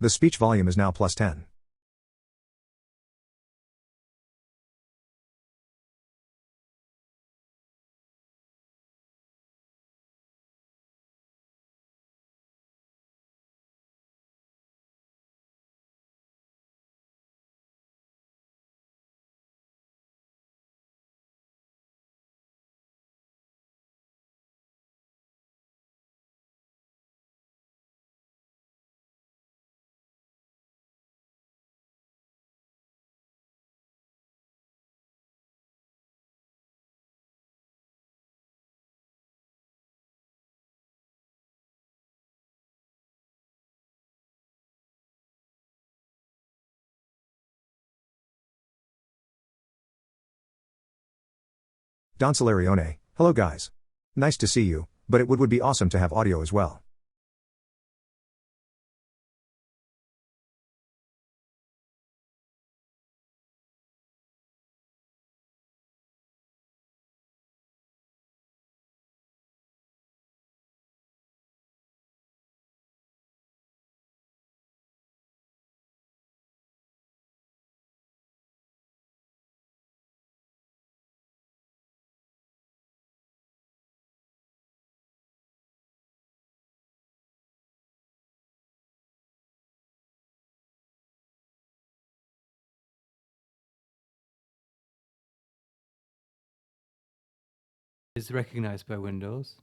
The speech volume is now +10. Don Solarione, hello guys. Nice to see you, but it would be awesome to have audio as well. Is recognized by Windows.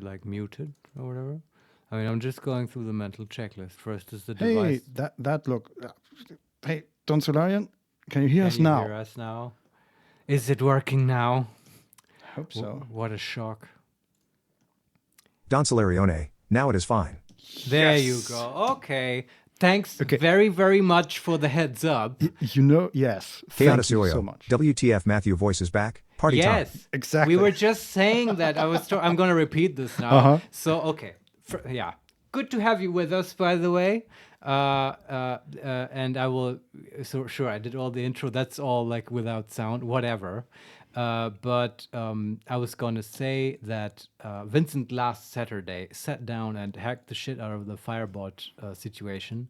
Like muted or whatever. I mean, I'm just going through the mental checklist. First is the device. Hey, that look. Hey, Don Solarian, can you hear us now? Hear us now? Is it working now? I hope so. What a shock. Don Solarione, now it is fine. There you go. Okay. Thanks very, very much for the heads up. Yes. Thank you so much. WTF Matthew voice is back. Party time. Yes, exactly. We were just saying that. I'm going to repeat this now. So, okay. Good to have you with us, by the way. And I will, sure, I did all the intro. That's all like without sound, whatever. But I was going to say that Vincent last Saturday sat down and hacked the shit out of the Firebot situation,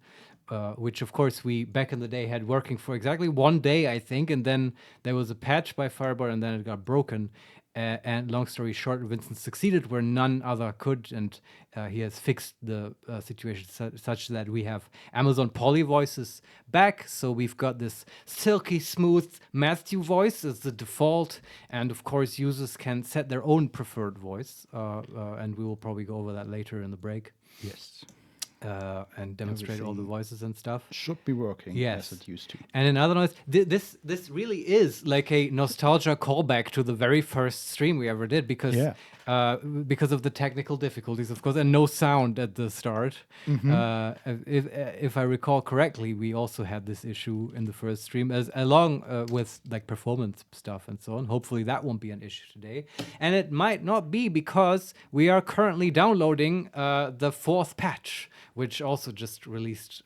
which of course we back in the day had working for exactly 1 day, I think. And then there was a patch by Firebot and then it got broken. And long story short, Vincent succeeded where none other could, and he has fixed the situation such that we have Amazon Poly voices back. So we've got this silky smooth Matthew voice as the default, and of course users can set their own preferred voice, and we will probably go over that later in the break. Yes. And demonstrate all the voices and stuff. Should be working as it used to. And in other words, this really is like a nostalgia callback to the very first stream we ever did because of the technical difficulties, of course, and no sound at the start. If I recall correctly, we also had this issue in the first stream, along with like performance stuff and so on. Hopefully that won't be an issue today. And it might not be because we are currently downloading the 4th patch, which also just released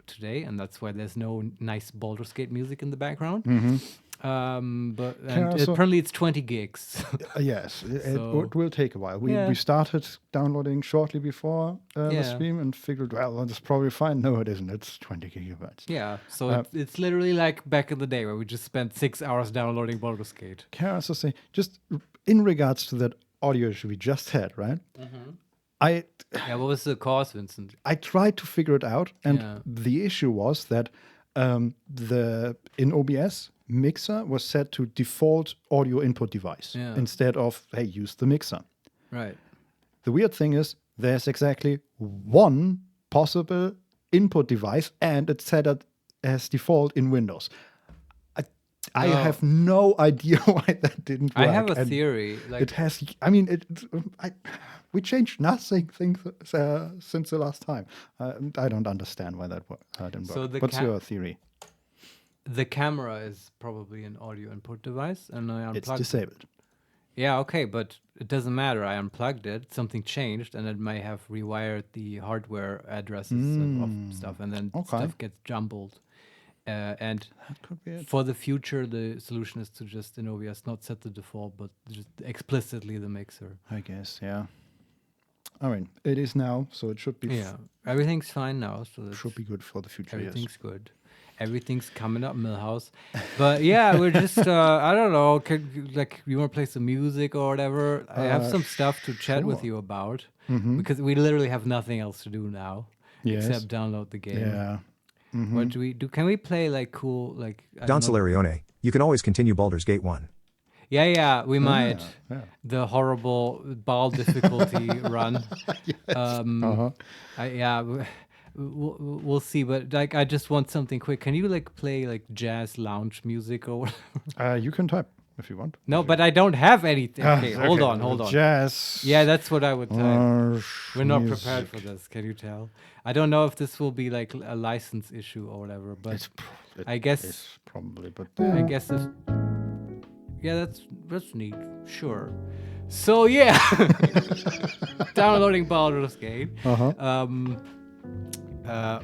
today, and that's why there's no nice Baldur's Gate music in the background. But Yeah, so- apparently it's 20 gigs. Yes, So- it will take a while. Yeah. We started downloading shortly before the Yeah. stream and figured, well, that's probably fine. No, it isn't. It's 20 gigabytes. Yeah, so it's literally like back in the day where we just spent 6 hours downloading Baldur's Gate. Can I also say, just in regards to that audio issue we just had, right? Yeah, what was the cause, Vincent? I tried to figure it out, and Yeah. the issue was that in OBS mixer was set to default audio input device Yeah. instead of use the mixer. Right. The weird thing is there's exactly one possible input device, and it's set as default in Windows. I No. have no idea why that didn't work. I have a and theory. Like, It has. I mean, we changed nothing since the last time. I don't understand why that didn't So work. the What's your theory? the camera is probably an audio input device, and I It's unplugged it. disabled. Yeah, okay, but it doesn't matter. I unplugged it, something changed, and it may have rewired the hardware addresses of stuff, and then Okay. stuff gets jumbled. And That could be it. for the future, the solution is to just in OBS not set the default, but just explicitly the mixer. I guess. Yeah. I mean, it is now, so it should be. Yeah, everything's fine now, so that's, Should be good for the future years. everything's good. Everything's coming up, Millhouse. But yeah, we're just I don't know. You want to play some music or whatever? I have some stuff to chat with sure. you about because we literally have nothing else to do now Yes. except download the game. Yeah. What do we do? Can we play like cool like I Don don't know. Solarione, you can always continue Baldur's Gate 1. Yeah, we might. yeah. The horrible ball difficulty run. We'll see. But like, I just want something quick. Can you like play like jazz lounge music or whatever? You can type if you want. No, but I don't have anything. Okay, hold on. Jazz. Yeah, that's what I would tell. We're not music. prepared for this. Can you tell? I don't know if this will be like a license issue or whatever, but I guess It's probably, but I guess if yeah, that's neat. Sure. So yeah, downloading Baldur's Gate.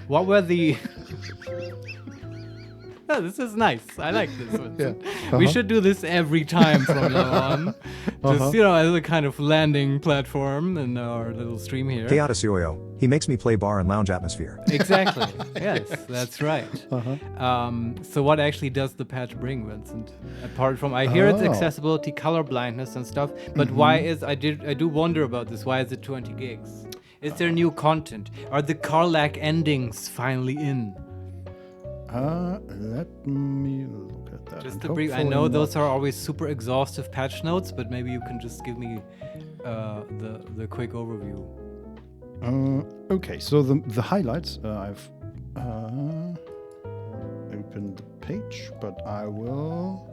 What were the? Oh, this is nice. I like this one. Yeah. We should do this every time from now on. Just as a kind of landing platform in our little stream here. Chaoticioyo, he makes me play bar and lounge atmosphere. Exactly. Yes, that's right. So what actually does the patch bring, Vincent? Apart from I hear it's accessibility, color blindness, and stuff. But why is I do wonder about this? Why is it 20 gigs? Is there new content? Are the Karlak endings finally in? Let me look at that. Just and to brief, I hopefully know not. those are always super exhaustive patch notes, but maybe you can just give me the quick overview. Okay, so the highlights, I've opened the page, but I will.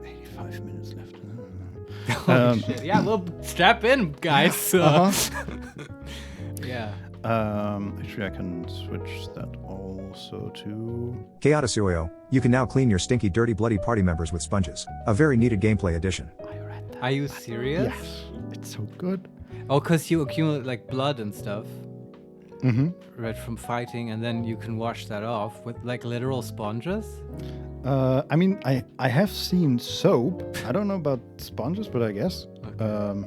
85 minutes left. Holy shit. Yeah, well, strap in, guys. Yeah. Actually, I can switch that also to. Chaoticioyo, you can now clean your stinky, dirty, bloody party members with sponges. A very needed gameplay addition. Are you serious? Yes, it's so good. Oh, because you accumulate like blood and stuff. Mm-hmm. Right, from fighting, and then you can wash that off with like literal sponges. I mean, I have seen soap. I don't know about sponges, but I guess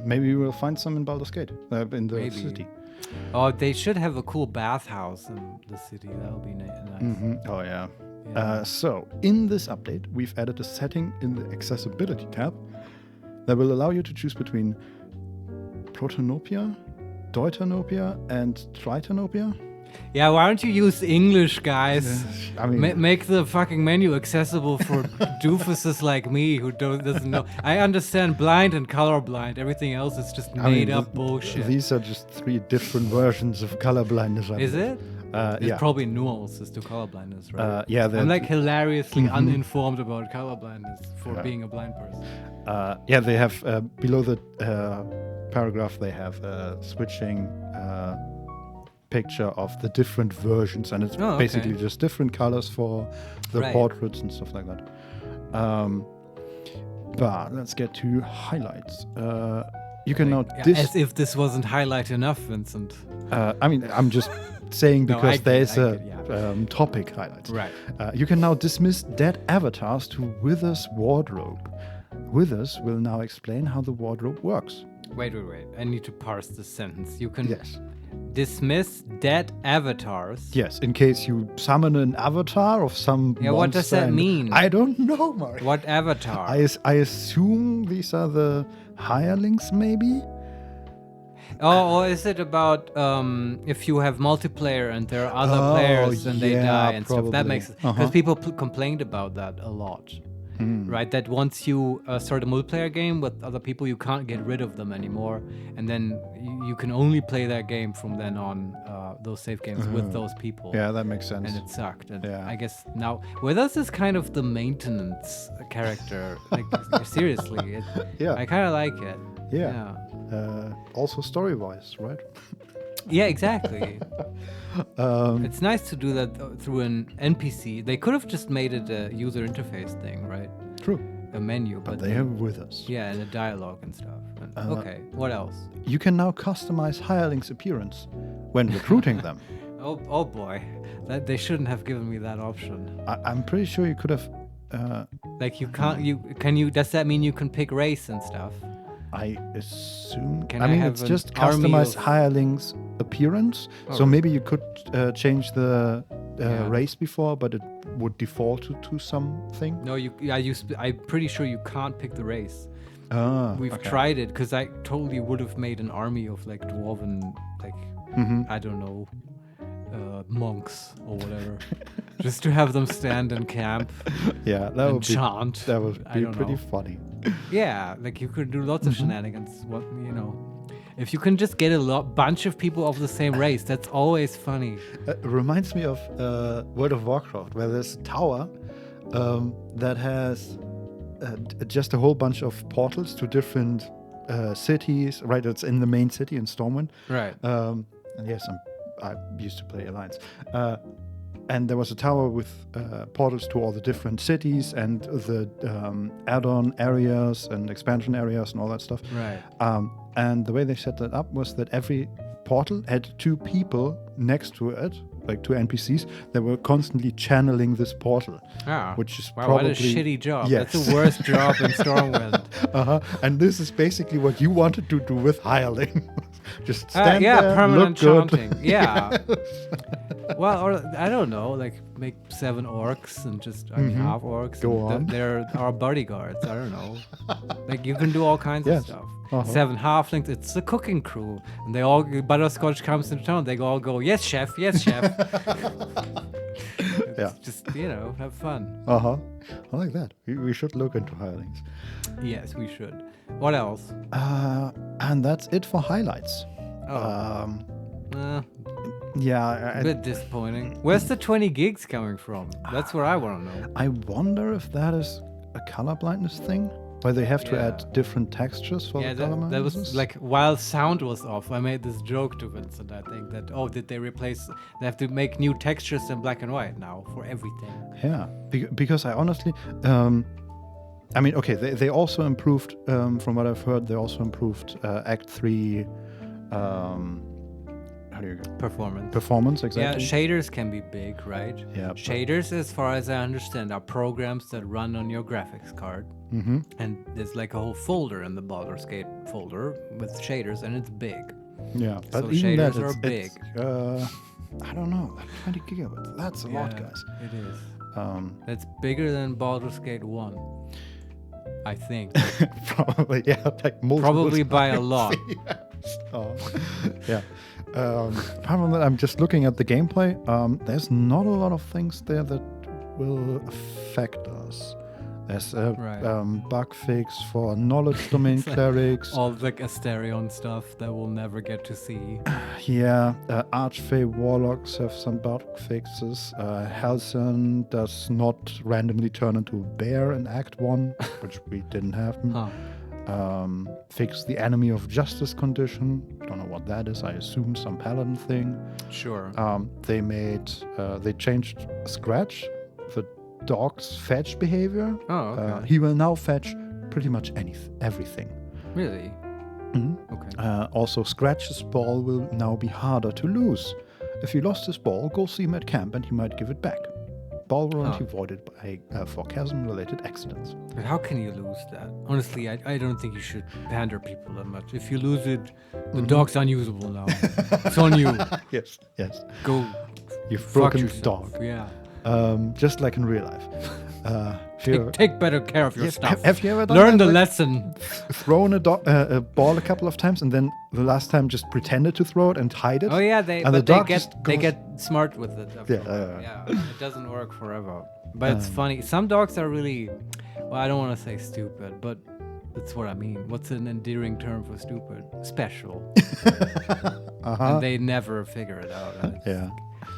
maybe we'll find some in Baldur's Gate in the Maybe. city. Oh, they should have a cool bathhouse in the city. That would be nice. Mm-hmm. Oh yeah. Yeah. So in this update, we've added a setting in the accessibility tab that will allow you to choose between Protonopia, Deuteranopia, and Tritonopia. Yeah, why don't you use English, guys? I mean, Make the fucking menu accessible for doofuses like me who doesn't know. I understand blind and colorblind. Everything else is just made up bullshit. These are just 3 different versions of color blindness. I Is believe. it? Yeah. There's probably nuances to colorblindness, right? Yeah. I'm like hilariously uninformed about colorblindness for being a blind person. Yeah, they have below the paragraph they have switching picture of the different versions, and it's Oh, okay. basically just different colors for the Right. portraits and stuff like that. But let's get to highlights. You can now As if this wasn't highlight enough, Vincent. I mean, I'm just saying No, because I get there's it, a topic highlights. Right. You can now dismiss dead avatars to Wither's wardrobe. Withers will now explain how the wardrobe works. Wait. I need to parse this sentence. You can Yes. dismiss dead avatars. Yes, in case you summon an avatar of some Yeah, what does monster that and- mean? I don't know, Mario. What avatar? I assume these are the hirelings, maybe? or is it about if you have multiplayer and there are other Oh, players and they yeah, die and stuff? That probably. makes because people complained about that a lot. Right, that once you start a multiplayer game with other people, you can't get rid of them anymore, and then you can only play that game from then on, those save games with those people. Yeah, that makes sense. And it sucked. And Yeah. I guess now, Withers is kind of the maintenance character. Like, seriously, Yeah. I kind of like it. Yeah. Also story-wise, right? Yeah, exactly. It's nice to do that through an NPC. They could have just made it a user interface thing, right? True. A menu, but They are with us. yeah, and a dialogue and stuff. Okay, what else? You can now customize hirelings' appearance when recruiting them. Oh boy, they shouldn't have given me that option. I'm pretty sure you could have. Like you can't. Does that mean you can pick race and stuff? I assume. Can I I mean, have it's an just army customized of- hirelings' appearance. So right. maybe you could change the Yeah. race before, but it would default to something. No, I'm pretty sure you can't pick the race. Ah, We've okay. tried it because I totally would have made an army of like dwarven, like I don't know, monks or whatever, just to have them stand in camp Yeah, that and would be chant. that would I be don't pretty know. funny. Yeah, like you could do lots of shenanigans. What if you can just get a bunch of people of the same race, that's always funny. It reminds me of World of Warcraft, where there's a tower that has just a whole bunch of portals to different cities. Right, it's in the main city in Stormwind. Right. And yes, I used to play Alliance. And there was a tower with portals to all the different cities and the add-on areas and expansion areas and all that stuff. Right. And the way they set that up was that every portal had two people next to it, like two NPCs, that were constantly channeling this portal. Ah, which is wow, probably what a shitty job. Yes. That's the worst job in Stormwind. And this is basically what you wanted to do with Hireling. Just stand yeah, there, permanent look good. chanting. Yeah. Well, or I don't know, like make 7 orcs and just half orcs. Go and on. They're our bodyguards. I don't know. Like you can do all kinds Yes. of stuff. Uh-huh. 7 halflings. It's the cooking crew, and they all Butterscotch comes into town. They all go, yes, chef, yes, chef. Yeah. Just have fun. I like that. We should look into Hirelings. Yes, we should. What else? And that's it for highlights. Yeah, A bit disappointing. Where's the 20 gigs coming from? That's what I want to know. I wonder if that is a color blindness thing, where they have to Yeah. add different textures for Yeah, the color that was blindness. like while sound was off, I made this joke to Vincent. I think that did they replace? They have to make new textures in black and white now for everything. Yeah, because I honestly, I mean, okay, they also improved, from what I've heard, they also improved Act 3, how do you go? Performance, Yeah, exactly. shaders can be big, right? Yeah, but- Shaders, as far as I understand, are programs that run on your graphics card. Mm-hmm. And there's like a whole folder in the Baldur's Gate folder with shaders, and it's big. Yeah, but So even that, shaders are it's, I don't know, like 20 gigabytes. That's a lot, Yeah, guys. It is. That's That's bigger than Baldur's Gate 1. I think. probably, yeah, like multiple Probably by a times. lot. Yes. Yeah. Apart from that, I'm just looking at the gameplay. There's not a lot of things there that will affect us. There's a Right. bug fix for knowledge domain clerics. All like Asterion stuff that we'll never get to see. Yeah, Archfey Warlocks have some bug fixes. Halcyon does not randomly turn into a bear in Act 1, which we didn't have. Huh. Fix the enemy of justice condition. Don't know what that is. I assume some paladin thing. Sure. They changed Scratch, the dog's fetch behavior. Oh, okay. He will now fetch pretty much everything. Really? Mhm. Okay. Also, Scratch's ball will now be harder to lose. if he lost his ball, go see him at camp and he might give it back. Ball won't be voided for chasm-related accidents. But how can you lose that? Honestly, I don't think you should pander people that much. If you lose it, the dog's unusable now. It's on you. Yes, yes. Go. You've fuck broken the yourself. dog. Yeah. Just like in real life. Take better care of your Yes, stuff. have you ever done Learn that, the like, lesson. thrown a ball a couple of times and then the last time just pretended to throw it and hide it? Oh yeah, and the dog just they goes- get smart with it. After a while. Yeah, it doesn't work forever. But it's funny. Some dogs are really, well, I don't want to say stupid, but that's what I mean. What's an endearing term for stupid? Special. And they never figure it out. And it's- Yeah.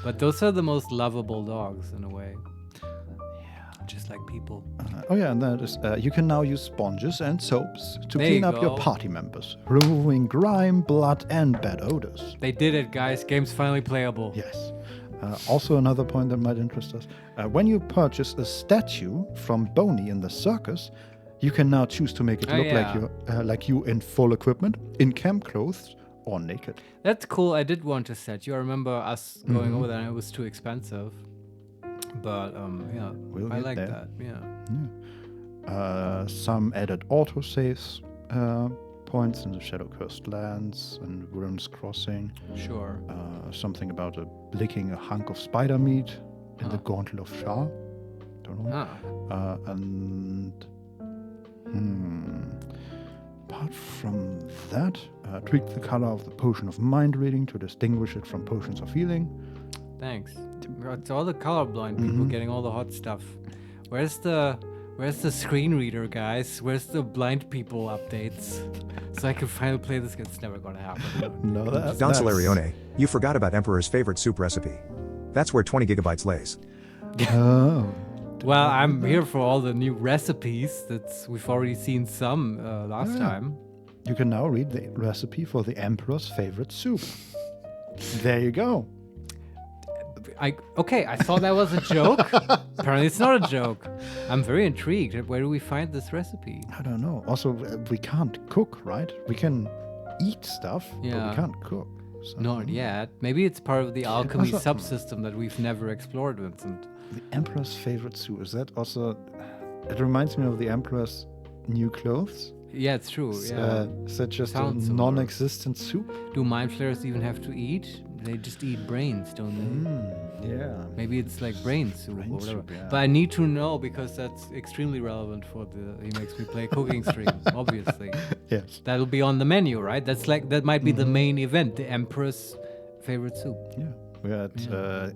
But those are the most lovable dogs in a way. Yeah, just like people. Oh yeah, and that is you can now use sponges and soaps to There clean you up your go. party members, removing grime, blood, and bad odors. They did it, guys. Game's finally playable. Yes. Also, another point that might interest us: when you purchase a statue from Boney in the circus, you can now choose to make it Oh, look yeah. like you in full equipment, in camp clothes, or naked. That's cool. I did want a statue. I remember us going over there and it was too expensive. But yeah, We'll I get like there. that. Yeah. Some added autosaves points in the Shadow-Cursed lands and Worm's Crossing. Sure. Something about licking a hunk of spider meat in the Gauntlet of Shah. Don't know. And apart from that, tweak the color of the potion of mind reading to distinguish it from potions of healing. Thanks. It's all the colorblind people getting all the hot stuff. Where's the screen reader, guys? Where's the blind people updates? So I can finally play this. It's never gonna happen. No, that's Don Solarione, you forgot about Emperor's favorite soup recipe. That's where 20 gigabytes lays. Oh. Well, I'm here for all the new recipes. We've already seen some last time. You can now read the recipe for the Emperor's favorite soup. There you go. I thought that was a joke. Apparently, it's not a joke. I'm very intrigued. Where do we find this recipe? I don't know. Also, we can't cook, right? We can eat stuff, but Yeah. we can't cook. So Not yet. Maybe it's part of the alchemy also- subsystem that we've never explored, Vincent. The Emperor's favorite soup, is that also... It reminds me of the Emperor's new clothes. Yeah, it's true. Yeah. Is that just Sounds a similar. non-existent soup? Do mind flayers even have to eat? They just eat brains, don't they? Yeah. Maybe it's like brain soup Brain or whatever. soup, yeah. But I need to know because that's extremely relevant for the He Makes Me Play cooking stream, obviously. Yes. That'll be on the menu, right? That might be the main event, the Emperor's favorite soup. Yeah. We're at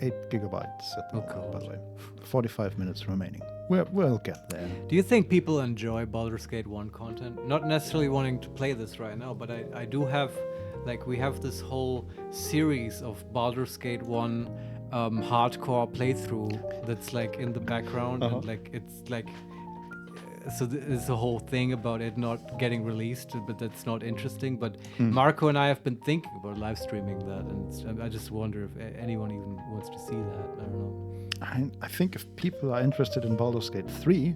8 gigabytes at the moment, cool. by the way. 45 minutes remaining. We'll get there. Do you think people enjoy Baldur's Gate 1 content? Not necessarily wanting to play this right now, but I do have, like, we have this whole series of Baldur's Gate 1 hardcore playthrough that's like in the background and like it's like so there's a whole thing about it not getting released, but that's not interesting. But Marco and I have been thinking about live streaming that, and I just wonder if anyone even wants to see that. I don't know. I think if people are interested in Baldur's Gate 3,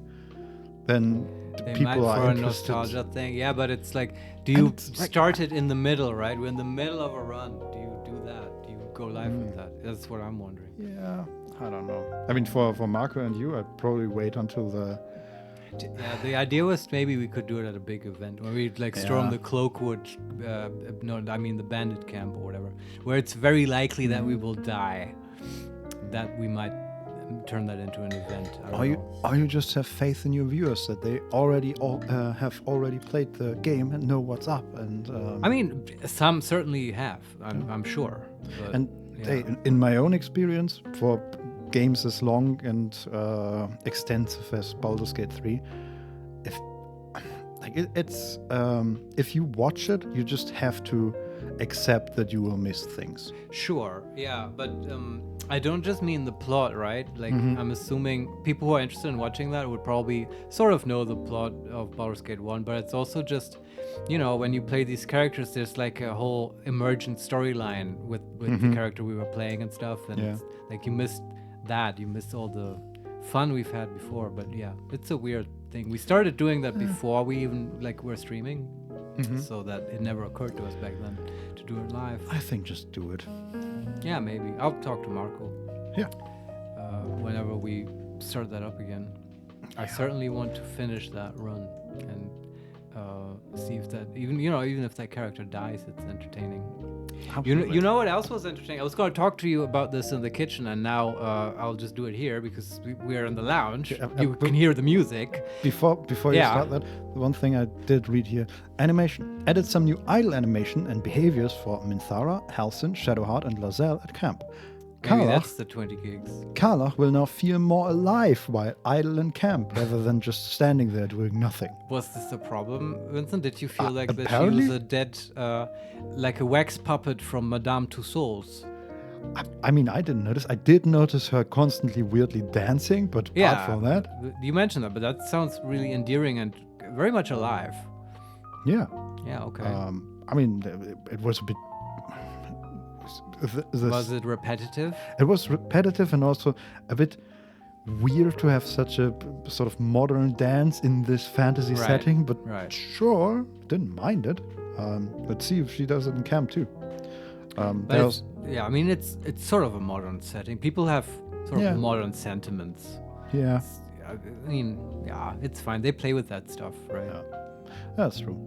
then They people might are for a interested. nostalgia thing. Yeah, but it's like, do And you it's like- start it in the middle, right? We're in the middle of a run. Do you do that? Do you go live with that? That's what I'm wondering. Yeah, I don't know. I mean, for Marco and you, I'd probably wait until the... Yeah, the idea was maybe we could do it at a big event where we'd like storm Yeah. the Cloakwood, the Bandit Camp or whatever, where it's very likely that we will die. That we might turn that into an event. I don't know. Or you just have faith in your viewers that they already have already played the game and know what's up. And I mean, some certainly have. I'm sure. But, and yeah. hey, in my own experience, for games as long and extensive as Baldur's Gate 3, if you watch it, you just have to accept that you will miss things. Sure, yeah, but I don't just mean the plot, right? Like, I'm assuming people who are interested in watching that would probably sort of know the plot of Baldur's Gate 1, but it's also just, when you play these characters, there's like a whole emergent storyline with the character we were playing and stuff, and Yeah. it's like you missed that, you missed all the fun we've had before, but yeah, it's a weird thing. We started doing that before we even, were streaming, so that it never occurred to us back then to do it live. I think just do it. Yeah, maybe. I'll talk to Marco Yeah. whenever we start that up again. I certainly want to finish that run and see if that even if that character dies, it's entertaining. Absolutely. You know what else was entertaining? I was going to talk to you about this in the kitchen, and now I'll just do it here because we're in the lounge. You can hear the music. Before you Yeah. start that, the one thing I did read here: animation added some new idle animation and behaviors for Minthara, Halcyon, Shadowheart, and Lazelle at camp. Maybe Karlach that's the 20 gigs. Karlach will now feel more alive while idle in camp rather than just standing there doing nothing. Was this a problem, Vincent? Did you feel like that she apparently- was a dead, like a wax puppet from Madame Tussauds? I mean, I didn't notice. I did notice her constantly weirdly dancing, but apart from that, You mentioned that, but that sounds really endearing and very much alive. yeah. Yeah, okay. I mean, it was a bit. Was it repetitive? It was repetitive and also a bit weird to have such a sort of modern dance in this fantasy Right, setting, but right. sure, didn't mind it. Let's see if she does it in camp too. But there's- I mean, it's sort of a modern setting. People have sort Yeah. of modern sentiments. yeah, I mean, yeah, it's fine. They play with that stuff, right? Yeah. That's true.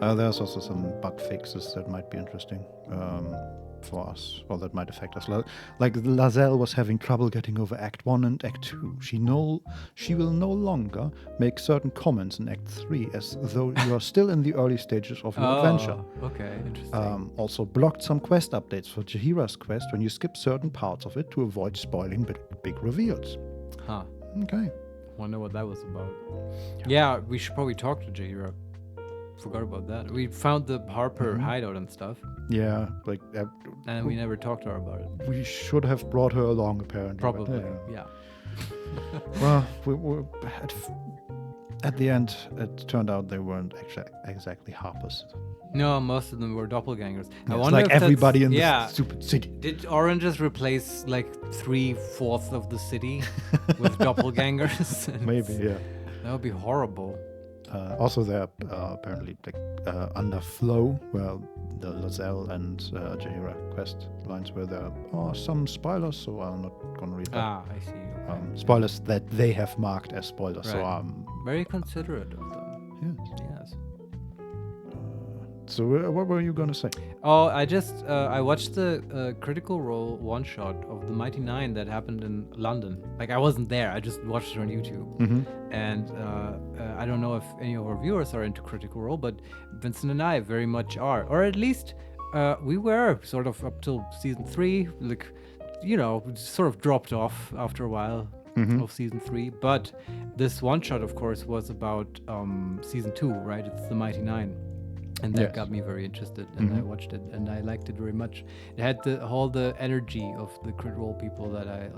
There's also some bug fixes that might be interesting for us, or that might affect us. Like Lazelle was having trouble getting over Act 1 and Act 2. She will no longer make certain comments in Act 3 as though you are still in the early stages of your adventure. Okay, interesting. Also blocked some quest updates for Jaheira's quest when you skip certain parts of it to avoid spoiling big reveals. Huh. Okay. Wonder what that was about. Yeah, we should probably talk to Jaheira. Forgot about that. We found the Harper hideout and stuff, Yeah, like and we never talked to her about it. we should have brought her along apparently. but, Probably, yeah. Well, at the end, it turned out they weren't exactly Harpers. No, most of them were doppelgangers. I It's wonder like if that's- everybody in yeah. this stupid city. Did oranges replace like 3/4 of the city with doppelgangers? And Maybe, yeah. that would be horrible. Also, they're apparently under flow, where the Lazelle and Jaheira quest lines where there are some spoilers, so I'm not gonna read that. I see. Okay. Spoilers that they have marked as spoilers. So Right. Very considerate of them. yes. Yes. So what were you gonna say? Oh, I watched the Critical Role one shot of the Mighty Nine that happened in London. Like, I wasn't there. I just watched it on YouTube. And I don't know if any of our viewers are into Critical Role, but Vincent and I very much are. Or at least we were sort of up till season 3. Like, sort of dropped off after a while of season 3. But this one shot, of course, was about season 2, right? It's the Mighty Nine. And that Yes. got me very interested, and I watched it, and I liked it very much. It had all the energy of the crit role people that I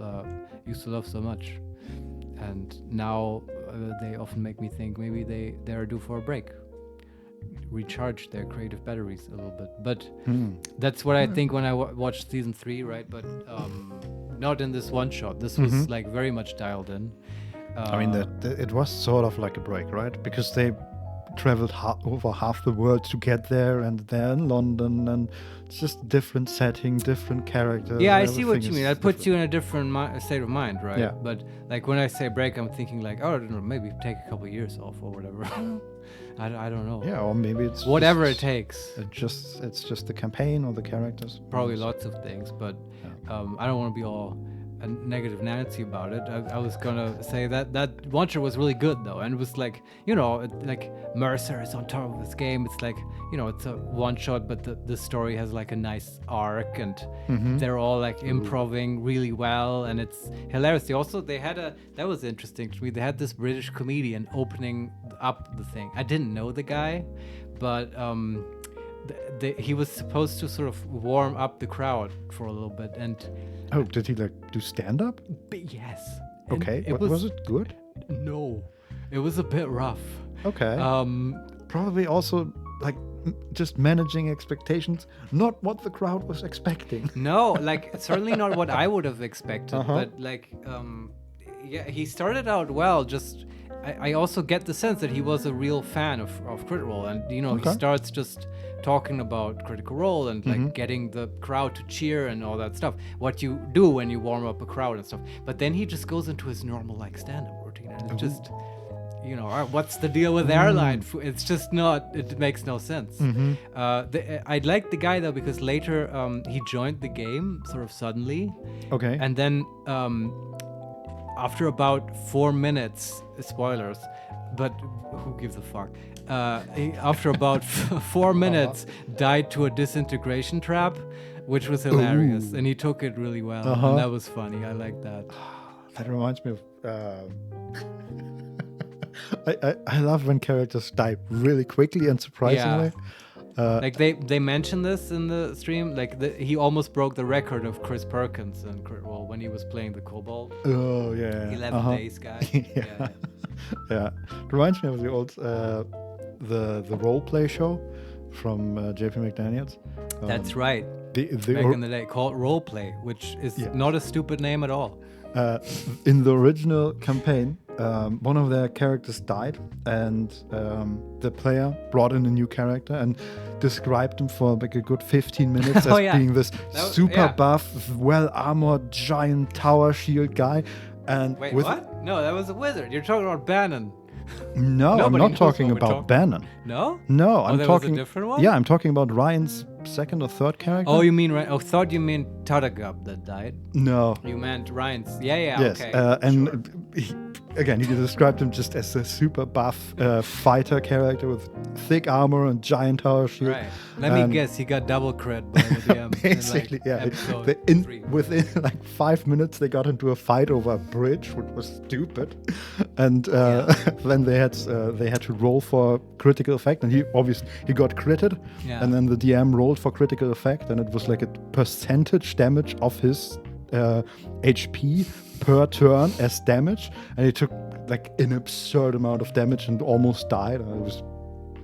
used to love so much, and now they often make me think maybe they are due for a break, recharge their creative batteries a little bit. But that's what I think when I watched season 3, right? But not in this one shot. This was like very much dialed in. I mean, it was sort of like a break, right? Because they traveled over half the world to get there, and they're in London, and it's just different setting, different characters. Yeah, I see what everything you mean. is That puts different. you in a different state of mind, right? Yeah. But like when I say break, I'm thinking like, oh, I don't know, maybe take a couple years off or whatever. I don't know. Yeah, or maybe it's Whatever just, it takes. It's just the campaign or the characters. Probably lots of things, but I don't want to be all a negative Nancy about it. I was gonna say that one shot was really good though, and it was like, like Mercer is on top of this game. It's like, it's a one shot, but the story has like a nice arc, and they're all like improving really well, and it's hilarious. They had that was interesting to me. They had this British comedian opening up the thing. I didn't know the guy, but he was supposed to sort of warm up the crowd for a little bit, and Oh, did he do stand up? yes. And Okay, was it good? No, it was a bit rough. Okay. Probably also just managing expectations, not what the crowd was expecting. No, like certainly not what I would have expected, but like, yeah, he started out well, just I also get the sense that he was a real fan of Crit Role, and he starts just talking about Critical Role and like getting the crowd to cheer and all that stuff. What you do when you warm up a crowd and stuff. But then he just goes into his normal like stand-up routine, and it just, what's the deal with airline? It's just not. It makes no sense. I like the guy though because later he joined the game sort of suddenly. Okay. And then after about 4 minutes, spoilers, but who gives a fuck? He, after about 4 minutes, died to a disintegration trap, which was hilarious, and he took it really well. And that was funny. I like that. That reminds me of. I love when characters die really quickly and surprisingly. Like they mentioned this in the stream. Like he almost broke the record of Chris Perkins and when he was playing the Kobold. Oh yeah. 11 days guy. Yeah. It reminds me of the old the role play show from JP McDaniels. That's right. Back in the day, called Roleplay, which is not a stupid name at all. In the original campaign, one of their characters died, and the player brought in a new character and described him for like a good 15 minutes as being this super buff, well-armored, giant tower shield guy. And wait, what? No, that was a wizard. You're talking about Bannon. No, I'm not talking about Bannon. No? No, I'm talking. Was a different one? Yeah, I'm talking about Ryan's second or third character. Oh, you mean Ryan? Oh, thought you meant Tadagab that died. No. You meant Ryan's. Yeah, yes, okay. And he described him just as a super buff fighter character with thick armor and giant tower shield. Right. Let me guess, he got double cred by the DM. Basically, within like 5 minutes, they got into a fight over a bridge, which was stupid, and then they had to roll for critical effect, and he got critted, and then the DM rolled for critical effect, and it was like a percentage damage of his HP per turn as damage, and he took like an absurd amount of damage and almost died, and it was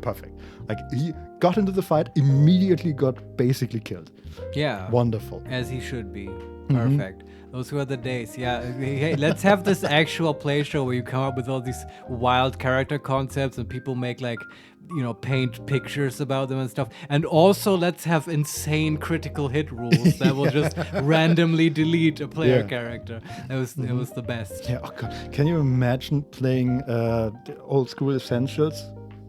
perfect. Like he got into the fight, immediately got basically killed. Yeah. Wonderful. As he should be. Perfect. Those were the days. Yeah. Hey, let's have this actual play show where you come up with all these wild character concepts and people make like, paint pictures about them and stuff. And also let's have insane critical hit rules that will just randomly delete a player character. It was the best. Yeah. Oh God. Can you imagine playing old school Essentials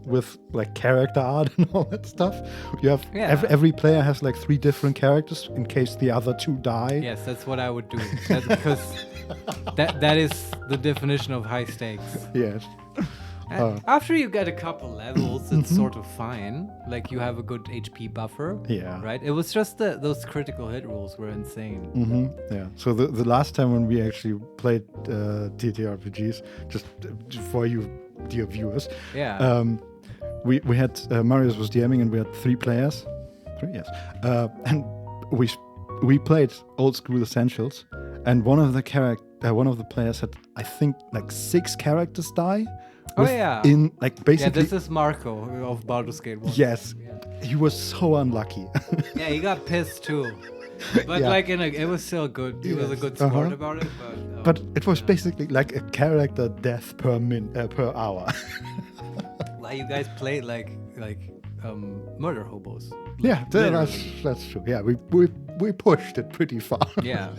with like character art and all that stuff? You have every player has like 3 different characters in case the other 2 die. Yes, that's what I would do. Because that is the definition of high stakes. Yes. After you get a couple levels, it's sort of fine. Like you have a good HP buffer. Yeah. Right? It was just those critical hit rules were insane. Yeah. So the last time when we actually played TTRPGs, just for you dear viewers, we had Marius was DMing and we had 3 players. 3, yes. And we played old school Essentials, and one of the players had, I think, like 6 characters die. In like basically. Yeah, this is Marco of Baldur's Gate 1. Yes. He was so unlucky. Yeah, he got pissed too. But like it was still good. He was a good sport about it. But it was basically like a character death per hour. Like you guys played like murder hobos. Yeah, that's true. Yeah, we pushed it pretty far. Yeah.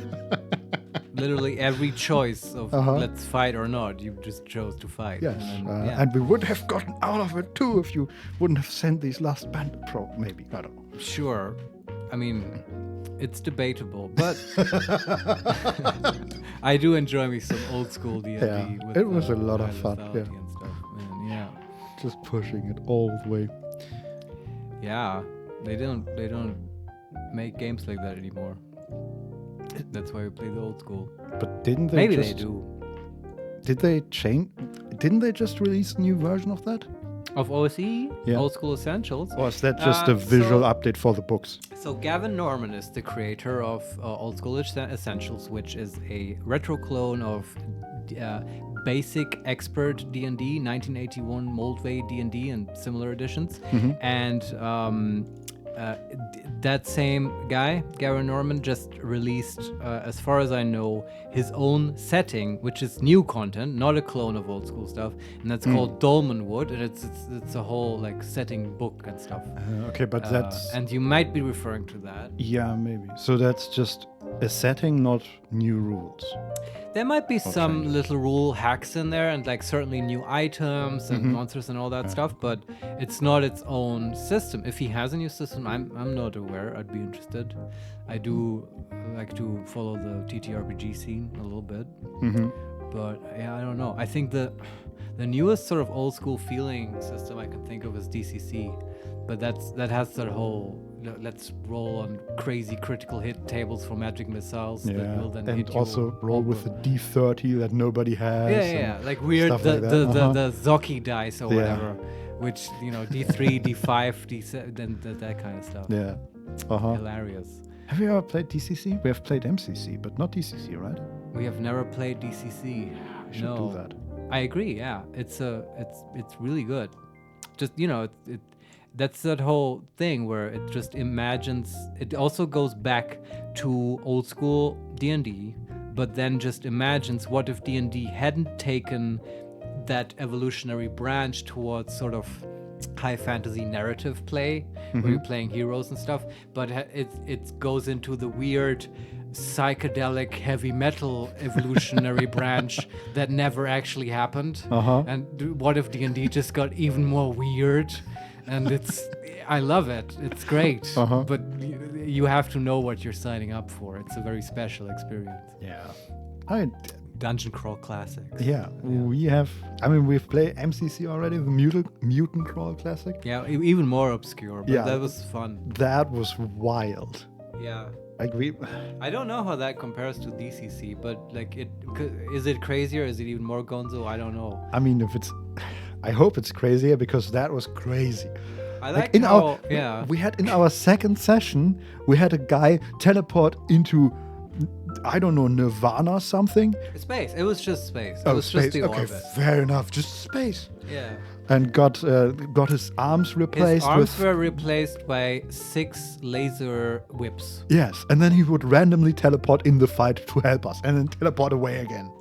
Literally every choice of let's fight or not, you just chose to fight. Yes, and we would have gotten out of it too if you wouldn't have sent these last bandit pro. Maybe, I don't know. Sure, I mean, it's debatable, but I do enjoy me some old school D&D. Yeah, it was a lot of fun. Yeah, and stuff. And, yeah, just pushing it all the way. Yeah, they don't make games like that anymore. That's why we play the old school. But didn't they? Maybe they do. Did they change? Didn't they just release a new version of that? Of OSE? Yeah. Old School Essentials? Or is that just a visual update for the books? So Gavin Norman is the creator of Old School Essentials, which is a retro clone of Basic Expert D&D, 1981 Moldvay D&D and similar editions. And that same guy, Gary Norman, just released, as far as I know, his own setting, which is new content, not a clone of old school stuff, and that's called Dolmenwood, and it's a whole like setting book and stuff. Okay, but that's and you might be referring to that. yeah, maybe. So that's just a setting, not new rules. There might be some little rule hacks in there, and like certainly new items and monsters and all that stuff, but it's not its own system. If he has a new system, I'm not aware. I'd be interested. I do like to follow the TTRPG scene a little bit, but yeah, I don't know. I think the newest sort of old school feeling system I can think of is DCC, but that has that whole let's roll on crazy critical hit tables for magic missiles that will then and hit you also roll with a D30 that nobody has. Yeah, like weird stuff the like that. the Zoki dice or whatever, which D3, D5, D7, then that kind of stuff. Yeah. Hilarious. Have you ever played DCC? We have played MCC, but not DCC, right? We have never played DCC. We should do that. I agree. Yeah, it's really good. Just that's that whole thing where it just imagines. It also goes back to old school D&D, but then just imagines what if D&D hadn't taken that evolutionary branch towards sort of high fantasy narrative play, where you're playing heroes and stuff, but it goes into the weird psychedelic heavy metal evolutionary branch that never actually happened. And what if D&D just got even more weird? And I love it. It's great. But you have to know what you're signing up for. It's a very special experience. Yeah. Dungeon crawl classics. Yeah, we've played MCC already, the Mutant Crawl Classic. Yeah, even more obscure, but that was fun. That was wild. Yeah. Like I don't know how that compares to DCC, but like is it crazier? Is it even more gonzo? I don't know. I mean, I hope it's crazier because that was crazy. I like we had in our second session, we had a guy teleport into, I don't know, Nirvana or something. Space. It was just space. Oh, it was space. Just the Okay, orbit. fair enough. Just space. Yeah. And got his arms replaced. His arms were replaced by 6 laser whips. Yes, and then he would randomly teleport in the fight to help us, and then teleport away again.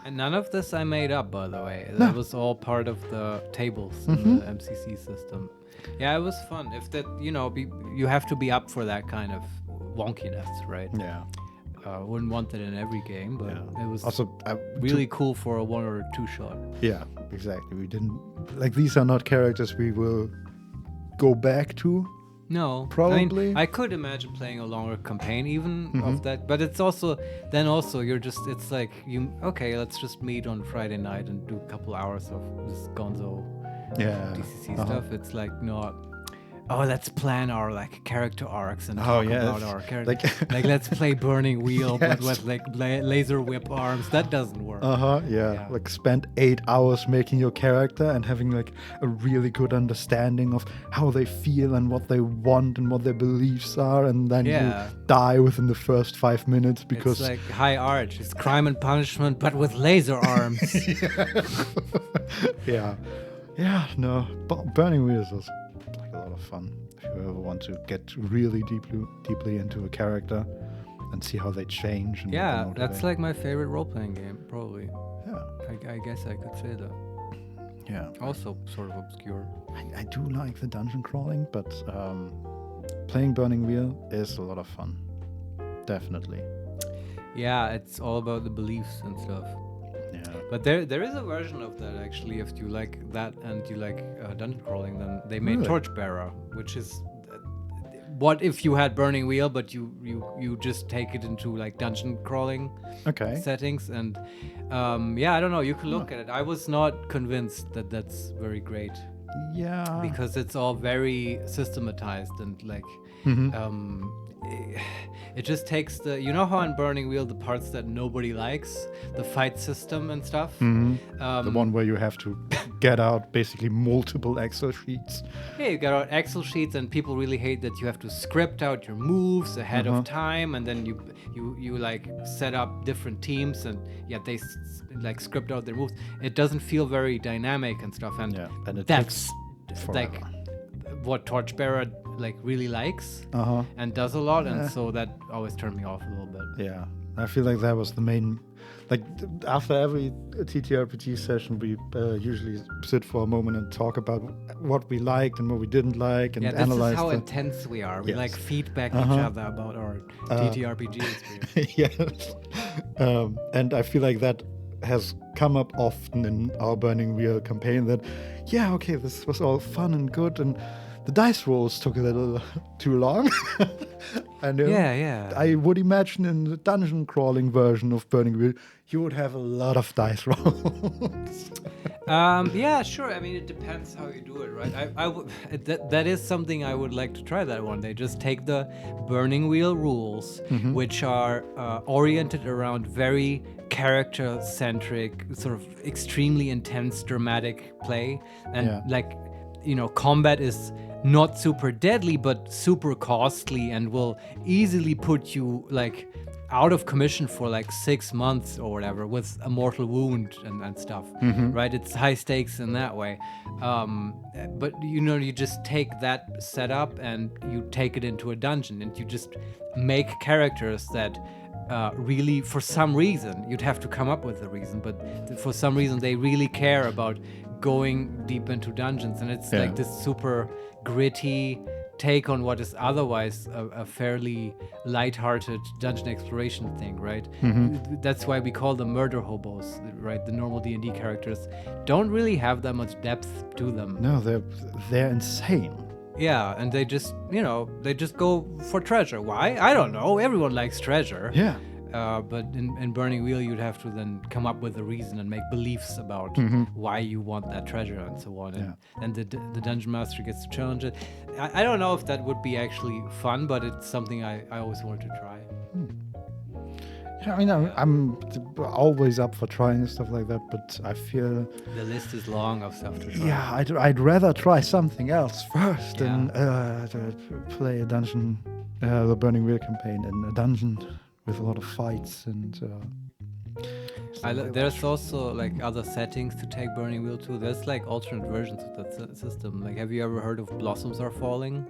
And none of this I made up, by the way. That was all part of the tables in the MCC system. Yeah, it was fun. If that, you have to be up for that kind of wonkiness, right? Yeah. Wouldn't want that in every game, but it was also really cool for a 1 or 2 shot. Yeah, exactly. We didn't these are not characters we will go back to. No, probably. I could imagine playing a longer campaign even of that, but it's also you're just it's like let's just meet on Friday night and do a couple hours of this gonzo DCC stuff. It's like not. Oh, let's plan our character arcs and talk about our character. Like let's play Burning Wheel, but with laser whip arms. That doesn't work. Yeah. Like spend 8 hours making your character and having a really good understanding of how they feel and what they want and what their beliefs are, and then you die within the first 5 minutes because it's like high art. It's crime and punishment, but with laser arms. Yeah. No, Burning Wheels was a lot of fun. If you ever want to get really deeply into a character and see how they change. And that's like my favorite role-playing game, probably. Yeah. I guess I could say that. Yeah. Also sort of obscure. I do like the dungeon crawling, but playing Burning Wheel is a lot of fun. Definitely. Yeah, it's all about the beliefs and stuff. Yeah. But there is a version of that actually. If you like that and you like dungeon crawling, then they made Torchbearer, which is what if you had Burning Wheel, but you just take it into dungeon crawling settings, and I don't know. You can look at it. I was not convinced that that's very great. Yeah. Because it's all very systematized and it just takes how in Burning Wheel the parts that nobody likes, the fight system and stuff. The one where you have to get out basically multiple Excel sheets. Yeah, you get out Excel sheets, and people really hate that you have to script out your moves ahead of time, and then you set up different teams, and they script out their moves. It doesn't feel very dynamic and stuff, and it that's takes forever. what Torchbearer like really likes Uh-huh. and does a lot, and so that always turned me off a little bit. Yeah, I feel like that was the main. Like after every TTRPG session, we usually sit for a moment and talk about what we liked and what we didn't like, and Yeah, this analyze. is how intense we are. We Yes. like feedback each other about our TTRPG experience. Yes, and I feel like that has come up often in our Burning Wheel campaign. That okay, this was all fun and good, and the dice rolls took a little too long. And Yeah. I would imagine in the dungeon crawling version of Burning Wheel, you would have a lot of dice rolls. Yeah, sure. I mean, it depends how you do it, right? That is something I would like to try that one day. Just take the Burning Wheel rules, which are oriented around very character-centric, sort of extremely intense, dramatic play, and combat is not super deadly, but super costly, and will easily put you like out of commission for like 6 months or whatever with a mortal wound and stuff, right? It's high stakes in that way. But you just take that setup and you take it into a dungeon, and you just make characters that really, for some reason, you'd have to come up with a reason, but for some reason they really care about going deep into dungeons, and it's like this super gritty take on what is otherwise a fairly lighthearted dungeon exploration thing, right? That's why we call them murder hobos, right? The normal D&D characters don't really have that much depth to them. No, they're insane. Yeah, and they just go for treasure. Why? I don't know. Everyone likes treasure. Yeah. But in Burning Wheel, you'd have to then come up with a reason and make beliefs about why you want that treasure and so on. And the Dungeon Master gets to challenge it. I don't know if that would be actually fun, but it's something I always wanted to try. Yeah, I mean, I'm always up for trying stuff like that, but I feel... The list is long of stuff to try. Yeah, I'd rather try something else first than to play a dungeon, the Burning Wheel campaign in a dungeon with a lot of fights and... there's also like other settings to take Burning Wheel to. There's like alternate versions of that system. Like, have you ever heard of Blossoms Are Falling?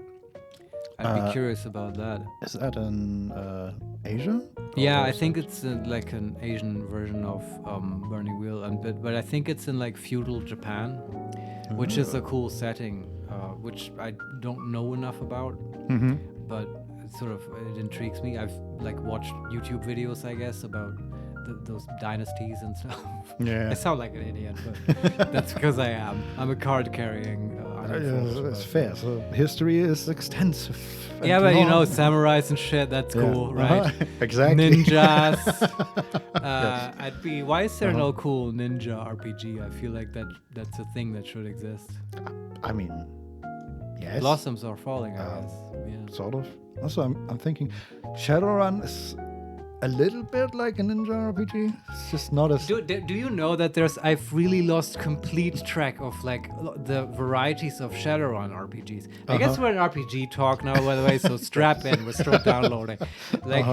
I'd be curious about that. Is that in Asia? Yeah, I think it's like an Asian version of Burning Wheel, but I think it's in like feudal Japan, which is a cool setting, which I don't know enough about, but it intrigues me. I've like watched YouTube videos, I guess, about those dynasties and stuff. Yeah. I sound like an idiot, but that's because I am. I'm a card-carrying. It's fair. So history is extensive. Yeah, but samurais and shit. That's cool, right? Exactly. Ninjas. I'd be. Why is there no cool ninja RPG? I feel like that's a thing that should exist. I mean, yes. Blossoms Are Falling, I guess. Yeah. Sort of. Also, I'm thinking Shadowrun is a little bit like a ninja RPG. It's just not as... Do you know that I've really lost complete track of like the varieties of Shadowrun RPGs. I guess we're in RPG talk now, by the way, so strap in, we're still downloading. Like,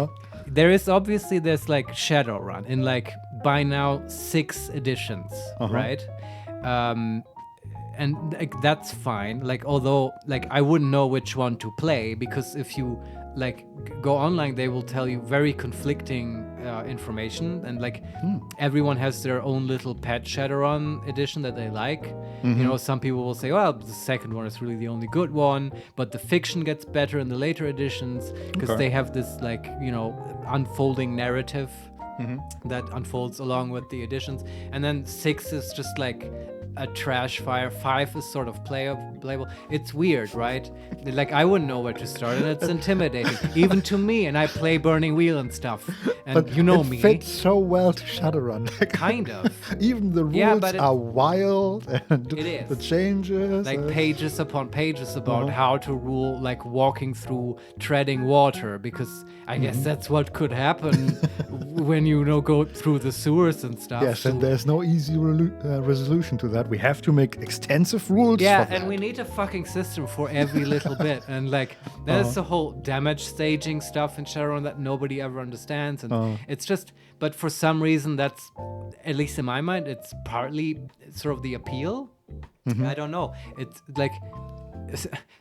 there's like Shadowrun in like by now 6 editions, right? And like that's fine. Like, although like I wouldn't know which one to play, because if you like go online, they will tell you very conflicting information, and like everyone has their own little pet Shadowrun edition that they like. Some people will say, well, the second one is really the only good one, but the fiction gets better in the later editions because they have this like unfolding narrative that unfolds along with the editions. And then 6 is just like a trash fire. 5 is sort of playable. It's weird, right? Like, I wouldn't know where to start, and it's intimidating, even to me. And I play Burning Wheel and stuff, and but me. It fits so well to Shadowrun. Kind of. Even the rules are wild, and it is. The changes. Like pages upon pages about how to rule, like walking through treading water, because I guess that's what could happen when go through the sewers and stuff. Yes, and there's no easy resolution to that. We have to make extensive rules. Yeah, for that. And we need a fucking system for every little bit. And like, there's the whole damage staging stuff in Shadowrun that nobody ever understands. And it's just, but for some reason, that's, at least in my mind, it's partly sort of the appeal. I don't know. It's like,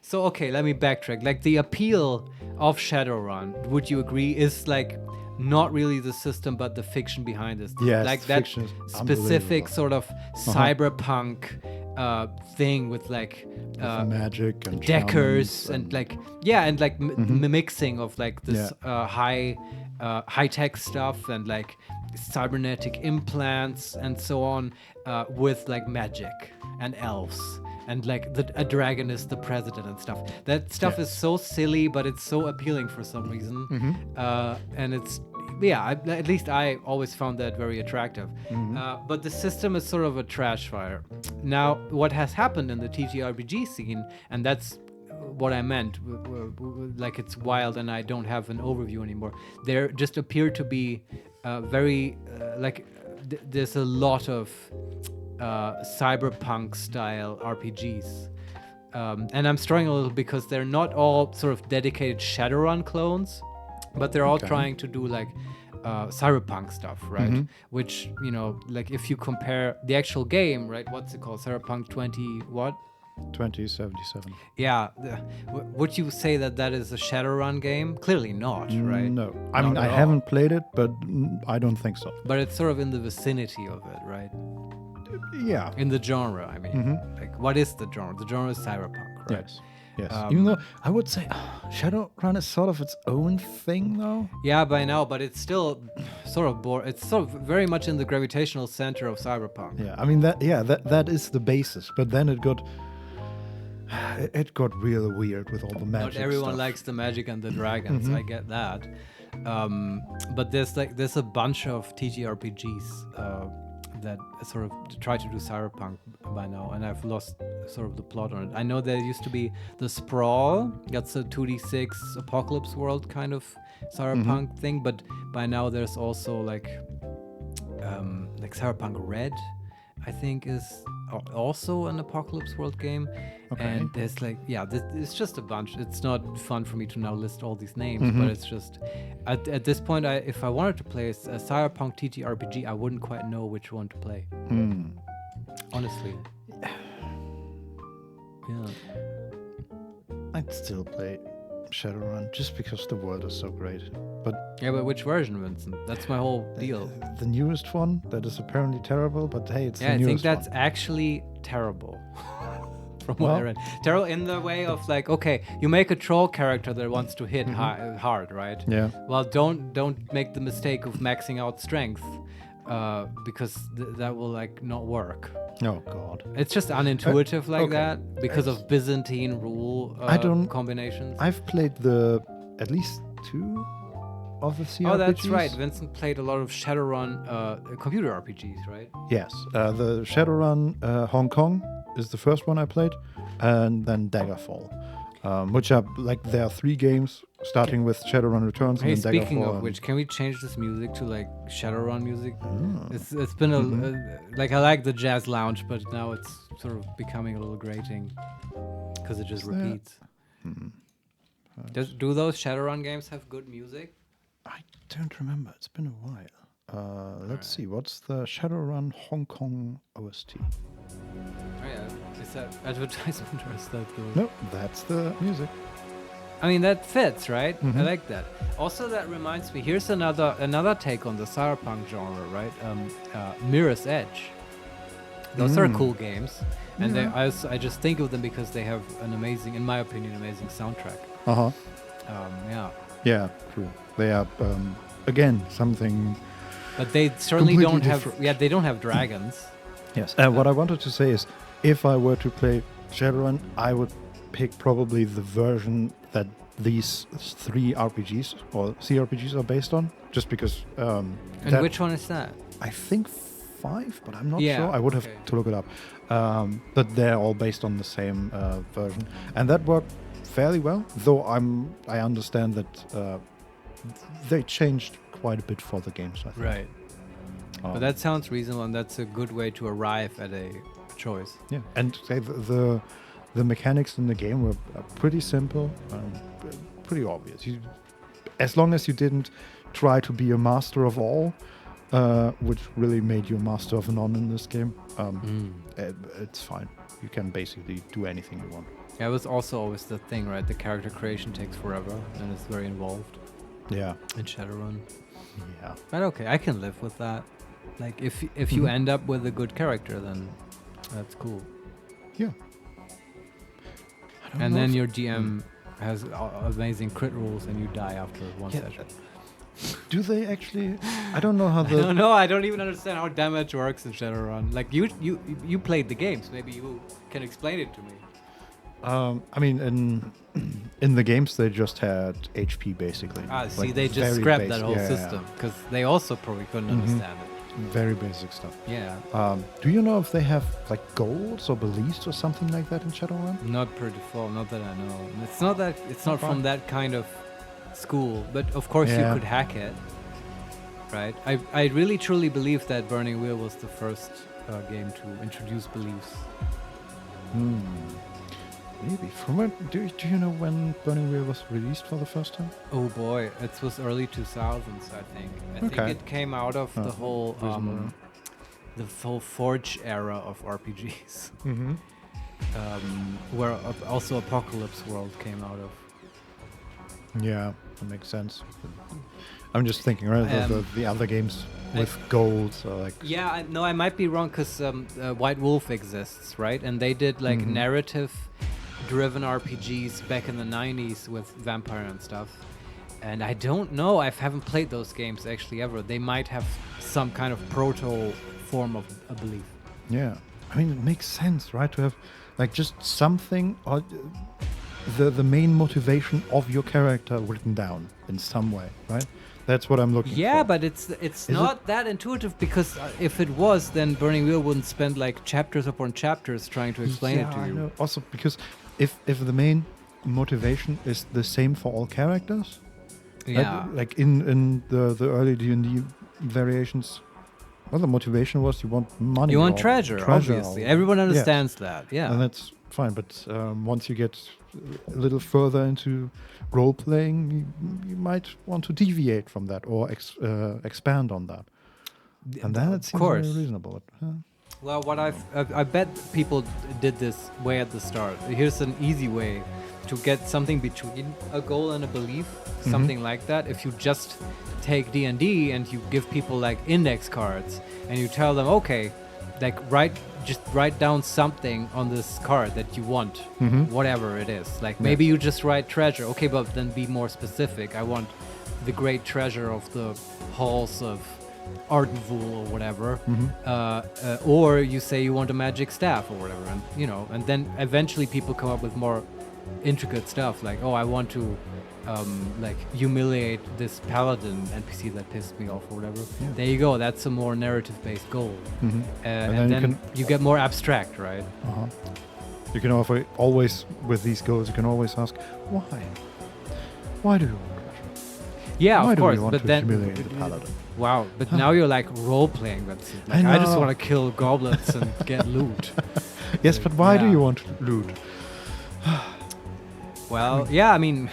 So okay, let me backtrack. Like the appeal of Shadowrun, would you agree, is like not really the system, but the fiction behind it. Yes, like the that fiction is specific unbelievable. sort of cyberpunk thing with like magic and deckers shamans and like and like mixing of like this Yeah. high tech stuff and like cybernetic implants and so on with like magic and elves and like a dragon is the president and stuff. That stuff is so silly, but it's so appealing for some reason. And it's at least I always found that very attractive. But the system is sort of a trash fire. Now, what has happened in the TTRPG scene, and that's what I meant, like it's wild and I don't have an overview anymore. There just appear to be very, there's a lot of cyberpunk style RPGs. And I'm struggling a little because they're not all sort of dedicated Shadowrun clones, but they're all trying to do like cyberpunk stuff, right? Which, you know, like if you compare the actual game, right? What's it called? Cyberpunk 20 what? 2077. Yeah. Would you say that that is a Shadowrun game? Clearly not, right? No. I mean, Not I at all. haven't played it, but I don't think so. But it's sort of in the vicinity of it, right? Yeah. In the genre, I mean. Like, what is the genre? The genre is cyberpunk, right? Yes. Yes. Even though I would say Shadowrun is sort of its own thing, though. Yeah, by now, but it's still sort of it's sort of very much in the gravitational center of cyberpunk. Yeah. I mean that is the basis, but then it got real weird with all the magic. Not everyone stuff. likes the magic and the dragons. I get that. But there's a bunch of TTRPGs that sort of try to do cyberpunk by now, and I've lost sort of the plot on it. I know there used to be the Sprawl, that's a 2D6 apocalypse world kind of cyberpunk thing, but by now there's also like Cyberpunk Red, I think, is also an apocalypse world game. And there's it's just a bunch. It's not fun for me to now list all these names, but it's just at this point, if I wanted to play a cyberpunk TTRPG, I wouldn't quite know which one to play. Honestly. Yeah. I'd still play Shadowrun just because the world is so great. But But which version, Vincent? That's my whole deal. the newest one that is apparently terrible, but hey, it's the I newest think that's one. actually terrible. From what I Well- read, terrible in the way of like, okay, you make a troll character that wants to hit hard, right? Yeah. Well, don't make the mistake of maxing out strength, because that will like not work. Oh God. It's just unintuitive like okay. that because of Byzantine rule I don't- combinations. I've played at least 2 of the CRPGs. Oh, that's right. Vincent played a lot of Shadowrun computer RPGs, right? Yes. The Shadowrun Hong Kong is the first one I played, and then Daggerfall, which are like there are 3 games starting with Shadowrun Returns Hey, and then speaking Daggerfall. of which, can we change this music to like Shadowrun music? It's been like I like the jazz lounge, but now it's sort of becoming a little grating because it just repeats. Do those Shadowrun games have good music? I don't remember. It's been a while. Let's see. What's the Shadowrun Hong Kong OST? Oh yeah, is that advertisement or is that the? No, that's the music. I mean that fits, right? I like that. Also, that reminds me. Here's another take on the cyberpunk genre, right? Mirror's Edge. Those are cool games, and I just think of them because they have an amazing, in my opinion, amazing soundtrack. Yeah. Yeah, true. They are again something. But they certainly Completely don't have. different. Yeah, they don't have dragons. Yes. What I wanted to say is, if I were to play Shadowrun, I would pick probably the version that these 3 RPGs or CRPGs are based on, just because. And which one is that? I think 5, but I'm not Yeah, sure. I would have okay. to look it up. But they're all based on the same version, and that worked fairly well. Though I understand that they changed quite a bit for the games. I think. Right. But that sounds reasonable, and that's a good way to arrive at a choice. Yeah, and say the mechanics in the game were pretty simple, pretty obvious. As long as you didn't try to be a master of all, which really made you a master of none in this game, it's fine. You can basically do anything you want. Yeah, it was also always the thing, right? The character creation takes forever and it's very involved Yeah. in Shadowrun. Yeah. But okay, I can live with that. Like if you end up with a good character, then that's cool. Yeah. I don't And know then if- your GM has amazing crit rules, and you die after one Yeah, session. Do they actually? I don't know how I don't know. I don't even understand how damage works in Shadowrun. Like you played the games. Maybe you can explain it to me. I mean, in the games they just had HP basically. See, Like they just very scrapped that basic- whole yeah, system because they also probably couldn't understand it. Very basic stuff. Yeah, Do you know if they have like goals or beliefs or something like that in Shadowrun? not per default. Not that I know. It's not that. It's not from that kind of school. But of course, you Yeah. could hack it, right? I really truly believe that Burning Wheel was the first game to introduce beliefs. Maybe. From when, do you know when Burning Wheel was released for the first time? Oh boy, it was early 2000s, I think. I think Okay. it came out of the whole reasonable. the whole Forge era of RPGs, where also Apocalypse World came out of. Yeah, that makes sense. I'm just thinking, right? The other games with goals or like. Yeah, no, I might be wrong because White Wolf exists, right? And they did like narrative-driven RPGs back in the 90s with vampire and stuff. And I don't know. I haven't played those games actually ever. They might have some kind of proto form of a belief. Yeah, I mean it makes sense, right? To have like just something or the main motivation of your character written down in some way, right? That's what I'm looking for. Yeah, but it's not that intuitive because if it was, then Burning Wheel wouldn't spend like chapters upon chapters trying to explain it to I you. know. Also, because if the main motivation is the same for all characters, Yeah. like in the early D&D variations, well, the motivation was you want money. You want or treasure, obviously. Everyone Yes. understands that. Yeah. And that's fine. But once you get a little further into role playing, you might want to deviate from that or expand on that. And then it seems very reasonable. But, Well, what I bet people did this way at the start. Here's an easy way to get something between a goal and a belief, something like that. If you just take D&D and you give people like index cards and you tell them, okay, like just write down something on this card that you want, whatever it is. Like maybe you just write treasure. Okay, but then be more specific. I want the great treasure of the halls of Ardenvul or whatever, or you say you want a magic staff or whatever, and and then eventually people come up with more intricate stuff like, oh, I want to like humiliate this paladin NPC that pissed me off or whatever. There you go. That's a more narrative-based goal, and then you get more abstract, right? You can always with these goals, you can always ask why. Why do you want treasure? Yeah, Why of do course. you want But to then, humiliate the paladin? wow. But now you're like role-playing. That's like, I just know. want to kill goblets and get loot. Yes, but why do Yeah. you want to loot? Well, yeah, I mean,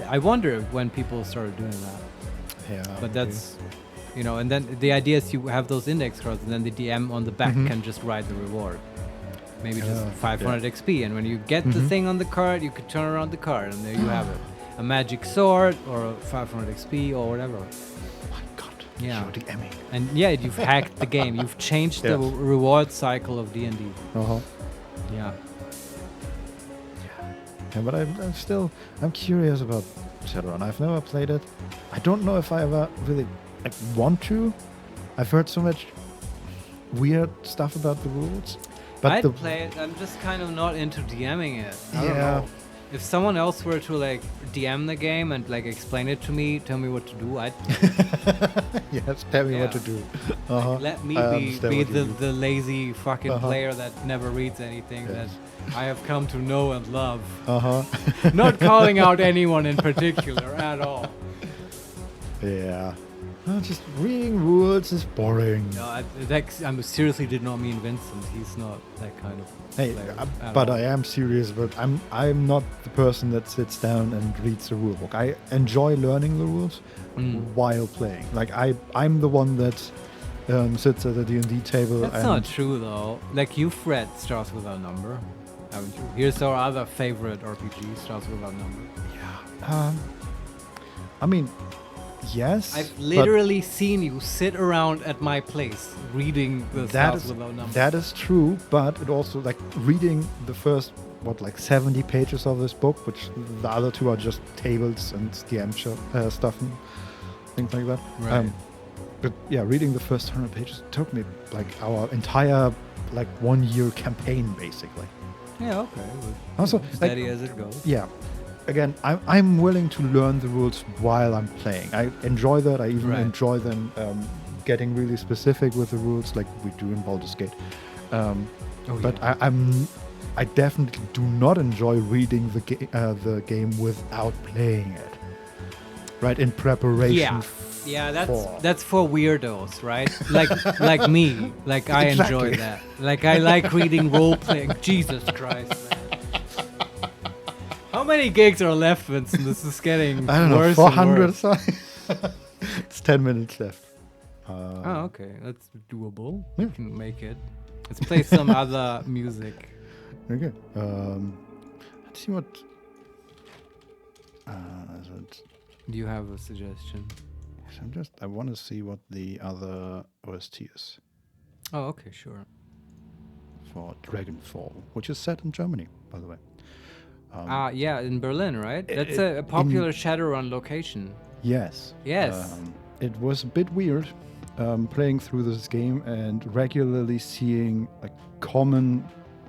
I wonder when people started doing that. Yeah, But that's, and then the idea is you have those index cards, and then the DM on the back can just write the reward. Maybe just 500 XP, and when you get the thing on the card, you could turn around the card, and there you have it. A magic sword, or a 500 XP, or whatever. my God. Yeah. You're DMing. And yeah, you've hacked the game. You've changed the Yes. reward cycle of D&D. Yeah. Yeah, but I'm curious about Shadowrun. I've never played it. I don't know if I ever really want to. I've heard so much weird stuff about the rules. But I'd play it. I'm just kind of not into DMing it. I don't Yeah. know. If someone else were to like DM the game and like explain it to me, tell me what to do, I'd yes, tell me what to do. let me I be understand what you mean. the lazy fucking player that never reads anything that I have come to know and love. Not calling out anyone in particular at all. Yeah. just reading rules is boring. No, I seriously did not mean Vincent. He's not that kind of Hey, player at but all. I am serious. But I'm not the person that sits down and reads the rule book. I enjoy learning the rules while playing. Like I'm the one that sits at the D&D table. That's not true though. Like you've read Stars Without Number, haven't you? Here's our other favorite RPG, Stars Without Number. Yeah. I mean, yes. I've literally seen you sit around at my place reading the Stars Without Number. That is true, but it also like reading the first 70 pages of this book, which the other two are just tables and DM stuff and things like that. Right. But yeah, reading the first 100 pages took me like our entire 1 year campaign basically. Yeah, okay. Also, steady as it goes. Yeah. Again, I'm willing to learn the rules while I'm playing. I enjoy that. I even enjoy them getting really specific with the rules, like we do in Baldur's Gate. But I definitely do not enjoy reading the game without playing it. Right, in preparation. Yeah, that's for weirdos, right? Like me. Like I enjoy that. Like I like reading role playing. Jesus Christ, man. How many gigs are left, Vincent? This is getting I don't know, worse 400 and worse. It's 10 minutes left. Oh, okay. That's doable. Yeah. We can make it. Let's play some other music. Okay. Let's see what. Is it? Do you have a suggestion? I want to see what the other OST is Oh, okay, sure. for Dragonfall, which is set in Germany, by the way. Yeah, in Berlin, right? That's it- a popular Shadowrun location. Yes. Yes. It was a bit weird playing through this game and regularly seeing common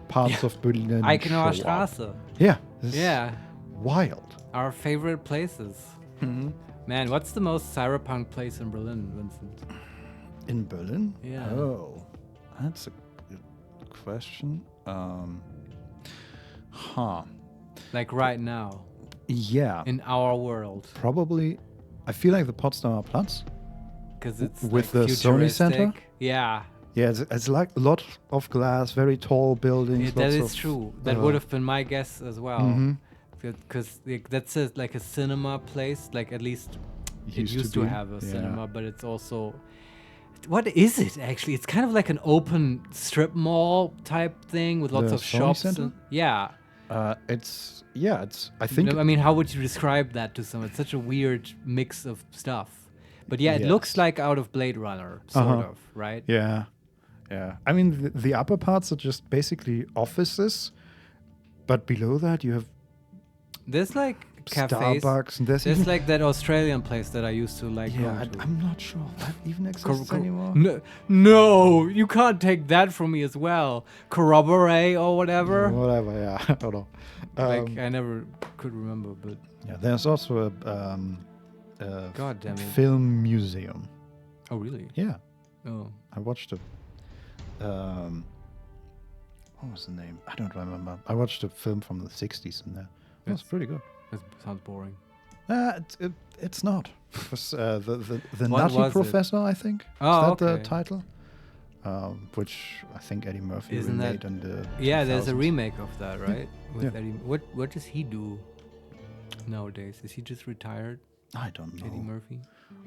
parts of Berlin. Eichenauer show up. Straße. Yeah. This is Yeah. wild. Our favorite places. Mm-hmm. Man, what's the most cyberpunk place in Berlin, Vincent? In Berlin? Yeah. Oh, that's a good question. Like right now, Yeah. in our world. Probably. I feel like the Potsdamer Platz. Because it's With like the Sony Center? futuristic. Yeah, Yeah, it's like a lot of glass, very tall buildings. that lots is of, true. That would have been my guess as well. Mhm. Because that's like a cinema place. Like at least it used to be, have a yeah. cinema, but it's also. What is it actually? It's kind of like an open strip mall type thing with lots The of Sony shops. Center? Yeah. It's I think I mean, how would you describe that to someone? It's such a weird mix of stuff. But yeah, it looks Yes. like out of Blade Runner, sort Uh-huh. of, right? Yeah. I mean, the upper parts are just basically offices, but below that you have There's like cafes. Starbucks, and there's There's even, like that Australian place that I used to like yeah. going to. I'm not sure if that even exists anymore. No, you can't take that from me as well. Corroborate or whatever. Whatever. Yeah, I don't know. Like I never could remember, but Yeah, there's also a God damn it. film museum. Oh really? Yeah, Oh. I watched it. What was the name? I don't remember. I watched a film from the 60s in there. It was Yes. pretty good. That sounds boring. It's not. It was the What Nutty was it? Professor, I think. Oh, Is that the okay. title? Which I think Eddie Murphy Isn't that- remade in the Yeah, there's a 2000s. remake of that, right? With Yeah. Eddie. What does he do nowadays? Is he just retired, I don't know. Eddie Murphy?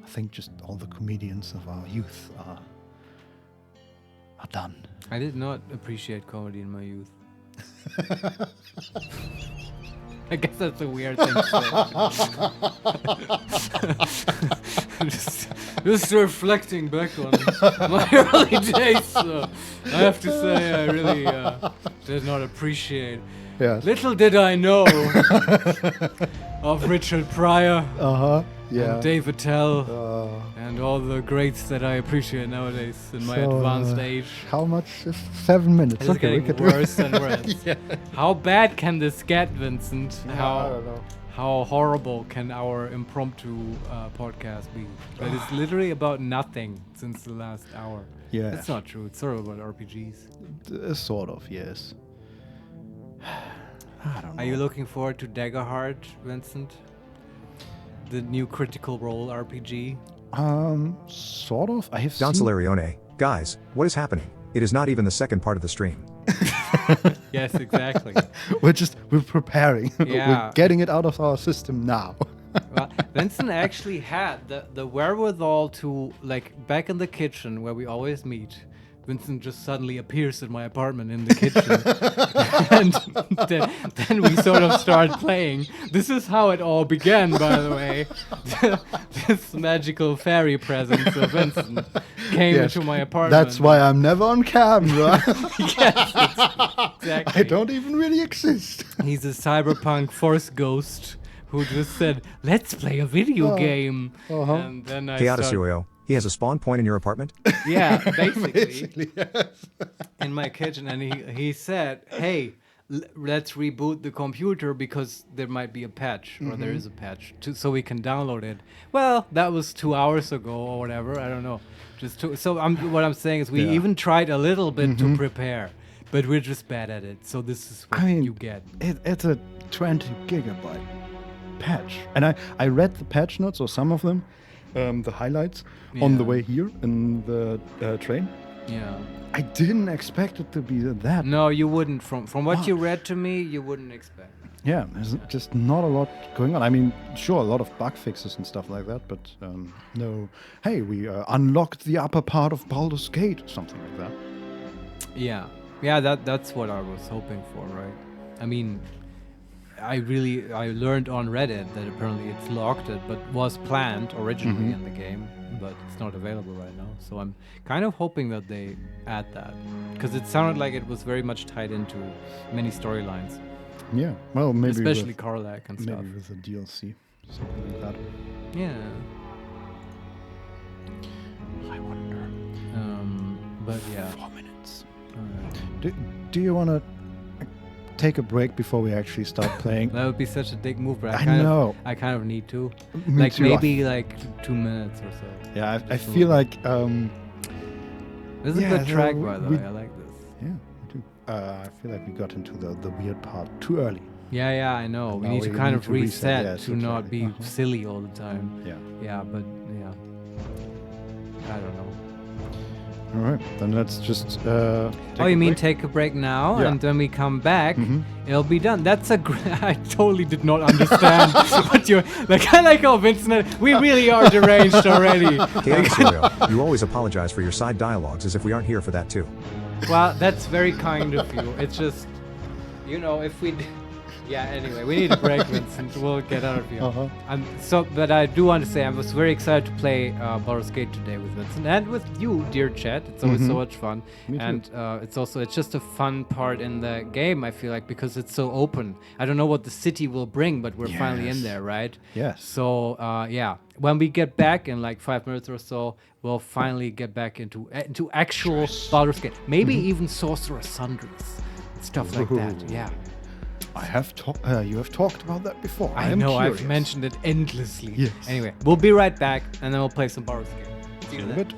I think just all the comedians of our youth are done. I did not appreciate comedy in my youth. I guess that's a weird thing to say. just reflecting back on my early days, I have to say I really did not appreciate. Yes. Little did I know of Richard Pryor, Yeah. and Dave Attell, Uh, and all the greats that I appreciate nowadays in my So, advanced age. How much is 7 minutes? It's getting could worse and worse. Yeah. How bad can this get, Vincent? I How don't know. how horrible can our impromptu podcast be? That is literally about nothing since the last hour. Yeah. That's not true. It's sort of about RPGs. Sort of, yes. I don't know. Are you looking forward to Daggerheart, Vincent? The new Critical Role RPG? Sort of. I have Don seen. Solarione, guys, what is happening? It is not even the second part of the stream. Yes, exactly. We're preparing. Yeah. We're getting it out of our system now. Well, Vincent actually had the wherewithal to, like, back in the kitchen where we always meet. Vincent just suddenly appears in my apartment in the kitchen. And then we sort of start playing. This is how it all began, by the way. This magical fairy presence of Vincent came Yes, into my apartment. That's why I'm never on camera. Yes, exactly. I don't even really exist. He's a cyberpunk force ghost who just said, "Let's play a video game." Uh-huh. And then I Hey, started, Odyssey, he has a spawn point in your apartment? yeah, basically, Basically, yes. in my kitchen, and he said, "Hey, let's reboot the computer because there might be a patch, or there is a patch, so we can download it." Well, that was 2 hours ago or whatever. I don't know. What I'm saying is we Yeah. even tried a little bit to prepare, but we're just bad at it. So this is what you get. It's a 20 gigabyte patch. And I read the patch notes, or some of them, the highlights, on the Yeah. way here in the train. Yeah. I didn't expect it to be that. No, you wouldn't. From what Fuck. you read to me, you wouldn't expect. Yeah, there's just not a lot going on. I mean, sure, a lot of bug fixes and stuff like that, but no. Hey, we unlocked the upper part of Baldur's Gate, or something like that. Yeah, that's what I was hoping for, right? I mean, I learned on Reddit that apparently it's locked, but was planned originally in the game, but it's not available right now. So I'm kind of hoping that they add that, because it sounded like it was very much tied into many storylines, Yeah, well, maybe especially with, Karlak and stuff. maybe with the DLC, something like that. Yeah. I wonder. But yeah. 4 minutes. Alright. Do you want to take a break before we actually start playing? That would be such a dick move, but I know. I kind of need to. Me Like too. maybe like 2 minutes or so. Yeah, I feel like This is Yeah, a good track, so by the we- way. I like this. yeah, me too. I feel like we got into the weird part too early. Yeah, I know. We Now need to we kind need of to reset, reset yes, to not exactly. be silly all the time. Yeah. Yeah, but yeah. I don't know. All right, then let's just. Oh, you mean break? take a break now, Yeah. and then we come back? Mhm. It'll be done. That's a I totally did not understand what you're like. I like how Vincent. We really are deranged already. Hey, Odyssey, you always apologize for your side dialogues as if we aren't here for that too. Well, that's very kind of you. It's just, if we. Yeah. Anyway, we need a break, Vincent. We'll get out of here. But I do want to say I was very excited to play Baldur's Gate today with Vincent and with you, dear chat. It's always so much fun, Me too. and it's just a fun part in the game. I feel like because it's so open. I don't know what the city will bring, but we're finally in Yes. there, right? Yes. So yeah, when we get back in like 5 minutes or so, we'll finally get back into actual Baldur's Gate. Maybe even Sorcerer's Sundries, stuff like that. Ooh. Yeah. You have talked about that before. I am know, curious. I've mentioned it endlessly. Yes. Anyway, we'll be right back, and then we'll play some Baldur's Gate. See you In a then. bit.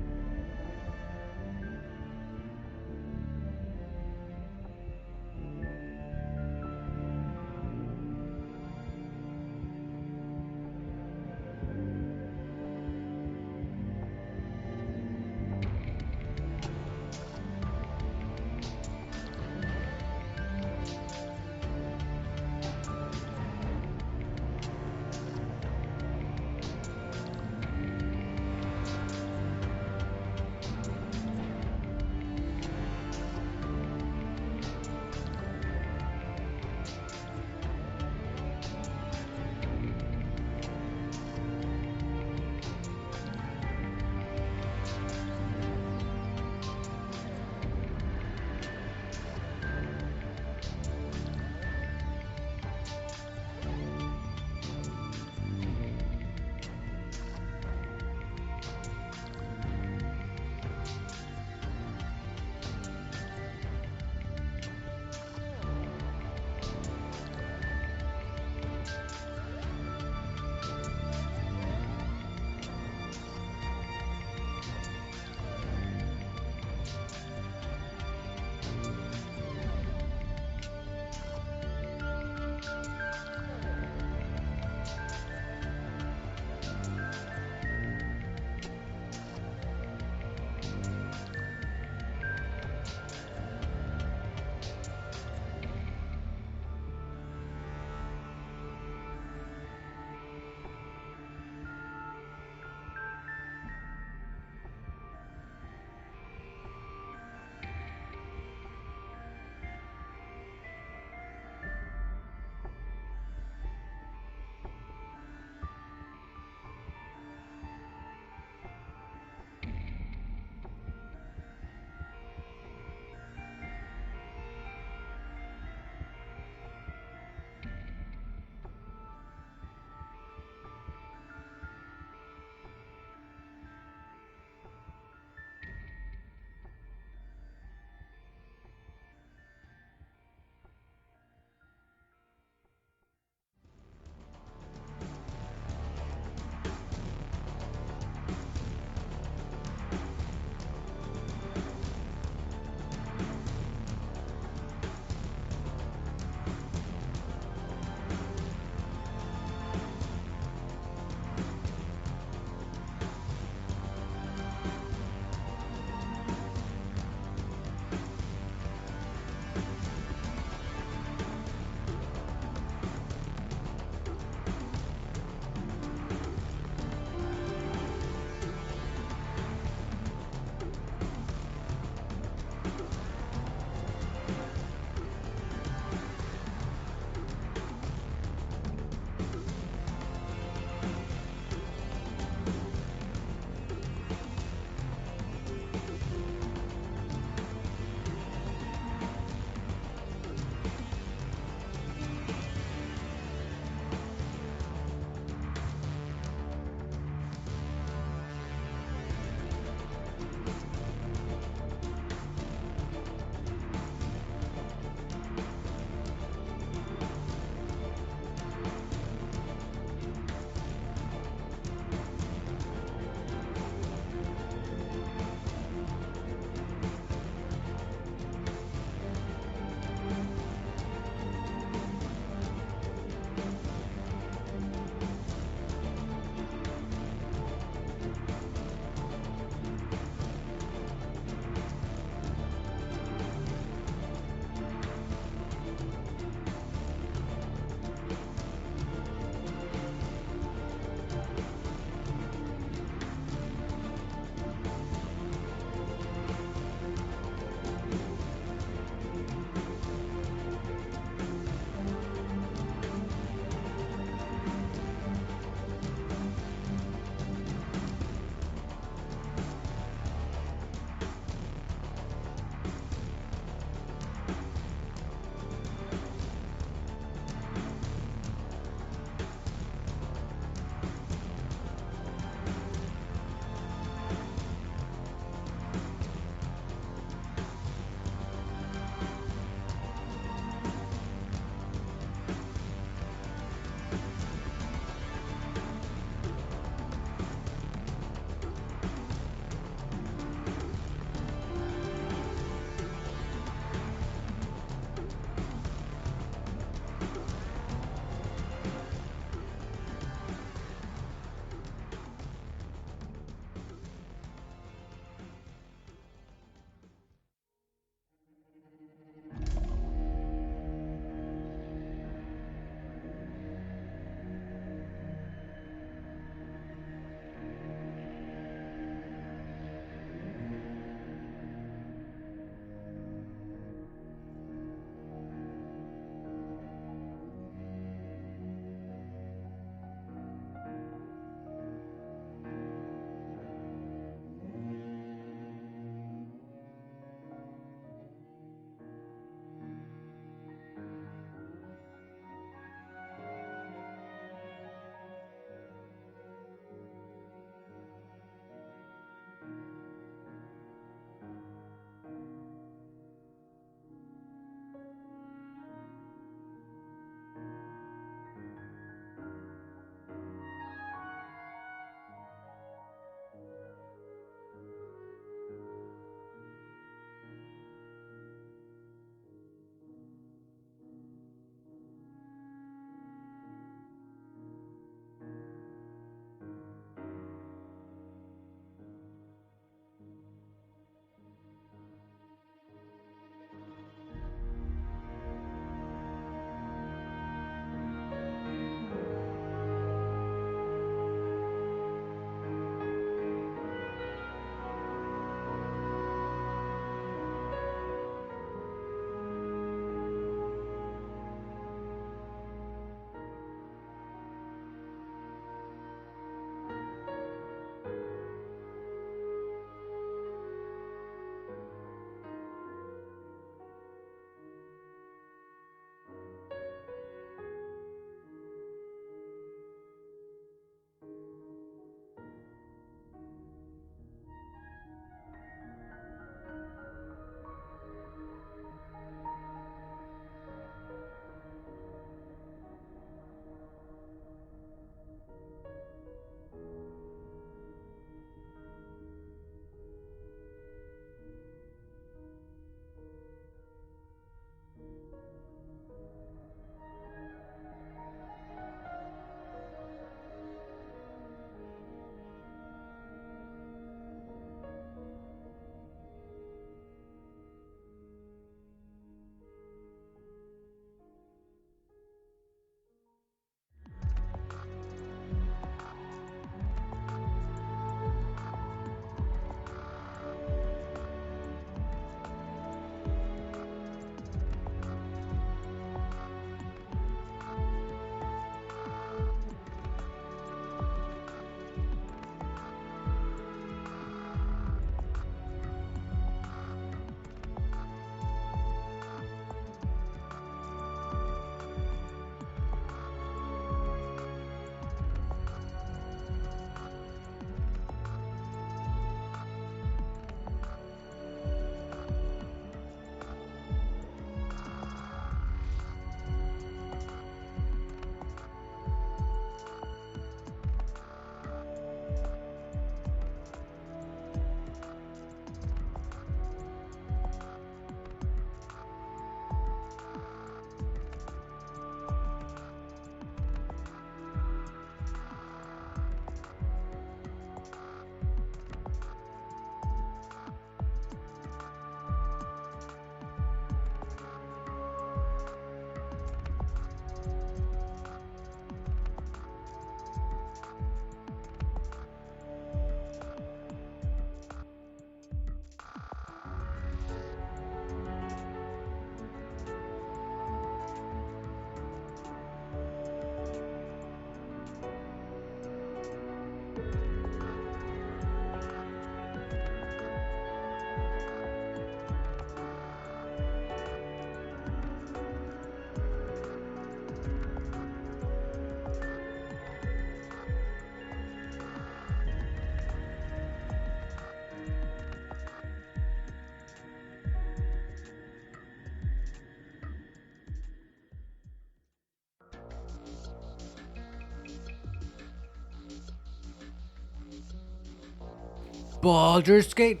Baldur's Gate.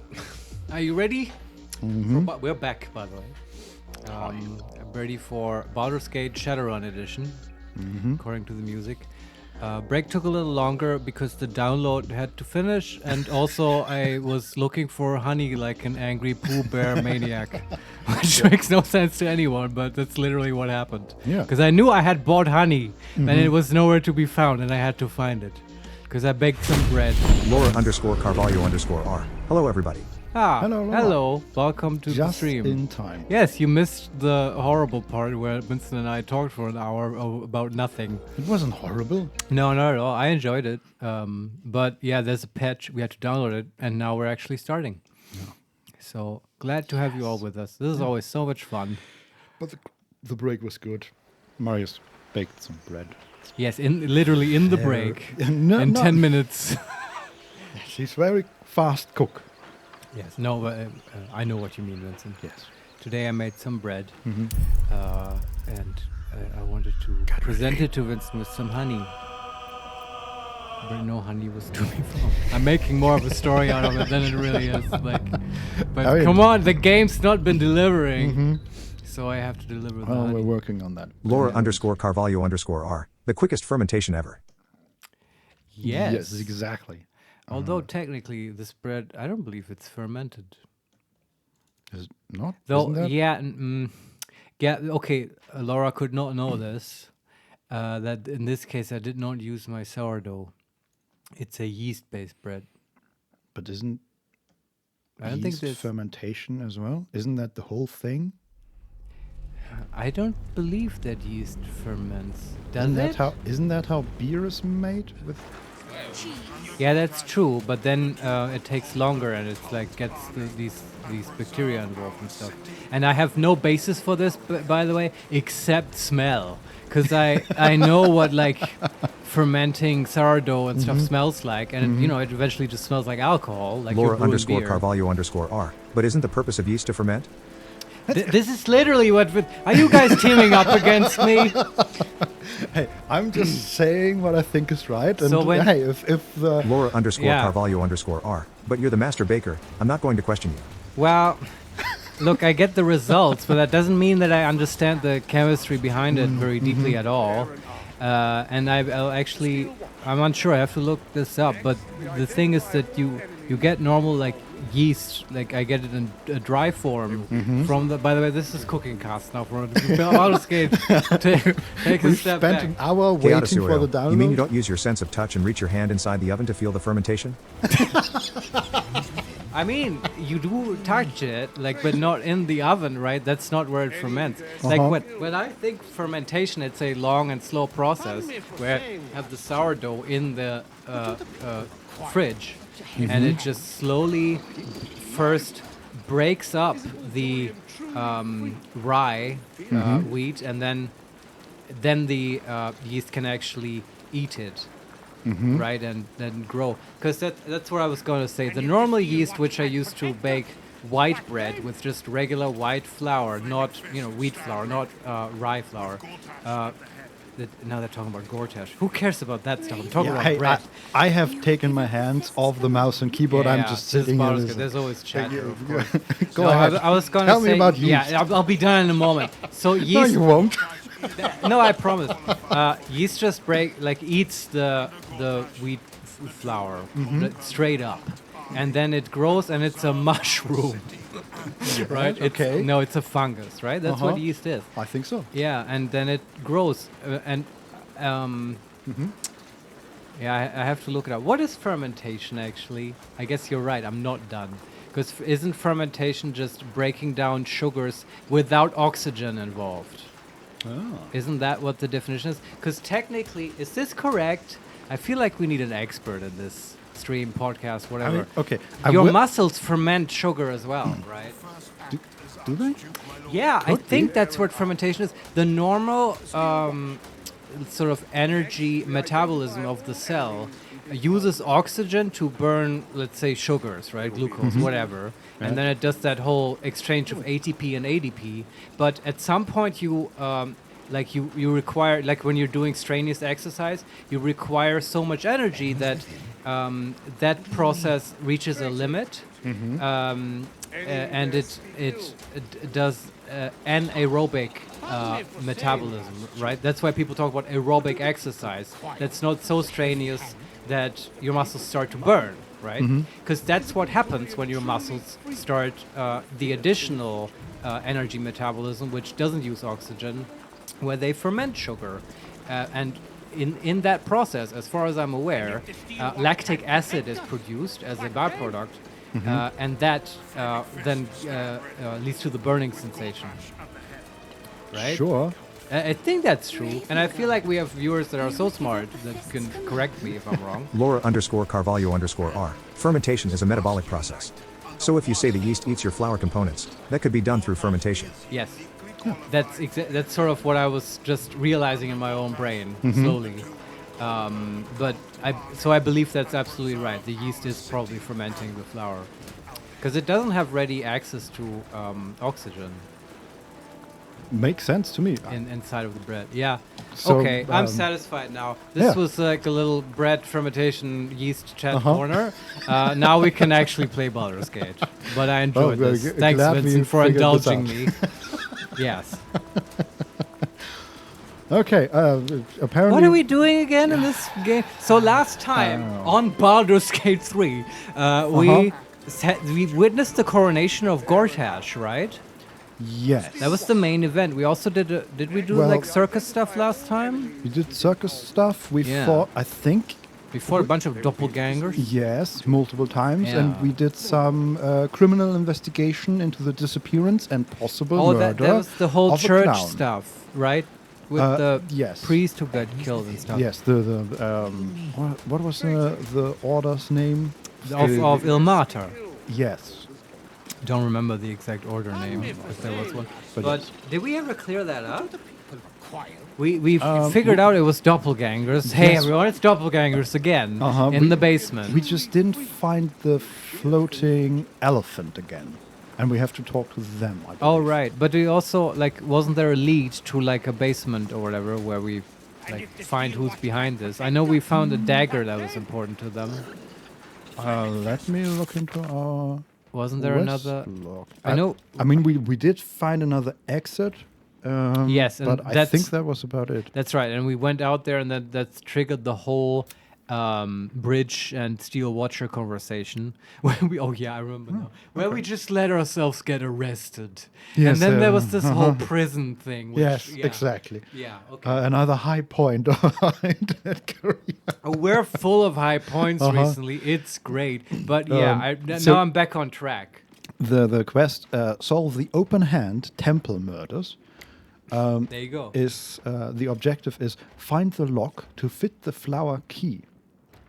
Are you ready? We're back, by the way. I'm ready for Baldur's Gate Shadowrun edition, according to the music. Break took a little longer because the download had to finish, and also I was looking for honey like an angry Pooh Bear maniac, which makes no sense to anyone, but that's literally what happened. Yeah. Because I knew I had bought honey, and it was nowhere to be found, and I had to find it. Because I baked some bread. Laura_Carvalho_R. Hello, everybody. Hello, Laura. Hello. Welcome to the Just stream. in time. Yes, you missed the horrible part where Vincent and I talked for an hour about nothing. It wasn't horrible. No, not at all. I enjoyed it. But yeah, there's a patch. We had to download it, and now we're actually starting. Yeah. So glad to have you all with us. This is always so much fun. But the break was good. Marius baked some bread. Yes, literally in the break. No, in no. 10 minutes. She's very fast cook. Yes, no, I know what you mean, Vincent. Yes. Today I made some bread, and I wanted to present it to Vincent with some honey. But no honey was to be found. I'm making more of a story out of it than it really is. But come on, the game's not been delivering, so I have to deliver the Well, honey. we're working on that. Laura_Carvalho_R. The quickest fermentation ever. Yes. exactly. Although technically this bread, I don't believe it's fermented. Is it not? Though, Isn't that? yeah, okay, Laura could not know this, that in this case I did not use my sourdough. It's a yeast-based bread. But isn't I don't think yeast there's... fermentation as well? Isn't that the whole thing? I don't believe that yeast ferments. Does Isn't that how beer is made? With Yeah, that's true, but then it takes longer and it's like gets these bacteria involved and stuff. And I have no basis for this, by the way, except smell. Because I know what like fermenting sourdough and stuff smells like, and it eventually just smells like alcohol, like you're brewing beer. Laura_Carvalho_R. But isn't the purpose of yeast to ferment? This is literally what... Are you guys teaming up against me? Hey, I'm just saying what I think is right. And So when- hey, if the Laura_Carvalho_R. But you're the master baker. I'm not going to question you. Well, look, I get the results, but that doesn't mean that I understand the chemistry behind it very deeply at all. And I'm unsure. I have to look this up. But the thing is that you get normal like yeast, like I get it in a dry form from the. By the way, this is cooking cast now for Baldur's Gate. Take a we've step spent back. an hour waiting for the download. You mean you don't use your sense of touch and reach your hand inside the oven to feel the fermentation? I mean, you do touch it, like, but not in the oven, right? That's not where it ferments. Like when I think fermentation, it's a long and slow process where you have the sourdough in the fridge, and it just slowly first breaks up the rye wheat, and then the yeast can actually eat it. Right, and then grow. Because that's what I was going to say. The normal yeast, which I used to bake white bread with just regular white flour, not wheat flour, not rye flour. Now they're talking about Gortash. Who cares about that stuff? I'm talking about bread. I have taken my hands off the mouse and keyboard. I'm just this is sitting here. Baldur's Gate. There's always chatter, of course. Go ahead. I was going Tell to me say, about yeast. yeah, I'll be done in a moment. So yeast. No, you won't. No, I promise. Yeast just eats the wheat flour straight up, and then it grows, and it's a mushroom, right? Okay. No, it's a fungus, right? That's what yeast is. I think so. Yeah, and then it grows, yeah, I have to look it up. What is fermentation actually? I guess you're right. I'm not done. Because isn't fermentation just breaking down sugars without oxygen involved? Oh. Isn't that what the definition is? Because technically, is this correct? I feel like we need an expert in this stream, podcast, whatever. Okay. Your muscles ferment sugar as well, right? Do they? Yeah, I think that's what fermentation is. The normal sort of energy metabolism of the cell uses oxygen to burn, let's say, sugars, right? Glucose, whatever. And then it does that whole exchange of ATP and ADP. But at some point you require, like when you're doing strenuous exercise, you require so much energy that that process reaches a limit, and it does anaerobic metabolism, right? That's why people talk about aerobic exercise. That's not so strenuous that your muscles start to burn, right? Because that's what happens when your muscles start the additional energy metabolism, which doesn't use oxygen, where they ferment sugar. And in that process, as far as I'm aware, lactic acid is produced as a byproduct, and that then leads to the burning sensation. Right? Sure. I think that's true, and I feel like we have viewers that are so smart that can correct me if I'm wrong. Laura_Carvalho_R. Fermentation is a metabolic process. So if you say the yeast eats your flour components, that could be done through fermentation. Yes, that's sort of what I was just realizing in my own brain slowly. But I believe that's absolutely right. The yeast is probably fermenting the flour because it doesn't have ready access to oxygen. Makes sense to me. Inside of the bread, yeah. So, okay, I'm satisfied now. This was like a little bread fermentation yeast chat corner. Now we can actually play Baldur's Gate. But I enjoyed this. Thanks, glad we Vincent, for figured this indulging out. me. Yes. Okay, apparently... What are we doing again in this game? So last time on Baldur's Gate 3, we witnessed the coronation of Gortash, right? Yes. That was the main event. We also did we do like circus stuff last time? We did circus stuff. We fought, I think... We fought a bunch of doppelgangers. Yes, multiple times. Yeah. And we did some criminal investigation into the disappearance and possible murder that was the whole of a church clown. stuff, right? With the yes. priest who got killed and stuff. Yes, what was the order's name? Of Ilmater. Yes. Don't remember the exact order name, if there was one. But did we ever clear that up? We figured out it was doppelgangers. Hey Yes. everyone, it's doppelgangers again in the basement. We just didn't find the floating elephant again. And we have to talk to them, I believe. Oh right, but we also wasn't there a lead to like a basement or whatever where we find who's behind this? I know we found a dagger that was important to them. Let me look into our... Wasn't there another? log. I know. I mean, we did find another exit. Yes, and but I that's- think that was about it. That's right, and we went out there, and that's triggered the whole bridge and steel watcher conversation. Where we, I remember now. Where we just let ourselves get arrested, Yes, and then there was this whole prison thing. Which, Yes, exactly. Yeah. Okay. Another high point of our internet career. We're full of high points recently. It's great, but now I'm back on track. The quest, solve the open hand temple murders. There you go. Is the objective is find the lock to fit the flower key.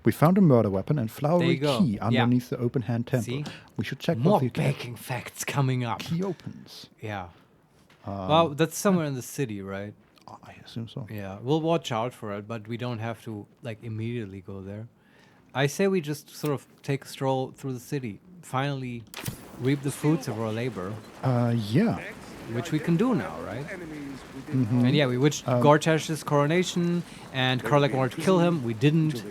We found a murder weapon and flowery key underneath the open hand temple. See? We should check More what the baking facts coming up. key opens. Yeah. Well, that's somewhere in the city, right? I assume so. Yeah, we'll watch out for it, but we don't have to immediately go there. I say we just sort of take a stroll through the city, finally reap the fruits of our labor, Yeah. which we can do now, right? And we witched Gortash's coronation, and Karlak wanted to kill him. We didn't,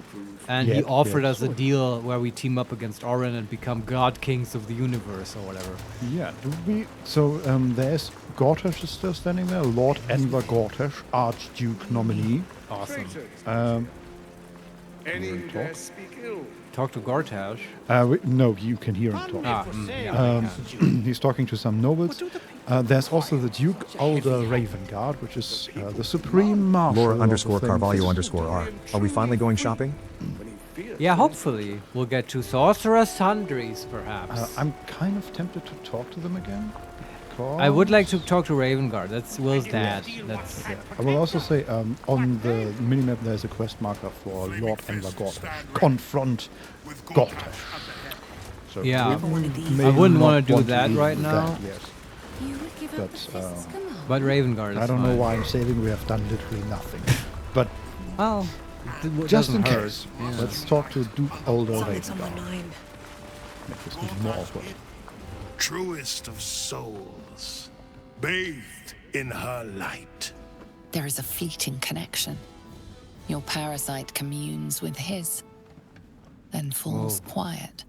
and he offered us a deal where we team up against Orin and become god kings of the universe or whatever. Yeah. Do we? So there's Gortash is still standing there. Lord Enver Gortash, Archduke nominee. Awesome. Talk to Gortash. No, you can hear him talk. He's talking to some nobles. There's also the Duke Alder Ravengard, which is the supreme marshal. Laura_Carvalho_R. Are we finally going shopping? Yeah, hopefully we'll get to Sorcerer's Sundries, perhaps. I'm kind of tempted to talk to them again. I would like to talk to Ravengard. That's Will's dad. That's I will also say on the minimap there's a quest marker for Lord Enver Gortash. Confront Gortash. So yeah. we I wouldn't want want to do that right now. Yes. But Ravengard is I don't know fine. why I'm saving. We have done literally nothing. But Well, just in hurt. case, let's talk to Duke Alder Ravengard. Make this even more awkward. Truest of souls, bathed in her light. There is a fleeting connection. Your parasite communes with his. then falls quiet.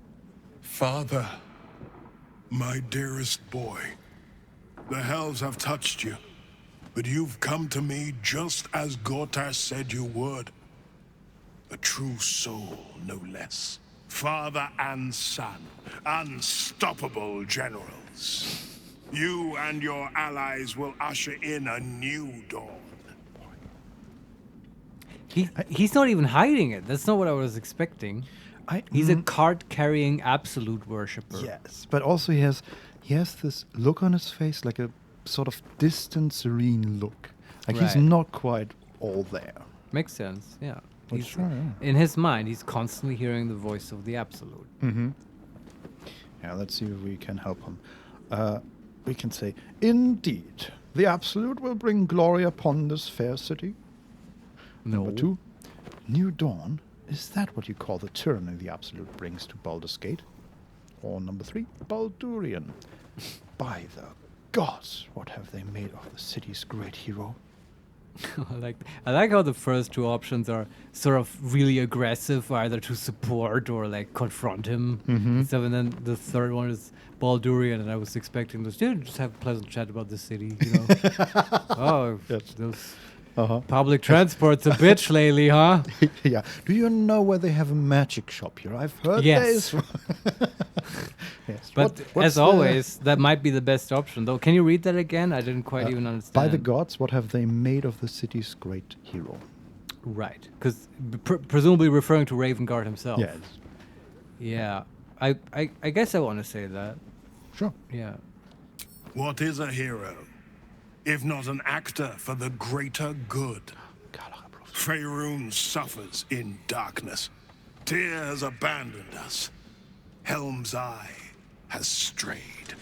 Father, my dearest boy, the hells have touched you, but you've come to me just as Gortash said you would. A true soul, no less. Father and son, unstoppable generals. You and your allies will usher in a new dawn. He's not even hiding it. That's not what I was expecting. He's a card-carrying absolute worshipper. Yes, but also he has this look on his face, like a sort of distant, serene look. Like he's Right. not quite all there. Makes sense, yeah. Well, sure, yeah. In his mind, he's constantly hearing the voice of the absolute. Yeah, let's see if we can help him. We can say, indeed, the absolute will bring glory upon this fair city. Number 2, new dawn. Is that what you call the tyranny the absolute brings to Baldur's Gate? Or number 3, Baldurian. By the gods, what have they made of the city's great hero? I like how the first two options are sort of really aggressive, either to support or like confront him. And stuff, and then the third one is Baldurian, and I was expecting this dude just have a pleasant chat about the city, you know. Oh, Yes. those Uh-huh. public transport's a bitch lately, huh? Yeah. Do you know where they have a magic shop here? I've heard Yes. there is. Yes. But What's as the- always, that might be the best option, though. Can you read that again? I didn't quite even understand. By the gods, what have they made of the city's great hero? Right, because presumably referring to Ravengard himself. Yes. Yeah. I guess I want to say that. Sure. Yeah. What is a hero, if not an actor for the greater good? Faerun suffers in darkness. Tyr has abandoned us. Helm's Eye has strayed.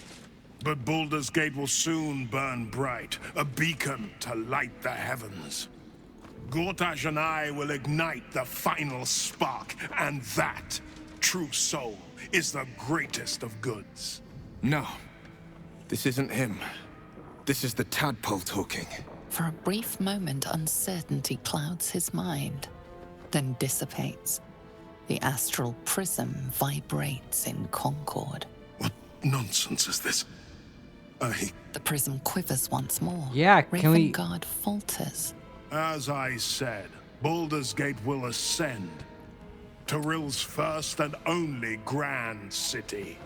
But Baldur's Gate will soon burn bright, a beacon to light the heavens. Gortash and I will ignite the final spark, and that, true soul, is the greatest of goods. No. This isn't him. This is the tadpole talking. For a brief moment, uncertainty clouds his mind, then dissipates. The astral prism vibrates in concord. What nonsense is this? The prism quivers once more. Yeah, can we- Ravengard falters. As I said, Baldur's Gate will ascend. Tyrill's first and only grand city.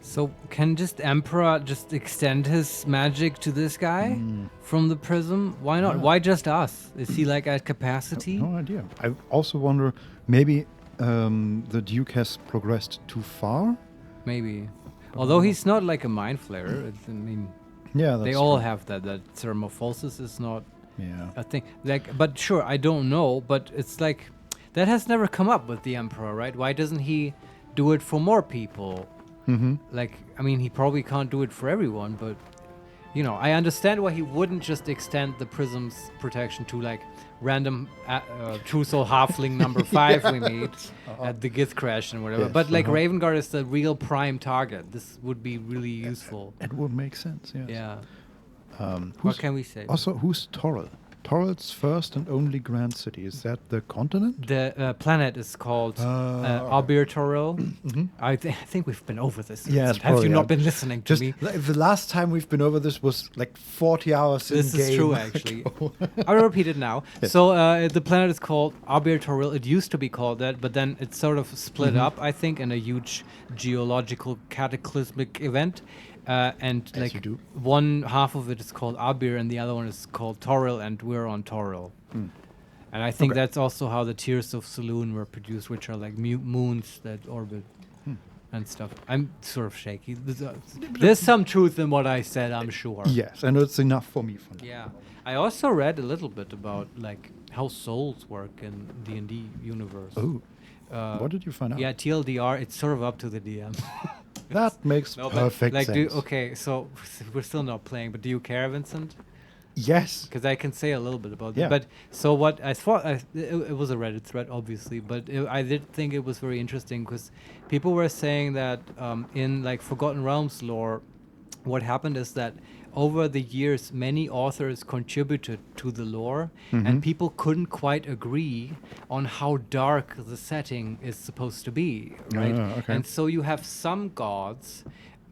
So can just Emperor just extend his magic to this guy from the prism? Why not? Why just us? Is he like at capacity? No idea. I also wonder, maybe the Duke has progressed too far? Maybe. Although he's not like a Mind Flayer. I mean, Yeah, that's they all true. have that. That Thermophosis is not Yeah. a thing. Like, but sure, I don't know. But it's like that has never come up with the Emperor, right? Why doesn't he do it for more people? Like, I mean, he probably can't do it for everyone, but you know, I understand why he wouldn't just extend the prism's protection to like random True Soul Halfling number 5 we meet at the Gith Crash and whatever. Yes, But like Ravengard is the real prime target. This would be really useful. It would make sense, yes. Yeah. What Who's- can we say? Also, who's Toril? Toril's first and only grand city. Is that the continent? The planet is called Albir Toril. I think we've been over this. Yes, Have you probably, not yeah. been listening to Just me? the last time we've been over this was like 40 hours in This game. is true, actually. I'll repeat it now. So the planet is called Albir Toril. It used to be called that, but then it sort of split up, I think, in a huge geological cataclysmic event. And As like you do. one half of it is called Albir, and the other one is called Toril, and we're on Toril. And I think that's also how the Tears of Saloon were produced, which are like moons that orbit and stuff. I'm sort of shaky. There's some truth in what I said, I'm sure. Yes, and it's enough for me for now. Yeah. I also read a little bit about like how souls work in D&D universe. Oh, what did you find out? Yeah, TLDR, it's sort of up to the DM. That makes No, but, perfect like, sense. okay, so we're still not playing, but do you care, Vincent? Yes. Because I can say a little bit about Yeah. it. But so what I thought, it was a Reddit thread, obviously, but I did think it was very interesting because people were saying that in like Forgotten Realms lore, what happened is that over the years, many authors contributed to the lore, and people couldn't quite agree on how dark the setting is supposed to be, right? Okay. And so you have some gods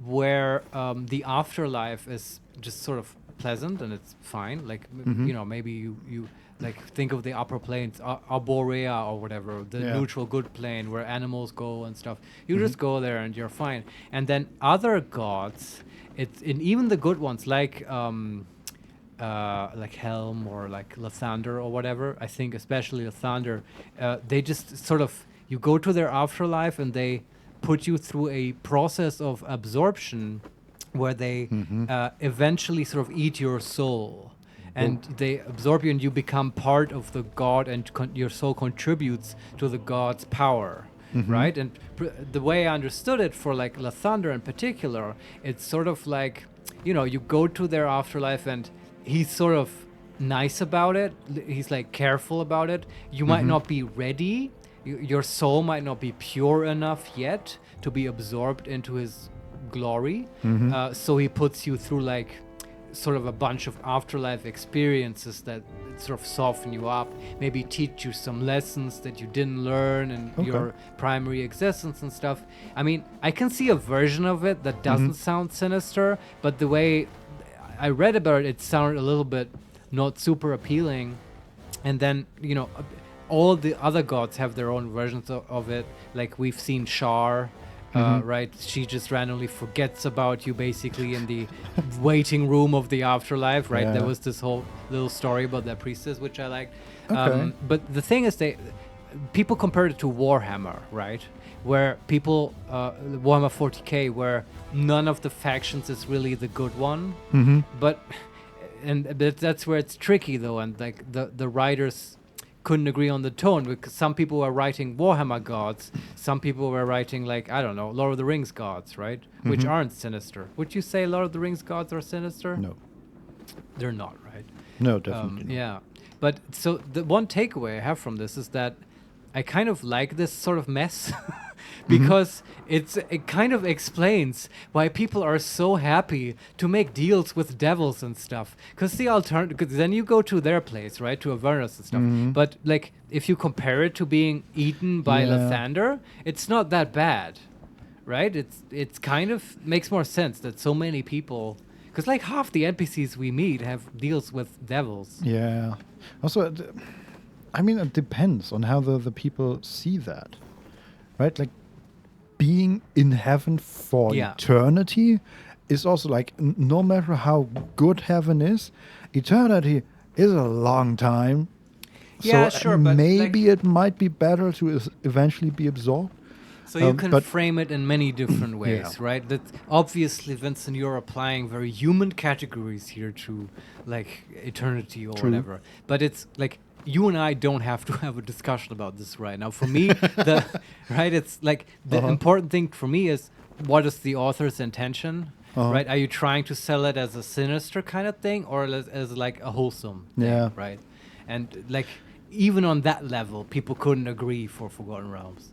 where the afterlife is just sort of pleasant and it's fine. Like, you know, maybe you like think of the upper planes, Arborea or whatever, the neutral good plane where animals go and stuff. You just go there and you're fine. And then other gods, it's in even the good ones like Helm or like Lathander or whatever. I think especially Lathander, they just sort of, you go to their afterlife and they put you through a process of absorption where they eventually sort of eat your soul. And they absorb you and you become part of the god, and your soul contributes to the god's power, right? And the way I understood it for like Lathander in particular, it's sort of like, you know, you go to their afterlife and he's sort of nice about it. He's like careful about it. You might not be ready. Your soul might not be pure enough yet to be absorbed into his glory. So he puts you through like sort of a bunch of afterlife experiences that sort of soften you up, maybe teach you some lessons that you didn't learn in your primary existence and stuff. I mean, I can see a version of it that doesn't sound sinister, but the way I read about it, it sounded a little bit not super appealing. And then, you know, all the other gods have their own versions of it. Like we've seen Shar, right? She just randomly forgets about you basically in the waiting room of the afterlife, right? Yeah. There was this whole little story about that priestess, which I liked. Okay. But the thing is, people compared it to Warhammer, right? Where people, Warhammer 40k, where none of the factions is really the good one. But that's where it's tricky though, and like the writers couldn't agree on the tone, because some people were writing Warhammer gods, some people were writing like, I don't know, Lord of the Rings gods, right? Which aren't sinister. Would you say Lord of the Rings gods are sinister? No. They're not, right? No, definitely not. Yeah. But so the one takeaway I have from this is that I kind of like this sort of mess because it kind of explains why people are so happy to make deals with devils and stuff. Because the alternative, because then you go to their place, right, to Avernus and stuff. But like if you compare it to being eaten by Lathander, it's not that bad, right? It's kind of makes more sense that so many people, because like half the NPCs we meet have deals with devils. Yeah. Also, I mean, it depends on how the people see that, right? Like, being in heaven for eternity is also like, no matter how good heaven is, eternity is a long time. Yeah, so sure, but maybe it might be better to eventually be absorbed. So you can but frame it in many different ways, right? That obviously, Vincent, you're applying very human categories here to like eternity or whatever. But it's like, you and I don't have to have a discussion about this right now. For me, it's like the important thing for me is, what is the author's intention, right? Are you trying to sell it as a sinister kind of thing, or as like a wholesome thing, right? And like even on that level, people couldn't agree for Forgotten Realms.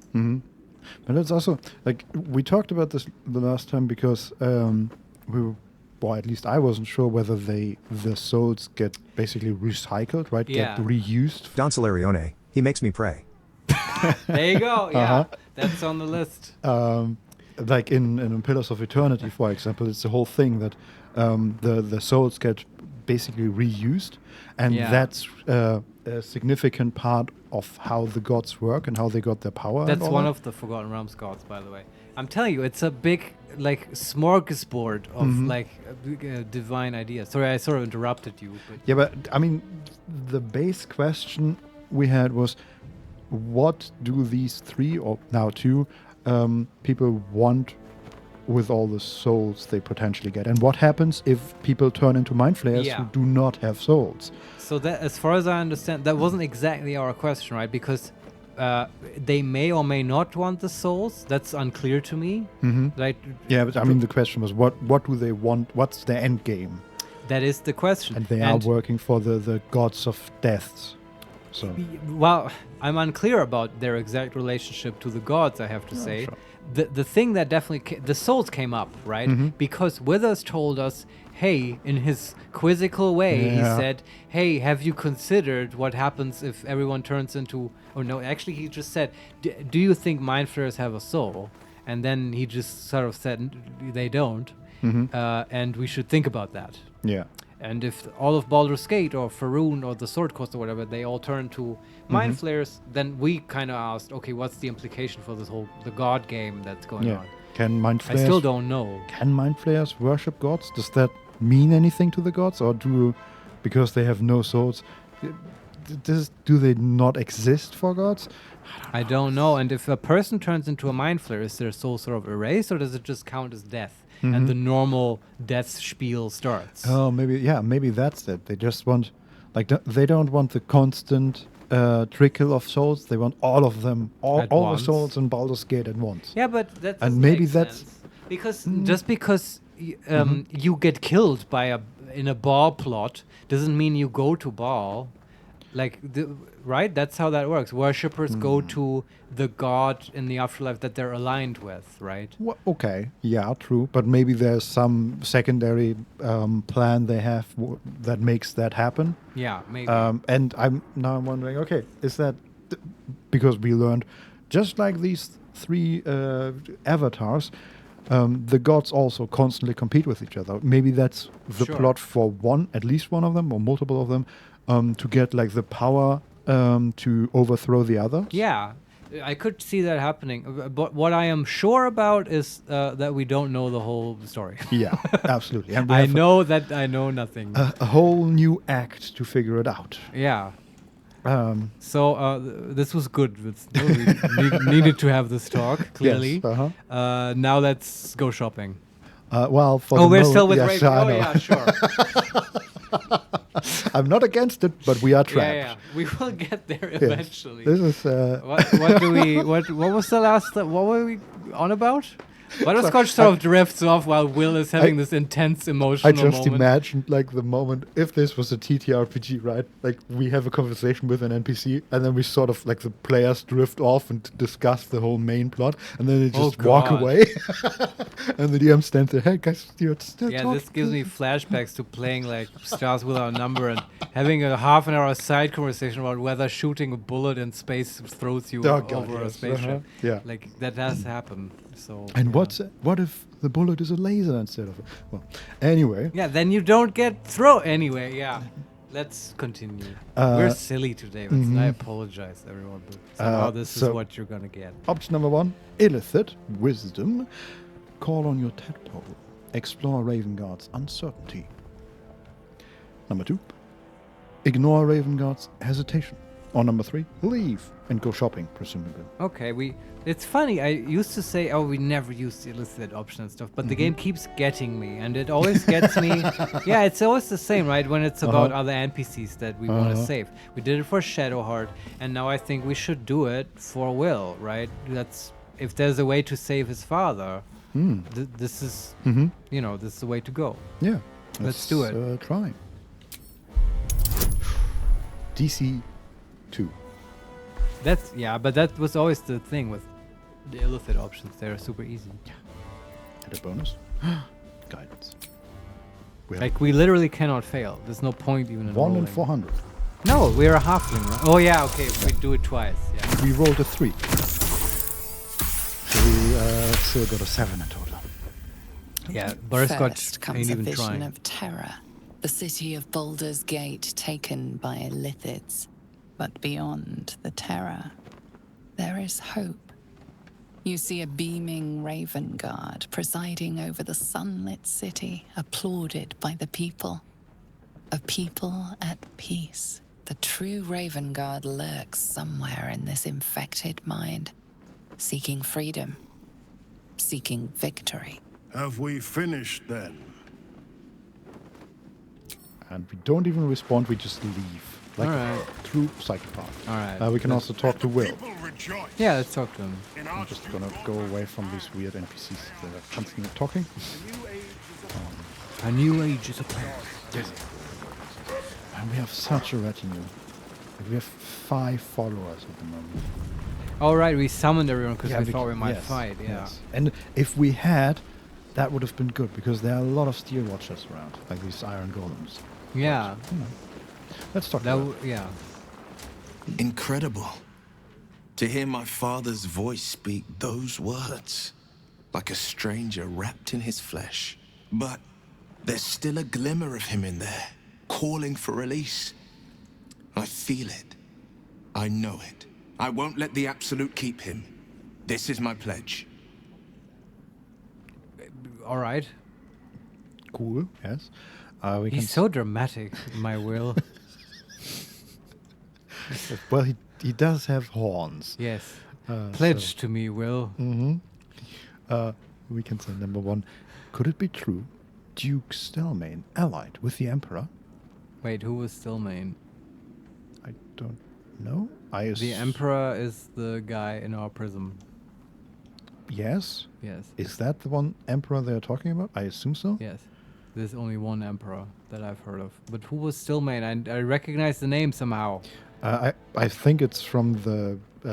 But it's also like, we talked about this the last time because we were, well, at least I wasn't sure whether the souls get basically recycled, right? Yeah. Get reused. Don Solarione, he makes me pray. There you go. Yeah, that's on the list. Like in Pillars of Eternity, for example, it's the whole thing that the souls get basically reused, and that's a significant part of how the gods work and how they got their power. That's one of the Forgotten Realms gods, by the way. I'm telling you, it's a big like smorgasbord of like divine ideas. Sorry, I sort of interrupted you. But Yeah, but I mean, the base question we had was, what do these three, or now two, people want with all the souls they potentially get? And what happens if people turn into Mind Flayers who do not have souls? So that, as far as I understand, that wasn't exactly our question, right? Because they may or may not want the souls. That's unclear to me. Right? Yeah, but I mean, the question was, what do they want? What's their end game? That is the question. And they are working for the gods of death. So, well, I'm unclear about their exact relationship to the gods, I have to say. Sure. The thing that definitely the souls came up, right? Because Withers told us, hey, in his quizzical way, he Yeah. said, hey, have you considered what happens if everyone turns into... Oh, no, actually, he just said, do you think Mind Flayers have a soul? And then he just sort of said, they don't. And we should think about that. Yeah. And if all of Baldur's Gate or Faerun or the Sword Coast or whatever, they all turn to Mind Flayers, then we kind of asked, okay, what's the implication for this whole the god game that's going Yeah. on? Can Mind I still Flayers don't know. Can Mind Flayers worship gods? Does that mean anything to the gods, or because they have no souls, do they not exist for gods? I don't know. And if a person turns into a Mind Flayer, is their soul sort of erased, or does it just count as death? And the normal death spiel starts. Oh, maybe that's it. They just want, they don't want the constant trickle of souls. They want all of them, all the once. souls in Baldur's Gate at once. Yeah, but that's And maybe that's- because just because you get killed by in a ball plot doesn't mean you go to ball. Right? That's how that works. Worshippers go to the god in the afterlife that they're aligned with, right? Well, okay, yeah, true. But maybe there's some secondary plan they have that makes that happen. Yeah, maybe. And I'm wondering, okay, is that because we learned, just like these three avatars, the gods also constantly compete with each other. Maybe that's the Sure. plot for at least one of them, or multiple of them, to get the power to overthrow the other. Yeah, I could see that happening. But what I am sure about is that we don't know the whole story. Yeah, absolutely. And we I have know that I know nothing. a whole new act to figure it out. Yeah. Um, So this was good. We needed to have this talk, clearly. Yes, uh-huh. Now let's go shopping. Well, for Oh, the we're moment, still with yes, Raven. I Oh, know. yeah, sure. I'm not against it, but we are yeah, trapped. yeah. We will get there Yes. eventually. This is What was the last... what were we on about? Butterscotch sort of drifts off while Will is having this intense emotional I just moment. imagined the moment if this was a TTRPG, right? We have a conversation with an NPC, and then we sort of the players drift off and discuss the whole main plot, and then they Oh, just walk God. away, and the DM stands there, hey guys, you're still Yeah, talking. this gives me flashbacks to playing Stars Without Number and having a half an hour side conversation about whether shooting a bullet in space throws you Oh, God, over a yes, spaceship. yeah. That has happened. So. And yeah. what if the bullet is a laser instead of well, anyway. Yeah, then you don't get thrown anyway. Yeah. Let's continue. We're silly today, but I apologize, everyone. But somehow this is so- what you're gonna get. Option number 1, illicit wisdom. Call on your tadpole. Explore Ravenguard's uncertainty. Number 2, ignore Ravenguard's hesitation. Or number 3, leave and go shopping, presumably. Okay, it's funny. I used to say, we never used the illicit option and stuff, but the game keeps getting me, and it always gets me. Yeah, it's always the same, right? When it's about other NPCs that we want to save. We did it for Shadowheart, and now I think we should do it for Will, right? That's if there's a way to save his father. This is, this is the way to go. Yeah. Let's do it. Try. DC 2. But that was always the thing with the illicit options. They're super easy. And a bonus. Guidance. We literally cannot fail. There's no point even in 1 in rolling. 400. No, we're a halfling, right? Oh yeah, okay, we do it twice. Yeah. We rolled a 3. So we still got a 7 in total. Yeah, Butterscotch First comes ain't a even vision trying. of terror. The city of Baldur's Gate taken by Lithids. But beyond the terror, there is hope. You see a beaming Raven Guard presiding over the sunlit city, applauded by the people. A people at peace. The true Raven Guard lurks somewhere in this infected mind, seeking freedom, seeking victory. Have we finished then? And we don't even respond, we just leave. Like Alright. a true psychopath. Alright. We can also talk to Will. People rejoice. Yeah, let's talk to him. In I'm our just gonna go away from these weird NPCs that are constantly talking. A new age is upon us. Yes. And we have such a retinue. We have 5 followers at the moment. All right, we summoned everyone because we we thought we might yes, fight. Yeah. yes. And if we had That would have been good because there are a lot of steel watchers around, like these iron golems. Yeah. Let's talk That about yeah. Incredible. To hear my father's voice speak those words, like a stranger wrapped in his flesh. But there's still a glimmer of him in there, calling for release. I feel it. I know it. I won't let the Absolute keep him. This is my pledge. All right. Cool, yes. We He's so dramatic, my will. Well, he does have horns. Yes. Pledge to me, Will. We can say number one. Could it be true Duke Stelmane allied with the Emperor? Wait, who was Stillmane? I don't know. The Emperor is the guy in our prism. Yes. Yes. Is that the one Emperor they're talking about? I assume so. Yes. There's only one Emperor that I've heard of. But who was Stillmane? I recognize the name somehow. I think it's from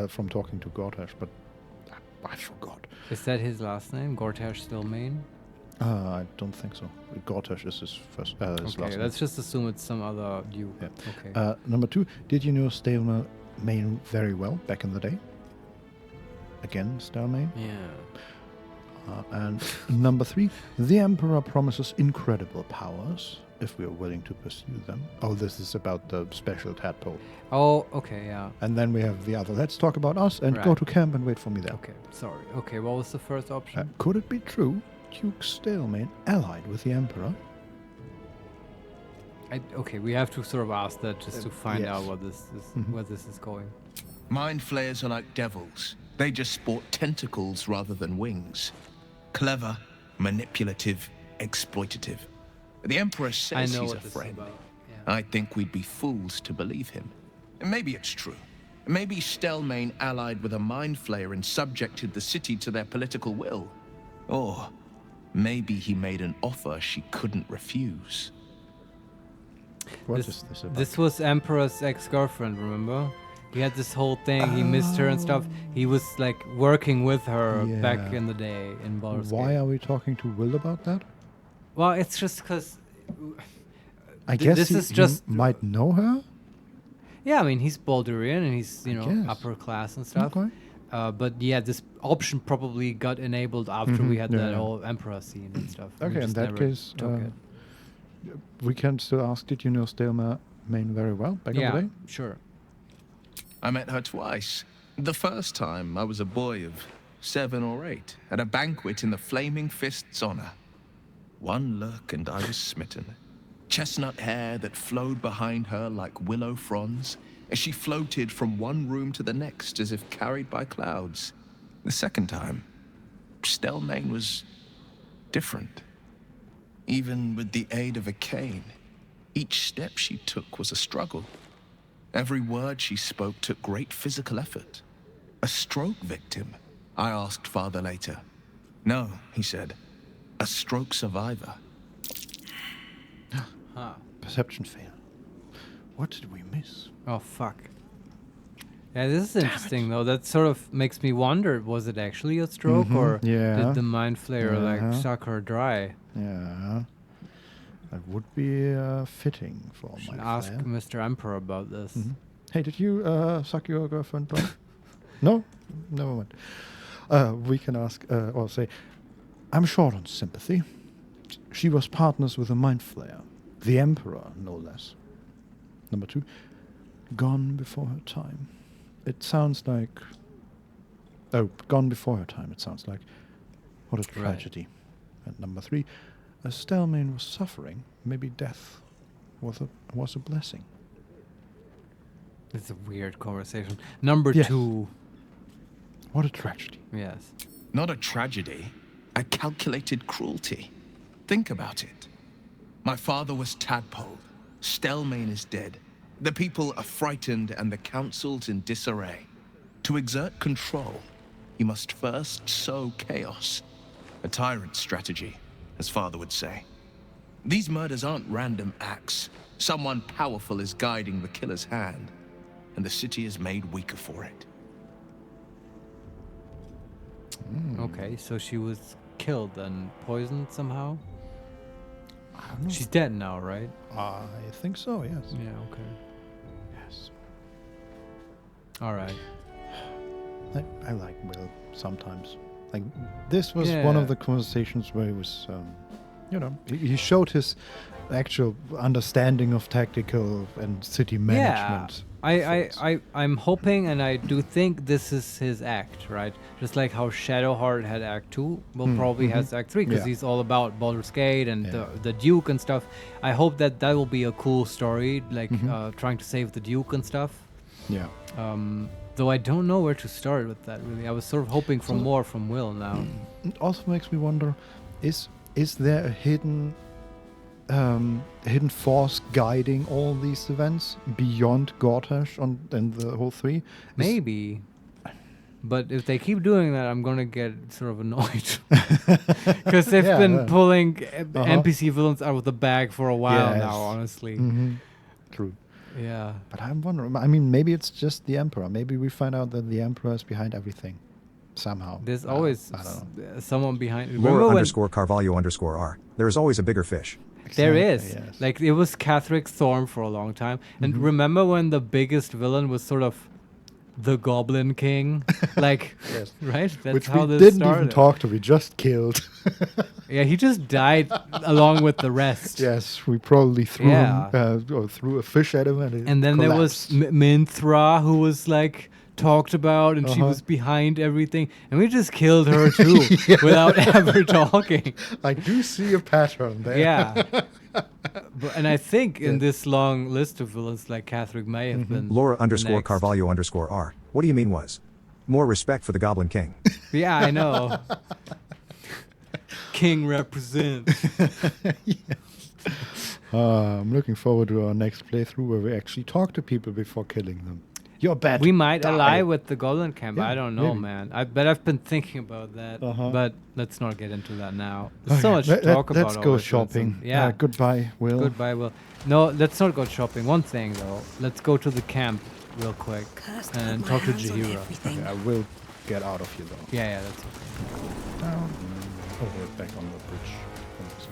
from talking to Gortash, but I forgot. Is that his last name? Gortash Stillmane? I don't think so. Gortash is his first. His last Okay, name. let's just assume it's some other duke. Yeah. Okay. Number two. Did you know Stelmane very well back in the day? Again, Stelmane. Yeah. And number three. The Emperor promises incredible powers if we are willing to pursue them. Oh, this is about the special tadpole. Oh, okay, yeah. And then we have the other. Let's talk about us and go Right. to camp and wait for me there. Okay, sorry. Okay, what was the first option? Could it be true Duke Stelmane allied with the Emperor? Okay, we have to sort of ask that just to find yes. out what this is, where this is going. Mind Flayers are like devils. They just sport tentacles rather than wings. Clever, manipulative, exploitative. The Emperor says I know he's a what this friend. is about. Yeah. I think we'd be fools to believe him. And maybe it's true. Maybe Stelmane allied with a Mind Flayer and subjected the city to their political will. Or maybe he made an offer she couldn't refuse. What is this about? This was Emperor's ex-girlfriend, remember? He had this whole thing, he missed her and stuff. He was like working with her back Yeah. in the day in Baldur's Why Gate. are we talking to Will about that? Well, it's just because... I guess this he, is just... he might know her. Yeah, I mean, he's Baldurian and he's, you know, guess. upper class and stuff. Okay. But yeah, this option probably got enabled after we had that yeah. whole Emperor scene and stuff. We Okay, in just that never case, took it. we can still ask, did you know Stelmane very well back in the Yeah, day? sure. I met her twice. The first time, I was a boy of 7 or 8, at a banquet in the Flaming Fist's honor. One look and I was smitten. Chestnut hair that flowed behind her like willow fronds, as she floated from one room to the next as if carried by clouds. The second time, Stelmane was different. Even with the aid of a cane, each step she took was a struggle. Every word she spoke took great physical effort. A stroke victim? I asked Father later. No, he said. A stroke survivor. Perception fail. What did we miss? Oh, fuck. Yeah, this is interesting, though. That sort of makes me wonder, was it actually a stroke, or yeah. did the Mind Flayer, like, Uh-huh. suck her dry? Yeah. That would be fitting for Should my ask flare. Mr. Emperor about this. Hey, did you suck your girlfriend dry? No? Never mind. We can ask, or say, I'm short on sympathy. She was partners with a Mind Flayer. The Emperor, no less. Number 2, gone before her time. It sounds like... Oh, gone before her time, it sounds like. What a tragedy. And number 3, as Stelmane was suffering, maybe death was a blessing. It's a weird conversation. Number Yes. 2. What a tragedy. Yes. Not a tragedy, a calculated cruelty. Think about it. My father was tadpole. Stelmane is dead. The people are frightened and the council's in disarray. To exert control, you must first sow chaos. A tyrant's strategy, as father would say. These murders aren't random acts. Someone powerful is guiding the killer's hand, and the city is made weaker for it. Okay, so she was killed and poisoned somehow. I don't know. She's dead now, right? I think so, yes. Yeah, okay. Yes. All right. I like Will sometimes. Like, this was one Yeah. of the conversations where he was, he showed his actual understanding of tactical and city management. I'm hoping, and I do think this is his act, right? Just like how Shadowheart had Act 2, Will probably has Act 3, because Yeah. he's all about Baldur's Gate and Yeah. the Duke and stuff. I hope that will be a cool story, like trying to save the Duke and stuff. Yeah. Though I don't know where to start with that, really. I was sort of hoping for more from Will now. It also makes me wonder, is there a hidden force guiding all these events beyond Gortash and the whole three? Maybe. But if they keep doing that, I'm going to get sort of annoyed. Because they've Yeah, been yeah. pulling NPC villains out of the bag for a while Yes. now, honestly. True. Yeah. But I'm wondering, I mean, maybe it's just the Emperor. Maybe we find out that the Emperor is behind everything. Somehow. There's always I don't know. someone behind. Laura Remember when underscore Carvalho underscore R. There is always a bigger fish. there Exactly, is. yes. Like, it was Catherick Thorm for a long time. And remember when the biggest villain was sort of the Goblin King? Like, Yes. right? That's Which how we this didn't started. even talk to, we just killed. Yeah, he just died along with the rest. Yes, we probably threw Yeah. him, or threw a fish at him, and it And then there was collapsed. Minthra, who was like talked about, and she Uh-huh. was behind everything, and we just killed her too without ever talking. I do see a pattern there. Yeah. And I think in this long list of villains, like Catherick may have been Laura underscore next. Carvalho underscore R. What do you mean was? More respect for the Goblin King. Yeah, I know. King represent. I'm looking forward to our next playthrough where we actually talk to people before killing them. You're bad. We might Die. ally with the Goblin Camp. Yeah, I don't know, maybe. man. But I've been thinking about that. Uh-huh. But let's not get into that now. There's so Okay, much to talk about. Let's go always, shopping. Vincent. Yeah. Goodbye, Will. Goodbye, Will. No, let's not go shopping. One thing, though. Let's go to the camp real quick Cursed and put my talk to hands on Jahira. everything. Okay, I will get out of here though. Yeah, that's okay. Down. Oh, we're back on the bridge.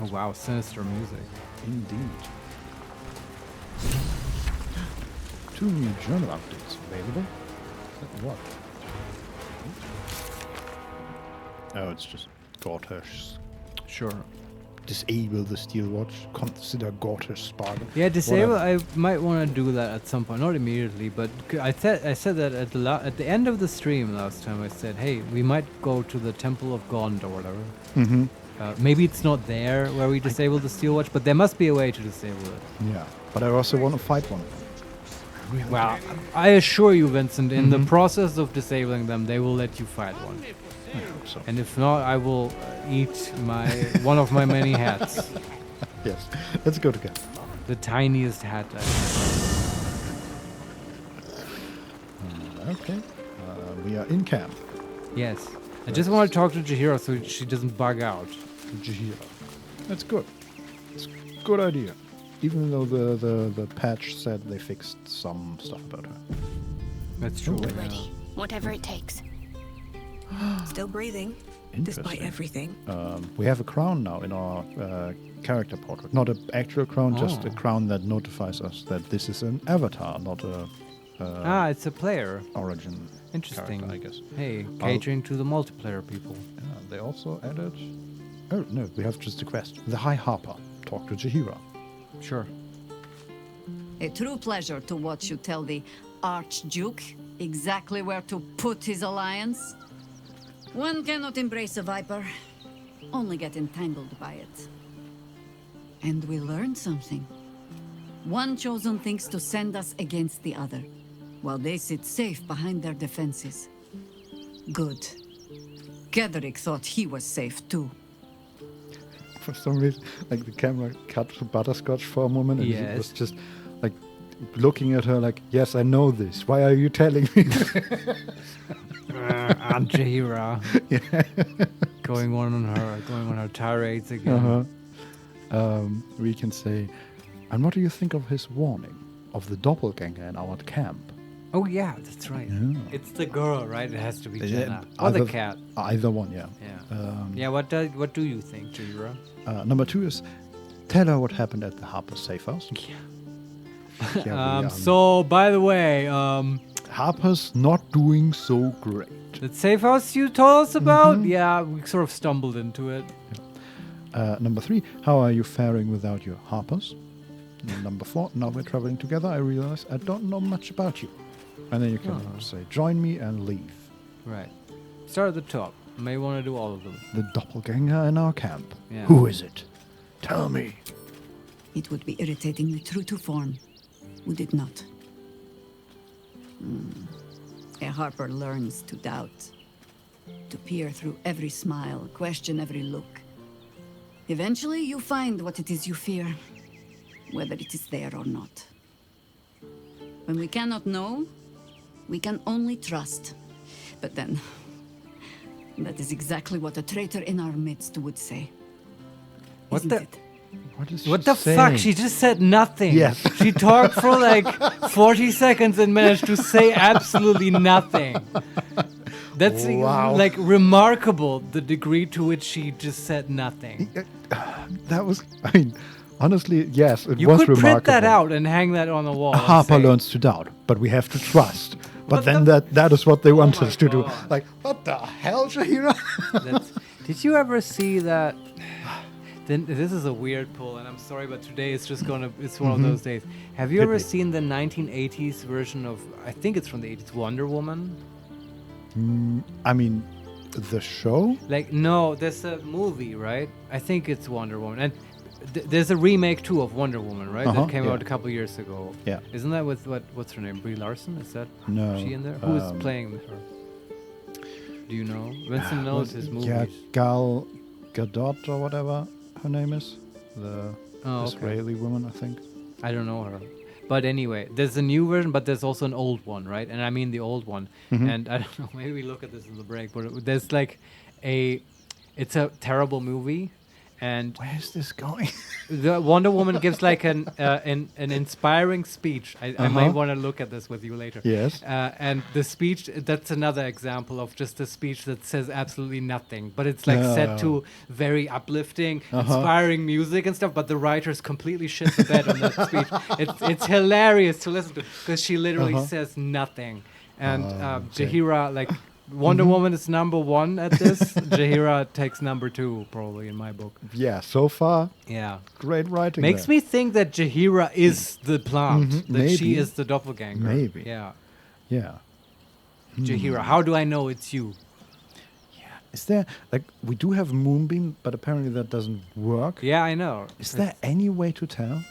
Oh, wow. Sinister music. Indeed. 2 new journal updates available. What? Oh, it's just Gortash. Sure. Disable the steel watch. Consider Gortash Spark. Yeah, disable. Whatever. I might want to do that at some point, not immediately, but I said that at the end of the stream last time. I said, hey, we might go to the Temple of Gond or whatever. Mm-hmm. Maybe it's not there where we disable the steel watch, but there must be a way to disable it. Yeah, but I also want to fight one. Well, I assure you, Vincent, in the process of disabling them, they will let you fight one. I hope so. And if not, I will eat my one of my many hats. Yes, let's go together. The tiniest hat. Okay, we are in camp. Yes. I just want to talk to Jahira so she doesn't bug out. Jahira. That's good. It's a good idea. Even though the patch said they fixed some stuff about her. That's true. Oh, yeah. Ready. Whatever it takes. Still breathing, despite Interesting. everything. We have a crown now in our character portrait. Not an actual crown, just a Oh. crown that notifies us that this is an avatar, not a It's a player. origin Interesting. character, I guess. Hey, catering to the multiplayer people. Yeah, they also added... Oh, no, we have just a quest. The High Harper. Talk to Jahira. Sure. A true pleasure to watch you tell the Archduke exactly where to put his alliance. One cannot embrace a viper, only get entangled by it. And we learned something. One chosen thinks to send us against the other, while they sit safe behind their defenses. Good. Gedrick thought he was safe too. For some reason, like the camera cut to Butterscotch for a moment, and he Yes. was just like looking at her like, yes, I know this. Why are you telling me? Aunt Jahira. Going on her tirades again. We can say, and what do you think of his warning of the doppelganger in our camp? Oh yeah, that's right. Yeah. It's the girl, right? It has to be Yeah, Jenna or the either- cat. Either one, yeah. Yeah. What do you think, Jira? Number 2 is tell her what happened at the Harper safe house. Yeah, So by the way, Harper's not doing so great. the safe house you told us about? Yeah, we sort of stumbled into it. Number 3, how are you faring without your Harpers? And number 4, now we're traveling together, I realize I don't know much about you. And then you can say, join me and leave. Right. Start at the top. May want to do all of them. The doppelganger in our camp. Yeah. Who is it? Tell me. It would be irritatingly true to form, would it not? A Harper learns to doubt, to peer through every smile, question every look. Eventually, you find what it is you fear, whether it is there or not. When we cannot know, we can only trust. But then, that is exactly what a traitor in our midst would say. What Isn't the- it? What the fuck? She just said nothing. Yes. She talked for like 40 seconds and managed to say absolutely nothing. That's Wow. like remarkable, the degree to which she just said nothing. That was, I mean, honestly, yes, it You was could remarkable. print that out and hang that on the wall. and Harper say, learns to doubt, but we have to trust. But What then the- that is what they want my us to do. God. Like, what the hell, Shahira? Did you ever see that? Then this is a weird pull, and I'm sorry, but today it's just it's one of those days. Have you Hit ever me. seen the 1980s version of, I think it's from the 80s, Wonder Woman? I mean, the show? Like, no, there's a movie, right? I think it's Wonder Woman. And there's a remake, too, of Wonder Woman, right? Uh-huh, That came yeah. out a couple years ago. Yeah. Isn't that with, what's her name? Brie Larson? Is that No, she in there? Who is playing her? Do you know? Vincent knows his movies. Yeah, Gal Gadot or whatever her name is. The Oh, okay. Israeli woman, I think. I don't know her. But anyway, there's a new version, but there's also an old one, right? And I mean the old one. And I don't know, maybe we look at this in the break, but there's like it's a terrible movie. And Where is this going? the Wonder Woman gives like an inspiring speech. I may want to look at this with you later. Yes. And the speech, that's another example of just a speech that says absolutely nothing. But it's like set to very uplifting, inspiring music and stuff. But the writers completely shit the bed on that speech. It's hilarious to listen to because she literally says nothing. And Jahira, like, Wonder Woman is number 1 at this. Jahira takes number 2, probably, in my book. Yeah, so far, Yeah. great writing. Makes there. me think that Jahira is the plant, that Maybe. she is the doppelganger. Maybe. Yeah. Yeah. Jahira, how do I know it's you? Is there, like, we do have Moonbeam, but apparently that doesn't work. Yeah, I know. Is there any way to tell?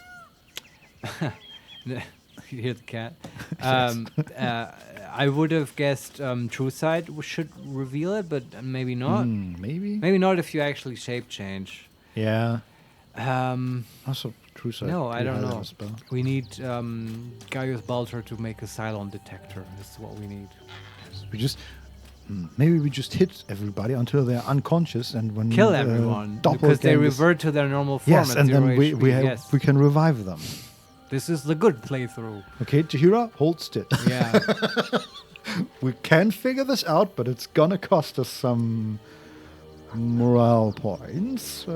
You hear the cat? I would have guessed True Sight should reveal it, but maybe not. Maybe? Maybe not if you actually shape change. Yeah. Um, Also, True Sight. no, I do don't have know. a spell. We need Gaius Baldur to make a Cylon detector. This is what we need. We just maybe we just hit everybody until they're unconscious, and when Kill everyone because they doppelgangers- revert to their normal form. Yes, at and 0 then we HP. Yes. we can revive them. This is the good playthrough. Okay, Jahira, hold still. Yeah. We can figure this out, but it's gonna cost us some morale points.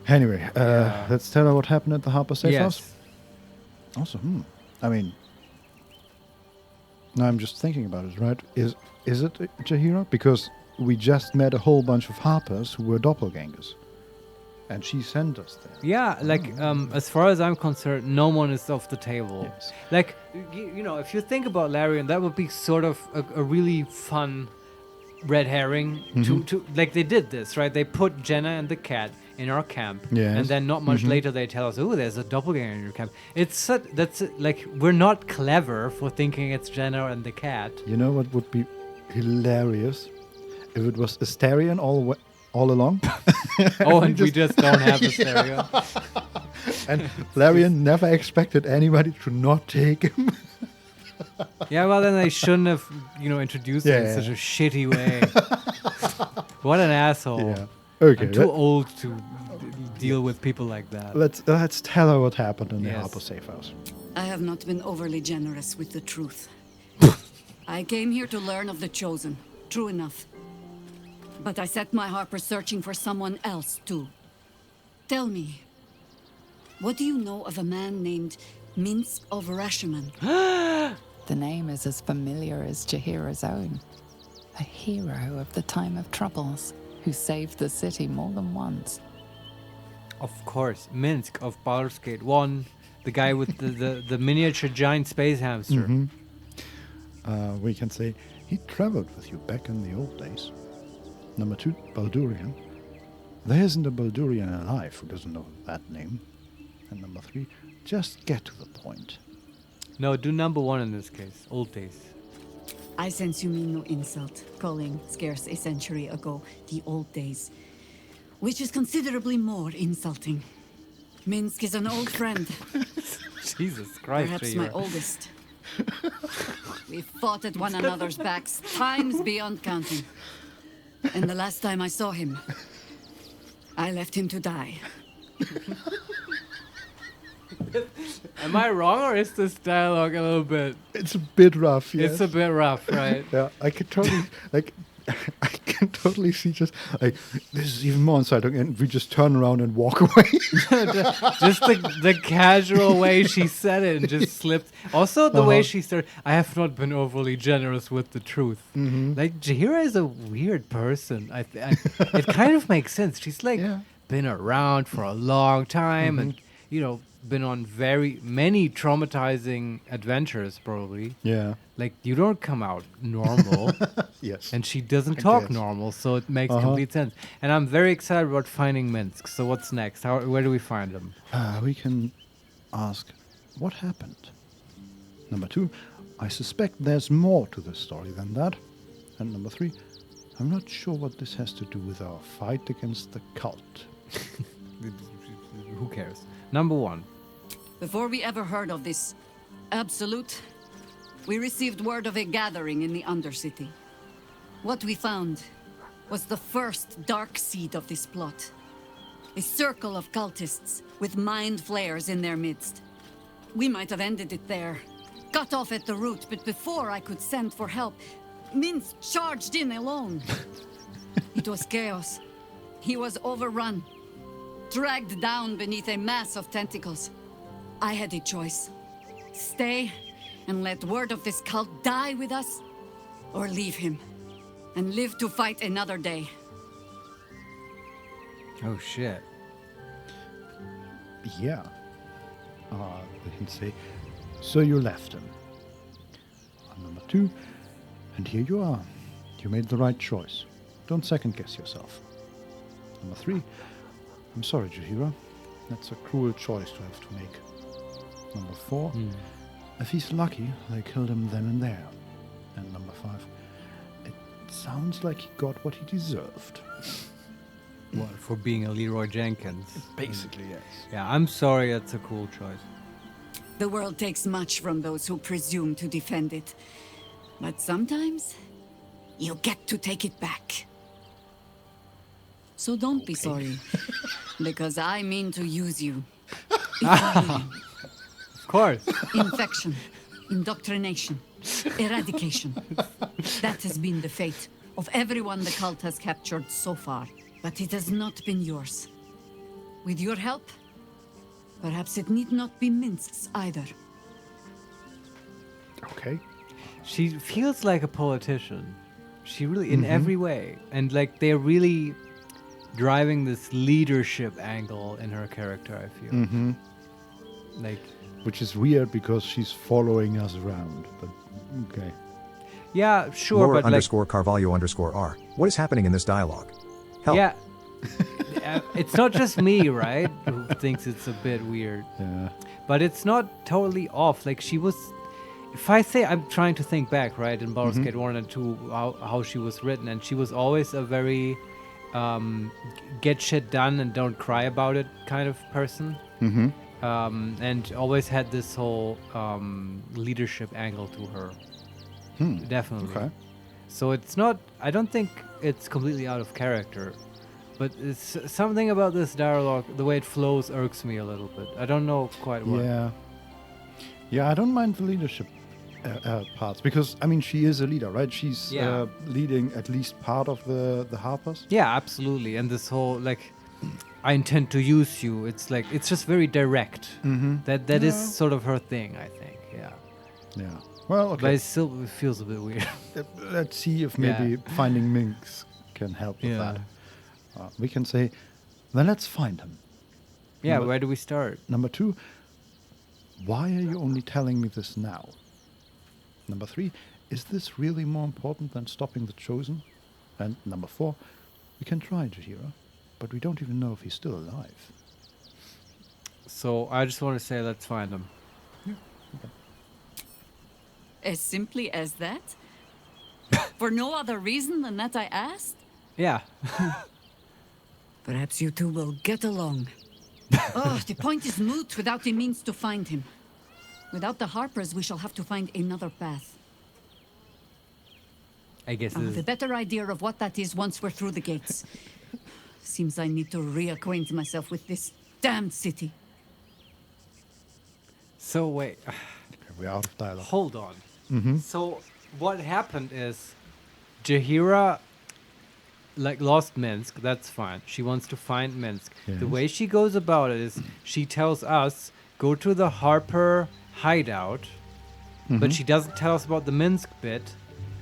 Anyway, let's tell her what happened at the Harper Safe House. Yes. Also, I mean, now I'm just thinking about it, right? Is it Jahira? Because we just met a whole bunch of Harpers who were doppelgangers. And she sent us there. Yeah, like as far as I'm concerned, no one is off the table. Yes. Like you know, if you think about Larian, that would be sort of a really fun red herring to like they did this, right? They put Jenna and the cat in our camp, Yes. and then not much later they tell us, "Oh, there's a doppelganger in your camp." It's like we're not clever for thinking it's Jenna and the cat. You know what would be hilarious? If it was Asterion all along. Oh, and we just don't have a stereo. And Larian never expected anybody to not take him. Yeah, well then they shouldn't have, introduced it in Yeah. such a shitty way. What an asshole. Yeah. Okay. I'm too old to deal with people like that. Let's tell her what happened in the Yes. Harper Safe House. I have not been overly generous with the truth. I came here to learn of the Chosen. True enough. But I set my Harper searching for someone else, too. Tell me, what do you know of a man named Minsk of Rashomon? The name is as familiar as Jaheira's own. A hero of the time of troubles, who saved the city more than once. Of course, Minsk of Baldur's Gate 1, the guy with the miniature giant space hamster. We can say he traveled with you back in the old days. Number 2, Baldurian. There isn't a Baldurian alive who doesn't know that name. And number 3, just get to the point. No, do number 1 in this case. Old days. I sense you mean no insult, calling scarce a century ago the old days, which is considerably more insulting. Minsk is an old friend, Jesus Christ. perhaps my Jaheira. oldest. We fought at one another's backs, times beyond counting. And the last time I saw him, I left him to die. Am I wrong, or is this dialogue a little bit... It's a bit rough, yes. It's a bit rough, right? Yeah, I can totally, I can totally see just, this is even more insulting, and we just turn around and walk away. Just the casual way she said it and just slipped. Also, the way she started, I have not been overly generous with the truth. Like, Jaheira is a weird person. It kind of makes sense. She's like, been around for a long time and, you know, been on very many traumatizing adventures, probably. Yeah. Like, you don't come out normal. Yes. And she doesn't talk guess. normal, so it makes complete sense. And I'm very excited about finding Minsk. So what's next? Where do we find him? We can ask, what happened? Number 2, I suspect there's more to the story than that. And number 3, I'm not sure what this has to do with our fight against the cult. Who cares? Number 1. Before we ever heard of this absolute, we received word of a gathering in the Undercity. What we found was the first dark seed of this plot. A circle of cultists with Mind Flayers in their midst. We might have ended it there, cut off at the root, but before I could send for help, Minsk charged in alone. It was chaos. He was overrun, dragged down beneath a mass of tentacles. I had a choice. Stay and let word of this cult die with us, or leave him and live to fight another day. Oh, shit. Yeah. We can say, so you left him. And number 2, and here you are. You made the right choice. Don't second guess yourself. Number 3, I'm sorry, Jaheira. That's a cruel choice to have to make. Number 4, if he's lucky, they killed him then and there. And number 5, it sounds like he got what he deserved. What, for being a Leroy Jenkins? Basically, yes. Yeah, I'm sorry, that's a cool choice. The world takes much from those who presume to defend it. But sometimes, you get to take it back. So don't be sorry, because I mean to use you. Of course. Infection, indoctrination, eradication. That has been the fate of everyone the cult has captured so far. But it has not been yours. With your help, perhaps it need not be Minsk's either. Okay. She feels like a politician. She really, in every way. And like, they're really driving this leadership angle in her character, I feel. Like, Which is weird because she's following us around, but okay. yeah, sure, Laura but like, underscore Carvalho underscore R. What is happening in this dialogue? Help. yeah. It's not just me, right, who thinks it's a bit weird. Yeah. But it's not totally off. Like, she was... If I say... I'm trying to think back, right, in Baldur's Gate 1 and 2, how she was written, and she was always a very... get shit done and don't cry about it kind of person. And always had this whole leadership angle to her. Definitely. Okay. So it's not... I don't think it's completely out of character. But it's something about this dialogue, the way it flows, irks me a little bit. I don't know quite what. Yeah. Yeah, I don't mind the leadership parts because I mean she is a leader, right? She's Yeah. leading at least part of the Harpers. Yeah, absolutely. And this whole like, I intend to use you. It's like it's just very direct. That is sort of her thing, I think. Yeah. Yeah. Well, But okay. it feels a bit weird. Let's see if maybe finding Minx can help with Yeah. that. We can say, then let's find him. Yeah, Number- where do we start? Number 2, why are you only telling me this now? Number 3, is this really more important than stopping the Chosen? And number 4, we can try Jahira, but we don't even know if he's still alive. So I just want to say, let's find him. As simply as that? For no other reason than that I asked? Yeah. Perhaps you two will get along. Oh, the point is moot without the means to find him. Without the Harpers, we shall have to find another path. I guess I'll it have a is. better idea of what that is once we're through the gates. Seems I need to reacquaint myself with this damned city. So wait, We're out of dialogue. hold on. So what happened is Jahira like lost Minsk. That's fine. She wants to find Minsk. The Yes. way she goes about it is she tells us go to the Harper hideout, but she doesn't tell us about the Minsk bit.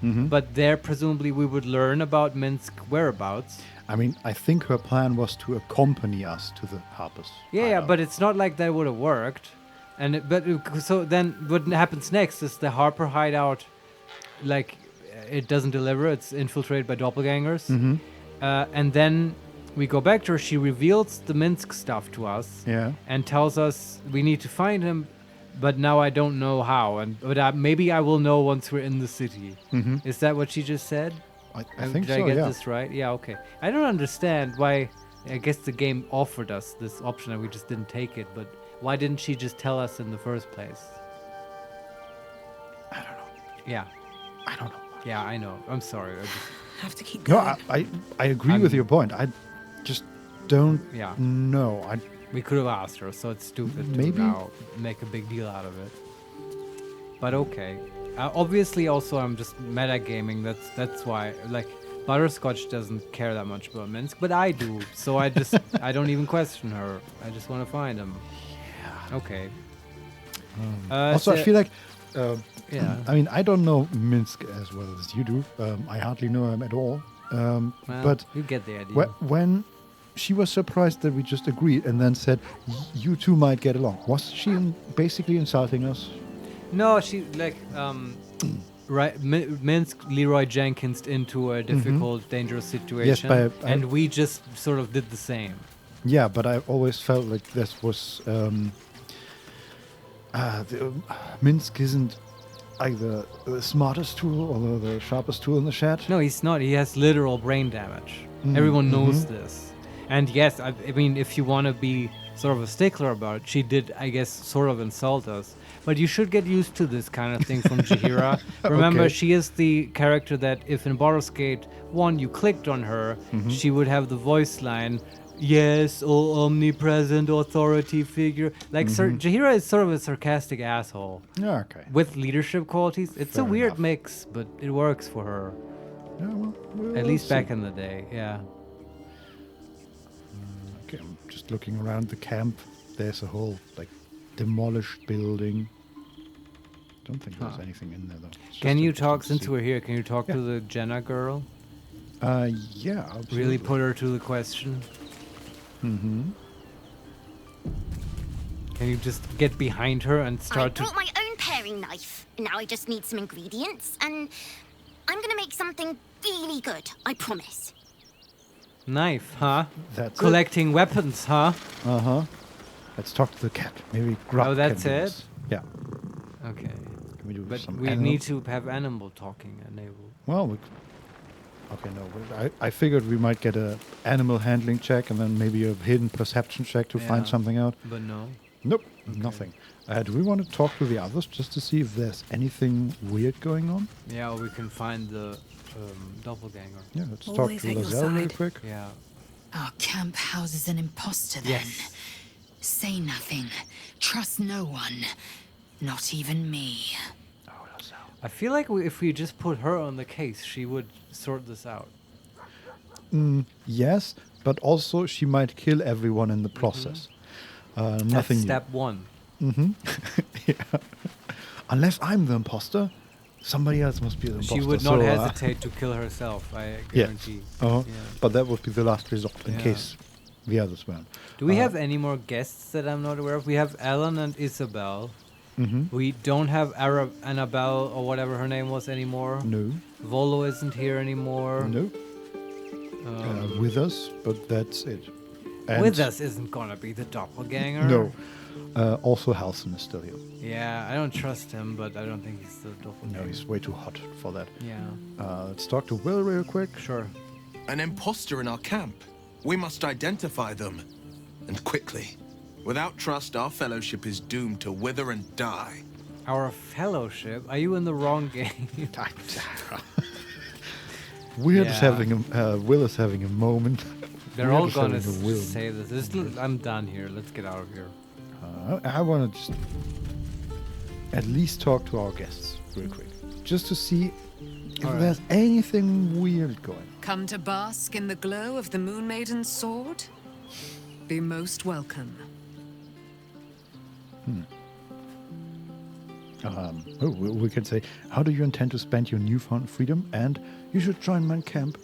But there, presumably, we would learn about Minsk whereabouts. I mean, I think her plan was to accompany us to the Harpers. Yeah, hideout. but it's not like that would have worked. And so then what happens next is the Harper hideout, like it doesn't deliver. It's infiltrated by doppelgangers. And then we go back to her. She reveals the Minsk stuff to us. Yeah. And tells us we need to find him, but now I don't know how. But maybe I will know once we're in the city. Is that what she just said? I think Did so, I get yeah. this right? Yeah, okay. I don't understand why. I guess the game offered us this option and we just didn't take it. But why didn't she just tell us in the first place? I don't know. Yeah, I don't know. yeah, I know. I'm sorry. I just, Have to keep No, going. I agree with your point. I just don't Yeah. know. we could have asked her, so it's stupid to Maybe. now make a big deal out of it. But okay. Obviously, also I'm just metagaming. That's why. Like Butterscotch doesn't care that much about Minsk, but I do. So I just I don't even question her. I just want to find him. Yeah. Okay. Also, I so- feel like, Yeah. I mean, I don't know Minsk as well as you do. I hardly know him at all. Well, But you get the idea. when she was surprised that we just agreed and then said, you two might get along, was she basically insulting us? No, she like right. Minsk Leroy Jenkins into a difficult, dangerous situation, but and we just sort of did the same. Yeah, but I always felt like this was Minsk isn't either the smartest tool or the sharpest tool in the shed. No, he's not. He has literal brain damage. Everyone knows this. And yes, I mean, if you want to be sort of a stickler about it, she did, I guess, sort of insult us. But you should get used to this kind of thing from Jahira. Remember, Okay. she is the character that if in Baldur's Gate 1 you clicked on her, she would have the voice line, yes, oh omnipresent authority figure. Like, Jahira is sort of a sarcastic asshole Yeah, okay. with leadership qualities. It's a Fair weird enough. mix, but it works for her. Yeah, well, we'll At least see. back in the day, yeah. Okay, I'm just looking around the camp. There's a whole like demolished building. Don't think there's anything in there though. It's Can just you interesting talk, to since see. we're here, can you talk Yeah. to the Jenna girl? Yeah, absolutely. Really put her to the question? Can you just get behind her and I start to... brought my own paring knife. Now I just need some ingredients, and I'm gonna make something really good, I promise. Knife, huh? That's Collecting weapons, huh? Let's talk to the cat. Maybe Grub Oh, that's can do it? this. Yeah. Okay. Can we do But some we animal- need to have animal talking enabled. Well, okay, no. I figured we might get a animal handling check and then maybe a hidden perception check to find Yeah. something out. But no. Nope, nothing. Do we want to talk to the others just to see if there's anything weird going on? Yeah, or we can find the doppelganger. Yeah, let's talk Always to at your Lazelle real side. quick. Yeah. Our camp houses an imposter then. Yes. Say nothing. Trust no one. Not even me. I feel like if we just put her on the case, she would sort this out. Yes, but also she might kill everyone in the process. Nothing That's new. step one. Unless I'm the imposter, somebody else must be the imposter. She would not so, hesitate to kill herself, I guarantee. Yes. Yeah. But that would be the last resort in Yeah. case the others weren't. Do we have any more guests that I'm not aware of? We have Ellen and Isabel. We don't have Annabelle or whatever her name was anymore. No. Volo isn't here anymore. No. With us, but that's it. And With us isn't gonna be the doppelganger. No. Also, Halcyon is still here. Yeah, I don't trust him, but I don't think he's the doppelganger. No, he's way too hot for that. Yeah. Let's talk to Will real quick. Sure. An imposter in our camp. We must identify them. And quickly. Without trust, our fellowship is doomed to wither and die. Our fellowship? Are you in the wrong game? Will is having a moment. They're We're all just gonna having a will. say this. I'm done here. Let's get out of here. I want to just at least talk to our guests real quick, just to see if All right. there's anything weird going. Come to bask in the glow of the Moon Maiden's sword? Be most welcome. We can say, how do you intend to spend your newfound freedom? And you should join my camp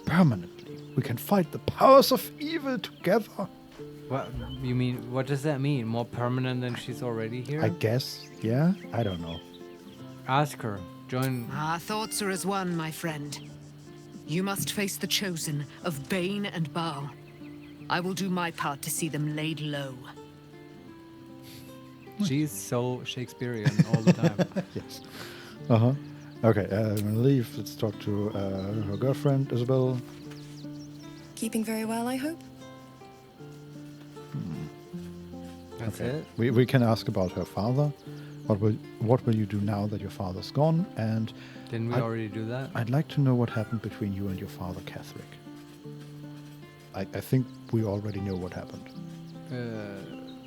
permanently. We can fight the powers of evil together. What you mean? What does that mean? More permanent than she's already here? I guess, yeah? I don't know. Ask her. Join. Our thoughts are as one, my friend. You must face the chosen of Bane and Baal. I will do my part to see them laid low. She's so Shakespearean all the time. Yes. Okay, I'm gonna leave. Let's talk to her girlfriend, Isabel. Keeping very well, I hope. That's it. We can ask about her father. What will you do now that your father's gone? And Didn't we already do that? I'd like to know what happened between you and your father, Catholic. I think we already know what happened.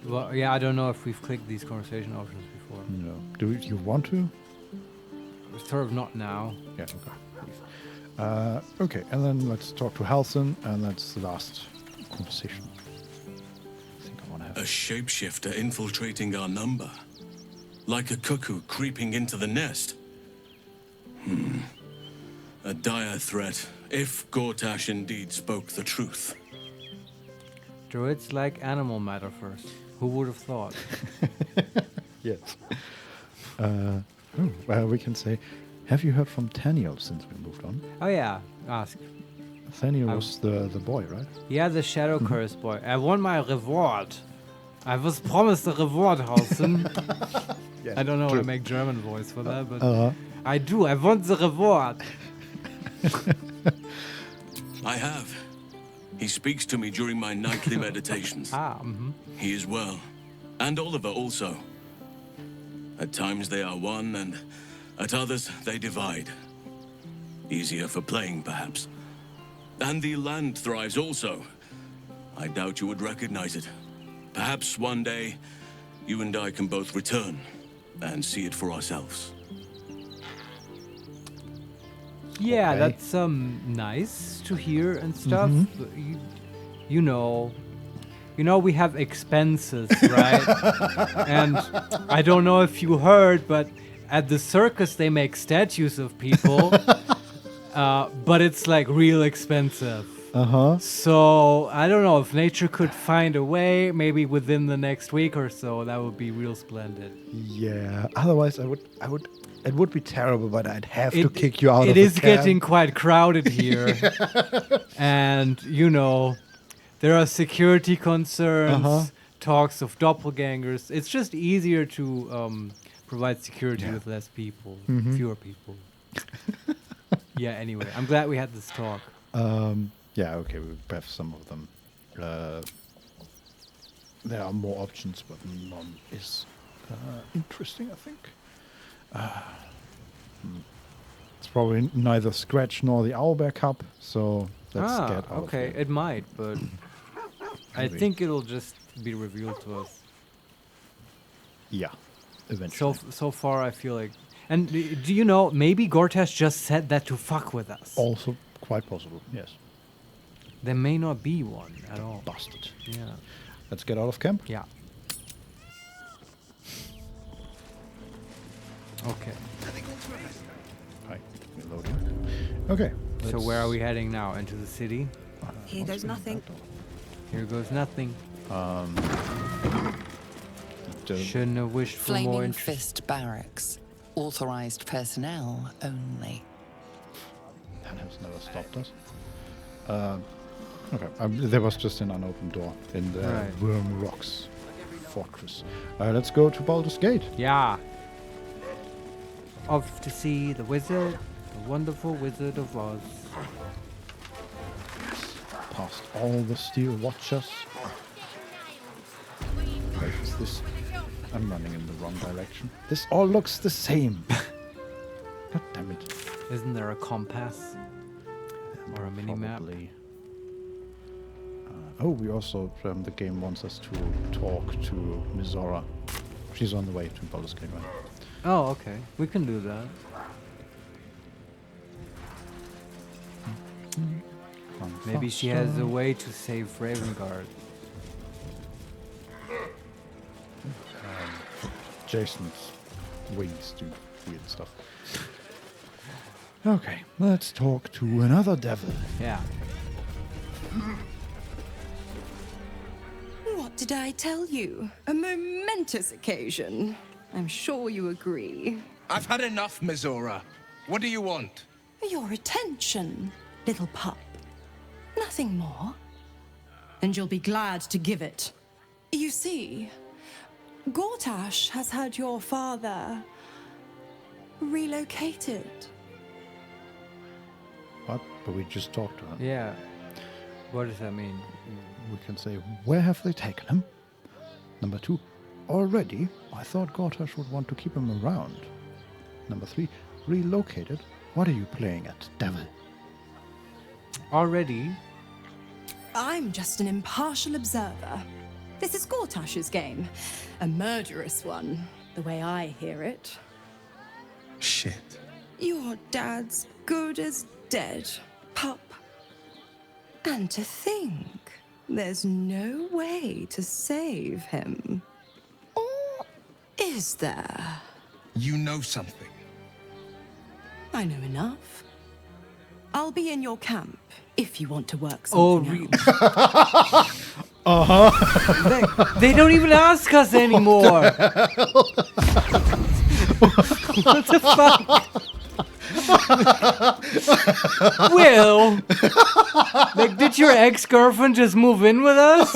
Well, yeah, I don't know if we've clicked these conversation options before. No. Do you want to? Sort of not now. Yeah, okay. Okay, and then let's talk to Halcyon, and that's the last conversation. I think I want to have. A shapeshifter infiltrating our number. Like a cuckoo creeping into the nest. A dire threat, if Gortash indeed spoke the truth. Druids like animal matter first. Who would have thought? Yes. Well, we can say, have you heard from Taniel since we moved on? Oh yeah, ask. Taniel was the boy, right? Yeah, the shadow curse boy. I want my reward. I was promised a reward, Halcyon. I don't know how to make German voice for that, but I do. I want the reward. I have. He speaks to me during my nightly meditations. He is well. And Oliver also. At times they are one, and at others they divide. Easier for playing, perhaps. And the land thrives also. I doubt you would recognize it. Perhaps one day, you and I can both return and see it for ourselves. Yeah, Okay. that's nice to hear and stuff. But you know, we have expenses, right? And I don't know if you heard, but at the circus they make statues of people, but it's like real expensive. So I don't know if nature could find a way, maybe within the next week or so, that would be real splendid. Yeah. Otherwise, I would. It would be terrible, but I'd have to kick you out of It the is camp. getting quite crowded here, and there are security concerns, talks of doppelgangers. It's just easier to provide security with less people, fewer people. Yeah. Anyway, I'm glad we had this talk. Yeah, okay, we have some of them. There are more options, but none is interesting, I think. It's probably neither Scratch nor the Owlbear Cup, so let's get out okay, of here. it might, but I Maybe. think it'll just be revealed to us. Yeah. Eventually. So far, I feel like. And do you know? Maybe Gortash just said that to fuck with us. Also quite possible, yes. There may not be one at all. Busted. Yeah. Let's get out of camp. Yeah. Okay. Hi. Reloading. Okay. So where are we heading now? Into the city? Here goes nothing. Here goes nothing. The Shouldn't have wished for more Flaming interest. Fist Barracks. Authorized personnel only. That has never stopped us. Okay. There was just an unopened door in the Right. Worm Rocks fortress. Let's go to Baldur's Gate. Yeah. Off to see the wizard, the wonderful Wizard of Oz. Past all the steel watchers. Wait, is this? I'm running in the wrong direction. This all looks the same. God damn it. Isn't there a compass? Or a mini-map? Probably. We also, the game wants us to talk to Mizora. She's on the way to Baldur's Gate, right? Oh, okay. We can do that. Maybe she has a way to save Ravengard. Jason's wings do weird stuff. Okay, let's talk to another devil. Yeah. What did I tell you? A momentous occasion. I'm sure you agree. I've had enough, Mizora. What do you want? Your attention, little pup. Nothing more. And you'll be glad to give it. You see, Gortash has had your father relocated. What? But we just talked to him. Yeah. What does that mean? We can say, where have they taken him? Number 2, already, I thought Gortash would want to keep him around. Number 3, relocated. What are you playing at, devil? Already? I'm just an impartial observer. This is Gortash's game. A murderous one, the way I hear it. Shit. Your dad's good as dead, pup. And to think, there's no way to save him. Or is there? You know something. I know enough. I'll be in your camp if you want to work Oh, something out. They don't even ask us anymore. What the fuck? Will, like, did your ex-girlfriend just move in with us?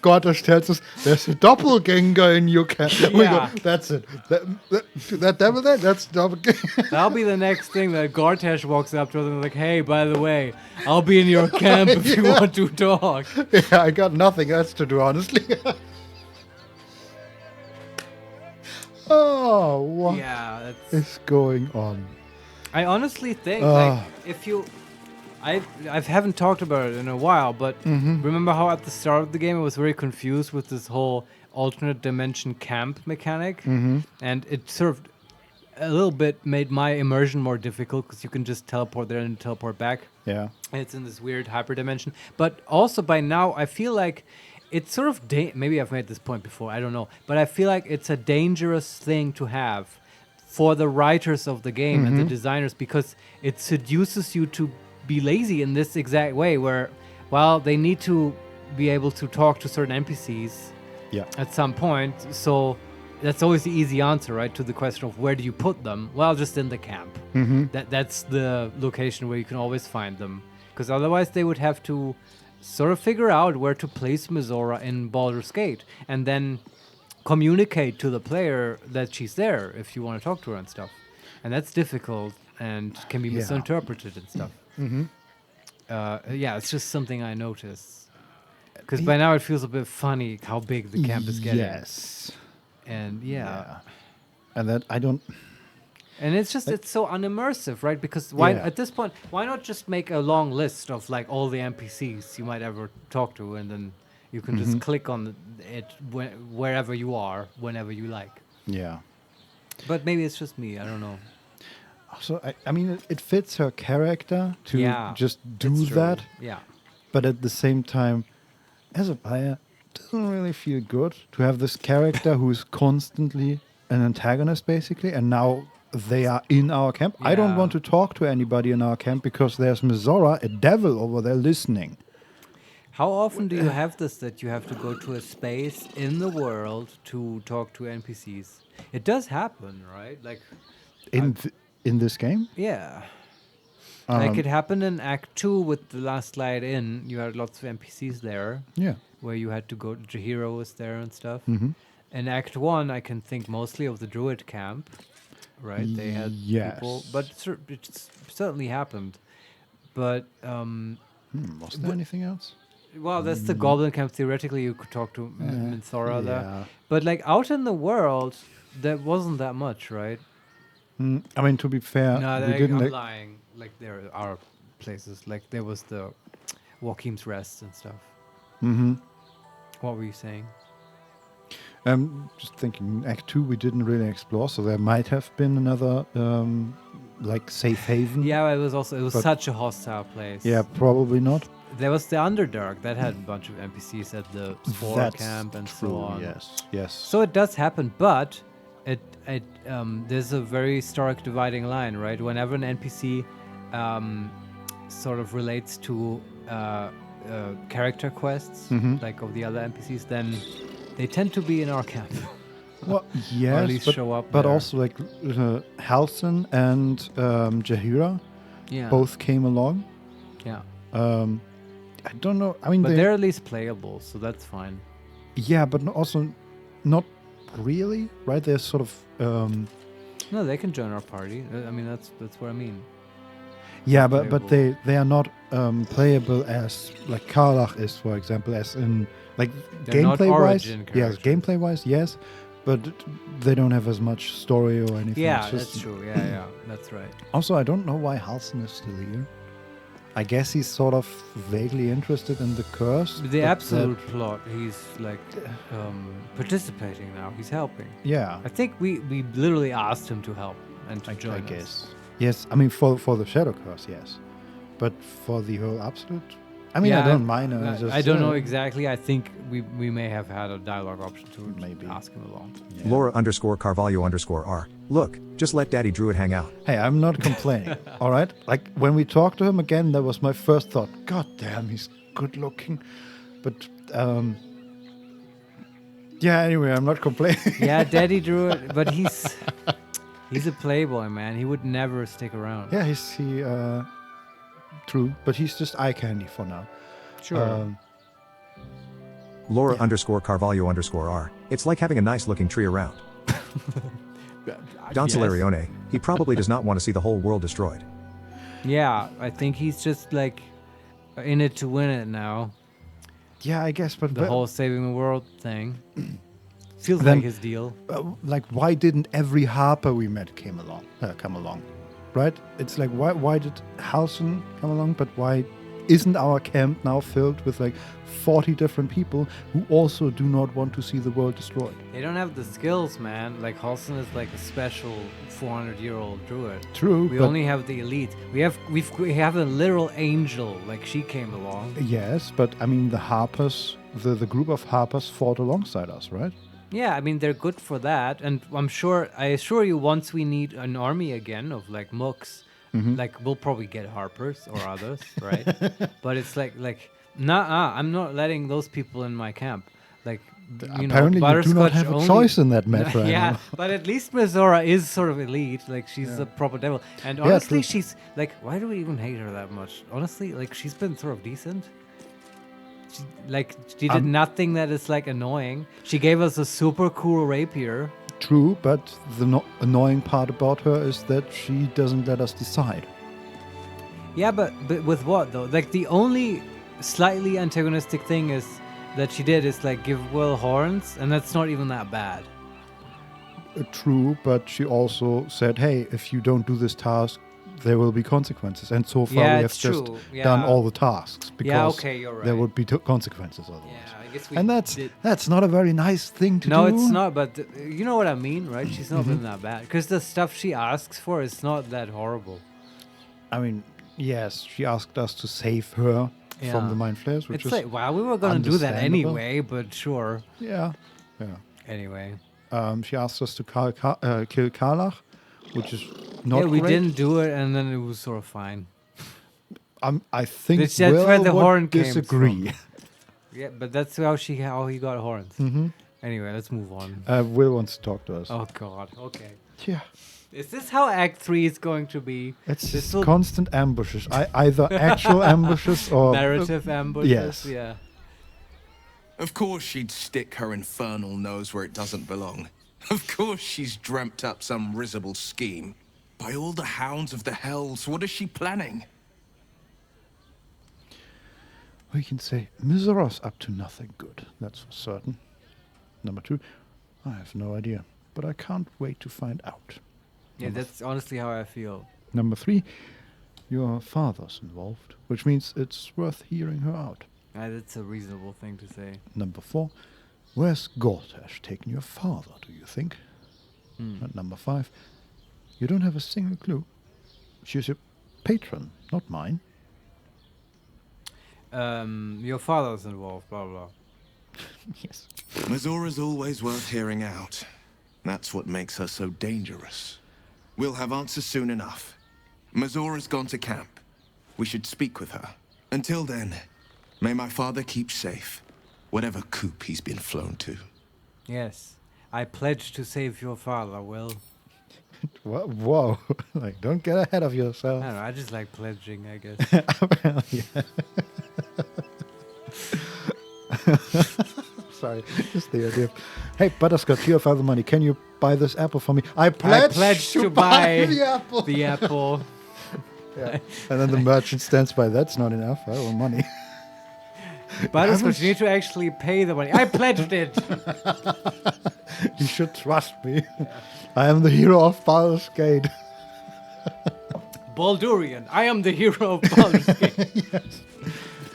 Gortash tells us there's a doppelganger in your camp. We Yeah. go, that's it. That devil there, that's doppelganger. That'll be the next thing that Gortash walks up to us and like, hey, by the way, I'll be in your camp if you want to talk. Yeah, I got nothing else to do, honestly. Oh, what Yeah, is going on? I honestly think, like, if you... I haven't talked about it in a while, but remember how at the start of the game I was very confused with this whole alternate dimension camp mechanic? And it sort of a little bit made my immersion more difficult because you can just teleport there and teleport back. Yeah. And it's in this weird hyper dimension. But also by now, I feel like it's sort of... maybe I've made this point before, I don't know. But I feel like it's a dangerous thing to have for the writers of the game and the designers because it seduces you to be lazy in this exact way where, well, they need to be able to talk to certain NPCs at some point. So that's always the easy answer, right, to the question of where do you put them? Well, just in the camp. That's the location where you can always find them. Because otherwise they would have to sort of figure out where to place Mizora in Baldur's Gate and then communicate to the player that she's there if you want to talk to her and stuff. And that's difficult and can be misinterpreted and stuff. Yeah, it's just something I noticed. Because by now it feels a bit funny how big the camp is getting. Yes. And And that I don't... And it's just, it's so unimmersive, right? Because why at this point, why not just make a long list of like all the NPCs you might ever talk to and then You can just click on it wherever you are, whenever you like. Yeah. But maybe it's just me. I don't know. So I mean, it fits her character to just do it's true. that. Yeah. But at the same time, as a player, it doesn't really feel good to have this character who is constantly an antagonist, basically, and now they are in our camp. I don't want to talk to anybody in our camp because there's Mizora, a devil over there listening. How often do you have this, that you have to go to a space in the world to talk to NPCs? It does happen, right? Like in this game? Yeah. Like it happened in Act 2 with the last light in. You had lots of NPCs there. Yeah. Where you had to go. Jahiro was there and stuff. Mm-hmm. In Act 1, I can think mostly of the Druid camp. Right? They had people. But it certainly happened. But was there anything else? Well, that's the Goblin camp. Theoretically, you could talk to Minthora there. But like out in the world, there wasn't that much, right? I mean, to be fair, no, we didn't. I'm lying. Like there are places. Like there was the Joachim's Rest and stuff. Mm-hmm. What were you saying? Just thinking, Act 2 we didn't really explore, so there might have been another like safe haven. Yeah, it was such a hostile place. Yeah, probably not. There was the Underdark that had a bunch of NPCs at the Spore camp and so on. Yes. So it does happen, but there's a very stark dividing line, right? Whenever an NPC sort of relates to character quests, like of the other NPCs, then they tend to be in our camp. Well, yes, or at least show up but there. also like Halcyon and Jahira both came along. Yeah. I don't know. I mean, but they're at least playable, so that's fine. Yeah, but also not really, right? They're sort of. No, they can join our party. I mean, that's what I mean. Yeah, but they are not playable as like Karlach is, for example, as in like gameplay wise. Yes, gameplay wise, yes, but they don't have as much story or anything. Yeah, that's true. Yeah, that's right. Also, I don't know why Halcyon is still here. I guess he's sort of vaguely interested in the curse. The absolute plot, he's like participating now. He's helping. Yeah. I think we literally asked him to help and to join us. I guess. Yes, I mean for the Shadow Curse, yes. But for the whole absolute, I mean, I don't mind. I don't know exactly. I think we may have had a dialogue option to maybe ask him along. Yeah. Laura_Carvalho_R. Look, just let Daddy Druid hang out. Hey, I'm not complaining. All right? Like, when we talked to him again, that was my first thought. God damn, he's good looking. But, yeah, anyway, I'm not complaining. Yeah, Daddy Druid, but he's a playboy, man. He would never stick around. Yeah, true, but he's just eye candy for now. Sure. Laura_Carvalho_R. It's like having a nice looking tree around. Don Solarione, he probably does not want to see the whole world destroyed. Yeah, I think he's just like in it to win it now. Yeah, I guess, but the whole saving the world thing feels like his deal. Like, why didn't every Harper we met come along? Right? It's like, why did Halcyon come along, but why isn't our camp now filled with like 40 different people who also do not want to see the world destroyed? They don't have the skills, man. Like, Halcyon is like a special 400-year-old druid. True. We only have the elite. We have a literal angel. Like, she came along. Yes, but I mean, the Harpers, the group of Harpers fought alongside us, right? Yeah, I mean, they're good for that. And I assure you, once we need an army again of like mooks, like, we'll probably get Harpers or others, right? But it's like, I'm not letting those people in my camp. Like, apparently you do not have a choice in that matter. Yeah, but at least Mizora is sort of elite. Like, she's a proper devil. And honestly, she's like, why do we even hate her that much? Honestly, like, she's been sort of decent. She did nothing that is like annoying. She gave us a super cool rapier. True, but the annoying part about her is that she doesn't let us decide. Yeah, but with what though? Like, the only slightly antagonistic thing is that she did is like give Will horns, and that's not even that bad. True, but she also said, "Hey, if you don't do this task, there will be consequences. And so far, Yeah, we have it's just true. done Yeah. all the tasks because okay, you're there right. would be consequences otherwise. Yeah, I guess we And that's not a very nice thing to do. No, it's not, but you know what I mean, right? She's not Mm-hmm. been that bad. Because the stuff she asks for is not that horrible. I mean, yes, she asked us to save her from Yeah. the Mind Flayers, which It's is like, wow, we were going to do that understandable. anyway, but sure. Yeah. Anyway. She asked us to kill Karlach, which is not Yeah, we great. didn't do it, and then it was sort of fine. I think That's where the would horn came disagree. Yeah, but that's how he got horns. Mm-hmm. Anyway, let's move on. Will wants to talk to us. Oh, God. Okay. Yeah. Is this how Act 3 is going to be? It's This will- constant ambushes. Either actual ambushes or narrative ambushes? Yes. Yeah. Of course she'd stick her infernal nose where it doesn't belong. Of course she's dreamt up some risible scheme. By all the hounds of the hells, what is she planning? We can say Miseros up to nothing good. That's for certain. Number 2, I have no idea, but I can't wait to find out. Yeah, that's honestly how I feel. Number 3, your father's involved, which means it's worth hearing her out. That's a reasonable thing to say. Number 4, where's Gortash taken your father, do you think? And number 5, you don't have a single clue. She's your patron, not mine. Your father's involved, blah, blah. Yes. Mazora's always worth hearing out. That's what makes her so dangerous. We'll have answers soon enough. Mazora's gone to camp. We should speak with her. Until then, may my father keep safe, whatever coop he's been flown to. Yes. I pledge to save your father, Will. Whoa. Like, don't get ahead of yourself. I don't know, I just like pledging, I guess. Well, yeah. Sorry, just the idea. Hey, Butterscotch, you have other money. Can you buy this apple for me? I pledge to buy the apple. The apple. Yeah. And then the merchant stands by. That's not enough. I want money. Butterscotch, you need to actually pay the money. I pledged it. You should trust me. I am the hero of Baldur's Gate. Baldurian. I am the hero of Baldur's Gate. Yes.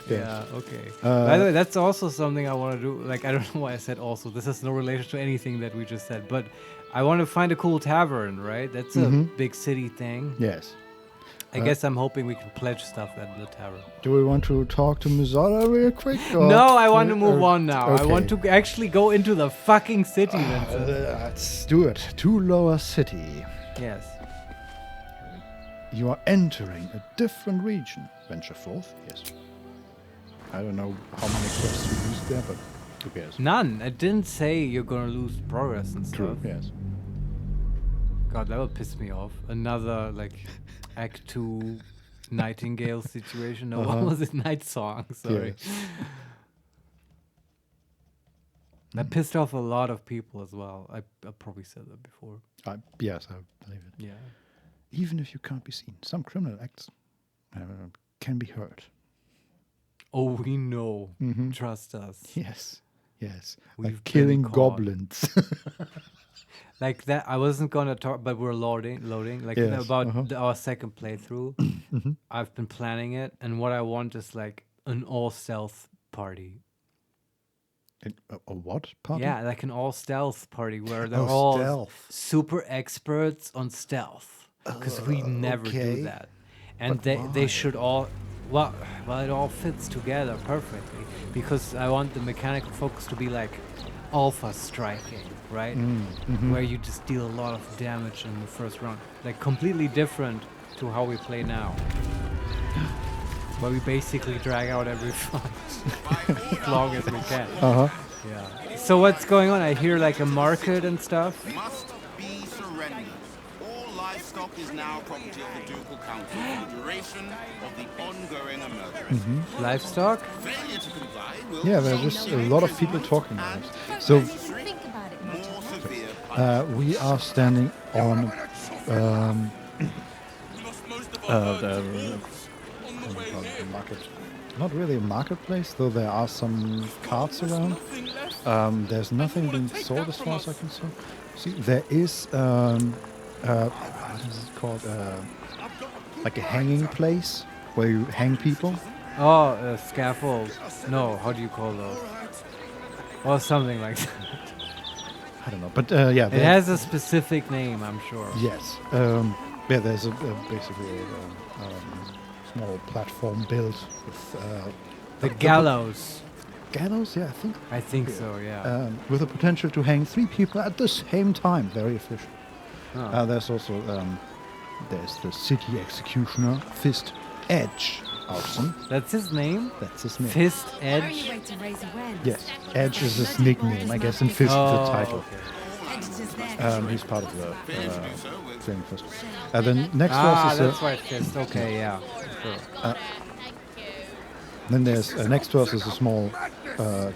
Yeah, okay. By the way, that's also something I want to do. Like, I don't know why I said also. This has no relation to anything that we just said. But I want to find a cool tavern, right? That's a big city thing. Yes. I guess I'm hoping we can pledge stuff at the tavern. Do we want to talk to Mizora real quick? Or No, I want to move on now. I okay. want to actually go into the fucking city, Vincent. Let's do it. To Lower City. Yes. You are entering a different region. Venture forth? Yes. I don't know how many quests you used there, but who cares? None. It didn't say you're gonna lose progress and stuff. True, yes. God, that would piss me off. Another, like, Act 2 Nightingale situation. No, what was it? Night Song. Sorry. Yes. That pissed off a lot of people as well. I probably said that before. Yes, I believe it. Yeah. Even if you can't be seen, some criminal acts can be heard. Oh, we know. Trust us. Yes, yes. We've Like killing been caught. goblins. Like that, I wasn't gonna talk, but we're loading. Like Yes, about our second playthrough. I've been planning it, and what I want is like an all stealth party. A what party? Yeah, like an all stealth party where they're Oh, all stealth. super experts on stealth. Because we never okay. do that, and they should all. Well, it all fits together perfectly because I want the mechanical focus to be like alpha striking, right? Where you just deal a lot of damage in the first round. Like completely different to how we play now. Where we basically drag out every fight as long as we can. Yeah. So what's going on? I hear like a market and stuff. Must be surrendered. All livestock is now property of the Ducal Council for the duration of the ongoing emergency. Livestock? Failure to comply will Yeah, there's just a lot of people talking about it. So more severe we are standing on the market. Not really a marketplace, though there are some carts around. There's nothing being sold as far as I can see. There is what is it called? like a hanging place where you hang people. Oh, scaffold. No, how do you call those? Or something like that. I don't know, but yeah. It has a specific name, I'm sure. Yes. Yeah, there's basically a small platform built with the gallows. Gallows, yeah, I think so, yeah. With the potential to hang 3 people at the same time. Very efficient. Oh. There's also there's the city executioner, Fist Edge. Awesome. That's his name? That's his name. Fist Edge? Yes, Edge is his nickname, I guess, and Fist is the title. Okay. He's part of the Flaming Fist. Then next to us is that's right, Fist. Okay, yeah. Sure. Then there's next to us is a small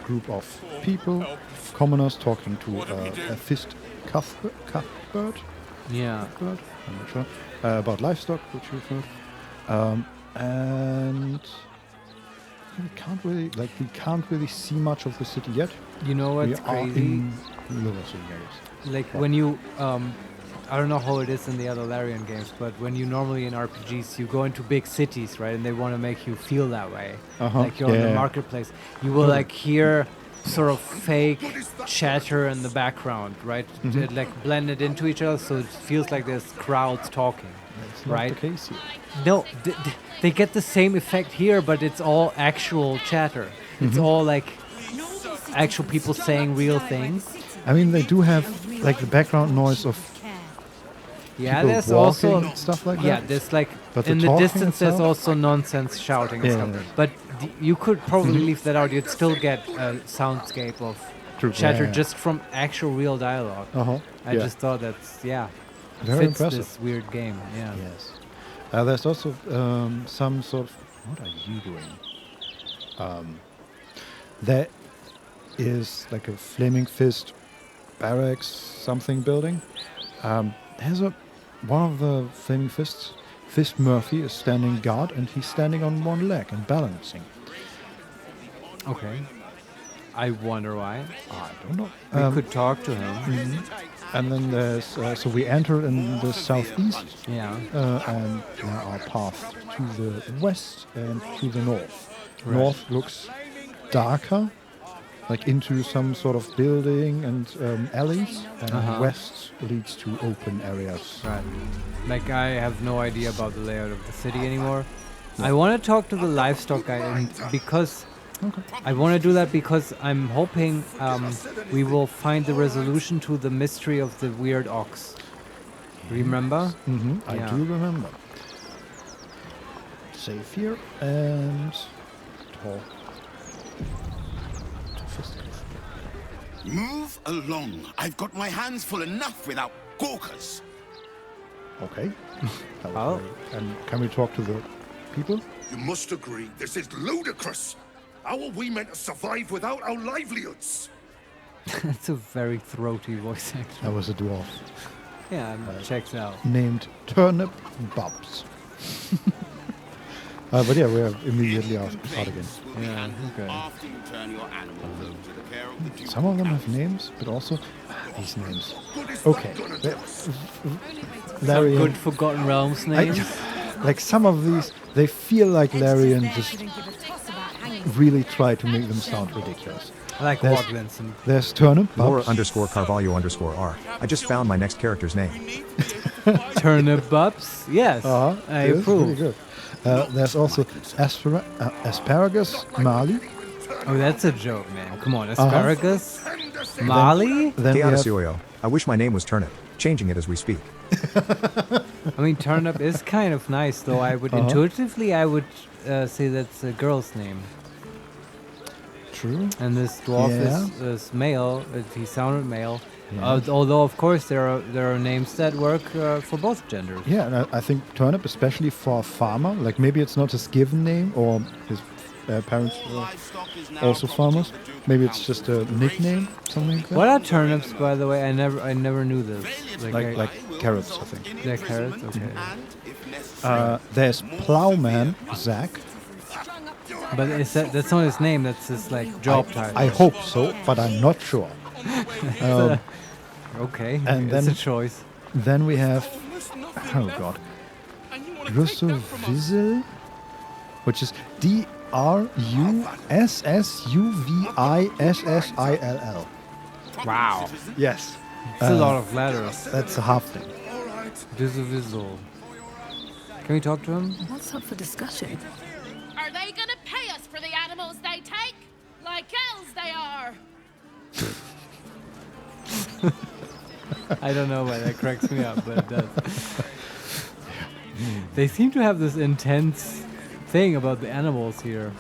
group of people, commoners talking to a Fist Cuthbert. Yeah. Cuthbert? I'm not sure. About livestock, which you've heard. And we can't really see much of the city yet. You know what's we are crazy? In Lower City, I guess. Like when you, I don't know how it is in the other Larian games, but when you normally in RPGs you go into big cities, right, and they want to make you feel that way, like you're in the marketplace. You will like hear sort of fake chatter in the background, right? It, like blended into each other, so it feels like there's crowds talking. That's right? not the case here. No, they get the same effect here, but it's all actual chatter. It's all like actual people saying real things. I mean, they do have like the background noise of people there's walking also and stuff like that. Yeah, there's like But in the the talking distance there's itself? also nonsense shouting and Yeah, stuff. yeah. But you could probably leave that out. You'd still get a soundscape of True. chatter Yeah. just from actual real dialogue. I Yeah. just thought that's Very fits impressive. this weird game. Yeah. Yes. There's also some sort of... What are you doing? There is like a Flaming Fist barracks something building. There's one of the Flaming Fists, Fist Murphy, is standing guard, and he's standing on one leg and balancing. Okay. I wonder why. I don't know. We could talk to him. And then there's so we entered in the southeast. Yeah. And there are paths to the west and to the north. Right. North looks darker, like into some sort of building and alleys, and west leads to open areas. Right. Like I have no idea about the layout of the city anymore. I want to talk to the livestock guy, and because I want to do that because I'm hoping we will find the resolution to the mystery of the weird ox. Remember? I do remember. Save here and talk to Fisticuff. Move along. I've got my hands full enough without gawkers. Okay. And can we talk to the people? You must agree, this is ludicrous. How are we meant to survive without our livelihoods? That's a very throaty voice actor. That was a dwarf. Yeah, checks out. Named Turnip Bubs. But yeah, we're immediately out again. Yeah, okay. After you turn your animals over to the care of the Duke. Some of them have names, but also these names. Okay. Larian. Good Forgotten Realms names. Like some of these, they feel like Larian just really try to make them sound ridiculous. I like what, Vincent? There's Turnip Laura Bubs. _Carvalho_R. I just found my next character's name. Turnip Bubs? Yes. I It is approve. pretty good. There's also Asparagus Mali. Oh, that's a joke, man. Come on, asparagus? Mali? Then we have, Teodosio. I wish my name was Turnip. Changing it as we speak. I mean, turnip is kind of nice, though. I would intuitively, I would say that's a girl's name. True. And this dwarf is male. He sounded male. Yeah. Although, of course, there are names that work for both genders. Yeah, and I think Turnip, especially for a farmer, like maybe it's not his given name or his parents were also farmers. Maybe it's just a nickname, something like that. What are turnips, by the way? I never knew this. Like carrots, I think. They're carrots? Okay. There's Plowman Zach. But that's not his name, that's his like job title. I hope so, but I'm not sure. Okay, and it's then a choice. Then we have, oh god, Drussovissil, which is Drussuvississill. Wow. Yes. It's a lot of letters. That's a halfling. Visual. Can we talk to him? What's up for discussion? Are they gonna pay us for the animals they take? Like elves they are. I don't know why that cracks me up, but it does. They seem to have this intense thing about the animals here,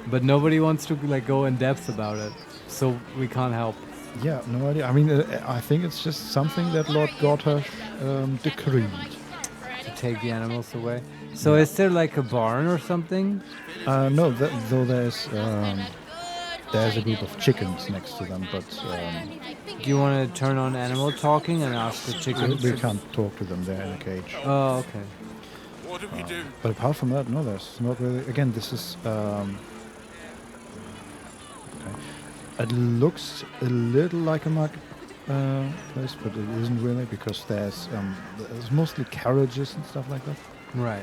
but nobody wants to like go in depth about it, so we can't help. Yeah, no idea. I mean, I think it's just something that Lord Gortash decreed. To take the animals away. So is there like a barn or something? No, though there's a group of chickens next to them, but... Do you want to turn on animal talking and ask the chickens? We can't talk to them, they're in a cage. Oh, okay. What do we do? But apart from that, no, there's not really... Again, this is... Okay. It looks a little like a marketplace, but it isn't really, because there's mostly carriages and stuff like that. Right.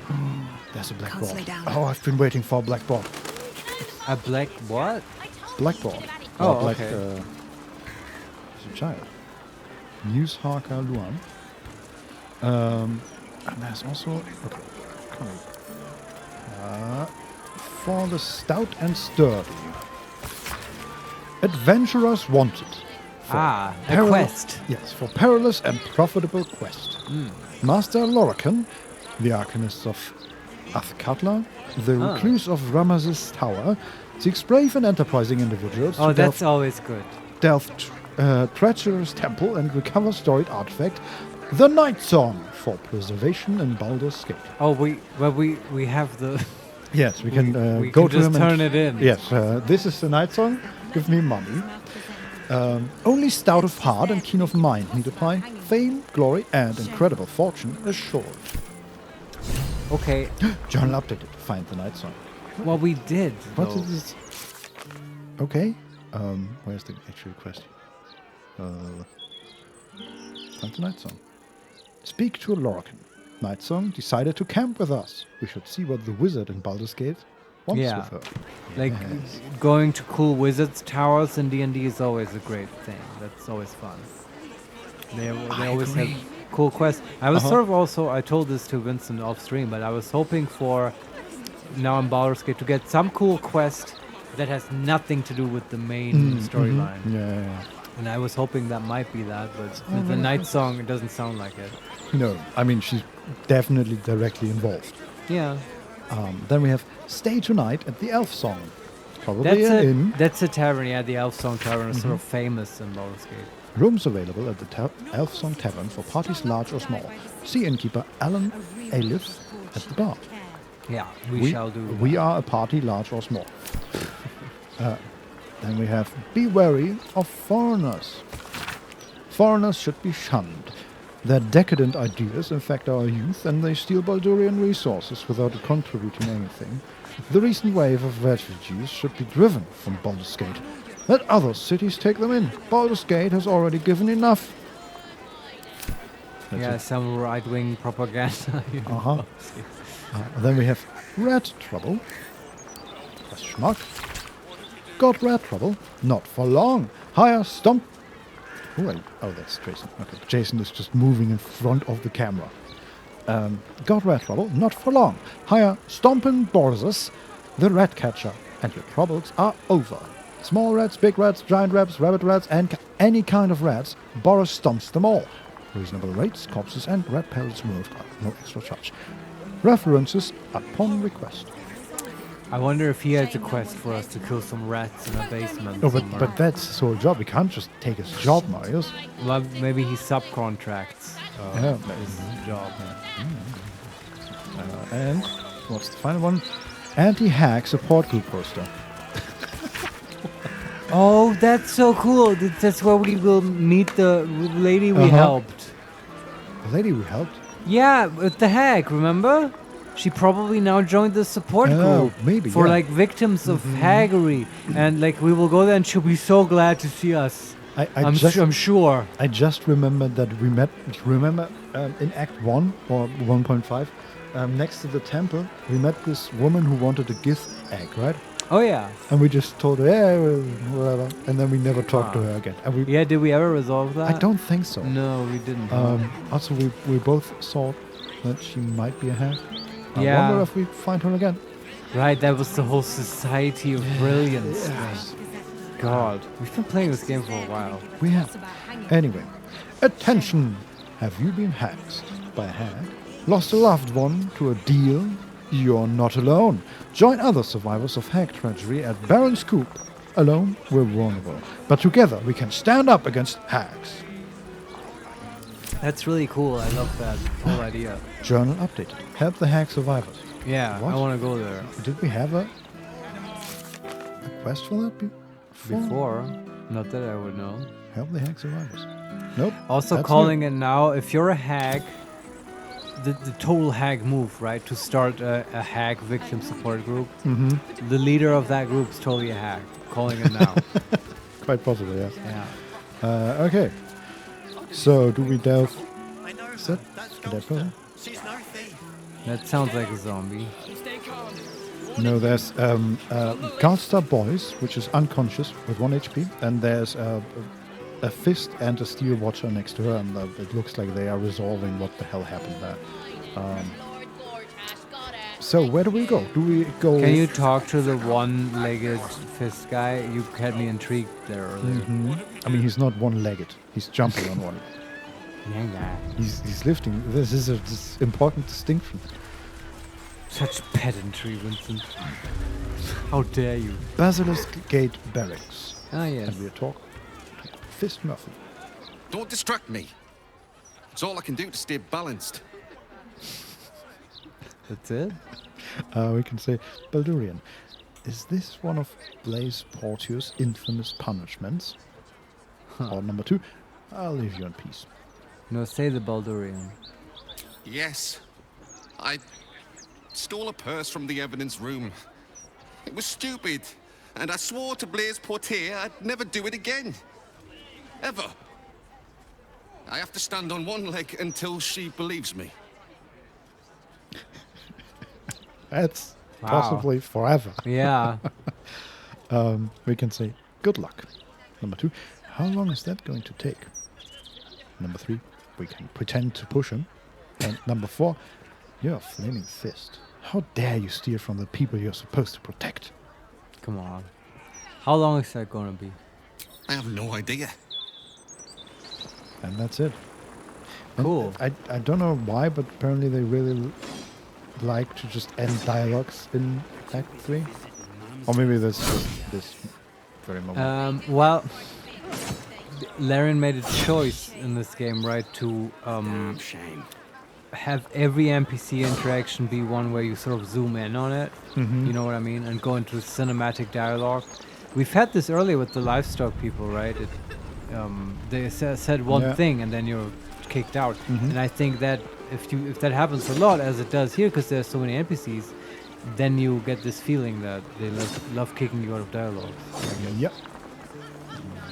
There's a Can't blackboard. slow down. Oh, I've been waiting for a blackboard. A black what? Blackboard. Oh, black, okay. It's a child. News Harker Luan. And there's also... Okay. Come on. For the stout and sturdy. Adventurers wanted. A quest. Yes, for perilous and profitable quest. Master Lorican, the Arcanist of Athkatla, the recluse of Ramaz's Tower, seeks brave and enterprising individuals Oh, to that's always good. delve treacherous temple and recover storied artifact, the Night Song, for preservation in Baldur's Gate. Oh, we have the... Yes, we can we go can to just him turn and... it in. Yes, this is the Night Song. Give me money. Only stout of heart and keen of mind need apply. Fame, glory, and incredible fortune assured. Okay. Journal updated. Find the Night Song. Well, we did. What though. is this? Okay. Where's the actual quest? Find the Night Song. Speak to Lorican. Night Song decided to camp with us. We should see what the wizard in Baldur's Gate wants with her. Like going to cool wizards' towers in D&D is always a great thing. That's always fun. They always have cool quests. I was sort of also, I told this to Vincent off stream, but I was hoping for now in Baldur's Gate to get some cool quest that has nothing to do with the main storyline. Yeah. And I was hoping that might be that, but with the Night Song, it doesn't sound like it. No, I mean, she's definitely directly involved. Yeah. Then we have Stay Tonight at the Elf Song. Probably that's a tavern, yeah, the Elf Song Tavern is sort of famous in Baldur's Gate. Rooms available at the Elf Song Tavern for parties large or small. See innkeeper Alan Ailith at the bar. Yeah, we shall do. We are a party large or small. Then we have Be wary of foreigners. Foreigners should be shunned. Their decadent ideas infect our youth, and they steal Baldurian resources without contributing anything. The recent wave of refugees should be driven from Baldur's Gate. Let other cities take them in. Baldur's Gate has already given enough. That's some right-wing propaganda. Then we have Rat Trouble. Question mark. Got rat trouble? Not for long. Hire Stomp. Oh, that's Jason. Okay, Jason is just moving in front of the camera. Got rat trouble? Not for long. Hire Stompin' Borzas, the rat catcher, and your troubles are over. Small rats, big rats, giant rats, rabbit rats, and any kind of rats, Boris stomps them all. Reasonable rates, corpses, and rat pellets removed. No extra charge. References upon request. I wonder if he has a quest for us to kill some rats in a basement. No, but that's his whole job. We can't just take his job, Marius. Well, maybe he subcontracts his job. And what's the final one? Anti-hack support group poster. Oh, that's so cool. That's where we will meet the lady we helped. The lady we helped? Yeah, with the hack, remember? She probably now joined the support group maybe, for like victims of haggery, and like we will go there and she'll be so glad to see us. I'm sure. I just remembered that we met. In Act 1 or 1.5, next to the temple, we met this woman who wanted a gift egg, right? Oh yeah. And we just told her, yeah, well, whatever, and then we never talked to her again. And we, yeah, did we ever resolve that? I don't think so. No, we didn't. Also, we both thought that she might be a hag. I wonder if we find her again. Right, that was the whole Society of Brilliance thing. God, we've been playing this game for a while. We have. Anyway, attention! Have you been hacked by a hag? Lost a loved one to a deal? You're not alone. Join other survivors of hag tragedy at Baron's Coop. Alone, we're vulnerable. But together, we can stand up against hags. That's really cool. I love that whole idea. Journal updated. Help the hag survivors. Yeah, What? I want to go there. Did we have a quest for that Before? Not that I would know. Help the hag survivors. Nope. Also that's calling new. it now, if you're a hag, the total hag move, right? To start a hag victim support group. The leader of that group is totally a hag. Calling it now. Quite possible, yes. Yeah. Okay. So, do we delve... Is that a dead person? That sounds like a zombie. No, there's Galstar Boys, which is unconscious with 1 HP, and there's a fist and a steel watcher next to her, and it looks like they are resolving what the hell happened there. So where do we go? Do we go... Can you talk to the one-legged fist guy? You had me intrigued there earlier. I mean, he's not one-legged. He's jumping on one. He's lifting. This is this important distinction. Such pedantry, Vincent. How dare you? Basilisk Gate Barracks. Ah, yes. And we're talking to Fist Murphy. Don't distract me. It's all I can do to stay balanced. That's it? We can say, Baldurian, is this one of Blaise Portio's infamous punishments? Or number 2, I'll leave you in peace. No, say the Baldurian. Yes. I stole a purse from the evidence room. It was stupid, and I swore to Blaise Portier I'd never do it again. Ever. I have to stand on one leg until she believes me. That's possibly forever. Yeah. We can say, good luck. Number 2, how long is that going to take? Number 3, we can pretend to push him. And number 4, you're a flaming fist. How dare you steal from the people you're supposed to protect? Come on. How long is that going to be? I have no idea. And that's it. And Cool. I don't know why, but apparently they really like to just end dialogues in Act 3. Or maybe that's just this very moment. Well, Larian made a choice in this game, right, to have every NPC interaction be one where you sort of zoom in on it, you know what I mean, and go into cinematic dialogue. We've had this earlier with the livestock people, right? They said one thing and then you're kicked out. And I think that if that happens a lot, as it does here, because there's so many NPCs, then you get this feeling that they love kicking you out of dialogue. Yep.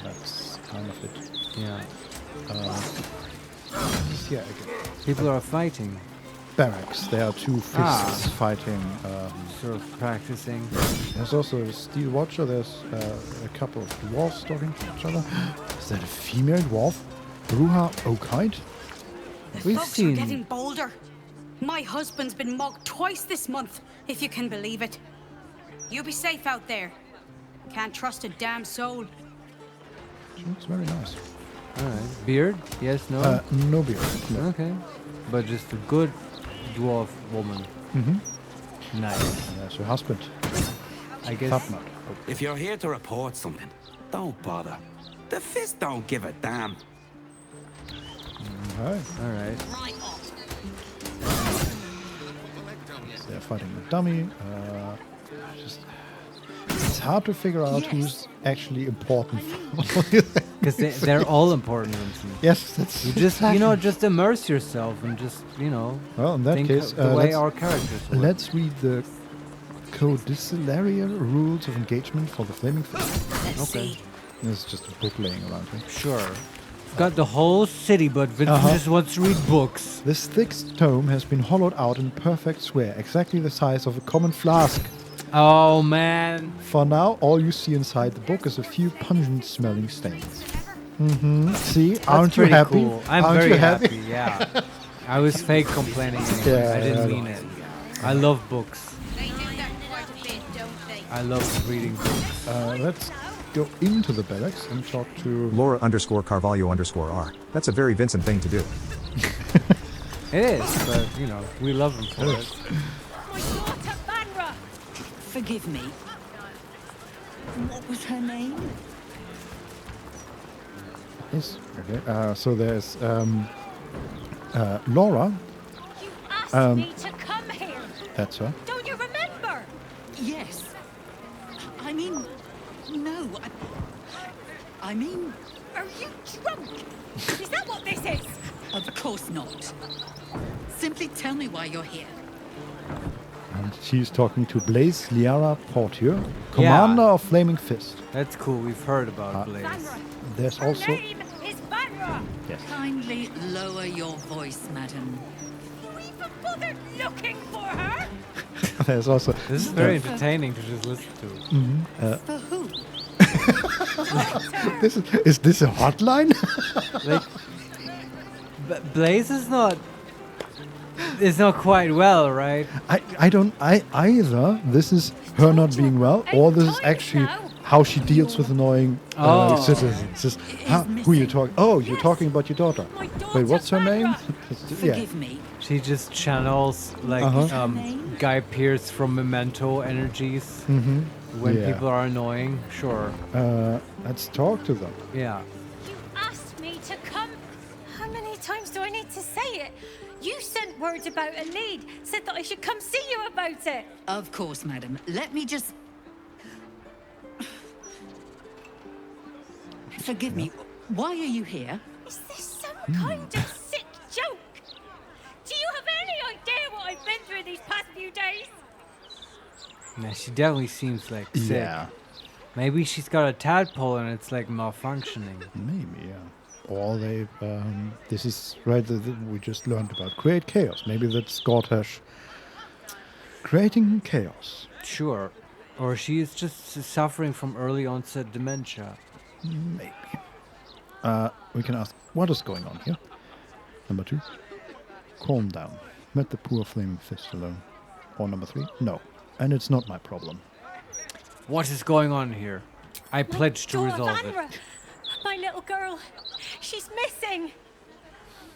That's kind of it. Yeah. Yeah, again. People are fighting. Barracks. There are 2 fists fighting. Sort of practicing. There's also a steel watcher. There's a couple of dwarves talking to each other. Is that a female dwarf? Bruja Oakite? We've Folks are getting bolder. My husband's been mugged twice this month, if you can believe it. You be safe out there. Can't trust a damn soul. She looks very nice. Alright. Beard? Yes, no? No beard. No. Okay. But just a good dwarf woman. Nice. And that's her husband. I guess. Fatma. If you're here to report something, don't bother. The fist don't give a damn. Alright. They're fighting the dummy. It's hard to figure out who's actually important. Because they're all important, Vincent. Yes, that's you just just immerse yourself and just Well, in that think case, the way our characters work. let's read the codicillarian rules of engagement for the flaming fist. Let's see. There's just a book laying around here. Sure. Got the whole city, but Vincent just wants to read books. This thick tome has been hollowed out in perfect square, exactly the size of a common flask. Oh, man. For now, all you see inside the book is a few pungent-smelling stains. See, That's aren't you pretty happy? Cool. I'm aren't very you happy, yeah. I was fake complaining anyway. Yeah, I didn't I mean know. it. I love books. They do that quite a bit, don't they? I love reading books. Let's go into the barracks and talk to... Laura_Carvalho_R. That's a very Vincent thing to do. It is, but, you know, we love him for it. My daughter, Banra! Forgive me. What was her name? Yes, okay. So there's Laura. You asked me to come here. That's her. Don't you remember? Yes. I mean, no. I mean, Are you drunk? Is that what this is? of course not. Simply tell me why you're here. And she's talking to Blaze Liara Portier, commander of Flaming Fist. That's cool. We've heard about Blaze. Banra. There's Her also... name is Banra. Yes. Kindly lower your voice, madam. You even bothered looking for her? There's also... This is very entertaining to just listen to. For who? Is this a hotline? Like, Blaze is not quite well, right? I don't either. This is her not being well, or this is actually how she deals with annoying citizens. This, who are you talking? Oh, you're talking about your daughter. Wait, what's her name? Forgive me. She just channels like Guy Pearce from Memento energies when people are annoying. Sure. Let's talk to them. Yeah. You asked me to come. How many times do I need to say it? You sent word about a need, said that I should come see you about it. Of course, madam. Let me just... Forgive me. Why are you here? Is this some kind of sick joke? Do you have any idea what I've been through these past few days? Yeah, she definitely seems like sick. Yeah. Maybe she's got a tadpole and it's like malfunctioning. Maybe, yeah. Or they, this is right, we just learned about create chaos. Maybe that's Gortash creating chaos. Sure. Or she is just suffering from early onset dementia. Maybe. We can ask, what is going on here? Number 2, calm down. Let the poor Flaming Fist alone. Or number 3, no. And it's not my problem. What is going on here? I pledge to resolve it. My little girl, she's missing.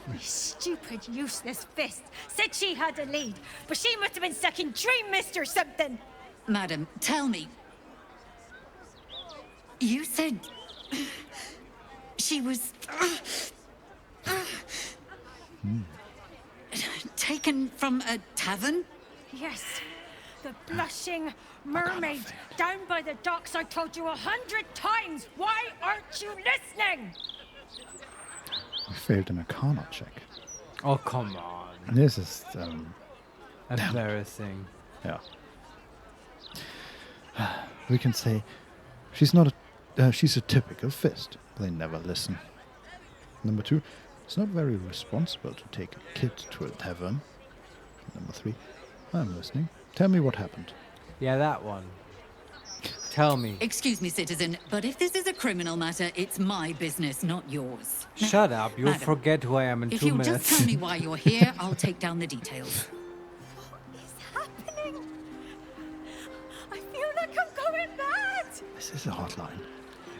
This stupid, useless Fist said she had a lead, but she must have been stuck in Dream Mist or something. Madam, tell me. You said... she was... taken from a tavern? Yes, the blushing mermaid down by the docks. I told you 100 times. Why aren't you listening? We failed an Arcana check. Oh, come on. This is... embarrassing. Yeah. We can say she's not a... she's a typical Fist. They never listen. Number 2, it's not very responsible to take a kid to a tavern. Number 3, I'm listening. Tell me what happened. Yeah, that one. Tell me. Excuse me, citizen, but if this is a criminal matter, it's my business, not yours. Shut up. You'll Madam, forget who I am in if 2 you'll minutes. just tell me why you're here, I'll take down the details. What is happening? I feel like I'm going mad. This is a hotline.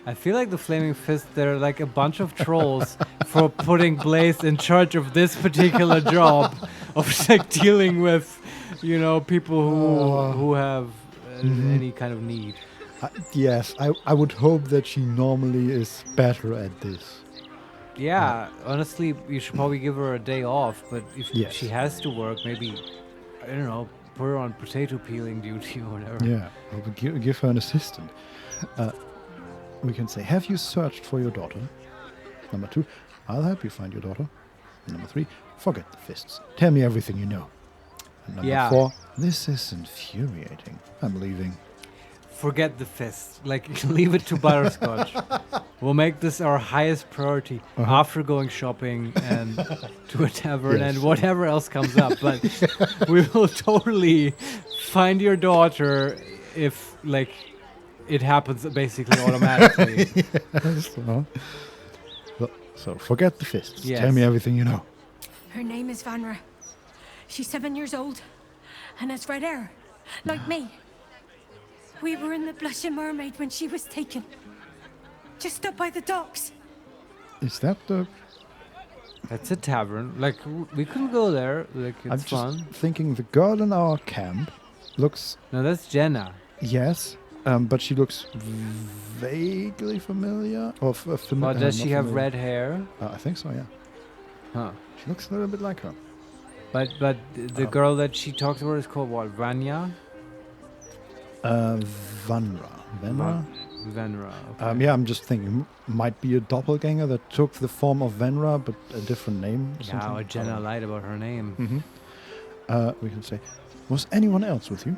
I feel like the Flaming Fist, they're like a bunch of trolls for putting Blaze in charge of this particular job of like dealing with, you know, people who have any kind of need. Yes, I would hope that she normally is better at this. Yeah, honestly, you should probably give her a day off, but if Yes. she has to work, maybe, I don't know, put her on potato peeling duty or whatever. Yeah, or give her an assistant. We can say, have you searched for your daughter? Number 2, I'll help you find your daughter. Number 3, forget the Fists. Tell me everything you know. And number 4, this is infuriating. I'm leaving. forget the fist. Like, leave it to Butterscotch. We'll make this our highest priority after going shopping and to a tavern and whatever else comes up. But we will totally find your daughter if, like, it happens basically automatically. So forget the fists. Yes. Tell me everything you know. Her name is Vanra. She's 7 years old and has red hair, like me. We were in the Blushing Mermaid when she was taken. Just up by the docks. Is that the... That's a tavern. Like, we can go there. Like, it's I'm fun. just thinking the girl in our camp looks... No, that's Jenna. Yes, but she looks vaguely familiar. Or Well, does she have red hair? I think so, yeah. Huh. She looks a little bit like her. But the girl that she talks about is called what? Vanya? Vanra. Venra? Venra. Okay. Yeah, I'm just thinking might be a doppelganger that took the form of Venra, but a different name. Or Yeah, something. or Jenna lied about her name. We can say, was anyone else with you?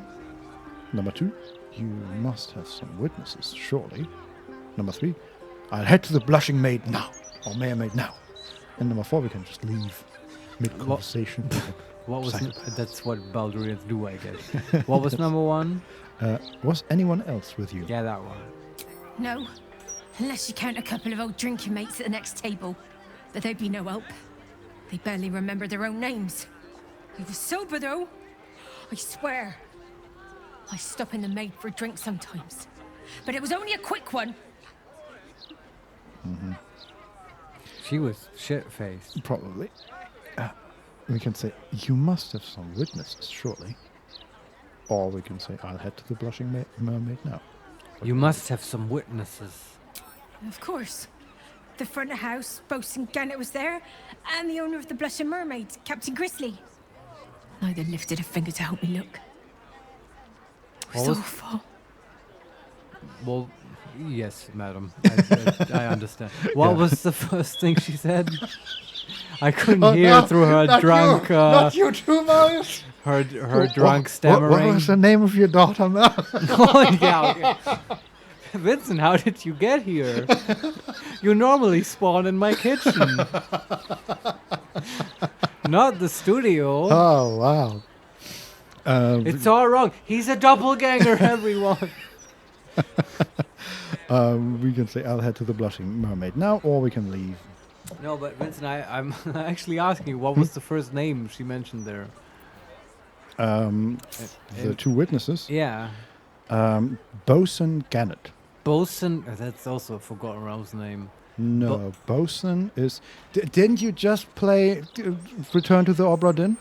Number 2, you must have some witnesses, surely. Number 3, I'll head to the Blushing Maid now, or Mayor Maid now. And number 4, we can just leave mid-conversation. What was that's what Baldurians do, I guess. What was number 1? Was anyone else with you? Yeah, that one. No, unless you count a couple of old drinking mates at the next table. But they'd be no help. They barely remember their own names. I was sober, though. I swear. I stop in the maid for a drink sometimes. But it was only a quick one. She was shit-faced. Probably. We can say, you must have some witnesses, surely. Or we can say, I'll head to the Blushing Mermaid now. You must have some witnesses. Of course. The front of house, Bosun Gannet was there, and the owner of the Blushing Mermaid, Captain Grizzly. Neither lifted a finger to help me look. It was awful. Well, yes, madam. I understand. What was the first thing she said? I couldn't hear through her drunk... not you too, Marius! Her drunk stammering. What was the name of your daughter, Mel? Oh, yeah, okay. Vincent, how did you get here? You normally spawn in my kitchen. Not the studio. Oh, wow. It's all wrong. He's a doppelganger, everyone. We can say, I'll head to the Blushing Mermaid now, or we can leave. No, but Vincent, I'm actually asking you, what was the first name she mentioned there? The 2 witnesses? Yeah. Bosun Gannet. Bosun? That's also a forgotten Rouse name. No, Bosun is... didn't you just play Return to the Obra Dinn?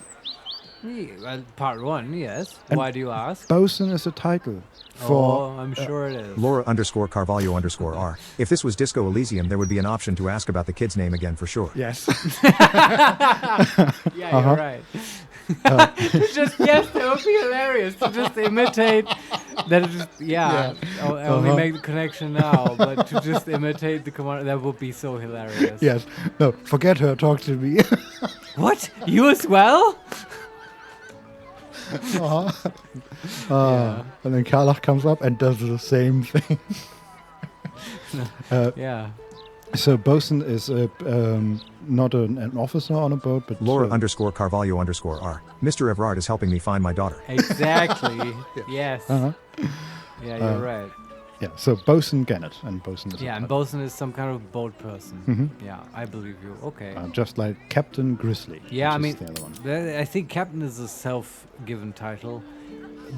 Yeah, part 1, yes. And why do you ask? Bosun is a title for... I'm sure it is. Laura_Carvalho_R. If this was Disco Elysium, there would be an option to ask about the kid's name again for sure. Yes. Yeah, you're right. Yes, that would be hilarious to just imitate that. I only make the connection now, but to just imitate the command, that would be so hilarious. Yes. No, forget her. Talk to me. What? You as well? And then Karlach comes up and does the same thing. Yeah. So Bosun is not an officer on a boat, but Laura_Carvalho_R. Mr. Evrard is helping me find my daughter. Exactly. Yes. Yeah, you're right. Yeah. So Bosun Gannet and Bosun is and Bosun is some kind of boat person. Yeah, I believe you. Okay. Just like Captain Grizzly. Yeah, I mean, the other one. I think Captain is a self-given title,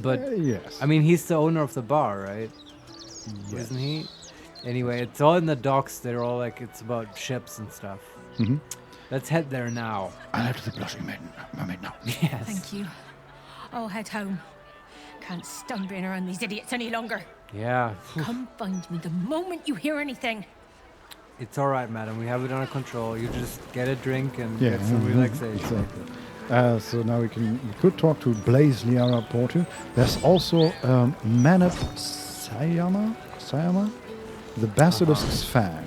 but yes. I mean, he's the owner of the bar, right? Yes. Isn't he? Anyway, it's all in the docks. They're all like, it's about ships and stuff. Let's head there now. I'll head to the Blushing Mermaid now. Yes. Thank you. I'll head home. Can't stand being around these idiots any longer. Yeah. Come find me the moment you hear anything. It's all right, madam. We have it under control. You just get a drink and get some relaxation. Exactly. So now we could talk to Blaze Liara Porter. There's also Manat Sayama, the Basilisk's Fang.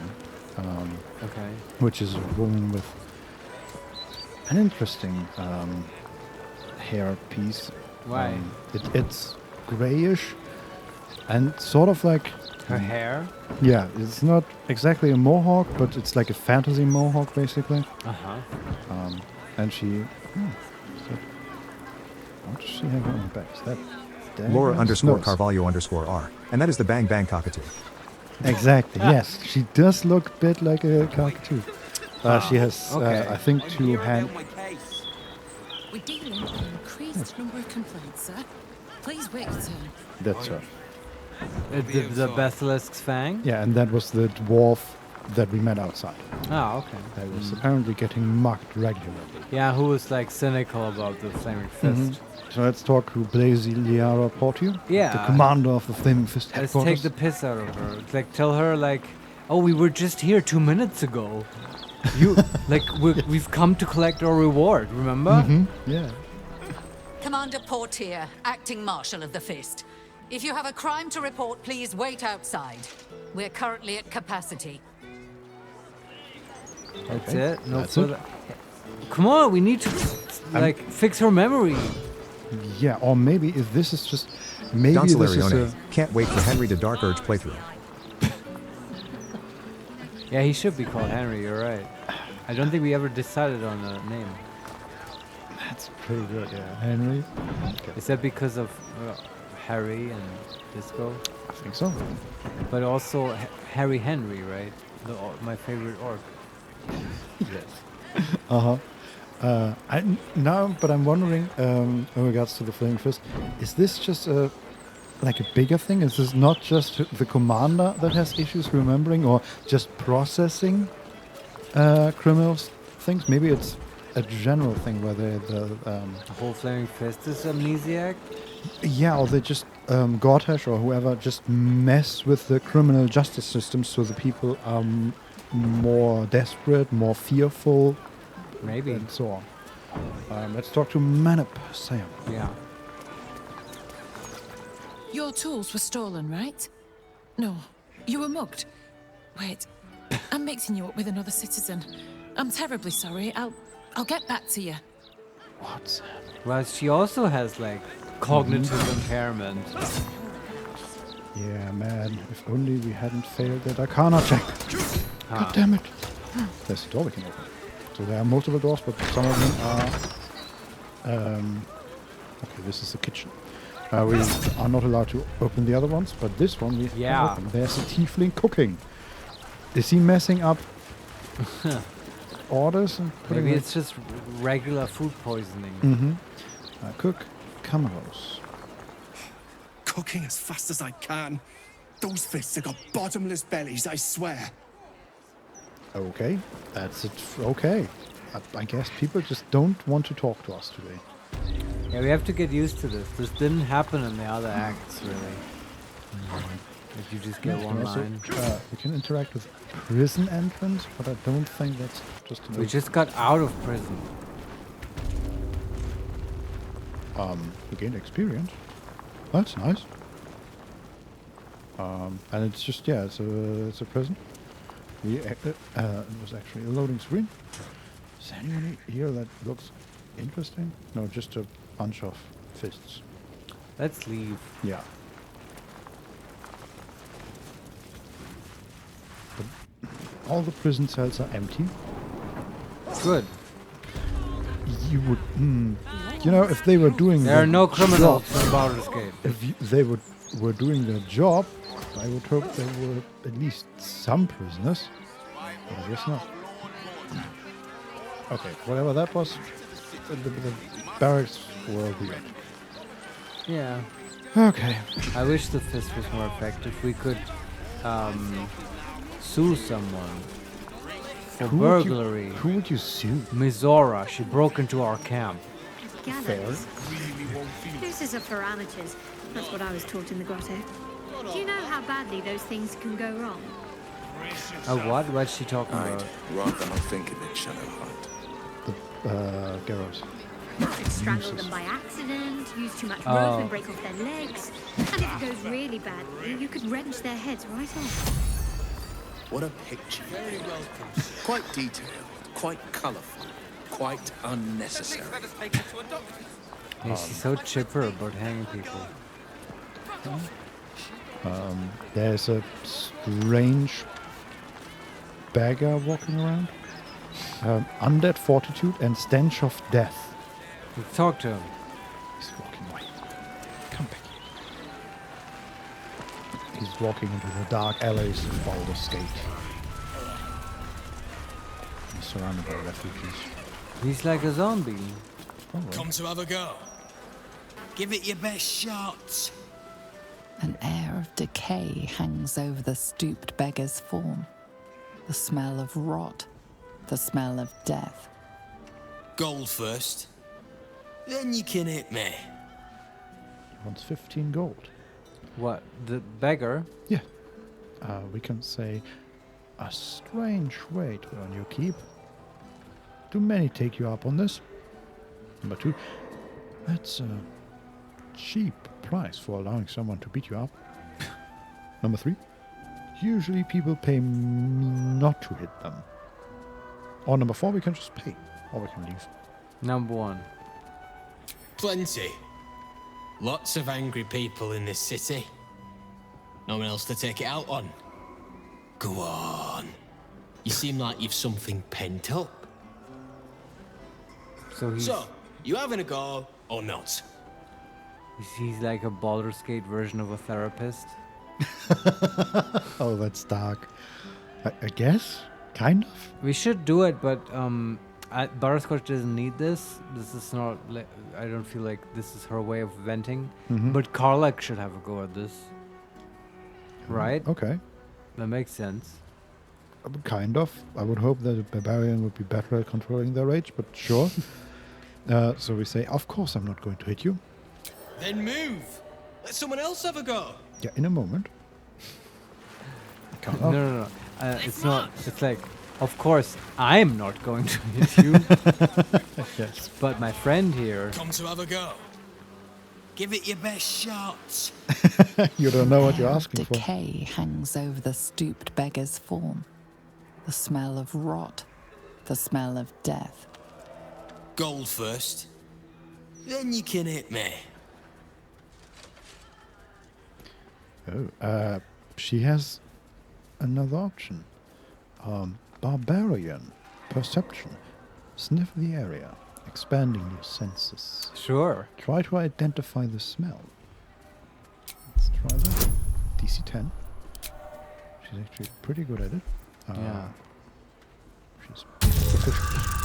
Okay. Which is a woman with an interesting hair piece. Why? It's grayish, And sort of like... Her hair? Yeah, it's not exactly a mohawk, but it's like a fantasy mohawk, basically. Uh-huh. And she... what does she have on her back? Is that... Laura daggers? _ No, Carvalho _ R. And that is the Bang Bang cockatoo. Exactly, yes. She does look a bit like a cockatoo. She has, I think, 2 hands. We're dealing with an increased number of complaints, sir. Please wait your turn. That's her. The Basilisk's fang? Yeah, and that was the dwarf that we met outside. Ah, okay. That was apparently getting mugged regularly. Yeah, who was like cynical about the Flaming Fist. So let's talk to Blaziliara Portio, Yeah. the commander of the Flaming Fist Let's headquarters. take the piss out of her. It's like, tell her like, oh, we were just here 2 minutes ago. You like we've come to collect our reward. Remember? Yeah. Commander Portier, acting marshal of the Fist. If you have a crime to report, please wait outside. We're currently at capacity. That's it. No That's further. Come on, we need to like fix her memory. Yeah, or maybe if this is just... Maybe Don this is Solarione. Can't wait for Henry to Dark Urge playthrough. Yeah, he should be called Henry. You're right. I don't think we ever decided on a name. That's pretty good, yeah. Henry. Okay. Is that because of Harry and Disco? I think so. But also Harry Henry, right? My favorite orc. Yes. But I'm wondering, in regards to the Flaming Fist, is this just like a bigger thing? Is this not just the commander that has issues remembering or just processing criminals things? Maybe it's a general thing where the whole Flaming Fist is amnesiac? Yeah, or they just, Gortash or whoever, just mess with the criminal justice system so the people are more desperate, more fearful. Maybe. And so on. Let's talk to Manip Sam. Yeah. Your tools were stolen, right? No, you were mugged. Wait, I'm mixing you up with another citizen. I'm terribly sorry. I'll get back to you. What's that? Well, she also has like cognitive impairment. Yeah, man. If only we hadn't failed that Arcana check. God damn it. There's a door we can open. So there are multiple doors, but some of them are... okay, this is the kitchen. We are not allowed to open the other ones, but this one we can open. There's a tiefling cooking. Is he messing up orders? And Maybe it's just regular food poisoning. Cook Camaros. Cooking as fast as I can. Those fists have got bottomless bellies, I swear. Okay, that's it. Okay. I guess people just don't want to talk to us today. Yeah, we have to get used to this. This didn't happen in the other acts, really. If you just get one line. We can interact with prison entrance, but I don't think that's just We just got out of prison. We gained experience. That's nice. And it's just, yeah, it's a prison. It was actually a loading screen. Is anyone here that looks interesting? No, just a bunch of fists. Let's leave. Yeah. But all the prison cells are empty. Good. You would, you know, if they were doing there are no criminals job, in Baldur's Gate. If they were doing their job, I would hope there were at least some prisoners. But I guess not. Okay, whatever that was, the barracks were weird. Yeah. Okay. I wish the fist was more effective. We could sue someone for burglary. Who would you sue? Mizora. She broke into our camp. Fair. This is for amateurs. That's what I was taught in the grotto. Do you know how badly those things can go wrong? What? What's she talking about? Rather not think of it, Shadowheart. Garrows. You could strangle them by accident, use too much rope and break off their legs. And if it goes really badly, you could wrench their heads right off. What a picture. Very welcome. Quite detailed, quite colourful, quite unnecessary. Yeah, she's so chipper about hanging people. There's a strange beggar walking around. Undead fortitude and stench of death. Let's talk to him. He's walking away. Come back. He's walking into the dark alleys of Baldur's Gate. He's surrounded by refugees. He's like a zombie. Come to have a go. Give it your best shot. An air of decay hangs over the stooped beggar's form. The smell of rot. The smell of death. Gold first. Then you can hit me. He wants 15 gold. What? The beggar? Yeah. We can say a strange way to earn your keep. Do many take you up on this? Number 2, that's a cheap price for allowing someone to beat you up. Number 3, usually people pay me not to hit them. Or number 4, we can just pay. Or we can leave. Number 1. Plenty. Lots of angry people in this city. No one else to take it out on. Go on. You seem like you've something pent up. So you having a go or not? He's like a Baldur's Gate version of a therapist. Oh, that's dark. I guess? Kind of? We should do it, but Butterscotch doesn't need this. This is not like, I don't feel like this is her way of venting. Mhm. But Karlak should have a go at this. Right? Okay. That makes sense. Kind of. I would hope that a barbarian would be better at controlling their rage, but sure. So we say, of course I'm not going to hit you. Then move. Let someone else have a go. Yeah, in a moment. No. It's not. It's like, of course, I'm not going to hit you. Yes. But my friend here. Come to have a go. Give it your best shot. You don't know what you're asking for. Decay hangs over the stooped beggar's form. The smell of rot. The smell of death. Gold first. Then you can hit me. Oh, she has another option. Barbarian. Perception. Sniff the area. Expanding your senses. Sure. Try to identify the smell. Let's try that. DC 10. She's actually pretty good at it. Yeah. She's proficient.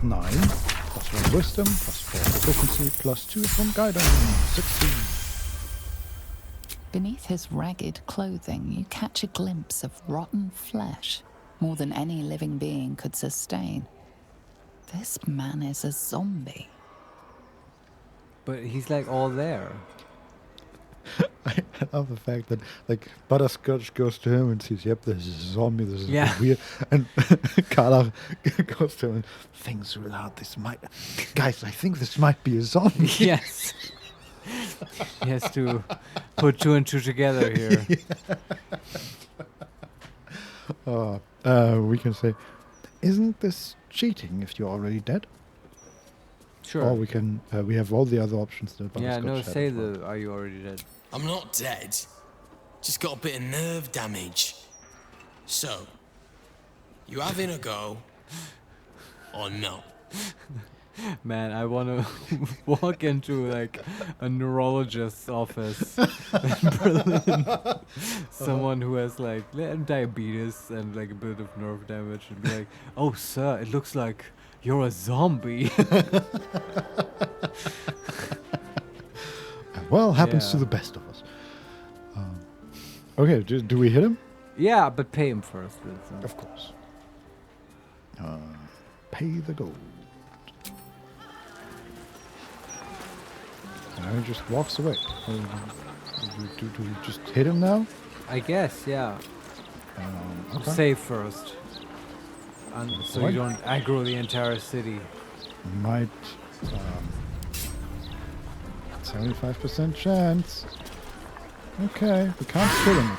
9. Plus 1 wisdom. Plus 4 proficiency. Plus 2 from guidance. 16. Beneath his ragged clothing, you catch a glimpse of rotten flesh, more than any living being could sustain. This man is a zombie. But he's like all there. I love the fact that, like, Butterscotch goes to him and says, yep, this is a zombie, this is Yeah. weird. And Carla goes to him and thinks real hard, guys, I think this might be a zombie. Yes. He has to put 2 and 2 together here. We can say, isn't this cheating if you're already dead? Sure. Or we can, we have all the other options that Yeah, Butterscotch no, had say as well. are you already dead? I'm not dead. Just got a bit of nerve damage. So, you having a go or no? Man, I want to walk into like a neurologist's office in Berlin. Someone who has like diabetes and like a bit of nerve damage and be like, "Oh, sir, it looks like you're a zombie." Well, happens to the best of us. Okay, do we hit him? Yeah, but pay him first, Vincent. Of course. Pay the gold. And he just walks away. Do we just hit him now? I guess, yeah. Okay. Save first. So What? you don't aggro the entire city. Might 75% chance. Okay, we can't kill him.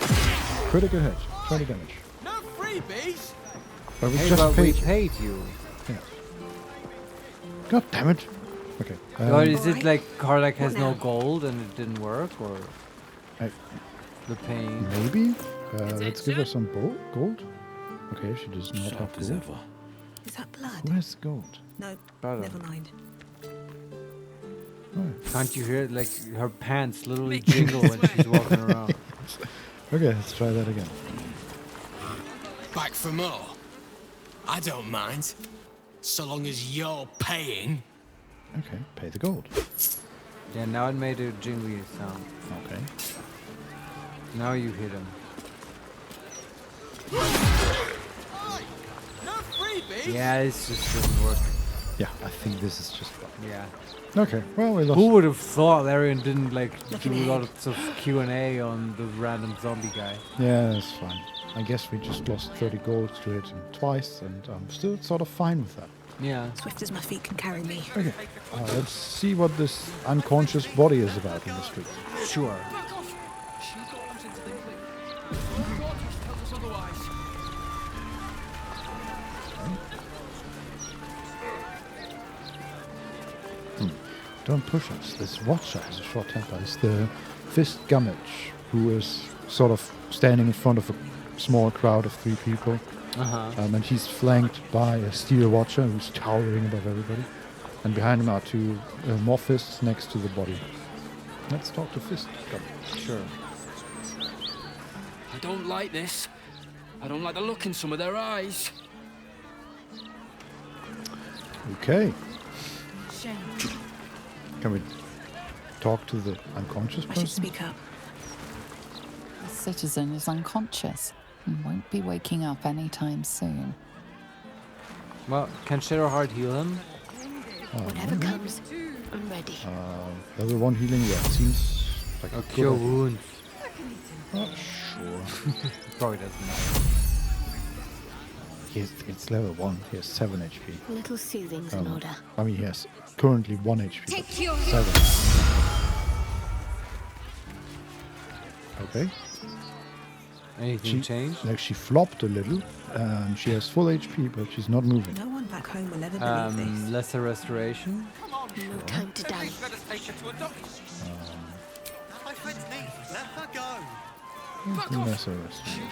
Critical hit, 20 damage. No freebies. But we Hey, just but we paid you. paid you. Yeah. God damn it. Okay. Or is it like Karlak has no gold and it didn't work, or? The pain. Maybe. Let's give her some gold. Okay, she does not have gold. Is that blood? Who has gold? No, Brother. never mind. Can't you hear it? Like her pants literally jingle when she's walking around. Okay, let's try that again. Back for more? I don't mind. So long as you're paying. Okay, pay the gold. Yeah, now it made a jingly sound. Okay. Now you hit him. Yeah, it just doesn't work. Yeah, I think this is just fun. Yeah. Okay, well, we lost. Who would have thought Larian didn't like do lots of Q&A on the random zombie guy? Yeah, that's fine. I guess we just lost 30 gold to hit him twice, and I'm still sort of fine with that. Yeah. Swift as my feet can carry me. Okay, let's see what this unconscious body is about in the street. Sure. Don't push us. This watcher has a short temper. It's the Fist Gummidge, who is sort of standing in front of a small crowd of 3 people. And he's flanked by a steel watcher who's towering above everybody. And behind him are 2 more fists next to the body. Let's talk to Fist Gummidge. Sure. I don't like this. I don't like the look in some of their eyes. Okay. Can we talk to the unconscious person? I should speak up. The citizen is unconscious and won't be waking up anytime soon. Well, can Shadowheart heal him? Whatever comes, I'm ready. Level 1 healing, yeah, it seems like a Cure good idea. wounds. Not sure. Probably doesn't matter. It's level 1, he has 7 HP. Little soothing's in order. I mean, he has currently 1 HP. Take your 7. Okay. Anything changed? Like she flopped a little. She has full HP, but she's not moving. No one back home will ever believe this. Lesser restoration? No time to die. Lesser restoration.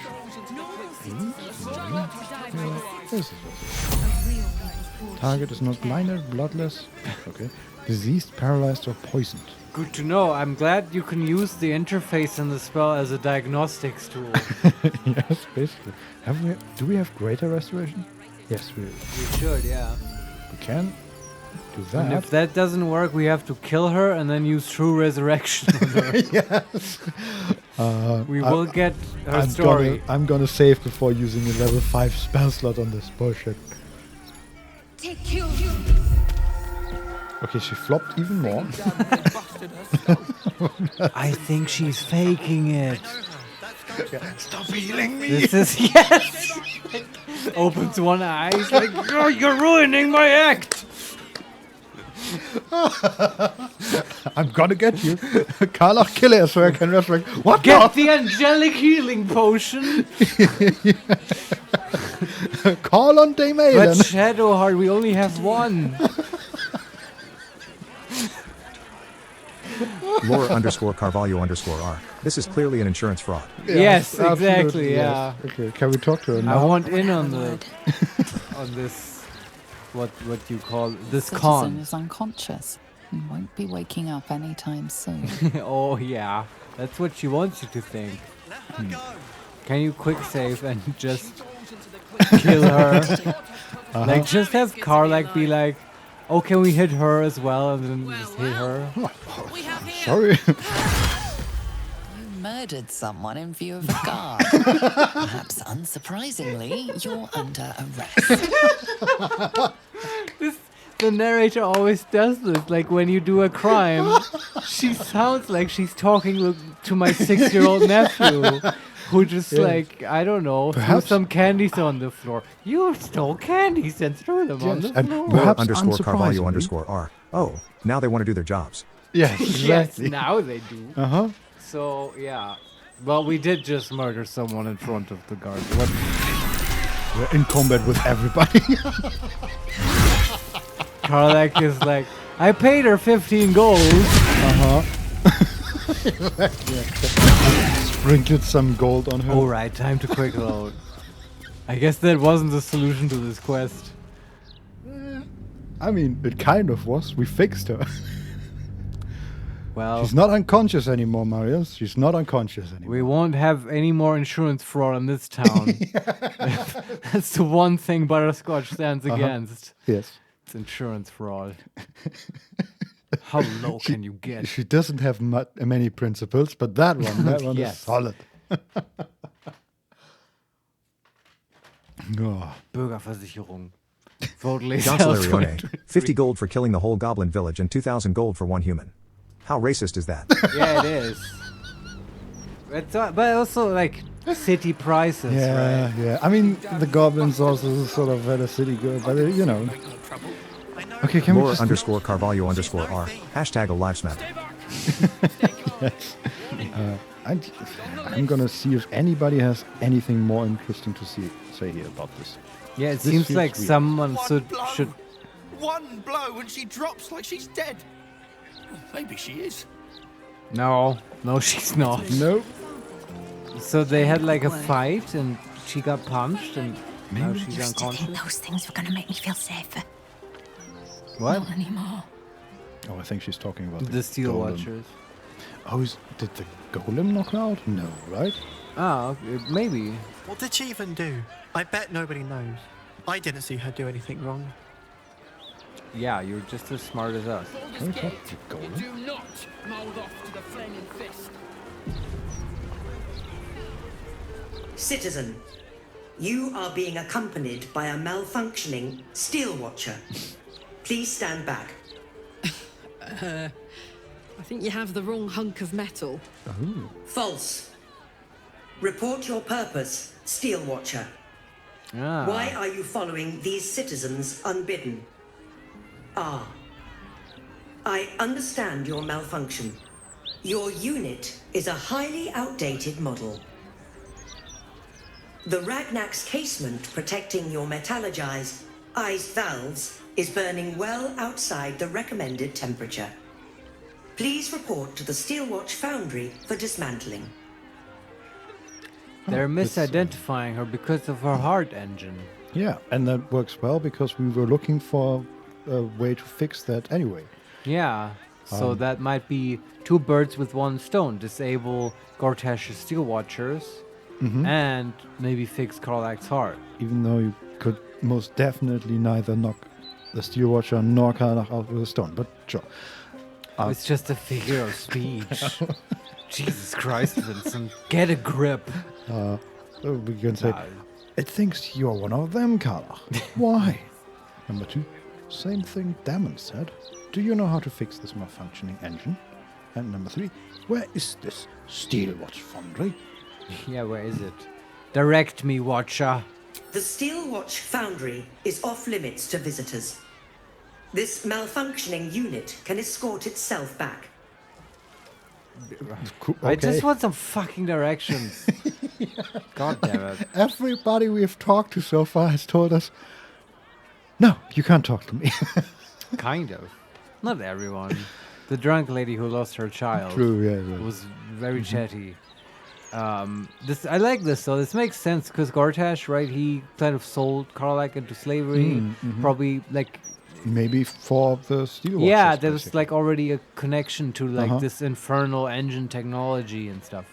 This is Target is not blinded, bloodless. Okay. Diseased, paralyzed, or poisoned. Good to know. I'm glad you can use the interface in the spell as a diagnostics tool. Yes, basically. Do we have greater restoration? Yes, we do. We should, yeah. We can do that. And if that doesn't work, we have to kill her and then use true resurrection on her. Yes. We will get her story. I'm gonna save before using a level 5 spell slot on this bullshit. Take you. Okay, she flopped even more. I think she's faking it. Stop healing me! This is yes. Opens one eye. He's like, oh, you're ruining my act. I'm gonna get you. Carla, kill her so I can resurrect. What? Get the angelic healing potion. Call on Dame But Aiden. Shadowheart, we only have one. Laura_Carvalho_R. This is clearly an insurance fraud. Yes, absolutely, exactly. yes. Yeah. Okay, can we talk to her I now? want in on the on this. What you call this Citizen con? is unconscious and won't be waking up anytime soon. Oh yeah, that's what she wants you to think. Can you quick save and just kill her? Like just have Karlak be like, oh, can we hit her as well, and then just hit her. Sorry. You murdered someone in view of a guard. Perhaps unsurprisingly, you're under arrest. The narrator always does this. Like when you do a crime, she sounds like she's talking to my 6-year-old nephew, who just like, I don't know, threw some candies on the floor. You stole candies and threw them on the floor. Laura_Carvalho_R. Oh, now they want to do their jobs. Yes, exactly. Yes, now they do. Uh-huh. So, yeah. Well, we did just murder someone in front of the guard. What? We're in combat with everybody. Karlak is like, I paid her 15 gold. Uh-huh. Sprinkled some gold on her. All right, time to quick load. I guess that wasn't the solution to this quest. I mean, it kind of was. We fixed her. Well, she's not unconscious anymore, Marius. She's not unconscious anymore. We won't have any more insurance fraud in this town. That's the one thing Butterscotch stands against. Yes. It's insurance fraud. How low can you get? She doesn't have many principles, but that one Yes. is solid. Oh. Bürgerversicherung. Totally Larian, 50 gold for killing the whole goblin village and 2,000 gold for one human. How racist is that? Yeah, it is. But also, like, city prices, Yeah, right? yeah. I mean, the goblins also sort of had a city girl, but you know. Okay, can we Laura just... underscore Carvalho underscore R. Hashtag a lives matter. Yes. I'm gonna see if anybody has anything more interesting to say here about this. Yeah, it This seems feels like weird. someone should. One blow and she drops like she's dead. Maybe she is. No, she's not. Nope. So they had like a fight and she got punched and now she's Used to think unconscious. those things were going to make me feel safer. What? Not anymore. Oh, I think she's talking about The Steel golem. Watchers. Oh, did the golem knock her out? No, right? Ah, okay, maybe. What did she even do? I bet nobody knows. I didn't see her do anything wrong. Yeah, you're just as smart as us. Can we talk to golem? Do not mold off to the flaming fist. Citizen, you are being accompanied by a malfunctioning Steel Watcher. Please stand back. I think you have the wrong hunk of metal. False. Report your purpose, Steel Watcher. Ah. Why are you following these citizens unbidden? I understand your malfunction. Your unit is a highly outdated model. The Ragnak's casement protecting your metallogized ice valves is burning well outside the recommended temperature. Please report to the Steelwatch Foundry for dismantling. They're misidentifying her because of her heart engine. Yeah, and that works well because we were looking for a way to fix that anyway. Yeah, so that might be two birds with one stone. Disable Gortash's Steel Watchers and maybe fix Karlak's heart. Even though you could most definitely neither knock the Steel Watcher nor Karlak out with a stone, but sure. It's just a figure of speech. Jesus Christ, Vincent, get a grip. We can say, it thinks you're one of them, Karlak. Why? Number 2, same thing Damon said. Do you know how to fix this malfunctioning engine? And number 3, where is this Steelwatch Foundry? Yeah, where is it? Direct me, Watcher. The Steelwatch Foundry is off limits to visitors. This malfunctioning unit can escort itself back. I just want some fucking directions. God damn it. Everybody we've talked to so far has told us, no, you can't talk to me. Kind of. Not everyone. The drunk lady who lost her child True, yeah. was very chatty. I like this though. This makes sense because Gortash, right? He kind of sold Karlak into slavery. Probably like Maybe for the Steel Watchers. yeah, there was like already a connection to like this infernal engine technology and stuff.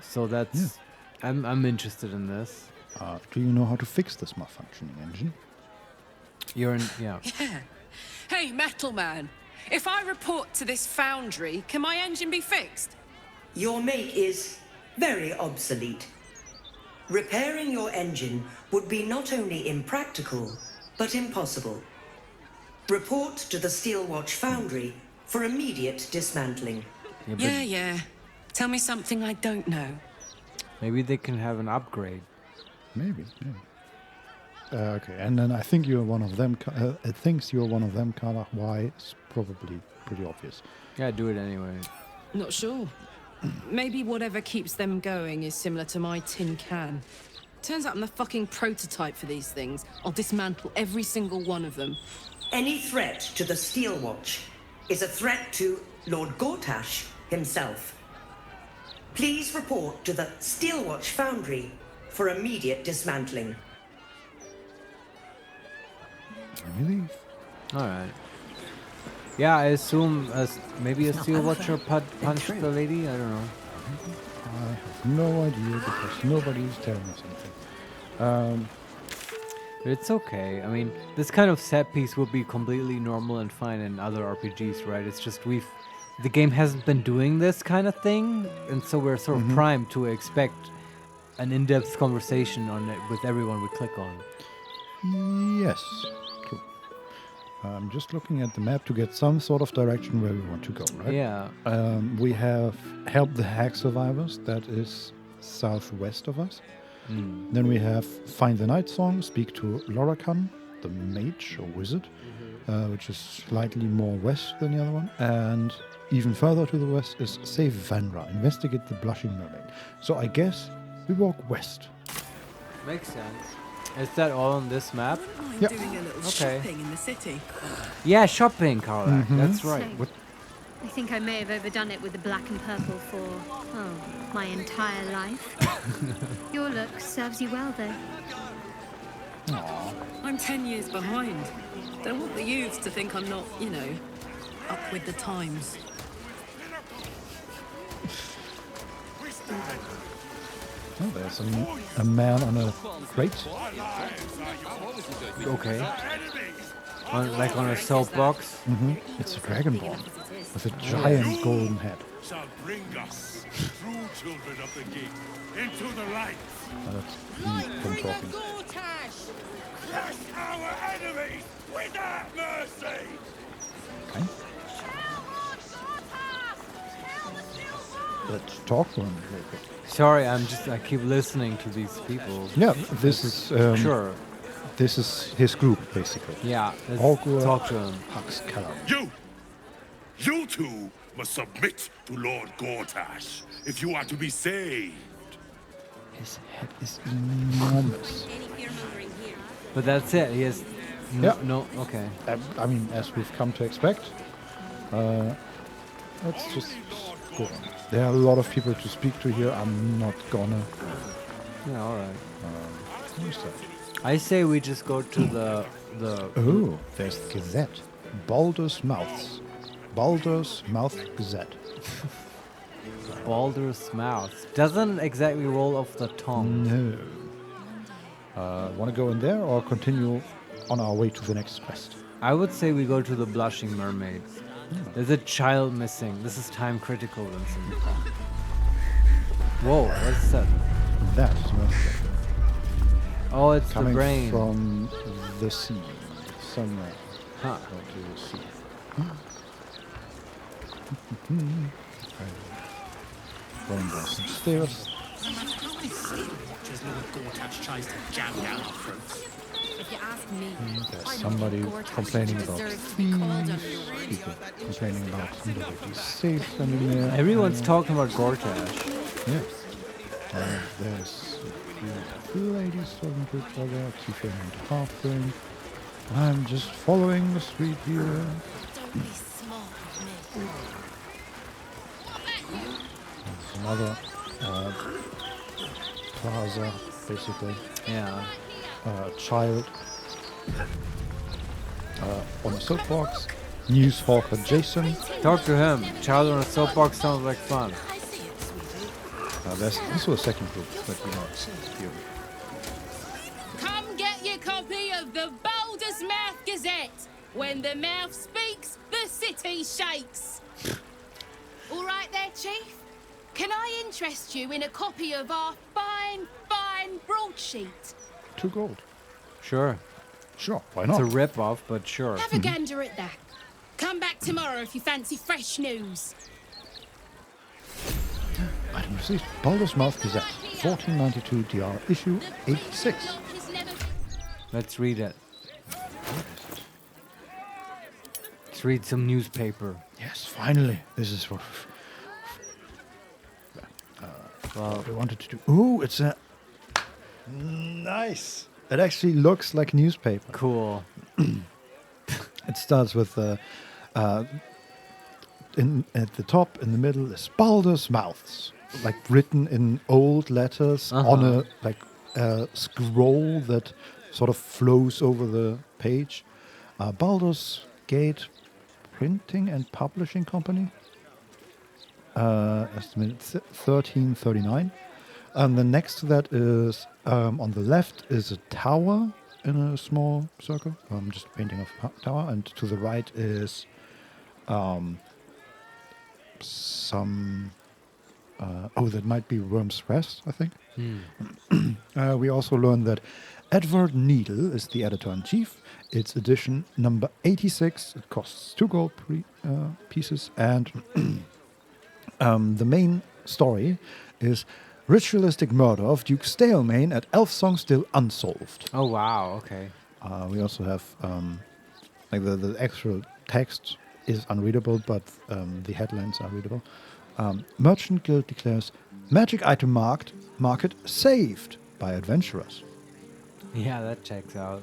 So that's I'm interested in this. Do you know how to fix this malfunctioning engine? You're in Yeah. Hey, Metal Man. If I report to this foundry, can my engine be fixed? Your make is very obsolete. Repairing your engine would be not only impractical, but impossible. Report to the Steelwatch Foundry for immediate dismantling. Yeah. Tell me something I don't know. Maybe they can have an upgrade. Maybe, yeah. Okay, and then I think you're one of them. It thinks you're one of them, Karlak. Why? It's probably pretty obvious. Yeah, do it anyway. Not sure. Maybe whatever keeps them going is similar to my tin can. Turns out I'm the fucking prototype for these things. I'll dismantle every single one of them. Any threat to the Steelwatch is a threat to Lord Gortash himself. Please report to the Steelwatch Foundry for immediate dismantling. Really? All right. Yeah, I assume maybe a steel watcher punched the lady. I don't know. I have no idea because nobody's telling us anything. It's okay. I mean, this kind of set piece would be completely normal and fine in other RPGs, right? It's just the game hasn't been doing this kind of thing, and so we're sort of primed to expect an in-depth conversation on it with everyone we click on. Yes, true. I'm just looking at the map to get some sort of direction where we want to go, right? Yeah. We have Help the Hack Survivors, that is southwest of us. Then we have Find the Night Song, Speak to Lorakan, the mage or wizard, which is slightly more west than the other one. And even further to the west is Save Vanra, Investigate the Blushing Mermaid. So I guess we walk west. Makes sense. Is that all on this map? I'm doing a little shopping in the city. Yeah, shopping, Carla. That's right. So, I think I may have overdone it with the black and purple for, my entire life. Your look serves you well, though. Aww. I'm 10 years behind. Don't want the youths to think I'm not, up with the times. Oh, there's a man on a crate. Okay. Like on a soapbox? It's a dragonborn with a giant golden head. Shall bring us, true children of the gate, into the light. That's him talking. Crush our enemies without mercy. Okay. Let's talk to him real quick. Sorry, I keep listening to these people. Yeah, this is sure. This is his group basically. Yeah, let's Baldur, talk to him. You two must submit to Lord Gortash if you are to be saved. His head is enormous. But that's it. He has no. Okay. I mean, as we've come to expect. Let's just go on. There are a lot of people to speak to here. I'm not gonna. Yeah, all right. Where's that? I say we just go to the. Oh, there's the Gazette. Baldur's Mouth Gazette. Baldur's Mouth doesn't exactly roll off the tongue. No. Want to go in there or continue on our way to the next quest? I would say we go to the Blushing Mermaid. There's a child missing. This is time critical, Vincent. Whoa, what's that? That smells like Oh, it's coming the brain. from the sea, somewhere. Huh. To the sea. Going down some stairs. If you ask me, There's somebody complaining about thieves. People complaining about nobody's safe anymore. Everyone's talking about Gortash. Yes. There's a few ladies talking to each other, Tifa and Halfling. I'm just following the street here. There's another plaza, basically. Yeah. Child on a soapbox. Newshawker Jason. Talk to him. Child on a soapbox sounds like fun. There's also a second group that we know here. Come get your copy of the Baldur's Mouth Gazette. When the mouth speaks, the city shakes. All right there, Chief. Can I interest you in a copy of our fine broadsheet? 2 gold. Sure. Sure, why not? It's a rip-off, but sure. Have a gander at that. Come back tomorrow if you fancy fresh news. Item received. Baldur's Mouth Gazette. 1492 DR issue 86. Let's read it. Let's read some newspaper. Yes, finally. This is what we wanted to do. Ooh, it's a... Nice. It actually looks like newspaper. Cool. It starts with at the top, in the middle is Baldur's Mouths. like written in old letters on a scroll that sort of flows over the page. Baldur's Gate Printing and Publishing Company. Estimated 1339. And then next to that is on the left is a tower in a small circle. I'm just painting a tower, and to the right is some. That might be Worm's Rest, I think. We also learned that Edward Needle is the editor-in-chief. It's edition number 86. It costs 2 gold pieces, and the main story is ritualistic murder of Duke Stalemain at Elfsong still unsolved. Oh wow! Okay. We also have the actual text is unreadable, but the headlines are readable. Merchant Guild declares magic item market saved by adventurers. Yeah, that checks out.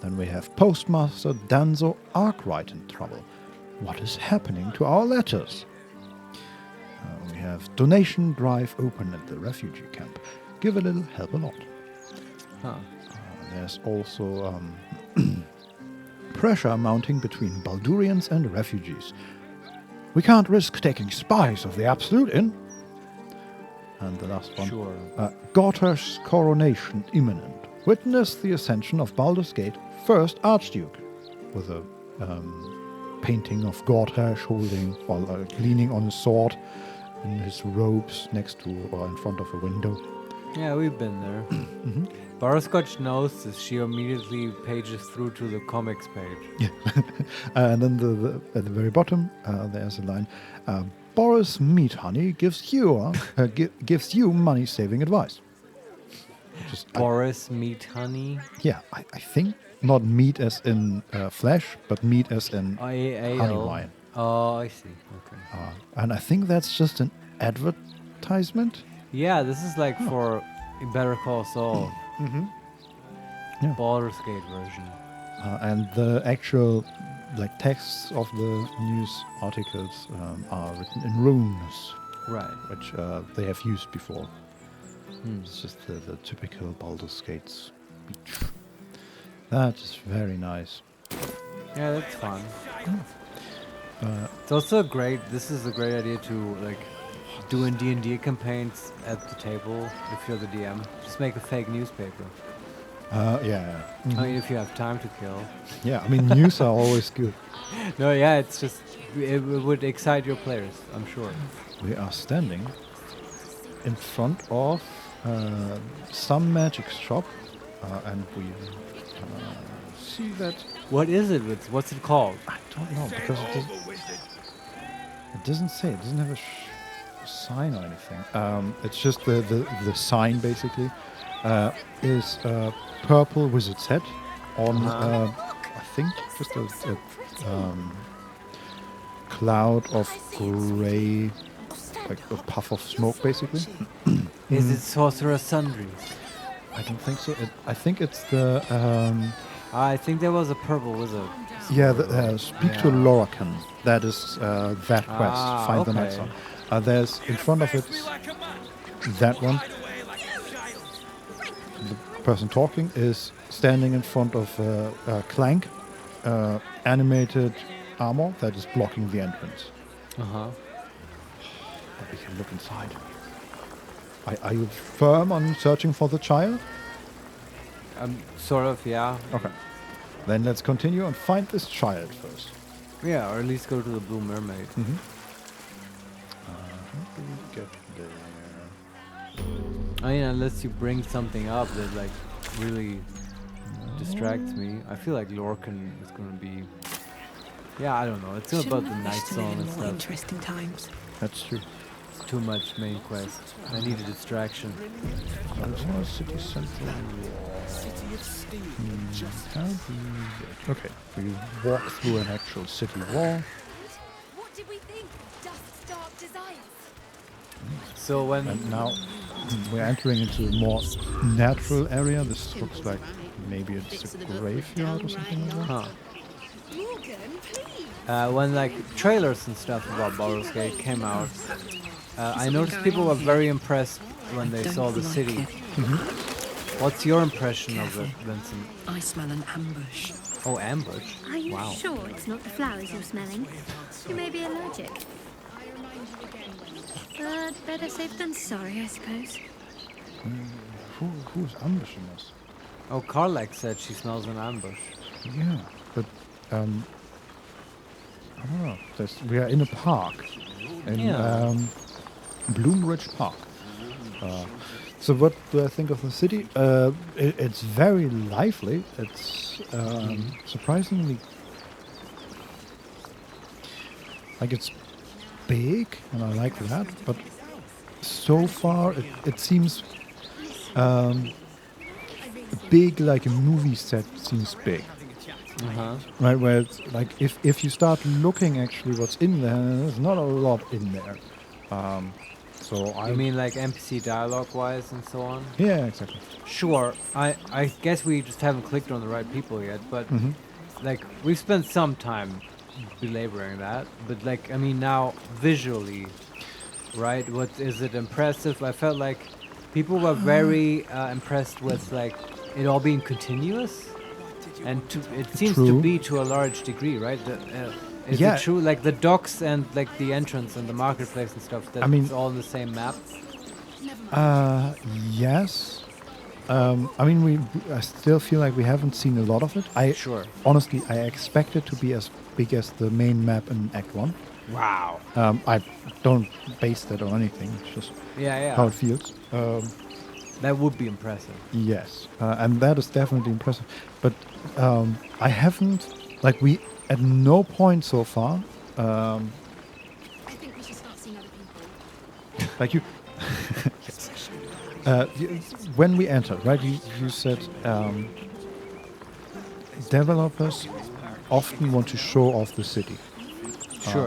Then we have Postmaster Danzo Arkwright in trouble. What is happening to our letters? We have donation drive open at the refugee camp. Give a little, help a lot. There's also pressure mounting between Baldurians and refugees. We can't risk taking spies of the Absolute in. And the last one. Sure. Gortash's coronation imminent. Witness the ascension of Baldur's Gate first Archduke. With a painting of Gortash holding, while leaning on his sword in his robes next to or in front of a window. Yeah, we've been there. Butterscotch knows this. She immediately pages through to the comics page. Yeah. And then at the very bottom, there's a line. Boris Meathoney gives you money-saving advice. Boris Meathoney? Yeah, I think not meat as in flesh, but meat as in honey wine. Oh, I see. Okay. And I think that's just an advertisement. Yeah, this is like for Better Call Saul. Yeah. Baldur's Gate version. And the actual texts of the news articles are written in runes. Right. Which they have used before. It's just the typical Baldur's Gate speech. That is very nice. Yeah, that's fun. It's also this is a great idea to doing D&D campaigns at the table if you're the DM. Just make a fake newspaper. Yeah. I mean, if you have time to kill. Yeah, I mean, news are always good. No, yeah, it's just, it would excite your players, I'm sure. We are standing in front of some magic shop, and we see that... What is it? What's it called? I don't know, because it doesn't say. It doesn't have a sign or anything. It's just the sign, basically, is a purple wizard's head on, I think, just a cloud of grey, like a puff of smoke, basically. Is it Sorcerer Sundries? I don't think so. I think it's the... I think there was a purple wizard. Yeah, speak to Lorakan. That is that quest. Find the next one. There's in front of it that one. The person talking is standing in front of a clank, animated armor that is blocking the entrance. We can look inside. Are you firm on searching for the child? Sort of, yeah. Okay. Then let's continue and find this child first. Yeah, or at least go to the Blue Mermaid. How do we get there? I mean, unless you bring something up that really distracts me. I feel like Lorcan is going to be... Yeah, I don't know. It's about the night song and stuff. Interesting times. That's true. It's too much main quest. I need a distraction. City Central. Okay, we walk through an actual city wall. What did we think? Dust's dark desires. So when... And now we're entering into a more natural area. This looks like maybe it's a graveyard or something like that. When trailers and stuff about Baldur's Gate came out, I noticed people were very impressed when they saw the city. What's your impression of it, Vincent? I smell an ambush. Oh, ambush? Are you Wow. sure it's not the flowers you're smelling? You may be allergic. But better safe than sorry, I suppose. Who's ambushing us? Oh, Karlak said she smells an ambush. Yeah, but I don't know. We are in a park, in Bloomridge Park. So what do I think of the city? It's very lively. It's surprisingly like it's big, and I like that. But so far, it seems big, like a movie set seems big. Right, where it's like if you start looking actually what's in there, there's not a lot in there. So I mean like NPC dialogue wise and so on? Yeah, exactly. Sure. I guess we just haven't clicked on the right people yet, but like we've spent some time belaboring that. But like I mean now visually, right? What is it impressive? I felt like people were very impressed with like it all being continuous. And it seems to be to a large degree, right? Is it true? Like the docks and like the entrance and the marketplace and stuff, that's all in the same map? Yes. I mean, I still feel like we haven't seen a lot of it. Honestly, I expect it to be as big as the main map in Act 1. Wow. I don't base that on anything. It's just how it feels. That would be impressive. Yes, and that is definitely impressive. But I haven't, like we, at no point so far, I think we should start seeing other people. like you, when we entered, right, you said developers often want to show off the city.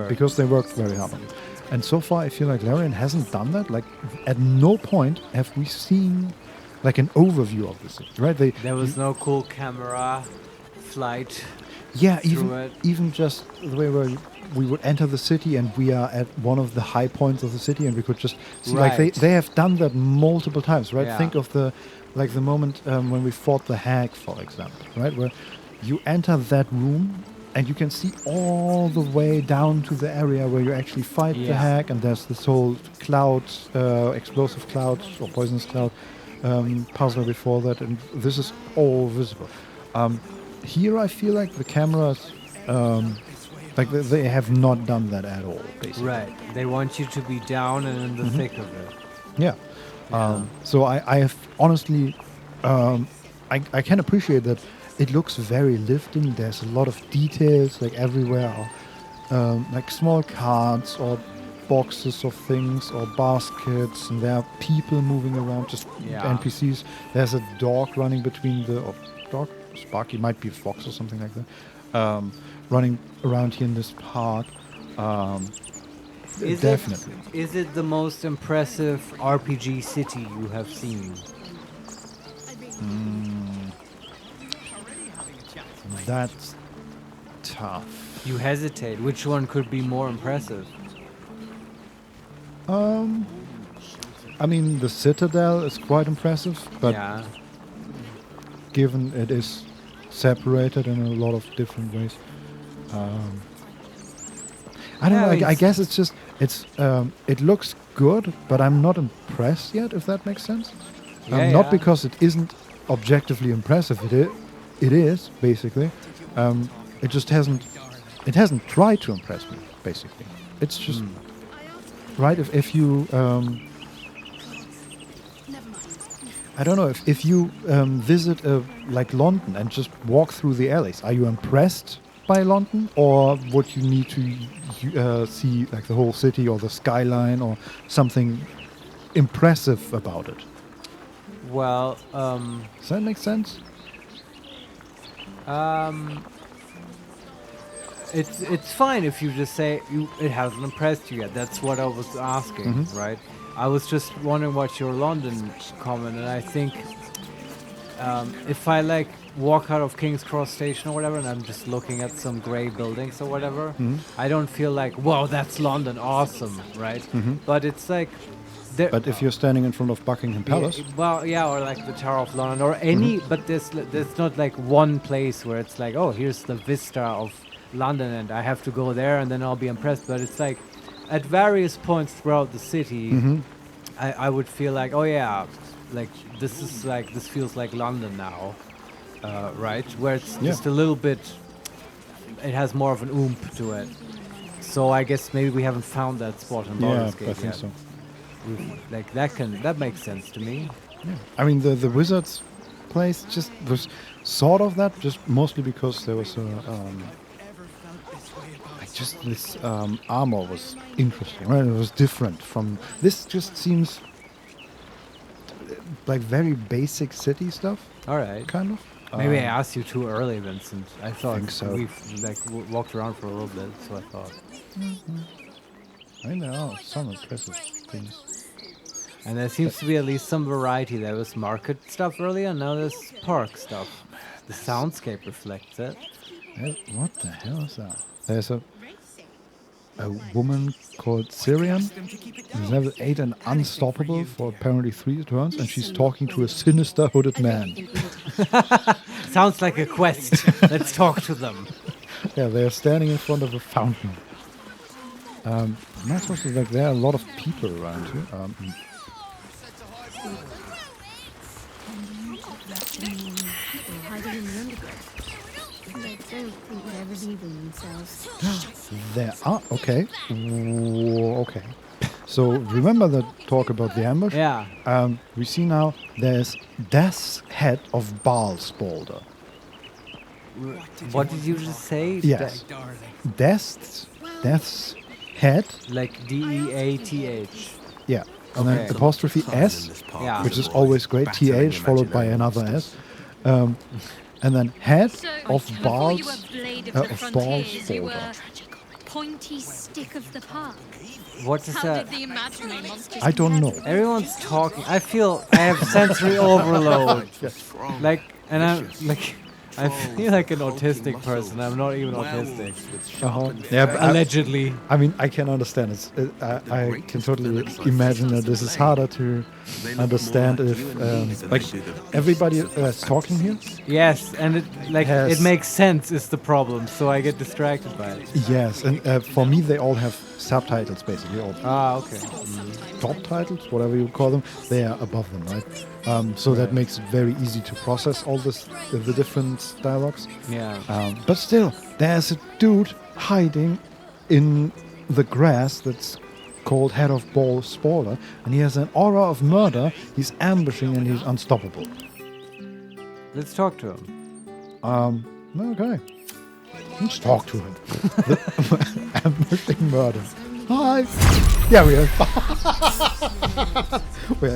Because they worked very hard on it. And so far, I feel like Larian hasn't done that. Like, at no point have we seen, like, an overview of the city, right? There was no cool camera flight. Yeah, even just the way where we would enter the city and we are at one of the high points of the city and we could just see, like, they have done that multiple times, right? Yeah. Think of the moment when we fought the hag, for example, right? Where you enter that room and you can see all the way down to the area where you actually fight the hag, and there's this whole cloud, explosive cloud or poisonous cloud puzzle before that, and this is all visible. Here I feel like the cameras, like they have not done that at all, basically. Right. They want you to be down and in the thick of it. Yeah. So I have honestly, I can appreciate that. It looks very lived in. There's a lot of details, like everywhere, like small cards or boxes of things or baskets, and there are people moving around, just NPCs. There's a dog running between Sparky might be a fox or something like that, running around here in this park. Definitely. Is it the most impressive RPG city you have seen? That's tough. You hesitate. Which one could be more impressive? I mean, the Citadel is quite impressive, but given it is separated in a lot of different ways, I don't know. I guess it's just it looks good, but I'm not impressed yet. If that makes sense. Not because it isn't objectively impressive. It is basically. It just hasn't tried to impress me. Basically, it's just right. If you, I don't know. If you visit like London and just walk through the alleys, are you impressed by London, or would you need to see like the whole city or the skyline or something impressive about it? Well, does that make sense? It's fine if you just say it hasn't impressed you yet. That's what I was asking, right? I was just wondering what your London comment, and I think if I like walk out of King's Cross Station or whatever, and I'm just looking at some grey buildings or whatever, I don't feel like, whoa, that's London, awesome, right? But it's like, But if you're standing in front of Buckingham Palace, or like the Tower of London, or any, but there's not like one place where it's like, oh, here's the vista of London, and I have to go there, and then I'll be impressed. But it's like, at various points throughout the city, I would feel like, oh yeah, like this feels like London now, right? Where it's just a little bit, it has more of an oomph to it. So I guess maybe we haven't found that spot in Baldur's Gate I think yet. so. Like that makes sense to me. Yeah. I mean, the wizard's place just was sort of that, just mostly because there was just this armor was interesting, right? It was different from this. Just seems like very basic city stuff. All right, kind of. Maybe I asked you too early, Vincent. I thought so. we've like walked around for a little bit, so I thought. I know some impressive things. And there seems to be at least some variety. There was market stuff earlier, and now there's park stuff. The soundscape reflects it. What the hell is that? There's a woman called Syrian who's level 8 and unstoppable for apparently 3 turns, and she's talking to a sinister hooded man. Sounds like a quest. Let's talk to them. Yeah, they're standing in front of a fountain. Not supposed to like there are a lot of people around here. Hiding in the undergrowth. They don't think they're relieving themselves. There are okay. Okay. So remember the talk about the ambush? Yeah. We see now there's Death's head of Baldur. What did you just say? Yes. Death's head. Like DEATH. Yeah. And then apostrophe S, which is always great. TH followed by another S. And then head of Balls. Pointy stick of the park. What is that? I don't know. Everyone's talking. I feel I have sensory overload. Like, and I'm like, I feel like an autistic person. I'm not even autistic. Yeah, allegedly. I mean, I can understand it. I can totally imagine that this is harder to understand if, like, everybody is talking here. Yes, and it makes sense is the problem. So I get distracted by it. Yes, and for me, they all have subtitles basically. Or okay. Top titles, whatever you call them. They are above them, right? So that makes it very easy to process all this, the different dialogues. Yeah. But still, there's a dude hiding in the grass that's called Head of Baldur, and he has an aura of murder. He's ambushing and he's unstoppable. Let's talk to him. Okay. Let's talk to him. Ambushing murder. Hi. Yeah, we're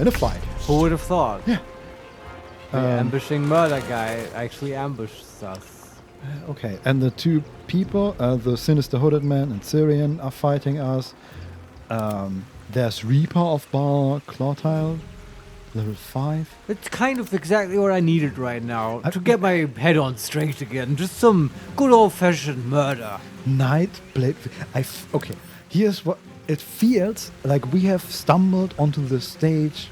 in a fight. Who would have thought? Yeah. The ambushing murder guy actually ambushes us. Okay, and the two people, the sinister hooded man and Syrian, are fighting us. There's Reaper of Bar Clotile, level 5. It's kind of exactly what I needed right now to get my head on straight again. Just some good old-fashioned murder. Nightblade. Okay, here's what it feels like. We have stumbled onto the stage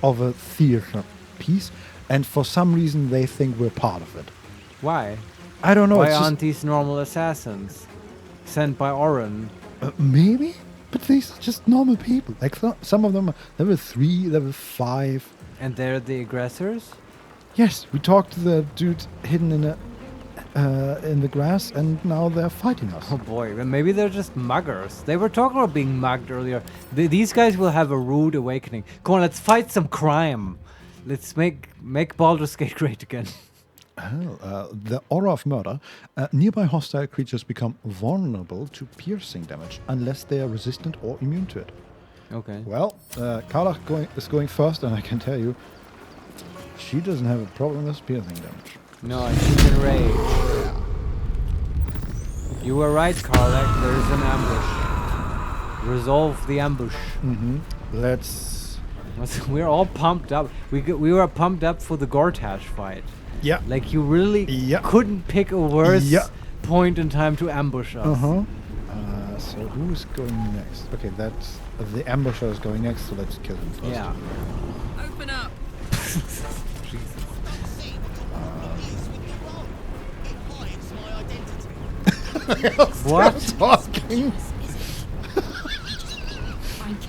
of a theater piece, and for some reason they think we're part of it. Why? I don't know. Why aren't these normal assassins sent by Oren? Maybe, but these are just normal people. Like some of them are level 3, level 5. And they're the aggressors? Yes, we talked to the dude hidden in the grass, and now they're fighting us. Oh boy, well, maybe they're just muggers. They were talking about being mugged earlier. These guys will have a rude awakening. Come on, let's fight some crime. Let's make Baldur's Gate great again. The aura of murder. Nearby hostile creatures become vulnerable to piercing damage unless they are resistant or immune to it. Okay. Well, Carla is going first, and I can tell you, she doesn't have a problem with piercing damage. No, she's in rage. You were right, Karlak. There is an ambush. Resolve the ambush. Let's We're all pumped up. We were pumped up for the Gortash fight. Yeah. Like you really couldn't pick a worse point in time to ambush us. So who's going next? Okay, that's the ambusher is going next, so let's kill him first. Yeah. Open up. What? Talking.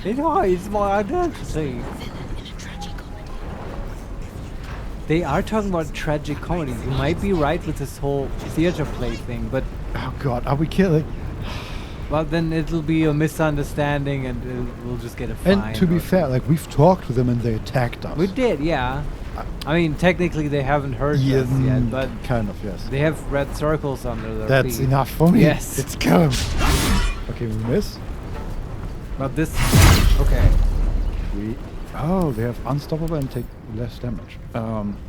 It hides my identity. They are talking about tragic comedy. You might be right with this whole theater play thing, but oh god, are we killing? Well, then it'll be a misunderstanding, and we'll just get a fine. And to be fair, like we've talked to them and they attacked us. We did, yeah. I mean, technically they haven't heard us yet, but kind of, yes. They have red circles under their That's feet. enough for me. Yes. It's come. Okay, we miss. But this, okay. They have unstoppable and take less damage.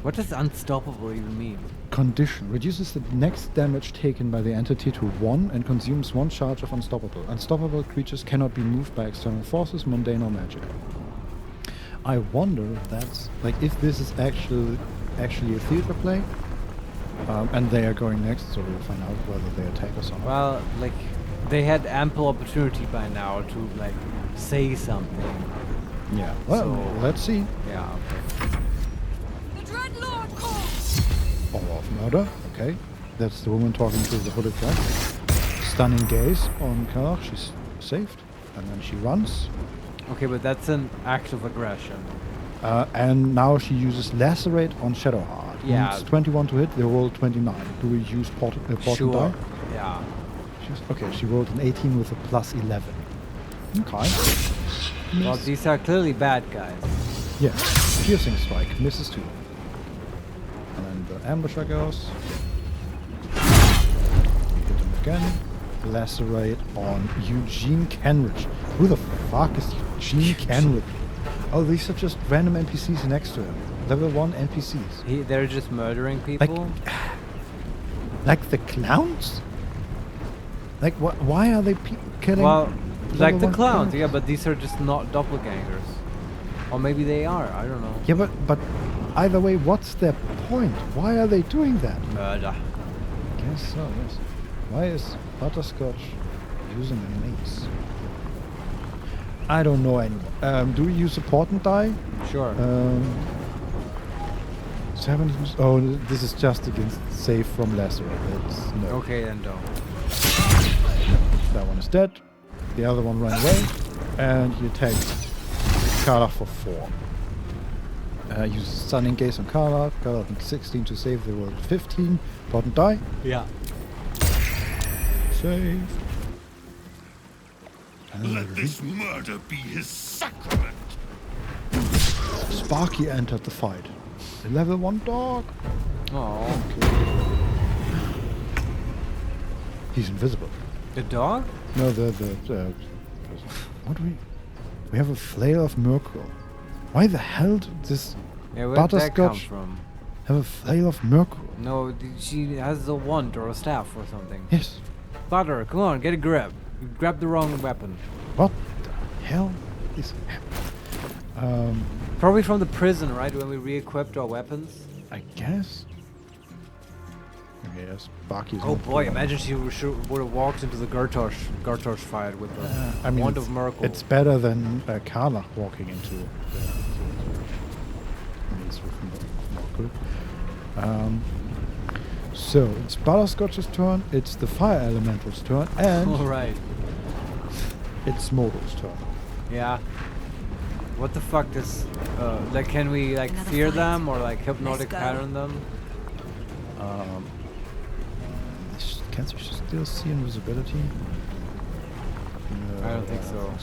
What does unstoppable even mean? Condition reduces the next damage taken by the entity to 1 and consumes 1 charge of unstoppable. Unstoppable creatures cannot be moved by external forces, mundane or magic. I wonder if that's like if this is actually a theater play, and they are going next, so we'll find out whether they attack us or not. Well, like they had ample opportunity by now to like say something. Yeah. Well, so, let's see. Yeah. The Dreadlord calls. Aura of murder. Okay, that's the woman talking to the hooded guy. Stunning gaze on Karl. She's saved, and then she runs. Okay, but that's an act of aggression. And now she uses Lacerate on Shadowheart. Yeah. It's 21 to hit, they roll 29. Do we use portent die? Yeah. Okay, she rolled an 18 with a plus 11. Okay. Well, these are clearly bad guys. Yeah. Piercing strike. Misses 2. And then the ambusher goes. We hit him again. Lacerate on Eugene Kenrich. Who the fuck is Eugene Kenrich? Oh, these are just random NPCs next to him. Level 1 NPCs. They're just murdering people? Like the clowns? Like, why are they killing? Well, like the clowns, characters? yeah, but these are just not doppelgangers. Or maybe they are, I don't know. Yeah, but either way, what's their point? Why are they doing that? Murder. Guess so, yes. Why is Butterscotch using a mace? I don't know anymore. Do we use a portent die? Sure. 70. Oh, this is just against save from Lacerate. No. Okay, then don't. That one is dead. The other one ran away. And he attacked Carla for 4. Uses Stunning Gaze on Carla. Carla needs 16 to save. They rolled 15. Portent die. Yeah. Save. Let this murder be his sacrament. Sparky entered the fight. A level 1 dog. Oh. Okay. He's invisible. The dog? No, what do we? We have a flail of Mercure. Why the hell did this Where did that come Butterscotch from? have a flail of Mercure? No, she has a wand or a staff or something. Yes. Butter, come on, get a grab. You grabbed the wrong weapon. What the hell is happening? Probably from the prison, right? When we re-equipped our weapons? I guess. Yes, Sparky's. Oh boy, imagine she would have walked into the Gartosh fight with the wand of Merkle. It's better than Carla walking into the So it's Butterscotch's turn, it's the Fire Elemental's turn, and Alright. It's Modo's turn. Yeah. What the fuck does like can we like fear them or like hypnotic pattern them? Can she still see invisibility? No, I don't think so.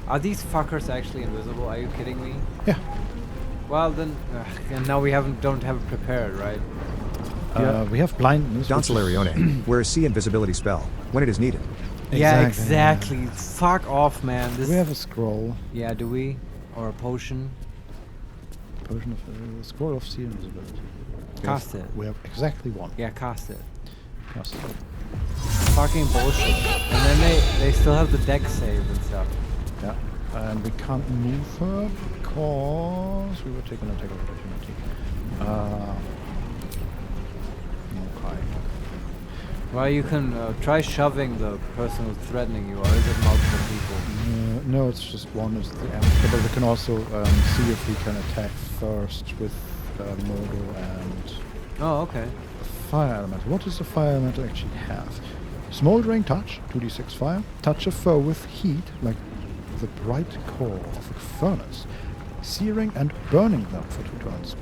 Are these fuckers actually invisible? Are you kidding me? Yeah. Well then, and now we don't have it prepared, right? We have blindness. Dancelarione, where is see invisibility spell when it is needed. Yeah, exactly. Fuck off, man. Do we have a scroll? Yeah, do we? Or a potion? Potion of scroll of see invisibility. Cast it. We have exactly one. Yeah, cast it. Cast it. Fucking bullshit. And then they still have the deck save and stuff. Yeah. And we can't move her because we were taking an attack of opportunity. Okay. Well, you can try shoving the person who's threatening you, or is it multiple people? No, it's just one is the amateur, but we can also see if we can attack first with Modo and... Oh, okay. The fire elemental. What does the fire elemental actually have? Smoldering touch, 2d6 fire. Touch a foe with heat, like the bright core of a furnace. Searing and burning them for 2 turns.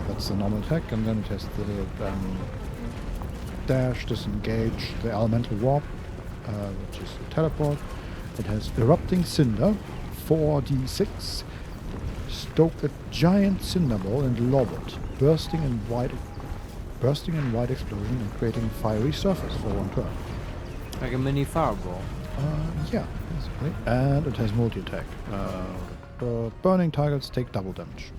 That's the normal attack, and then it has the dash, disengage, the elemental warp, which is the teleport. It has erupting cinder, 4d6. Stoke a giant cinder ball and lob it, bursting in wide explosion and creating a fiery surface for 1 turn. Like a mini fireball. Yeah, basically. And it has multi-attack. Burning targets take double damage.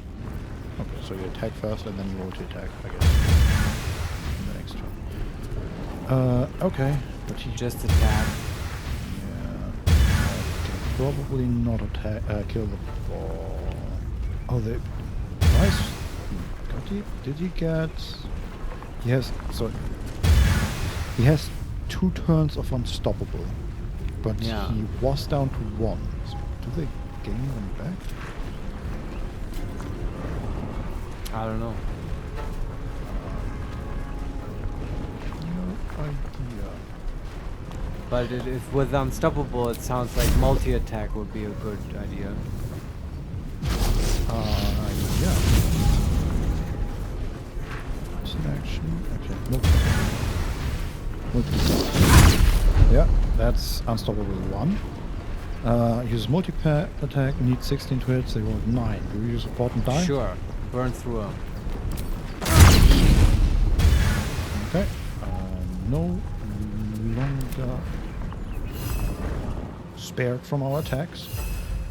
Okay, so you attack first and then you multi-attack, I guess. In the next turn. Okay, but he just attack. Yeah. Probably not attack. Kill the ball. Oh, the nice. Did he get? He has. Sorry. He has 2 turns of unstoppable, but he was down to 1. So do they gain them back? I don't know. No idea. But if with unstoppable, it sounds like multi-attack would be a good idea. Yeah. It's an action. Okay. Yeah, that's unstoppable 1. Use multi-attack, need 16 to hit, they rolled 9. Do you use support and die? Sure. Burn through them. Okay. No longer spared from our attacks.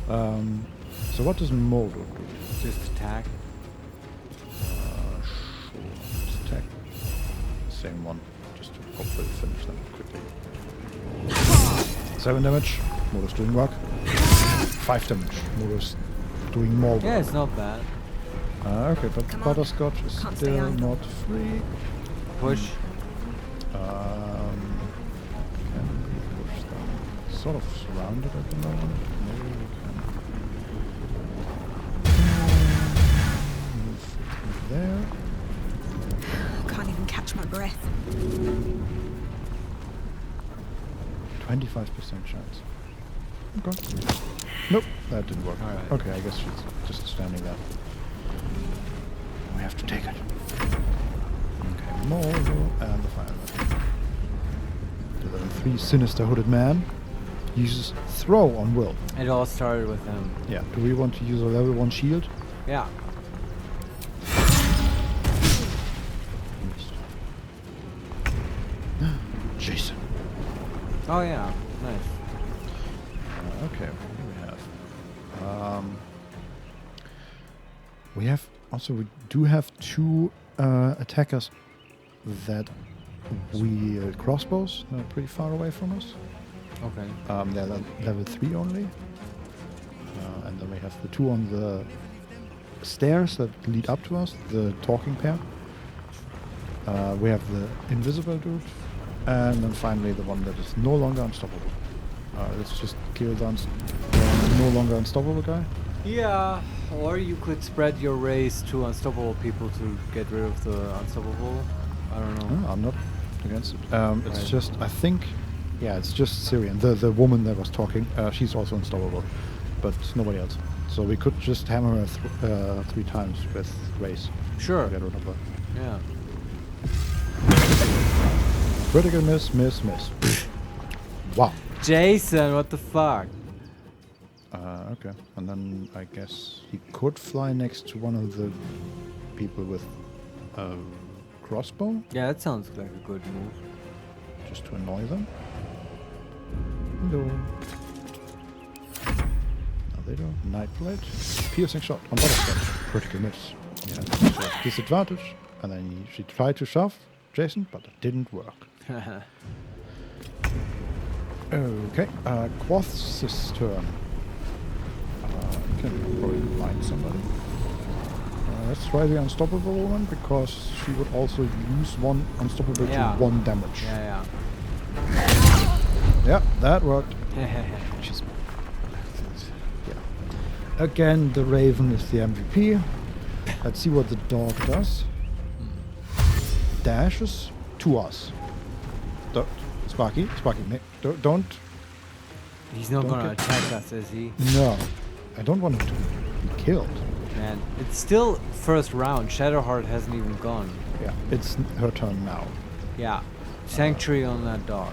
So what does Moldo do? Just attack. Sure. Just attack. Same one. Just to hopefully finish them quickly. 7 damage. Moldo's doing work. 5 damage. Moldo's doing more work. Yeah, it's not bad. Okay, but Butterscotch is still not free. Push. Can we push them? Sort of surrounded at the moment. Maybe we can move there. Can't even catch my breath. 25% chance. Okay. Nope, that didn't work. Alright. Okay, I guess she's just standing there. We have to take it. Okay, Moldo and the fireman. The level 3 sinister hooded man uses throw on Will. It all started with him. Yeah, do we want to use a level 1 shield? Yeah. Jason. Oh yeah, nice. Okay, what do we have? We do have 2 attackers that wield crossbows. They're pretty far away from us. Okay. They're level 3 only. And then we have the 2 on the stairs that lead up to us, the talking pair. We have the invisible dude. And then finally the one that is no longer unstoppable. Let's just kill the no longer unstoppable guy. Yeah, or you could spread your race to unstoppable people to get rid of the unstoppable. I don't know. I'm not against it. It's just, I think, yeah, it's just Syrian. The woman that was talking, she's also unstoppable, but nobody else. So we could just hammer her 3 times with race. Sure. To get rid of her. Yeah. Critical miss. Wow. Jason, what the fuck? Okay. And then I guess he could fly next to one of the people with a crossbow. Yeah, that sounds like a good move. Just to annoy them. Hello. Now they do. Nightblade. Piercing shot on Butterscotch. Critical miss. Yeah. So disadvantage. And then she tried to shove Jason, but it didn't work. Okay, Quoth's turn. probably blind somebody. Let's try the unstoppable one, because she would also use one unstoppable to 1 damage. Yeah. Yeah, that worked. She's Again, the Raven is the MVP. Let's see what the dog does. Dashes to us. Sparky, don't. He's not gonna attack us, is he? No, I don't want him to be killed. Man, it's still first round. Shadowheart hasn't even gone. Yeah, it's her turn now. Yeah, Sanctuary on that dog.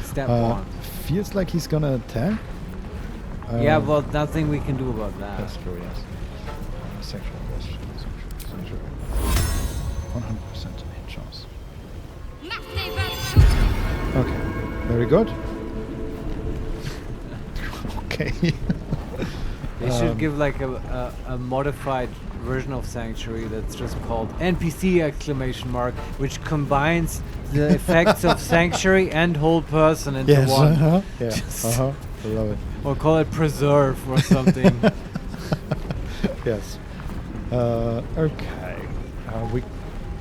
Step 1. Feels like he's gonna attack. Yeah, well, nothing we can do about that. That's true, yes. Sexual question. 100% hit chance. Okay, very good. Okay. They should give like a modified version of Sanctuary that's just called NPC exclamation mark, which combines the effects of Sanctuary and Hold Person into one. Yeah, I love it. Or call it Preserve or something. Yes. Okay. We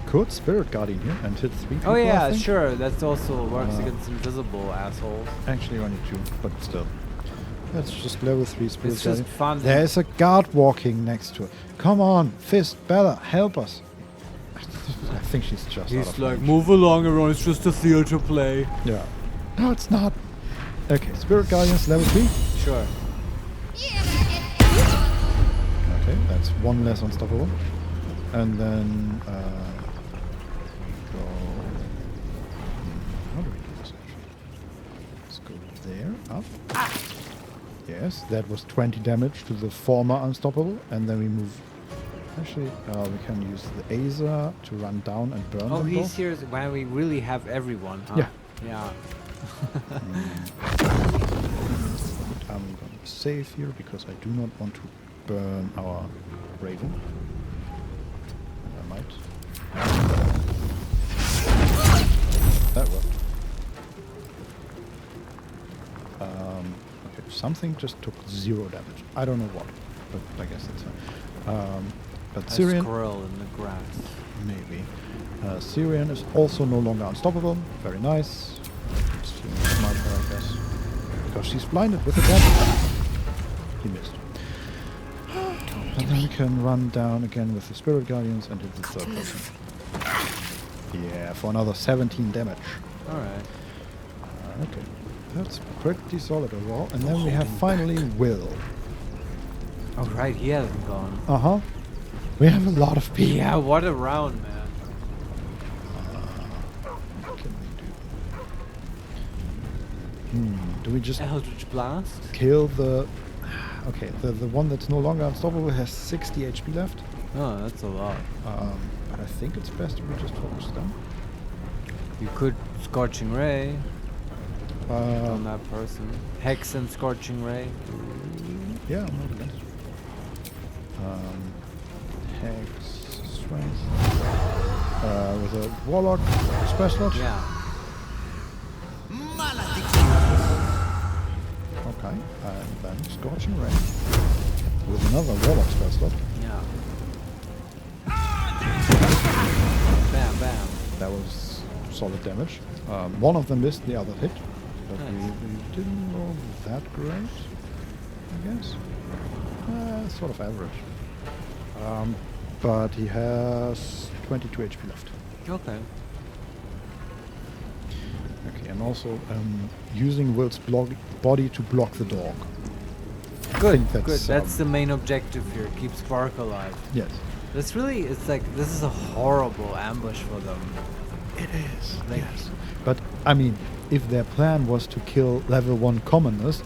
could Spirit Guardian here and hit 3 people. Oh yeah, I think. sure. That's also works against invisible assholes. Actually only 2, but still. That's just level 3 Spirit It's Guardian. just fun. There's a guard walking next to it. Come on, Fist, Bella, help us. I think she's just He's out of like, range. move along, everyone. It's just a theater play. Yeah. No, it's not. Okay, Spirit Guardians level 3. Sure. Okay, that's 1 less unstoppable. And then go. How do we do this actually? Let's go there, up. Yes, that was 20 damage to the former unstoppable, and then we move. Actually, we can use the Aza to run down and burn Oh, them he's both. here when we really have everyone, huh? Yeah. Yeah. I'm going to save here because I do not want to burn our Raven. I might. That worked. Okay, something just took 0 damage. I don't know what, but I guess that's fine. But A Syrian, squirrel in the grass. maybe. Syrian is also no longer unstoppable. Very nice. Smart her, I guess. Because she's blinded with a damage. He missed. And then we can run down again with the Spirit Guardians and hit the third person. Yeah, for another 17 damage. Alright. Okay. That's pretty solid overall. And then we have finally Will. Oh, right, he hasn't gone. Uh-huh. We have a lot of people. Yeah, what a round, man. What can we do? Do we just Eldritch Blast? kill the... Okay, the one that's no longer unstoppable has 60 HP left. Oh, that's a lot. But I think it's best if we just focus them. You could Scorching Ray on that person. Hex and Scorching Ray. Yeah, I'm not against it. Hex, Strength. With a Warlock spell slot. Yeah. Okay, and then Scorching Ray. With another Warlock spell slot. Yeah. Bam, bam. That was solid damage. One of them missed, the other hit. But we didn't roll that great, I guess. Sort of average. But he has 22 HP left. Okay. Okay, and also using Will's body to block the dog. Good, that's, good. That's the main objective here. Keep Spark alive. Yes. That's really, it's like, this is a horrible ambush for them. It is, like, yes. But, I mean, if their plan was to kill level 1 commoners,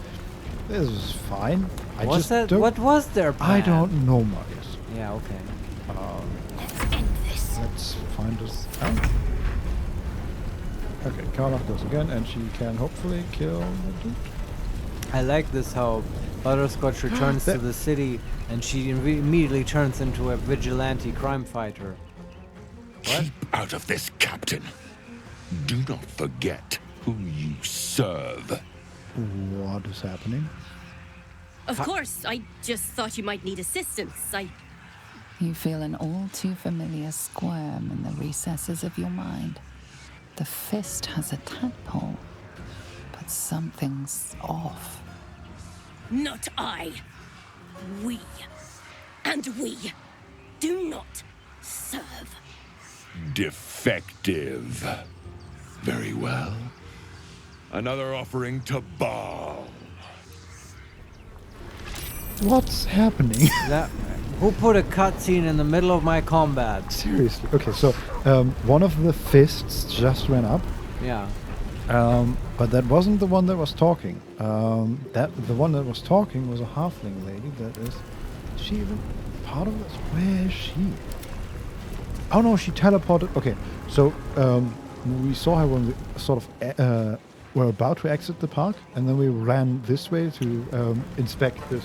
this is fine. What was their plan? I don't know, Marius. Yeah, okay. Let's find us out. Okay, Carla goes again, and she can hopefully kill the dude. I like this how Butterscotch returns to the city and she immediately turns into a vigilante crime fighter. What? Keep out of this, Captain. Do not forget who you serve. What is happening? Of course, I just thought you might need assistance. You feel an all too familiar squirm in the recesses of your mind. The fist has a tadpole, but something's off. Not I. We. And we do not serve. Defective. Very well. Another offering to Baal. What's happening? Who put a cutscene in the middle of my combat? Seriously. Okay, so one of the fists just went up. Yeah. But that wasn't the one that was talking. The one that was talking was a halfling lady. Is she even part of this? Where is she? Oh no, she teleported. Okay, so we saw her when we sort of were about to exit the park, and then we ran this way to inspect this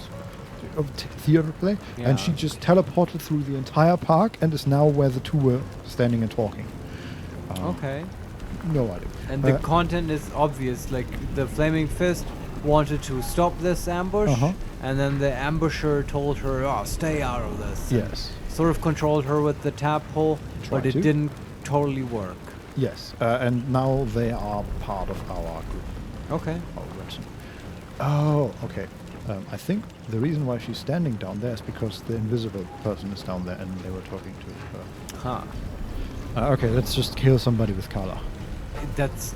theater play, and she just teleported through the entire park and is now where the two were standing and talking. Okay. No idea. And the content is obvious. Like the Flaming Fist wanted to stop this ambush, and then the ambusher told her, "Oh, stay out of this." Yes. Sort of controlled her with the tadpole, but it didn't totally work. Yes, and now they are part of our group. Okay. Oh, okay. I think the reason why she's standing down there is because the invisible person is down there and they were talking to her. Huh. Okay, let's just kill somebody with Kala. That's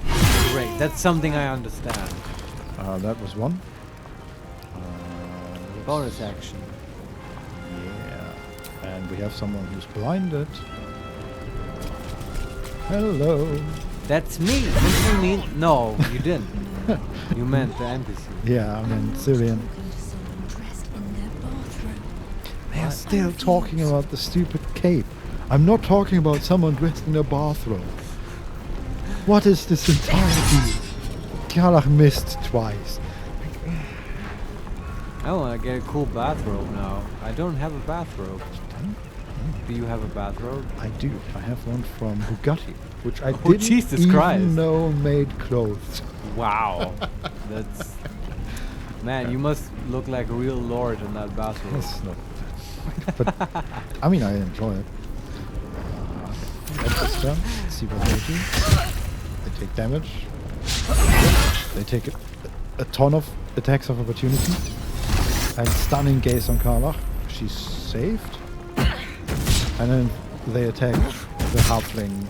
great. That's something I understand. That was one. Bonus action. Yeah. And we have someone who's blinded. Hello. That's me. Didn't you mean? No, you didn't. You meant the NPC. Yeah, I mean Syrian. They are still talking about the stupid cape. I'm not talking about someone dressed in a bathrobe. What is this entirety? Karlach missed twice. I want to get a cool bathrobe now. I don't have a bathrobe. Do you have a bathrobe? I do. I have one from Bugatti, which I Oh, didn't Jesus even Christ. know made clothes. Wow. That's... Man, you must look like a real lord in that bathrobe. That's not... But, I mean, I enjoy it. Let's see what they do. They take damage. They take a ton of attacks of opportunity. And stunning gaze on Karlach. She's saved. And then they attack the halfling.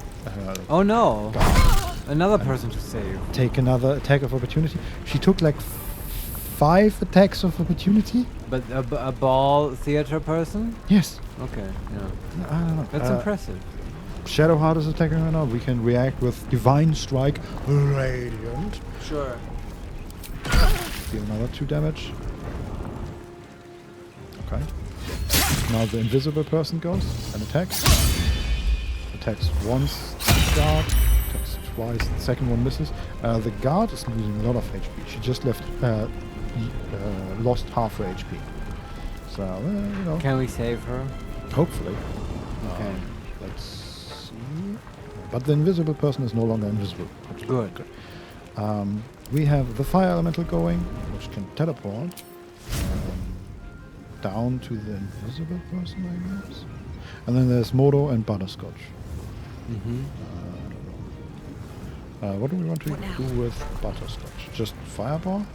Oh no! Guard. Another person to save. Take another attack of opportunity. She took like 5 attacks of opportunity. But a ball theater person? Yes. Okay, yeah. I don't know. That's impressive. Shadowheart is attacking her now. We can react with Divine Strike. Radiant. Sure. Deal another 2 damage. Okay. Now the invisible person goes and attacks. Attacks once, guard. Attacks twice, the second one misses. The guard is losing a lot of HP. She just lost half her HP. So, you know. Can we save her? Hopefully. Okay. Let's see. But the invisible person is no longer invisible. Good. We have the fire elemental going, which can teleport. Down to the invisible person, I guess. And then there's Modo and Butterscotch. What do we want to do with Butterscotch? Just fireball?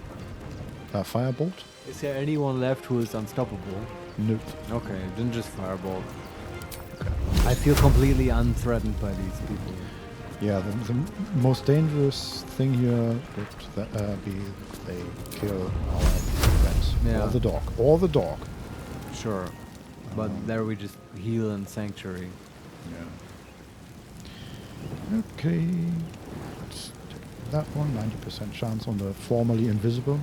Firebolt? Is there anyone left who is unstoppable? Nope. Okay, then just firebolt. Okay. I feel completely unthreatened by these people. Yeah, the most dangerous thing here would be they kill our friends. Yeah. Or the dog. Or the dog. Sure. But there we just heal in Sanctuary. Yeah. Okay. Let's take that one. 90% chance on the formerly invisible.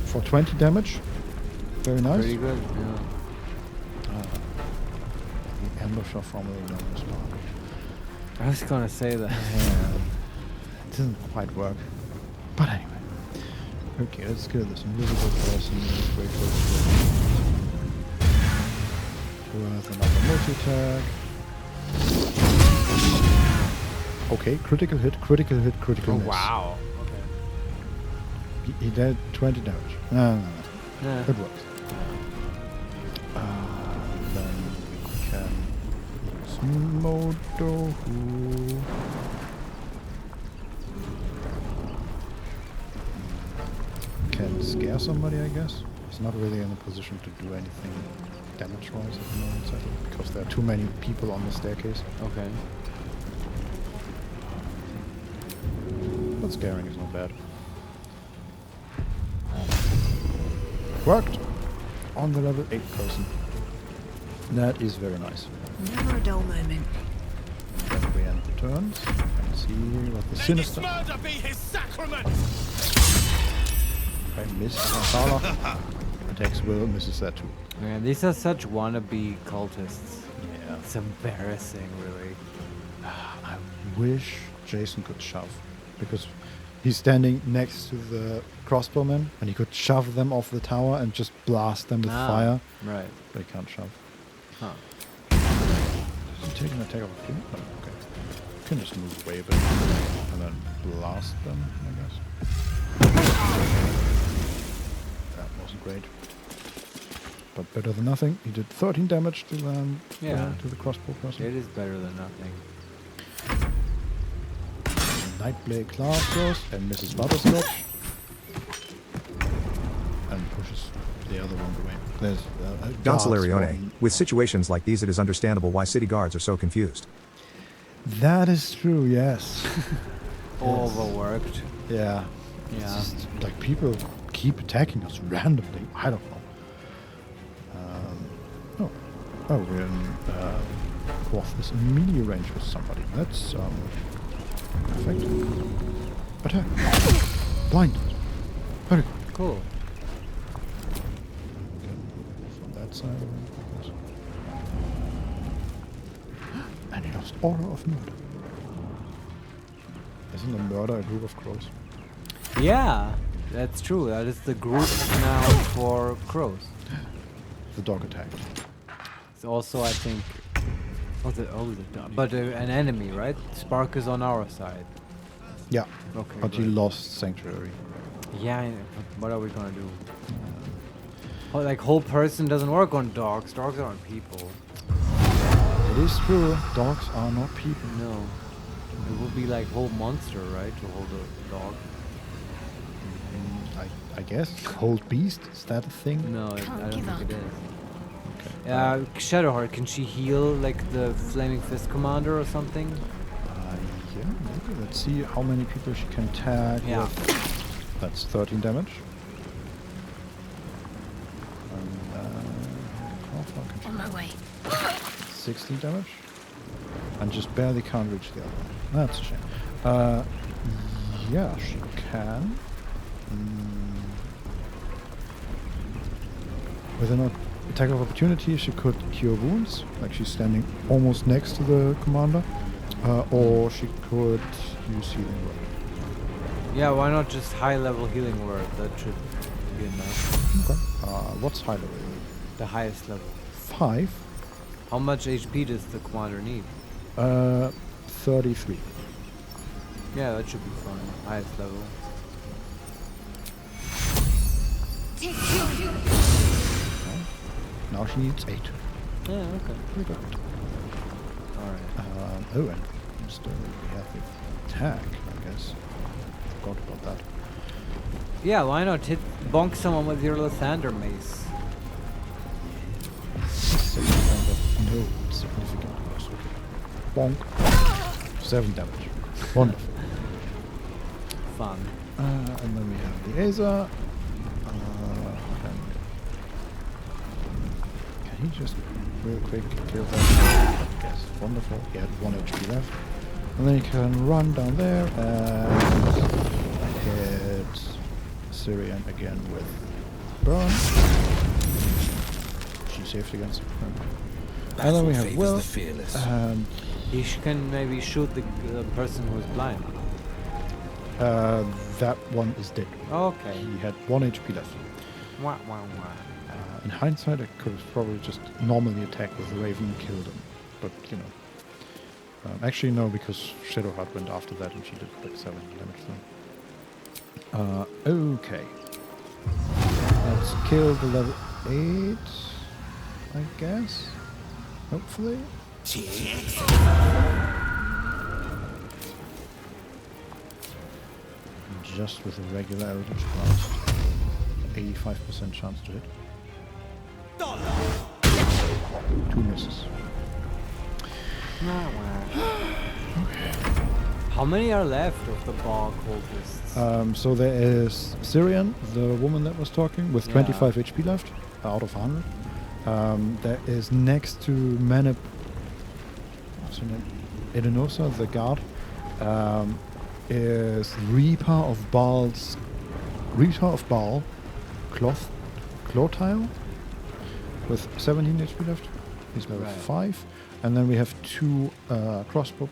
For 20 damage. Very nice. Pretty good, yeah. The ambusher formerly known as Baldur. I was gonna say that. Yeah. It doesn't quite work. But anyway. Okay, let's kill this invisible person. Wait for it. Who has another multi-attack. Okay, critical hit, critical hit, critical miss. Wow. He did 20 damage. No. Yeah. It works. Then we can use Modo, who can scare somebody, I guess. He's not really in a position to do anything damage-wise at the moment, sadly, because there are too many people on the staircase. Okay. But scaring is not bad. Worked on the level 8 person. That is very nice. Never a dull moment. Then we end the turns and see what the sinister. Murder be his sacrament! I miss Sala. Attacks Will, misses that too. Man, these are such wannabe cultists. Yeah. It's embarrassing, really. I wish Jason could shove, because he's standing next to the crossbowmen and he could shove them off the tower and just blast them with fire. Right. But he can't shove. Huh. Does he take an attack of opportunity? Oh, okay. You can just move away a bit and then blast them, I guess. That wasn't great. But better than nothing. He did 13 damage to to the crossbow person. It is better than nothing. Nightblade class goes and misses Butterscotch. And pushes the other one away. There's Don Solarione, with situations like these it is understandable why city guards are so confused. That is true, yes. Overworked. Yeah. Yeah. It's just, like, people keep attacking us randomly. I don't know. Oh, we're in Quoth is in melee range with somebody. That's perfect. Attack. Blind. Very good. Cool. From that side. And he lost Order of Murder. Isn't a murder a group of crows? Yeah, that's true. That is the group now for crows. The dog attacked. It's also, I think, but an enemy, right? Spark is on our side. Yeah. Okay. But he lost Sanctuary. Yeah, but what are we gonna do? Like, whole person doesn't work on dogs. Dogs aren't people. It is true. Dogs are not people. No. It would be like whole monster, right? To hold a dog. I guess. Hold beast? Is that a thing? No, I don't think it is. Shadowheart, can she heal like the Flaming Fist Commander or something? Yeah, maybe. Let's see how many people she can tag with. That's 13 damage. And, On my way. 16 damage. And just barely can't reach the other one. That's a shame. Yeah, she can. With an attack of opportunity, she could cure wounds, like she's standing almost next to the commander, or she could use healing word. Yeah, why not just high level healing word? That should be enough. Okay. What's high level? The highest level. 5. How much HP does the commander need? 33. Yeah, that should be fine. Highest level. Now she needs 8. Yeah, okay. Pretty good. Alright. Oh, and still we have the attack, I guess. Forgot about that. Yeah, why not bonk someone with your Lathander mace? No significant loss. Bonk. 7 damage. Wonderful. Fun. And then we have the Aza. Can he just real quick kill that? Yes, wonderful. He had 1 HP left. And then he can run down there and hit Syrian again with Burn. She saved against it. And then we have Will. And he can maybe shoot the person who is blind. that one is dead. Okay. He had 1 HP left. Wah, wah, wah. In hindsight, I could have probably just normally attacked with the Raven and killed him. But, you know. Actually, no, because Shadowheart went after that and she did like 7 damage then. Okay. Let's kill the level 8, I guess. Hopefully. Just with a regular Eldritch Blast. 85% chance to hit. 2 misses. How many are left of the bar cultists? So there is Syrian, the woman that was talking, with 25 HP left, out of 100. There is next to what's her name? Edenosa, the guard, is Reaper of Baal, Clotile, with 17 HP left. He's level 5. And then we have 2 crossbow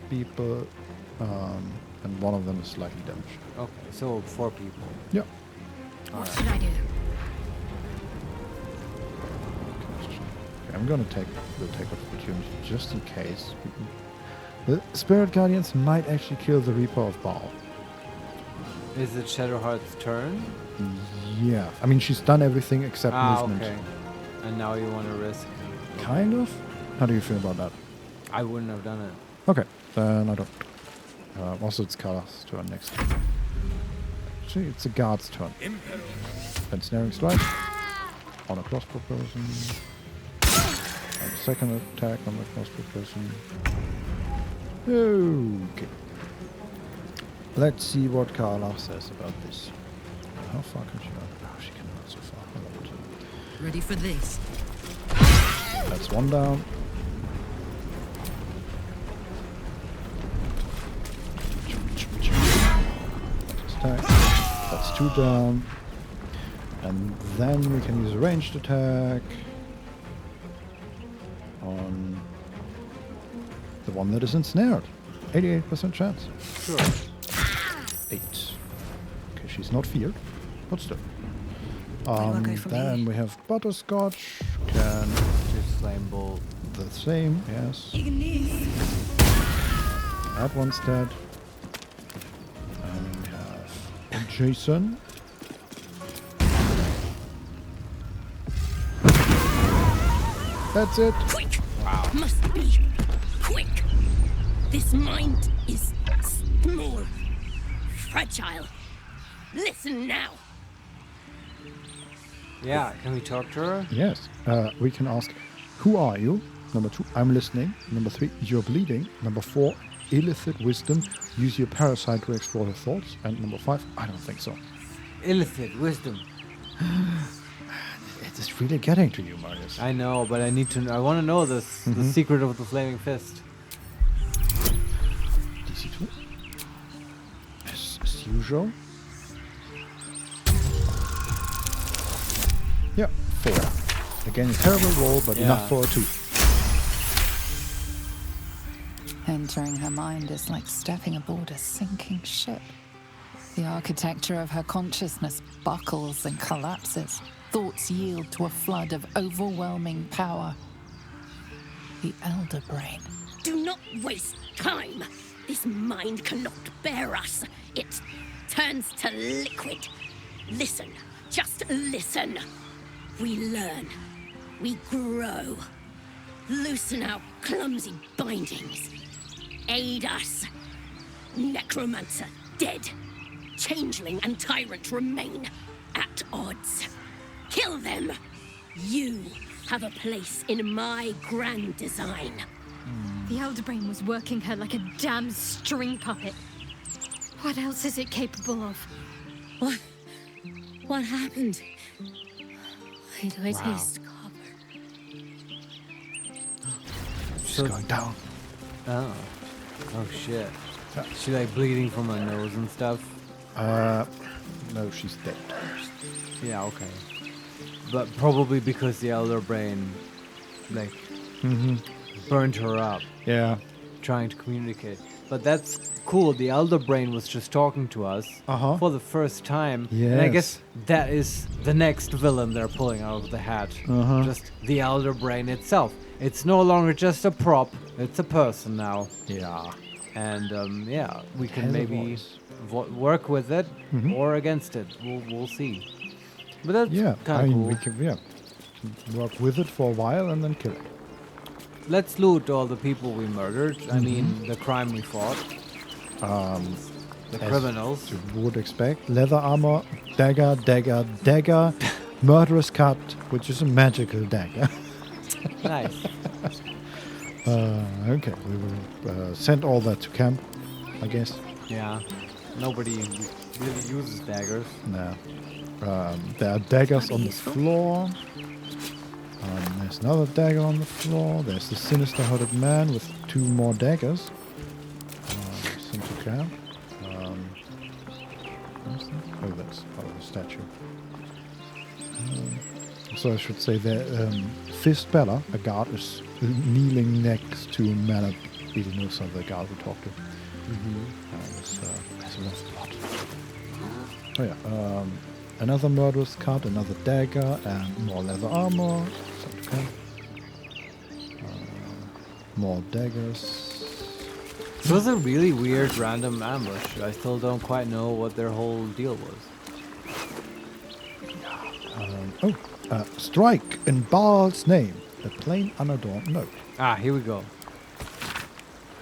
people, and one of them is slightly damaged. Okay, so 4 people. Yeah. What should I do? Okay, I'm gonna take opportunity just in case. The Spirit Guardians might actually kill the Reaper of Baal. Is it Shadowheart's turn? Yeah. I mean, she's done everything except movement. Okay. And now you want to risk? Kind of? How do you feel about that? I wouldn't have done it. Okay, then I don't. Also, it's Kala's turn next. Actually, it's a guard's turn. Then Snaring Strike on a crossbow person. And a second attack on the crossbow person. Okay. Let's see what Kala says about this. How far can she run? Oh, she can run so far. Ready for this? That's 1 down. Attack. That's 2 down. And then we can use a ranged attack on the one that is ensnared. 88% chance. Sure. 8. Okay, she's not feared, but still. Then we have Butterscotch. Can just flame bolt. The same, yes. That one's dead. And we have Jason. That's it. Quick! Wow. Must be quick. This mind is small, fragile. Listen now. Yeah, can we talk to her? Yes. We can ask, who are you? Number 2, I'm listening. Number 3, you're bleeding. Number 4, illicit wisdom. Use your parasite to explore her thoughts. And number 5, I don't think so. Illicit wisdom. It's really getting to you, Marius. I know, but I need to. I want to know this. The secret of the flaming fist. DC 2. As usual. Yeah, 4. Again, a terrible roll, but enough for a 2. Entering her mind is like stepping aboard a sinking ship. The architecture of her consciousness buckles and collapses. Thoughts yield to a flood of overwhelming power. The Elder Brain. Do not waste time. This mind cannot bear us. It turns to liquid. Listen, just listen. We learn. We grow. Loosen our clumsy bindings. Aid us. Necromancer dead. Changeling and tyrant remain at odds. Kill them. You have a place in my grand design. The Elder Brain was working her like a damn string puppet. What else is it capable of? What happened? Why do I taste copper? She's going down. Oh shit. She like bleeding from her nose and stuff? No, she's dead. Yeah, okay. But probably because the Elder Brain, like, burned her up. Yeah. Trying to communicate. But that's cool. The Elder Brain was just talking to us for the first time. Yes. And I guess that is the next villain they're pulling out of the hat. Just the Elder Brain itself. It's no longer just a prop. It's a person now. Yeah. And, we can maybe work with it or against it. We'll see. But that's kind of cool. We can work with it for a while and then kill it. Let's loot all the people we murdered. I mean, the crime we fought. The criminals. You would expect. Leather armor, dagger, murderous cut, which is a magical dagger. Nice. Okay, we will send all that to camp, I guess. Yeah. Nobody really uses daggers. No. There are daggers on the floor. There's another dagger on the floor. There's the sinister hooded man with 2 more daggers. Sent to camp. Oh, that's part of the statue. So I should say that Fist Bella, a guard, is kneeling next to Malab Idinosa, the guard we talked to. There's a lot of blood. Oh yeah, another murderous cut, another dagger, and more leather armor. Okay. More daggers. It was a really weird random ambush. I still don't quite know what their whole deal was. Strike in Baal's name. A plain unadorned note. Here we go.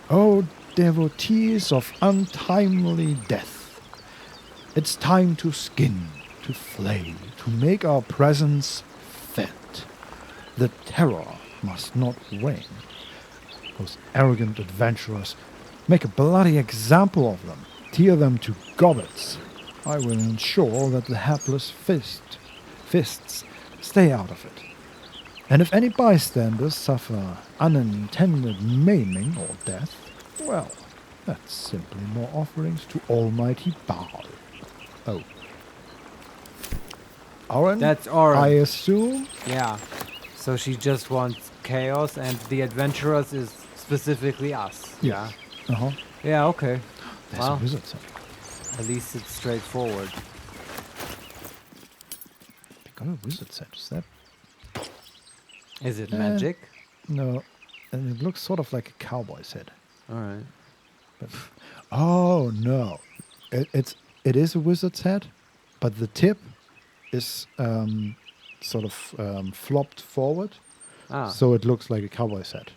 Oh, devotees of untimely death. It's time to skin, to flay, to make our presence felt. The terror must not wane. Those arrogant adventurers, make a bloody example of them. Tear them to gobbets. I will ensure that the hapless fists stay out of it. And if any bystanders suffer unintended maiming or death, well, that's simply more offerings to Almighty Baal. Oh. Oren? That's Oren. I assume? Yeah. So she just wants chaos, and the adventurers is specifically us. Yeah. Uh-huh. Yeah, okay. There's a wizard set. At least it's straightforward. They got a wizard set, is that? Is it magic? No. And it looks sort of like a cowboy set. Alright. But oh no. It is a wizard's hat, but the tip is sort of flopped forward. So it looks like a cowboy set.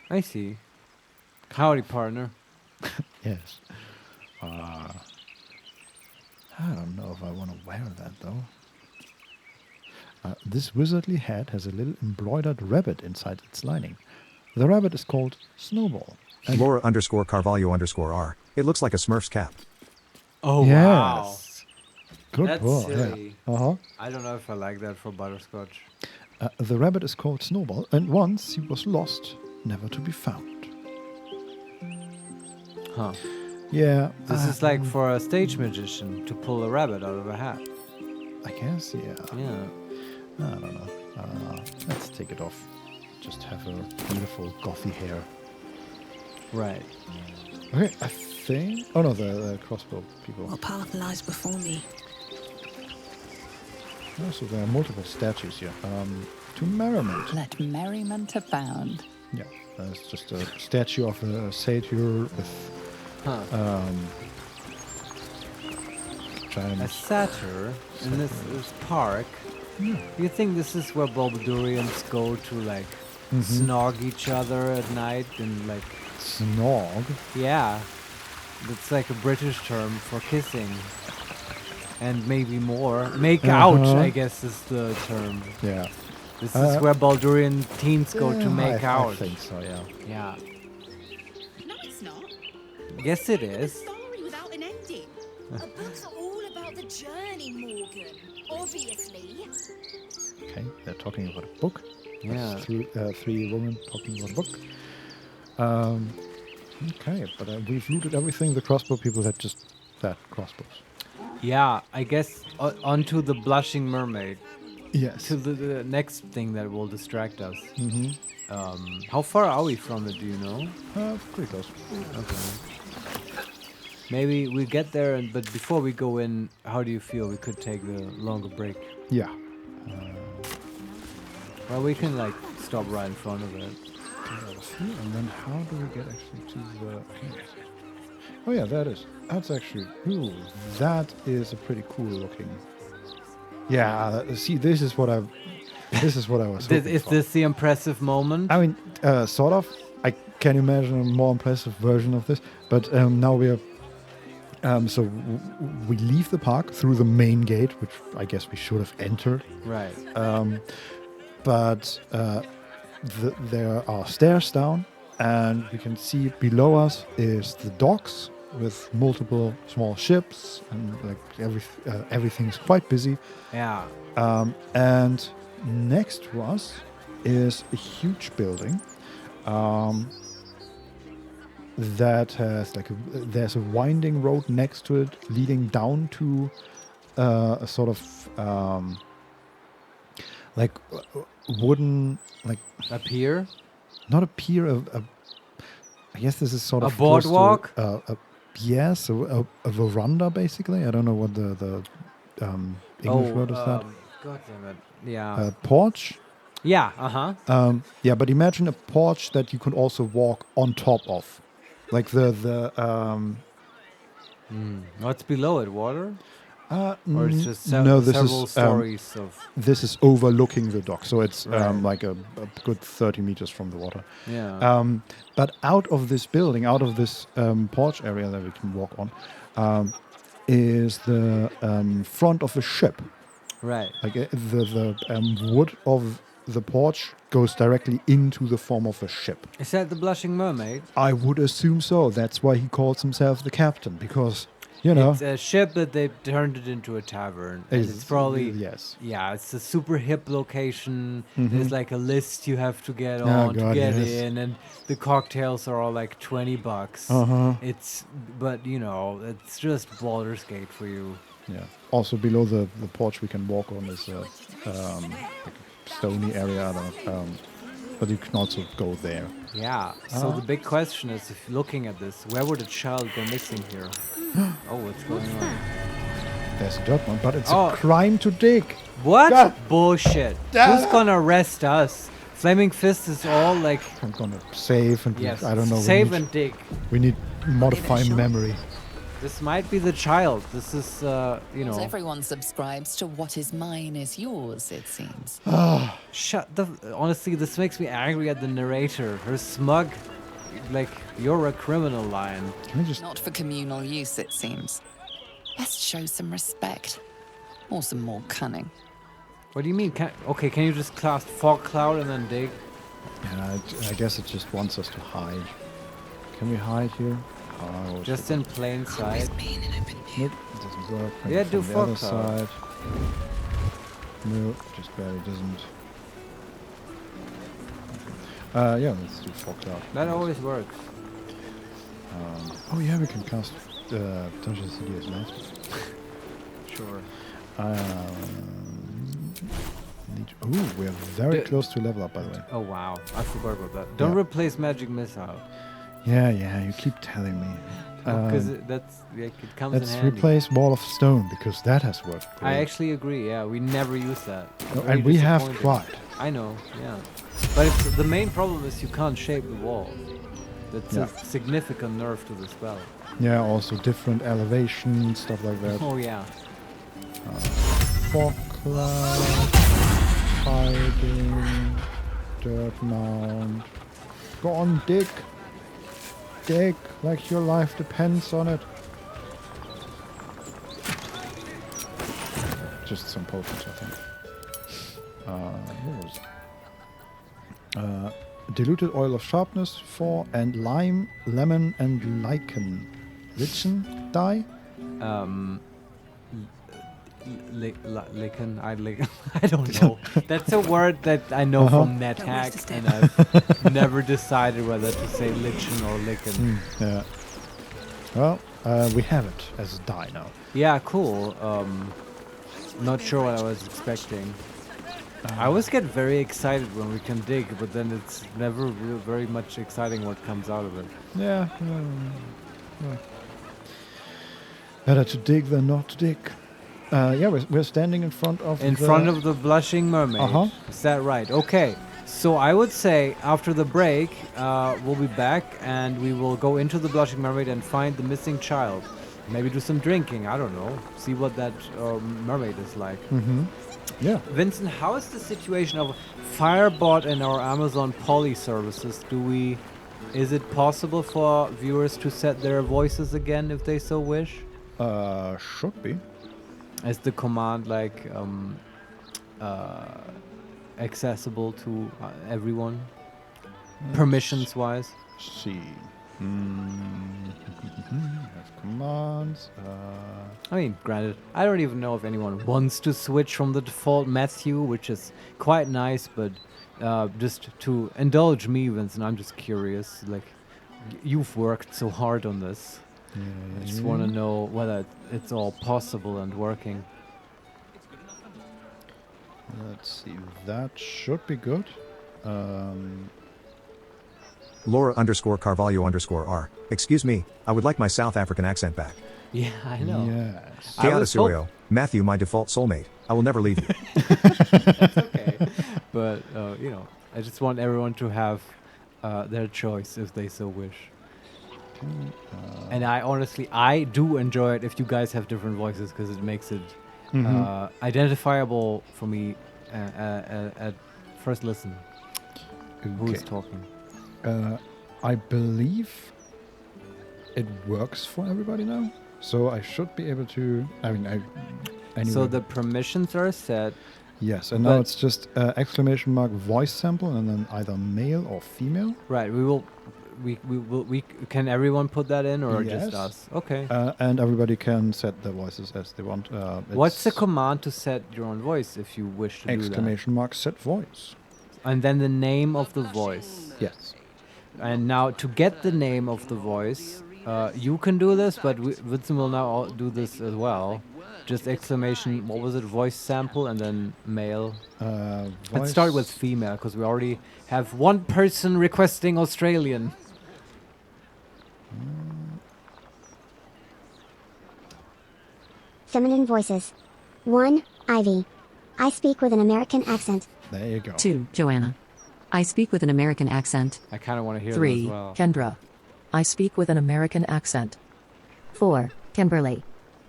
I see. Howdy, partner. Yes. I don't know if I want to wear that though. This wizardly hat has a little embroidered rabbit inside its lining. The rabbit is called Snowball. Laura_Carvalho_R. It looks like a Smurf's cap. Oh, yes. wow. Good That's pull. silly. Yeah. Uh-huh. I don't know if I like that for Butterscotch. The rabbit is called Snowball, and once he was lost, never to be found. Huh. Yeah. This is like for a stage magician to pull a rabbit out of a hat. I guess, yeah. Yeah. I don't know. Let's take it off. Just have a beautiful gothy hair. Right. Okay, I think... Oh no, the crossbow people. What path lies before me? Oh, so there are multiple statues here. To merriment. Let merriment abound. Yeah, there's just a statue of a satyr with... a satyr in this park. Do you think this is where Baldurians go to like snog each other at night and like snog? Yeah, that's like a British term for kissing, and maybe more. Make out, I guess, is the term. Yeah. This is where Baldurian teens go to make out. I think so. Yeah. Yeah. No, it's not. Yes, it is. A story without an ending. A book's all about the journey, Morgan. Obviously. Okay, they're talking about a book. Yeah. Three women talking about a book. Okay, but we've looted everything. The crossbow people had just that crossbows. Yeah, I guess onto the blushing mermaid. Yes. To the next thing that will distract us. How far are we from it, do you know? Pretty close. Okay. Maybe we get there, but before we go in, how do you feel we could take the longer break? Yeah. Well, we can like stop right in front of it. And then how do we get actually to the... Oh yeah, that's actually. Ooh, that is a pretty cool looking. Yeah, see, this is what I was hoping Is for. this the impressive moment? I mean, sort of. I can imagine a more impressive version of this, but now we are. So we leave the park through the main gate, which I guess we should have entered. Right. But there are stairs down, and we can see below us is the docks with multiple small ships, and like everything's quite busy. Yeah. And next to us is a huge building that has there's a winding road next to it leading down to a sort of wooden a pier. Not a pier. I guess this is sort of a boardwalk. Yes, a veranda basically. I don't know what the English word is that. God damn it! Yeah. Porch. Yeah. Yeah, but imagine a porch that you can also walk on top of, like What's below it? Water. Or it's just several stories of. This is overlooking the dock, so it's like a good 30 meters from the water. Yeah. But out of this building, out of this porch area that we can walk on, is the front of a ship. Right. Like the wood of the porch goes directly into the form of a ship. Is that the Blushing Mermaid? I would assume so. That's why he calls himself the captain, because. You know, it's a ship that they've turned it into a tavern. And it's probably yeah, it's a super hip location. There's like a list you have to get on to get in, and the cocktails are all like $20. But you know, it's just Baldur's Gate for you. Yeah. Also below the porch we can walk on is like a stony area. I don't know, but you can also go there. Yeah. So the big question is, if you're looking at this, where would a child go missing here? Oh, what's going on? There's a dirt one, but it's a crime to dig. What? God. Bullshit. Who's gonna arrest us? Flaming Fist is all like. I'm gonna save and I don't know. Save and dig. We need modify memory. This might be the child. This is, you know. Everyone subscribes to what is mine is yours, it seems. Honestly, this makes me angry at the narrator. Her smug, like, you're a criminal line. Not for communal use, it seems. Let's show some respect. Or some more cunning. What do you mean? Can you just cast Fog Cloud and then dig? Yeah, I guess it just wants us to hide. Can we hide here? Oh, just in plain sight. Nope, it doesn't work. Maybe Yeah, do from the Fog other Cloud. side. No, just barely doesn't. Yeah, let's do Fog Cloud. That always works. Oh yeah, we can cast Dungeon City as well. Sure. Ooh, we're very close to level up, by the way. Oh wow, I forgot about that. Don't replace Magic Missile. Yeah, you keep telling me. Because it comes in handy. Let's replace Wall of Stone, because that has worked great. I actually agree, yeah. We never use that. No, and we have tried. I know, yeah. But the main problem is you can't shape the wall. That's a significant nerf to the spell. Yeah, also different elevation, stuff like that. Oh, yeah. Fog Cloud, hiding, dirt mound. Go on, dig. Dig like your life depends on it. Just some potions, I think. What was it? Diluted oil of sharpness 4 and lime, lemon, and lichen. Lichen dye? Lichen. I don't know. That's a word that I know from NetHack, and I've never decided whether to say lichen or lichen. Yeah. Well, we have it as a dye now. Yeah, cool. Not sure what I was expecting. I always get very excited when we can dig, but then it's never very much exciting what comes out of it. Yeah. Better to dig than not to dig. Yeah, we're standing in front of the Blushing Mermaid. Is that right? Okay. So I would say after the break, we'll be back and we will go into the Blushing Mermaid and find the missing child. Maybe do some drinking. I don't know. See what that mermaid is like. Mm-hmm. Yeah. Vincent, how is the situation of Firebot and our Amazon Poly services? Is it possible for viewers to set their voices again if they so wish? Should be. Is the command like accessible to everyone, permissions-wise? See. Have commands. I mean, granted, I don't even know if anyone wants to switch from the default Matthew, which is quite nice, but just to indulge me, Vincent, I'm just curious. Like, you've worked so hard on this. I just want to know whether it's all possible and working. Let's see. That should be good. Laura_Carvalho_R. Excuse me, I would like my South African accent back. Yeah, I know. Yes. Teatasurio, Matthew, my default soulmate. I will never leave you. That's okay. But, I just want everyone to have their choice if they so wish. And I do enjoy it if you guys have different voices because it makes it identifiable for me at first listen. Who's talking? I believe it works for everybody now, so I should be able to. Anyway. So the permissions are set. Yes, and now it's just exclamation mark voice sample and then either male or female. Right. We can everyone put that in or just us? Okay. And everybody can set their voices as they want. What's the command to set your own voice if you wish to do that? Exclamation mark set voice. And then the name of the voice. Yes. And now to get the name of the voice, you can do this, but Vincent will now do this as well. Just exclamation, what was it, voice sample, and then male. Let's start with female, because we already have one person requesting Australian. Feminine voices. 1. Ivy. I speak with an American accent. There you go. 2. Joanna. I speak with an American accent. I kind of want to hear 3. that as well. Kendra. I speak with an American accent. 4. Kimberly.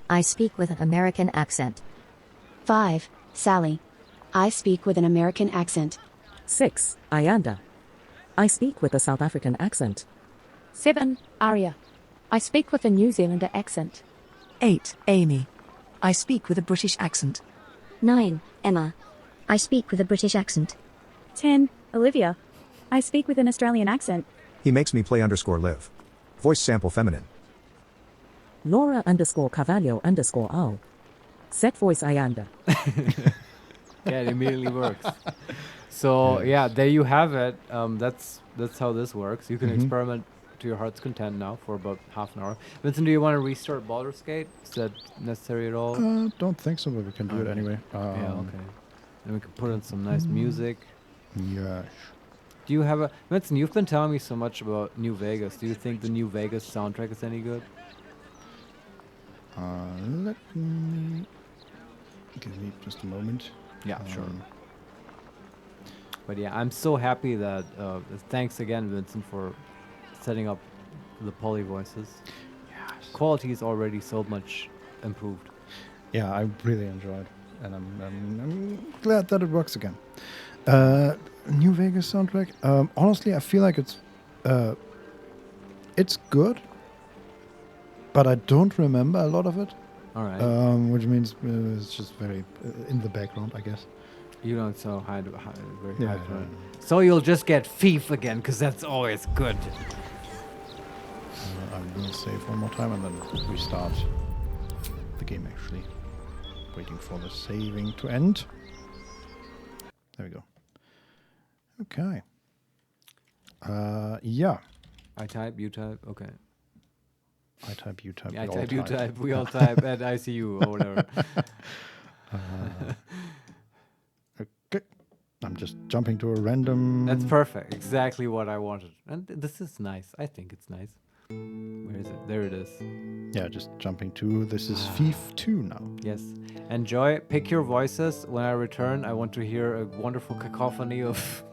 I speak with an American accent. 5. Sally. I speak with an American accent. 6. Ayanda. I speak with a South African accent. 7. Aria. I speak with a New Zealander accent. 8. Amy. I speak with a British accent. 9. Emma. I speak with a British accent. 10. Olivia. I speak with an Australian accent. HeMakesMePlay_live. Voice sample feminine. Laura_Carvalho_O. Set voice Ayanda. Yeah, it immediately works. So yeah, there you have it. That's how this works. You can experiment to your heart's content now for about half an hour. Vincent, do you want to restart Baldur's Gate? Is that necessary at all? Don't think so, but we can do it anyway. Yeah, okay. And we can put in some nice music. Yes. Do you have a... Vincent, you've been telling me so much about New Vegas. Do you think the New Vegas soundtrack is any good? Let me... Give me just a moment. Yeah, sure. But yeah, I'm so happy that... thanks again, Vincent, for setting up the poly voices. Yes. Quality is already so much improved. Yeah, I really enjoyed, and I'm glad that it works again. New Vegas soundtrack. Honestly, I feel like it's good, but I don't remember a lot of it. All right. Which means it's just very in the background, I guess. You don't so high, very high. Yeah. So you'll just get Thief again, because that's always good. I will save one more time and then restart the game, actually. Waiting for the saving to end. There we go. Okay. Yeah. I type, you type, okay. I type, you type. Yeah, I type, you type, we all type at ICU or whatever. Okay. I'm just jumping to a random... That's perfect. Exactly what I wanted. And this is nice. I think it's nice. Where is it? There it is. Yeah, just jumping to... This is Thief 2 now. Yes. Enjoy. Pick your voices. When I return, I want to hear a wonderful cacophony of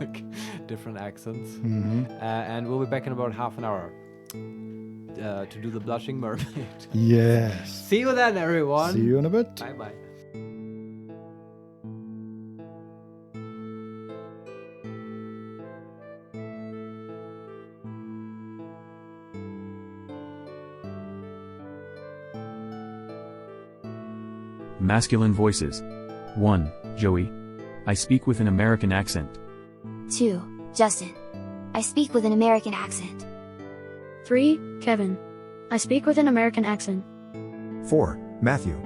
like different accents. Mhm. And we'll be back in about half an hour to do the blushing mermaid. Yes. See you then, everyone. See you in a bit. Bye bye. Masculine voices. 1. Joey. I speak with an American accent. 2. Justin. I speak with an American accent. 3. Kevin. I speak with an American accent. 4. Matthew.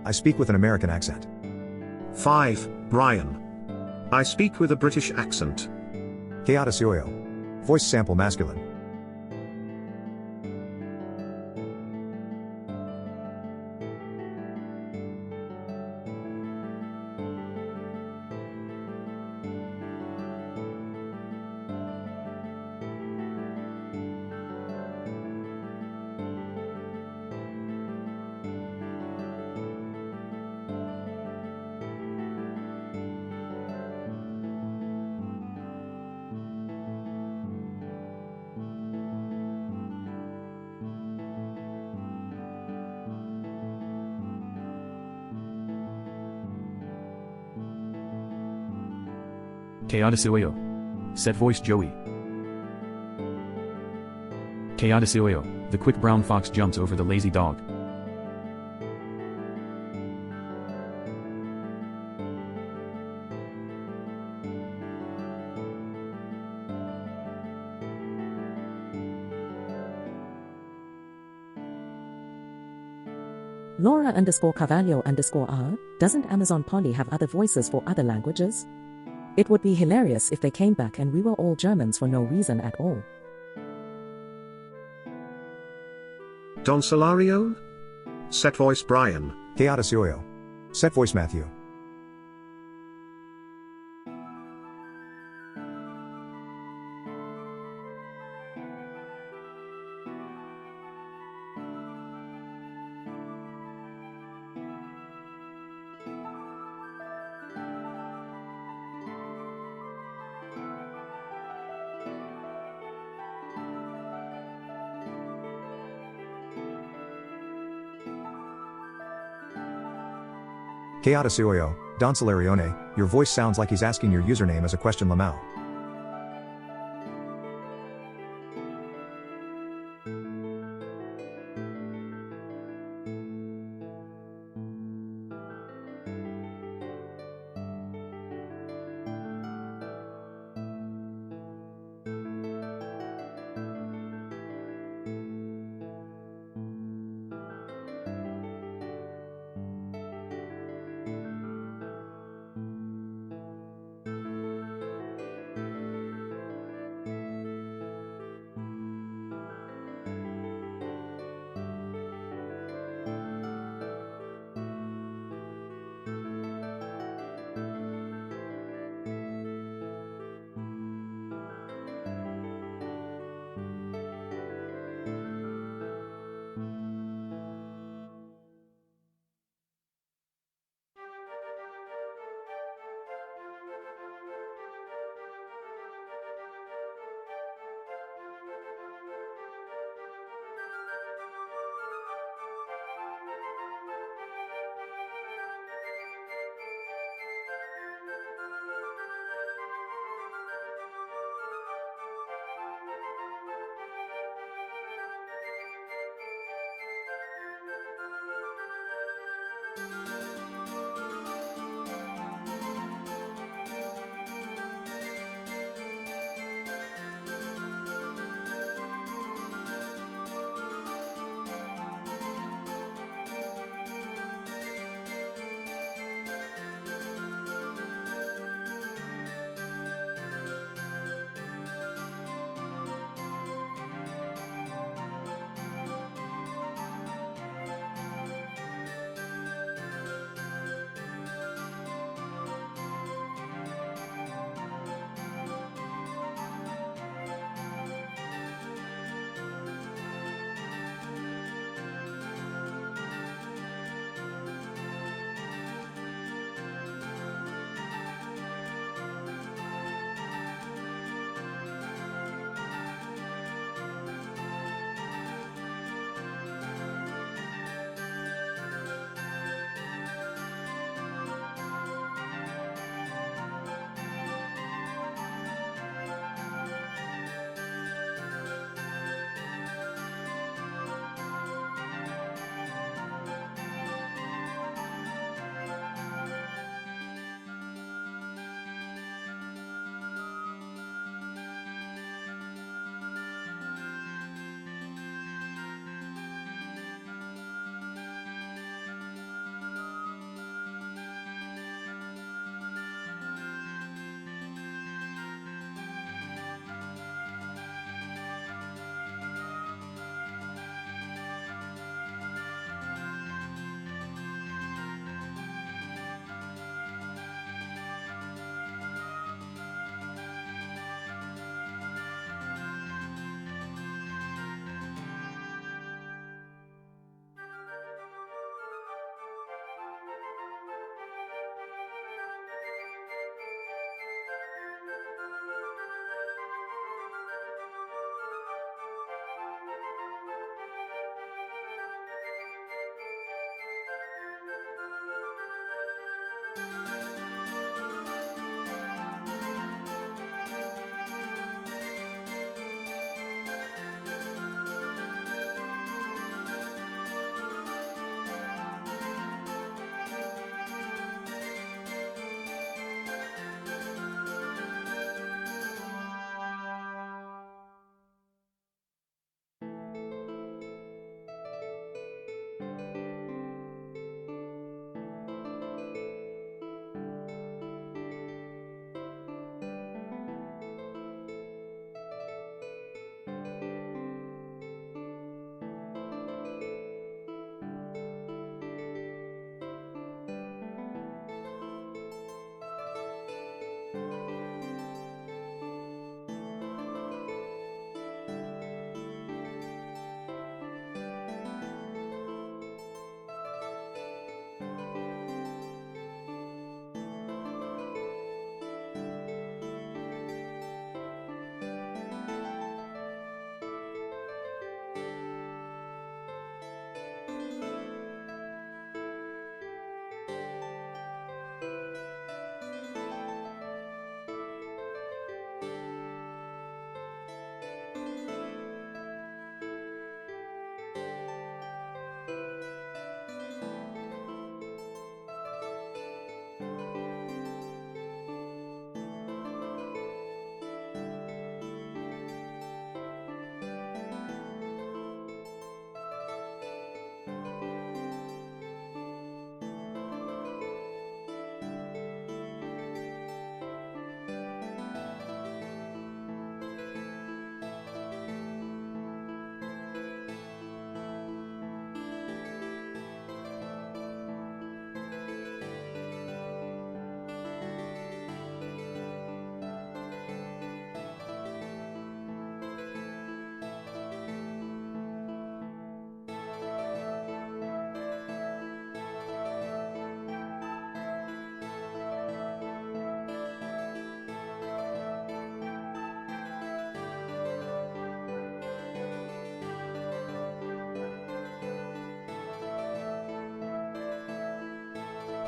I speak with an American accent. 5. Brian. I speak with a British accent. Keatasioyo. Voice sample masculine. Keatasioyo. Set voice Joey. Keatasioyo. The quick brown fox jumps over the lazy dog. Laura_Carvalho_R. Doesn't Amazon Polly have other voices for other languages? It would be hilarious if they came back and we were all Germans for no reason at all. Don Solario? Set voice Brian. Keatasioyo. Set voice Matthew. Keatasioyo. Don Solarione. Your voice sounds like he's asking your username as a question Lamau.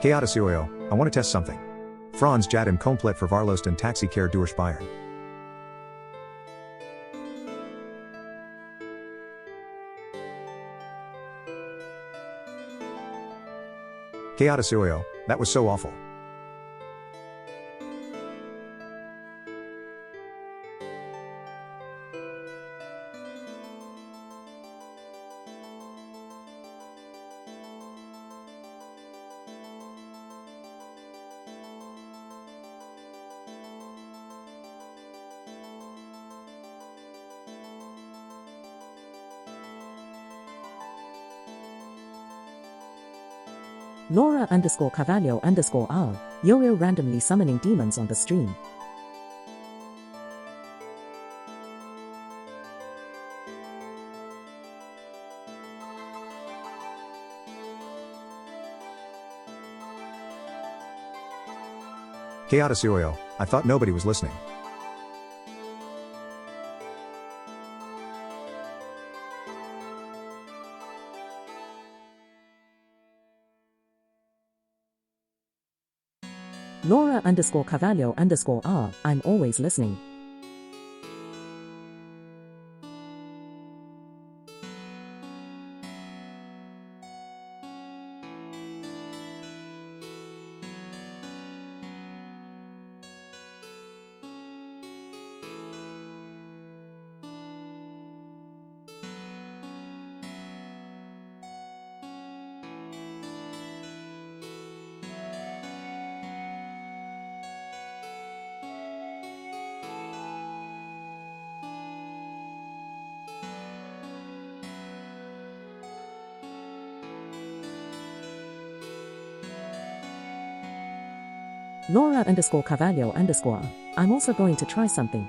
Chaotisioyo, I want to test something. Franz Jad im komplett verwahrlost und Taxi care durch Bayern. Chaotisioyo, that was so awful. Laura_Carvalho_R, Yo-Yo randomly summoning demons on the stream. Chaotisioyo, I thought nobody was listening. Laura_Carvalho_R, I'm always listening. Laura_Carvalho_R, I'm also going to try something.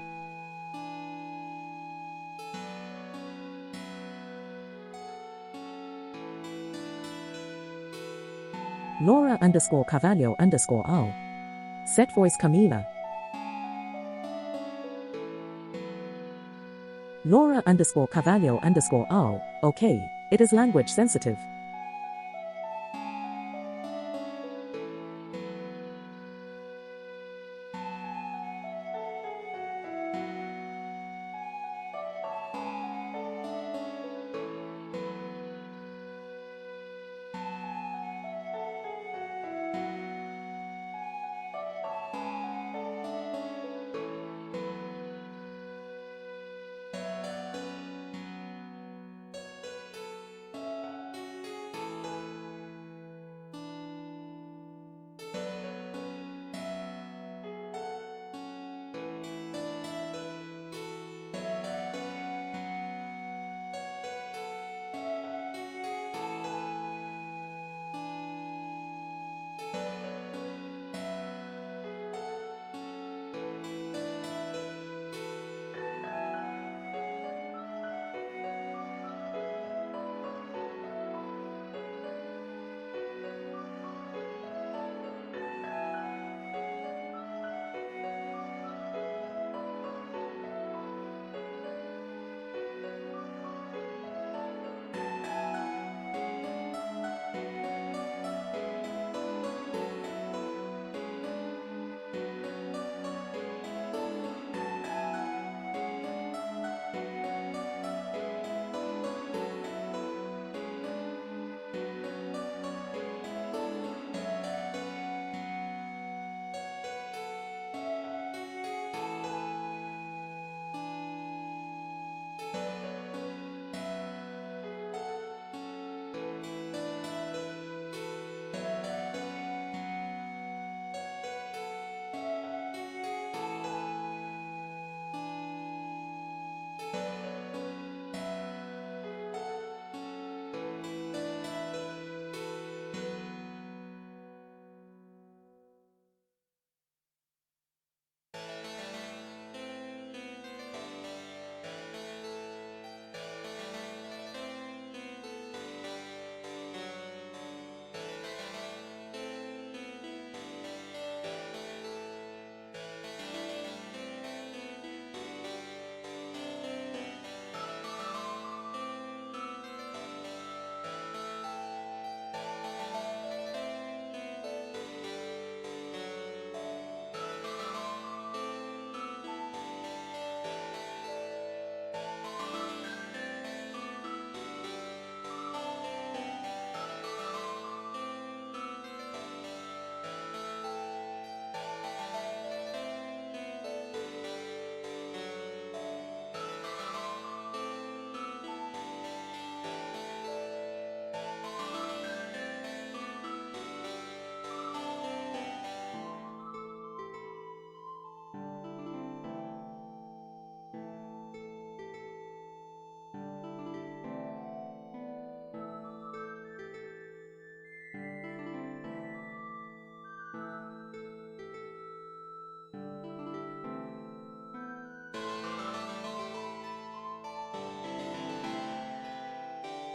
Laura_Carvalho_R. Set voice Camila. Laura_Carvalho_R, okay, it is language sensitive.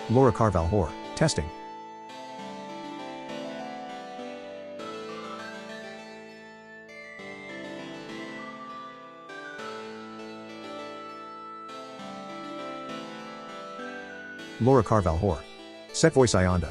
Laura Carval Hoare. Testing. Laura Carval Hoare. Set voice Ionda.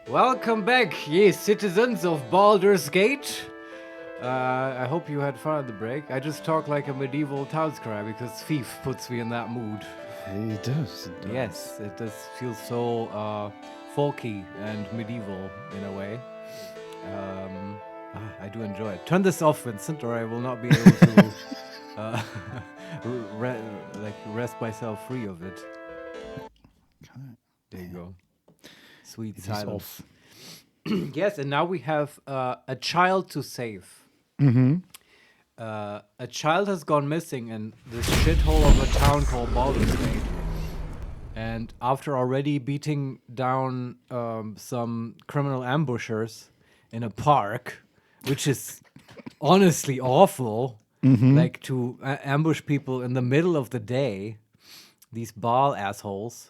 Welcome back, ye citizens of Baldur's Gate. I hope you had fun at the break. I just talk like a medieval townscribe because Thief puts me in that mood. It does. Yes, it does feel so folky and medieval in a way. I do enjoy it. Turn this off, Vincent, or I will not be able to rest myself free of it. There you go. Sweet silence. Yes, and now we have a child to save. Mm-hmm. A child has gone missing in this shithole of a town called Baldur's Gate. And after already beating down some criminal ambushers in a park, which is honestly awful, like to ambush people in the middle of the day, these Baal assholes,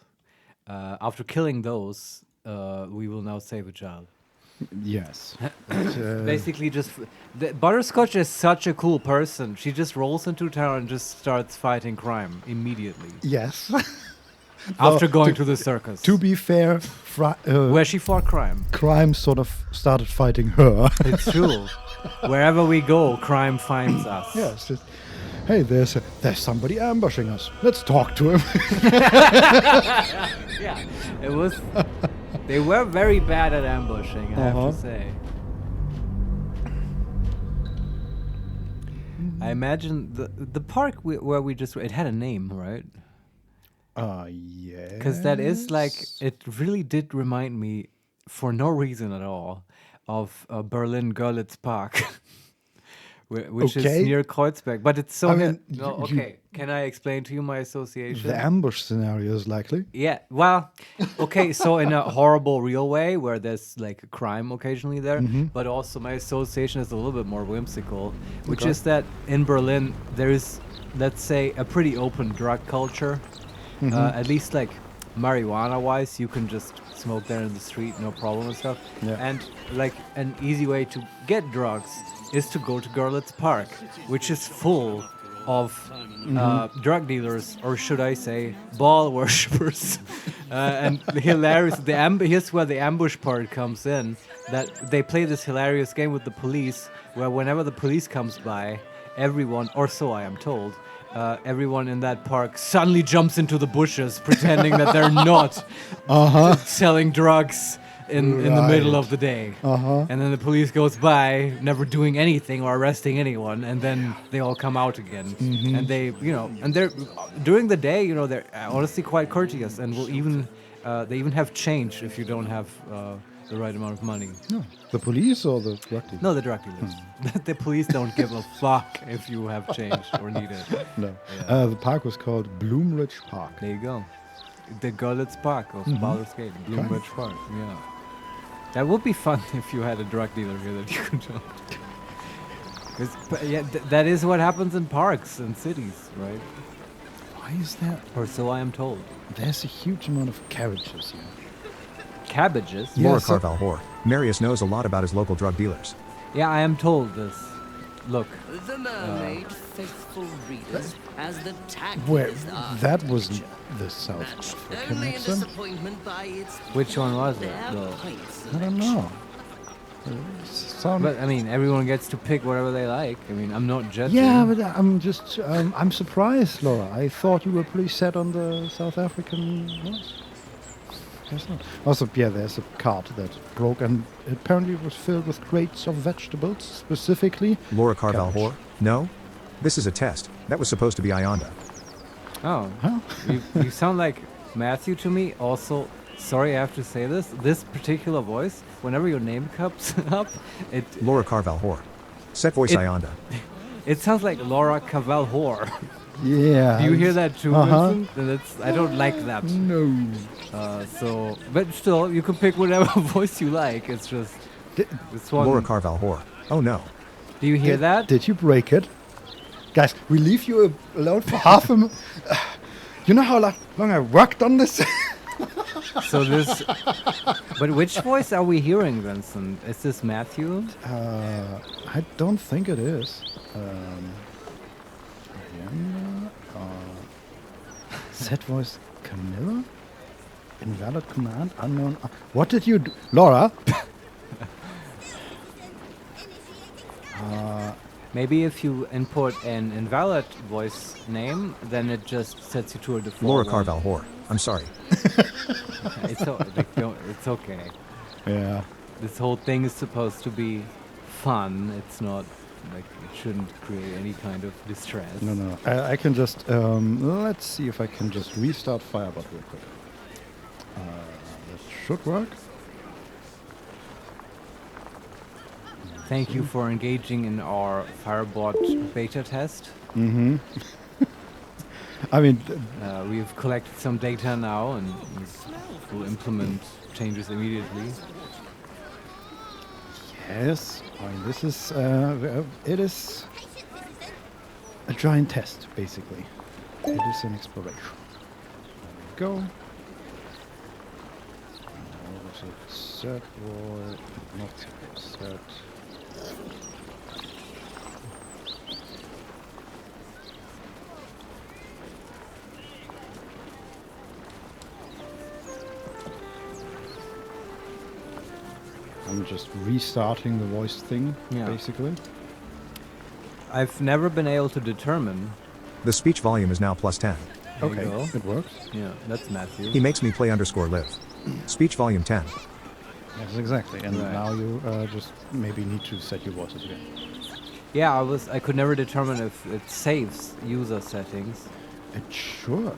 after killing those, we will now save a child. Yes. Basically, Butterscotch is such a cool person. She just rolls into town and just starts fighting crime immediately. Yes. After going to the circus. To be fair, where she fought crime. Crime sort of started fighting her. It's true. Wherever we go, crime finds us. Yes. Hey, there's somebody ambushing us. Let's talk to him. Yeah, it was. They were very bad at ambushing, I have to say. I imagine the park where we just it had a name, right? Yeah. Because that is like it really did remind me, for no reason at all, of Berlin Görlitz Park. Which is near Kreuzberg, but it's so. Can I explain to you my association? The ambush scenario is likely. Yeah, well, okay, so in a horrible real way where there's like a crime occasionally there, but also my association is a little bit more whimsical, which is that in Berlin there is, let's say, a pretty open drug culture. At least like marijuana-wise, you can just smoke there in the street, no problem and stuff. Yeah. And like an easy way to get drugs is to go to Görlitz Park, which is full of drug dealers, or should I say, Baal worshippers. And hilarious. Here's where the ambush part comes in. That they play this hilarious game with the police, where whenever the police comes by, everyone, or so I am told, everyone in that park suddenly jumps into the bushes, pretending that they're not selling drugs in the middle of the day. And then the police goes by, never doing anything or arresting anyone, and then they all come out again. And they, and they're during the day, they're honestly quite courteous, and will even they even have change if you don't have the right amount of money. No. The police or the drug dealers? No, the drug dealers. The police don't give a fuck if you have change or need it. No. Yeah. The park was called Bloomridge Park. There you go. The Görlitz Park of Baldur's Gate. Bloomridge Park. Yeah. That would be fun if you had a drug dealer here that you could talk to. That is what happens in parks and cities, right? Why is that? Or so I am told. There's a huge amount of carriages here. Cabbages? Laura Carval Hoare. Marius knows a lot about his local drug dealers. Yeah, I am told this. Look. The mermaid, faithful readers, as the that wasn't the South African accent. Which one was it, though? I don't know. But I mean, everyone gets to pick whatever they like. I mean, I'm not judging. Yeah, but I'm just, I'm surprised, Laura. I thought you were pretty set on the South African voice. Guess not. Also, yeah, there's a cart that broke, and apparently it was filled with crates of vegetables, specifically. Laura Carval Hoare? No? This is a test. That was supposed to be Ionda. Oh. Huh? You sound like Matthew to me. Also, sorry I have to say this. This particular voice, whenever your name comes up, it... Laura Carval Hoare. Set voice Ionda. It sounds like Laura Carval Hoare. Yeah. Do you hear that too, Vincent? I don't like that. No. But still, you can pick whatever voice you like. It's just this one. Laura Carval Hoare. Oh no. Do you hear that? Did you break it? Guys, we leave you alone for half a minute. You know how long I worked on this? So this... But which voice are we hearing, Vincent? Is this Matthew? I don't think it is. Set voice Camilla? Invalid command, unknown. What did you do? Laura? Maybe if you input an invalid voice name, then it just sets you to a default Laura one. Carval whore. I'm sorry. It's okay. Yeah. This whole thing is supposed to be fun. It's not like it shouldn't create any kind of distress. No. I can just let's see if I can just restart Firebot real quick. That should work. Thank you for engaging in our Firebot beta test. Mm-hmm. I mean, we've collected some data now and we'll implement changes immediately. Yes, I mean, this is it is a giant test, basically. It is an exploration. There we go. Was it set or not set? I'm just restarting the voice thing, basically. I've never been able to determine. The speech volume is now +10. Okay, it works. Yeah, that's Matthew. HeMakesMePlay _live. Speech volume 10. Yes, exactly. And now you just maybe need to set your voices again. Yeah, I could never determine if it saves user settings. It should.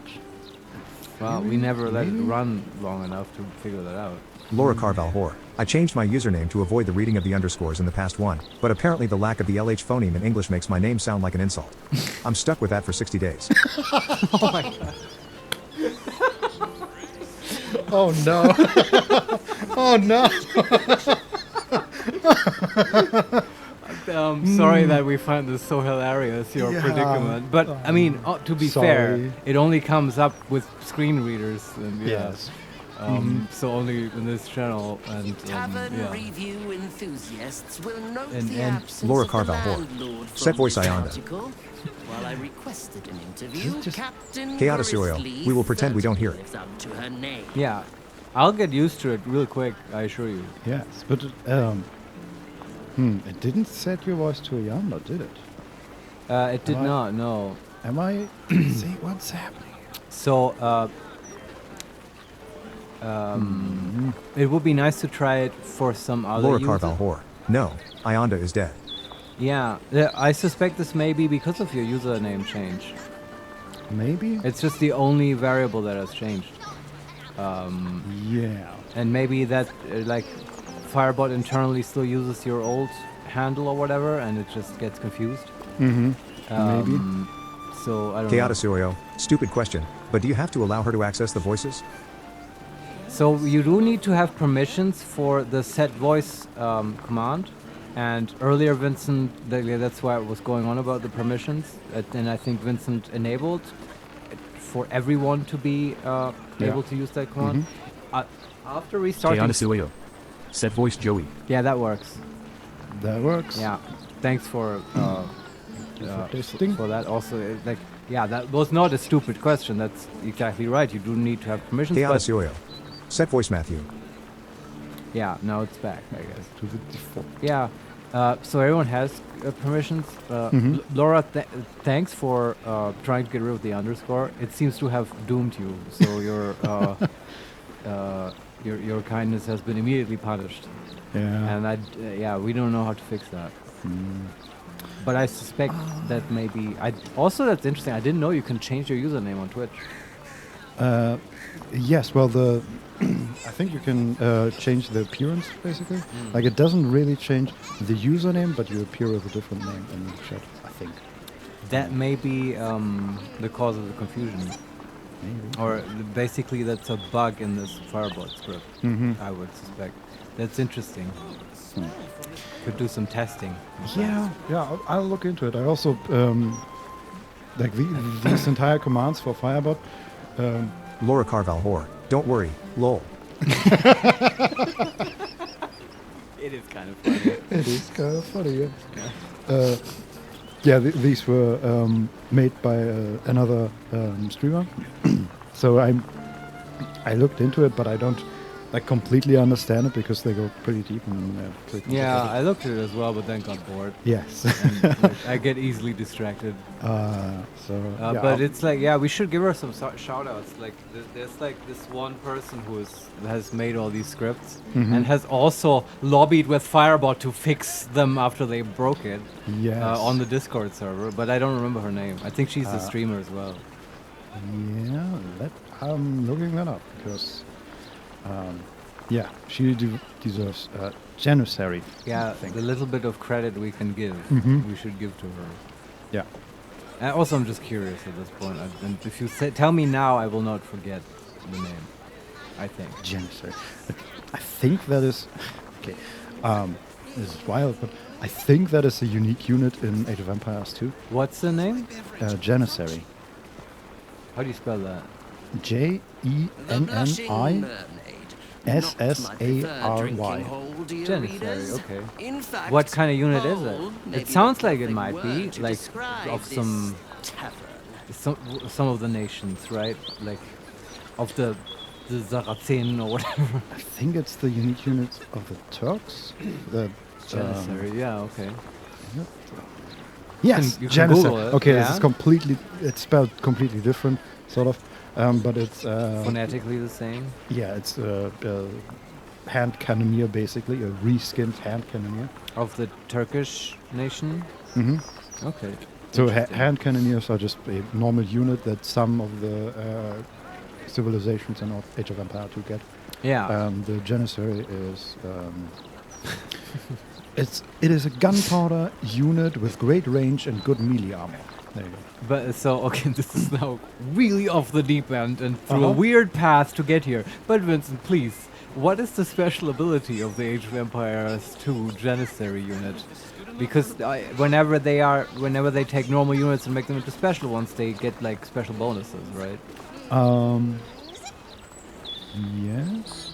Well, we never let it run long enough to figure that out. Laura Carval whore. I changed my username to avoid the reading of the underscores in the past one, but apparently the lack of the LH phoneme in English makes my name sound like an insult. I'm stuck with that for 60 days. Oh my god. Oh no. Oh no. I'm sorry that we find this so hilarious, your predicament. But, I mean, to be fair, it only comes up with screen readers. And, yes. So only in this channel. And Tavern review enthusiasts will note And the absence Laura of Carval the whore. landlord Set from voice this Ionda. article. While I requested an interview, Captain Chaotic Oil. We will pretend we don't hear it. lives up to her name. Yeah. I'll get used to it real quick, I assure you. Yes, but it didn't set your voice to Ionda, did it? It did not, no. Am I... See what's happening? So, it would be nice to try it for some other Laura user. Carval whore. No, Ionda is dead. Yeah, I suspect this may be because of your username change. Maybe? It's just the only variable that has changed. Yeah. And maybe that, like, Firebot internally still uses your old handle or whatever, and it just gets confused. Mm-hmm. Maybe. So, I don't Chaotic know. Oil. Stupid question, but do you have to allow her to access the voices? So you do need to have permissions for the set voice command. And earlier, Vincent, that's why it was going on about the permissions. And I think Vincent enabled for everyone to be able to use that command. After restarting... Chaotic Set voice Joey. Yeah, that works. That works. Yeah. Thanks for testing. For that also. That was not a stupid question. That's exactly right. You do need to have permissions. Chaotic Oil. Set voice Matthew. Yeah, now it's back, I guess. To the default. Yeah. So everyone has permissions. Laura, thanks for trying to get rid of the underscore. It seems to have doomed you. So your kindness has been immediately punished. Yeah. And we don't know how to fix that. But I suspect that maybe that's interesting. I didn't know you can change your username on Twitch. Yes. Well, I think you can change the appearance, basically. Like, it doesn't really change the username, but you appear with a different name in the chat, I think. That may be the cause of the confusion. Maybe. Or basically that's a bug in this Firebot script, I would suspect. That's interesting. Could do some testing. Yeah, I'll look into it. I also, like these entire commands for Firebot. Laura Carval whore. Don't worry, lol. It is kind of funny. It is kind of funny, yeah. These were made by another streamer. So I looked into it, but I don't completely understand it because they go pretty deep and pretty Yeah, complicated. I looked at it as well, but then got bored. Yes. And, like, I get easily distracted. Yeah, But it's like, yeah, we should give her some shout outs. Like, there's like this one person who has made all these scripts and has also lobbied with Firebot to fix them after they broke it on the Discord server. But I don't remember her name. I think she's a streamer as well. Yeah, I'm looking that up because, she deserves a Janissary. Yeah, the little bit of credit we can give, we should give to her. Yeah. And also, I'm just curious at this point. And if you tell me now, I will not forget the name. I think. Janissary. I think that is okay. This is wild, but I think that is a unique unit in Age of Empires too. What's the name? Janissary. How do you spell that? JENNISSARY. Janissary, okay. What kind of unit is it? It sounds like it might be like of some of the nations, right? Like of the Saracen or whatever. I think it's the unique unit of the Turks. The Janissary, yeah, okay. Yes, you can Google it. Okay, yeah? this is it's spelled completely different, sort of, but it's phonetically the same. Yeah, it's hand cannoneer, basically a reskinned hand cannoneer of the Turkish nation. Okay. So hand cannoneers are just a normal unit that some of the civilizations in Age of Empire 2 get. Yeah. The Janissary is it is a gunpowder unit with great range and good melee armor. There you go. But so okay, this is now really off the deep end and through a weird path to get here. But Vincent, please, what is the special ability of the Age of Empires 2 Janissary unit? Because whenever they take normal units and make them into special ones, they get like special bonuses, right? Yes.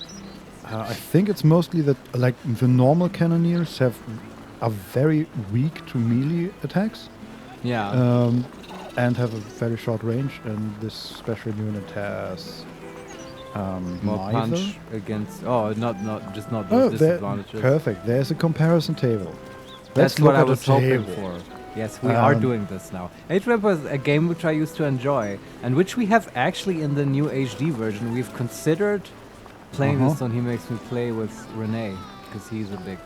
I think it's mostly that like the normal cannoneers are very weak to melee attacks. Yeah. And have a very short range, and this special unit has more punch against. Oh, not those disadvantages. Perfect. There's a comparison table. That's what I was hoping for. Yes, we are doing this now. Age of Empires is a game which I used to enjoy, and which we have actually in the new HD version. We've considered playing this on HeMakesMePlay with Renee, because he's a big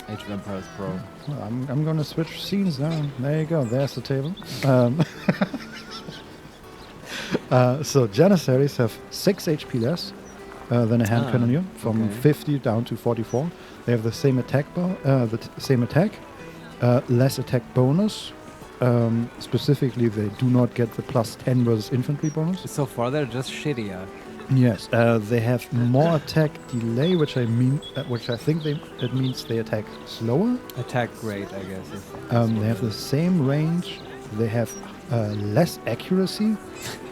Age of Empires pro. Well, I'm going to switch scenes now. There you go. There's the table. So Janissaries have 6 HP less than a hand cannoneer, from 50 down to 44. They have the same attack, less attack bonus. Specifically, they do not get the +10 versus infantry bonus. So far, they're just shittier. Yes, they have more attack delay, which I think that means they attack slower. Attack rate, I guess. They have the same range. They have less accuracy.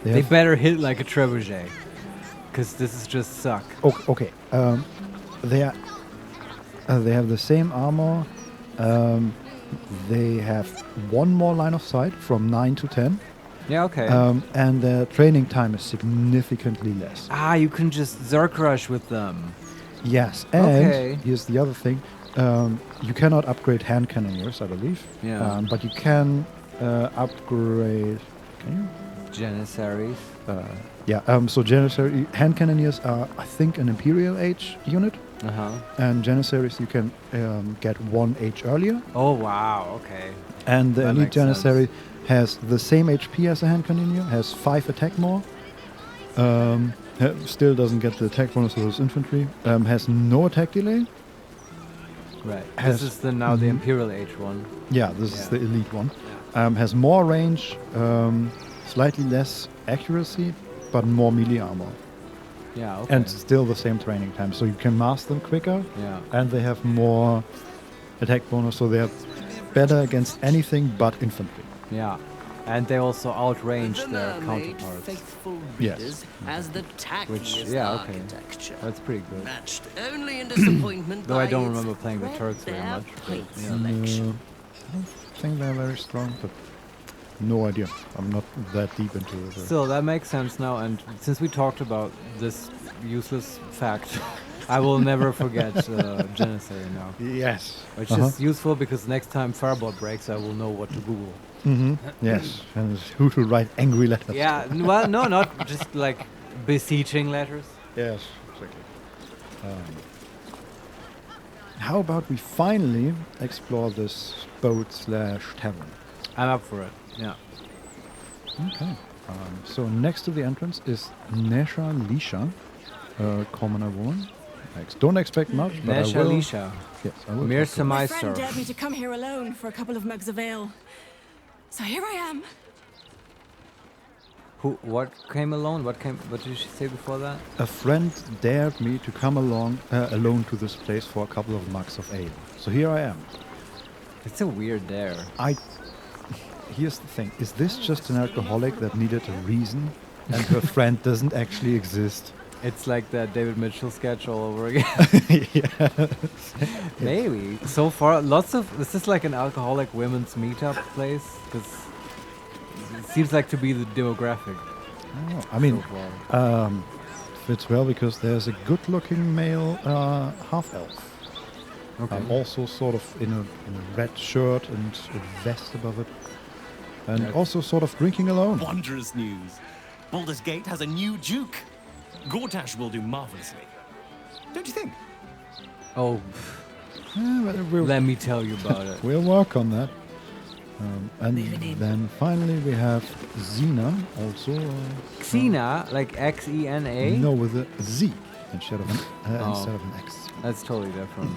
They better hit like a trebuchet, because this is just suck. Okay. They have the same armor. They have one more line of sight from 9 to 10. Yeah, okay. And their training time is significantly less. You can just Zerk Rush with them. Yes, and here's the other thing. You cannot upgrade hand cannoneers, I believe. Yeah. But you can upgrade... Can you? Janissaries. So Janissary hand cannoneers are, I think, an Imperial Age unit. And Janissaries you can get 1 age earlier. Oh, wow, okay. And the Elite Janissary has the same HP as a hand cannoneer, has 5 attack more. Still doesn't get the attack bonus of his infantry. Has no attack delay. Right. This is the Imperial Age one. Yeah, this is the Elite one. Has more range, slightly less accuracy, but more melee armor. Yeah, okay. And still the same training time, so you can master them quicker. Yeah. And they have more attack bonus, so they are better against anything but infantry. Yeah. And they also outrange their counterparts. Yes. As the architecture. That's pretty good. Matched only in disappointment. Though I don't remember playing the Turks very much. I don't think they're very strong, but No idea. I'm not that deep into it. Still, that makes sense now. And since we talked about this useless fact, I will never forget Janissary now. Yes. Which is useful because next time Firebolt breaks, I will know what to Google. Yes, and who to write angry letters. Yeah, well, no, not just like beseeching letters. Yes, exactly. How about we finally explore this boat/tavern? I'm up for it. Yeah. Okay. So next to the entrance is Nesha Lisha, commoner woman. Don't expect much, but I Nesha will. Lisha. Yes, I will. Mir My friend Semeister. dared me to come here alone for a couple of mugs of ale. So here I am. What came alone? What did she say before that? A friend dared me to come along alone to this place for a couple of mugs of ale. So here I am. It's a weird dare. Here's the thing. Is this just an alcoholic that needed a reason and her friend doesn't actually exist? It's like that David Mitchell sketch all over again. Yes. Maybe. So far, this is like an alcoholic women's meetup place? Because it seems like to be the demographic. Oh, I mean, fits well because there's a good-looking male half-elf. Okay. Also sort of in a red shirt and a vest above it. And also sort of drinking alone. Wondrous news. Baldur's Gate has a new duke. Gortash will do marvelously. Don't you think? Oh, let me tell you about it. We'll work on that. And then finally we have Xena also. Xena, like Xena? No, with a Z instead of an X. That's totally different.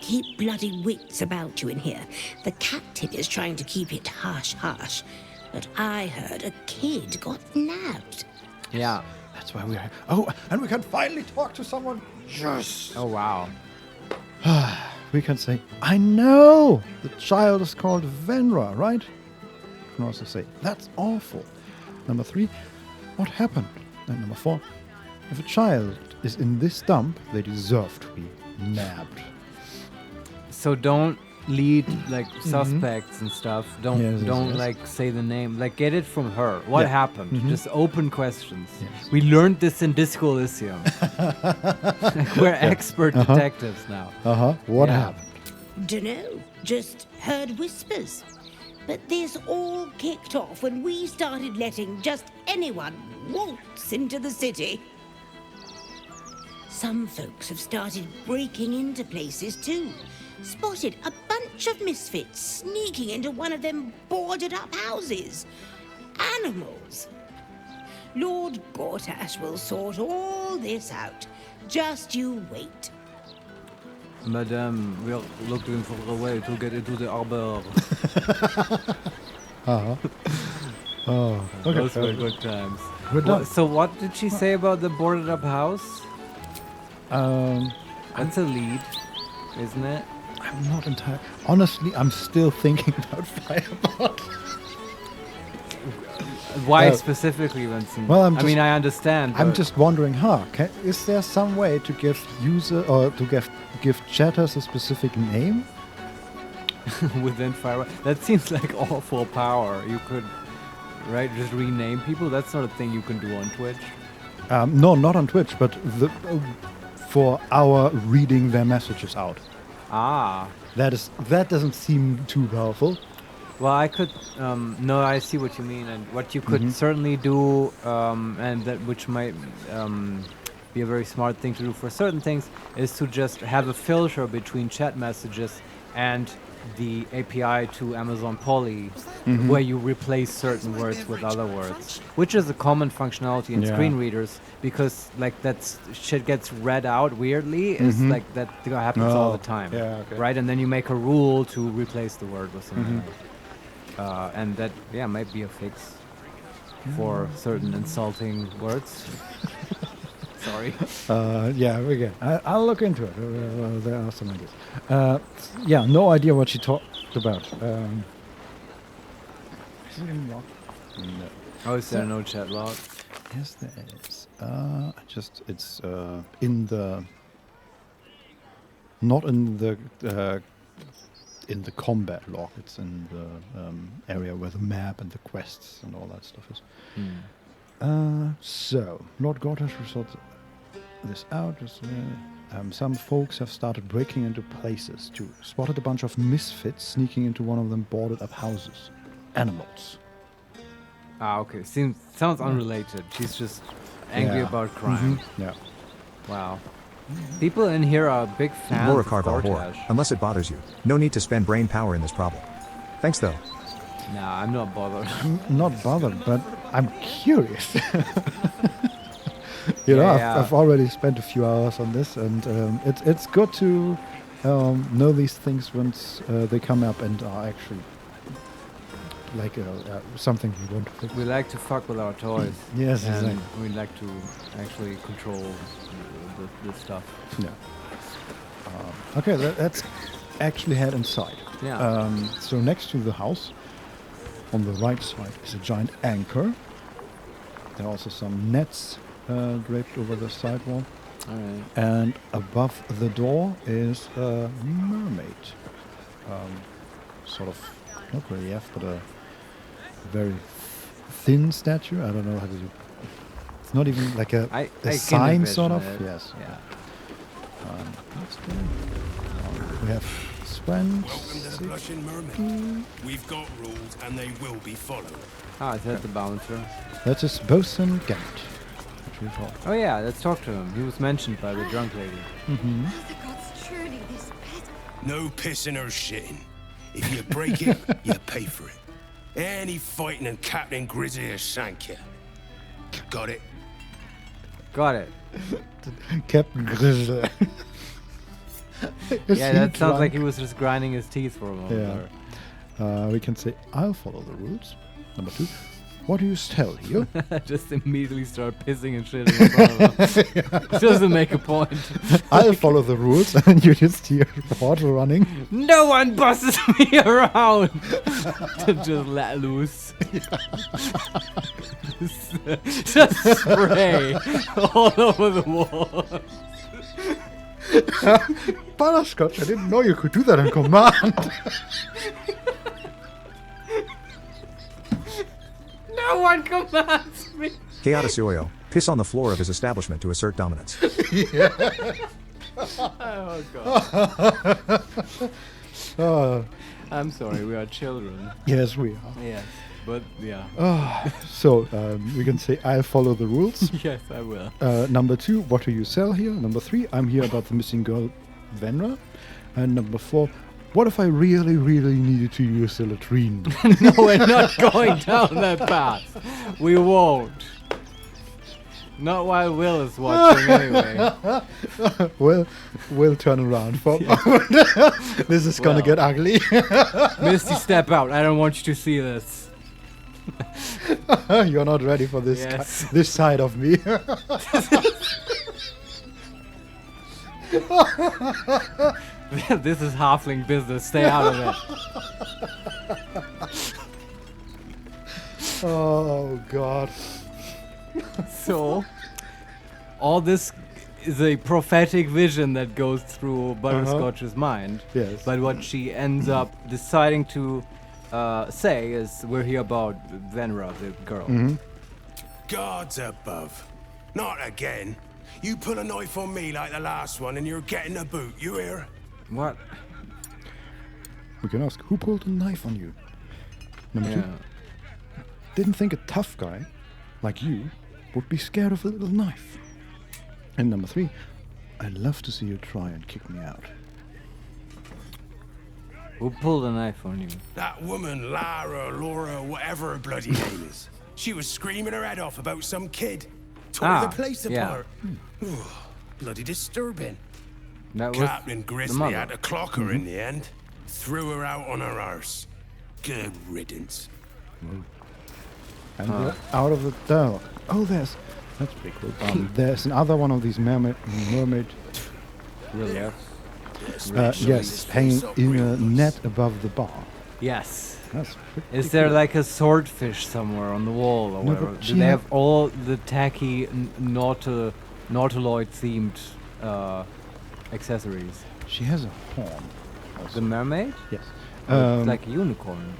Keep bloody wits about you in here. The captain is trying to keep it hush-hush. But I heard a kid got nabbed. Yeah. That's why we're here. Oh, and we can finally talk to someone. Yes. Oh, wow. We can say, I know! The child is called Venra, right? You can also say, that's awful. Number 3, what happened? And number 4, if a child is in this dump, they deserve to be nabbed. So don't lead like suspects and stuff. Don't Yes. like say the name. Like get it from her. What happened? Just open questions. Yes. We learned this in Disco Elysium. We're expert detectives now. What happened? Dunno, just heard whispers. But this all kicked off when we started letting just anyone waltz into the city. Some folks have started breaking into places too. Spotted a bunch of misfits sneaking into one of them boarded-up houses. Animals. Lord Gortash will sort all this out. Just you wait. Madame, we're looking for a way to get into the arbor. Oh, okay. Those were good times. We're done. So what did she say about the boarded up house? That's a lead, isn't it? I'm not entirely... Honestly, I'm still thinking about Firebolt. Why specifically, Vincent? Well, I mean, I understand. I'm but just wondering, is there some way to give give chatters a specific name? within Firebolt, that seems like awful power. You could, right, just rename people. That's not a thing you can do on Twitch. No, not on Twitch, but for our reading their messages out. Ah. That doesn't seem too powerful. Well, I could. No, I see what you mean, and what you could certainly do, and that which might be a very smart thing to do for certain things, is to just have a filter between chat messages and the API to Amazon Poly, where you replace certain words with other words, which is a common functionality in screen readers, because like that shit gets read out weirdly. Is like that happens all the time, right? And then you make a rule to replace the word with something else. And that might be a fix for certain insulting words. Sorry. We're good. I'll look into it. There are some ideas. No idea what she talked about. Is it in log? No. Oh, is there no chat log? Yes, there is. It's in the... Not in the in the combat log. It's in the area where the map and the quests and all that stuff is. So, Lord Gortash resorts this out. Some folks have started breaking into places too. Spotted a bunch of misfits sneaking into one of them boarded up houses. Animals. Ah, okay. Sounds unrelated. She's just angry about crime. Yeah. Wow. People in here are big fans Laura of Carval Hor, Gortash. unless it bothers you. No need to spend brain power in this problem. Thanks though. Nah, I'm not bothered. I'm not bothered, but I'm curious. You know, I've already spent a few hours on this, and it's good to know these things once they come up and are actually like something we want to fix. We like to fuck with our toys. Yes, and exactly. we like to actually control the stuff. Yeah. Okay, let's actually head inside. Yeah. So next to the house, on the right side, is a giant anchor. There are also some nets draped over the sidewall. All right. And above the door is a mermaid. Sort of, not relief, but a very thin statue. I don't know how to do. It's not even like a sign, sort of. It. Yes. Yeah. That's good. We have Sven. Welcome to the Blushing Mermaid. We've got rules and they will be followed. Ah, is that the bouncer? That is Bosun Gant. Oh yeah, let's talk to him. He was mentioned by the drunk lady. Mm-hmm. No pissing or shitting. If you break it, you pay for it. Any fighting and Captain Grizzly will shank you. Got it? Got it. Captain Grizzly. Yeah, that sounds like he was just grinding his teeth for a moment. Yeah. We can say, I'll follow the rules. Number 2. What do you tell here? Just immediately start pissing and shitting in front of him. Doesn't make a point. I'll follow the rules, and you just hear water running. No one bosses me around. Just let loose. Just spray all over the wall. Butterscotch, I didn't know you could do that on command. No one commands me. Keotasioyo, piss on the floor of his establishment to assert dominance. Oh, I'm sorry, we are children. Yes, we are. Yes, but yeah. So, we can say, I'll follow the rules. Yes, I will. Number 2, what do you sell here? Number 3, I'm here about the missing girl, Venra. And number 4, what if I really, really needed to use the latrine? No, we're not going down that path. We won't. Not while Will is watching, anyway. We'll turn around for a moment. This is gonna get ugly. Misty, step out. I don't want you to see this. You're not ready for this. Yes. This side of me. This is halfling business. Stay out of it. Oh God. So, all this is a prophetic vision that goes through Butterscotch's mind. Yes. But what she ends up deciding to say is, we're here about Venra, the girl. Mm-hmm. Gods above. Not again. You pull a knife on me like the last one and you're getting a boot, you hear? What? We can ask, who pulled a knife on you? Number 2. Didn't think a tough guy like you would be scared of a little knife. And number 3, I'd love to see you try and kick me out. Who pulled a knife on you? That woman, Laura, whatever her bloody name is. She was screaming her head off about some kid. Tore the place apart. Ooh, bloody disturbing. That was Captain the Grizzly mother. had to clock her in the end. Threw her out on her arse. Good riddance. And we're out of the door. Oh, that's pretty cool. There's another one of these mermaid. Really? Yes, hanging in a net above the bar. Yes. That's Is there like a swordfish somewhere on the wall or No, whatever? but Do she they have- have all the tacky nautiloid themed accessories? She has a horn. The mermaid? Yes. It's like a unicorn.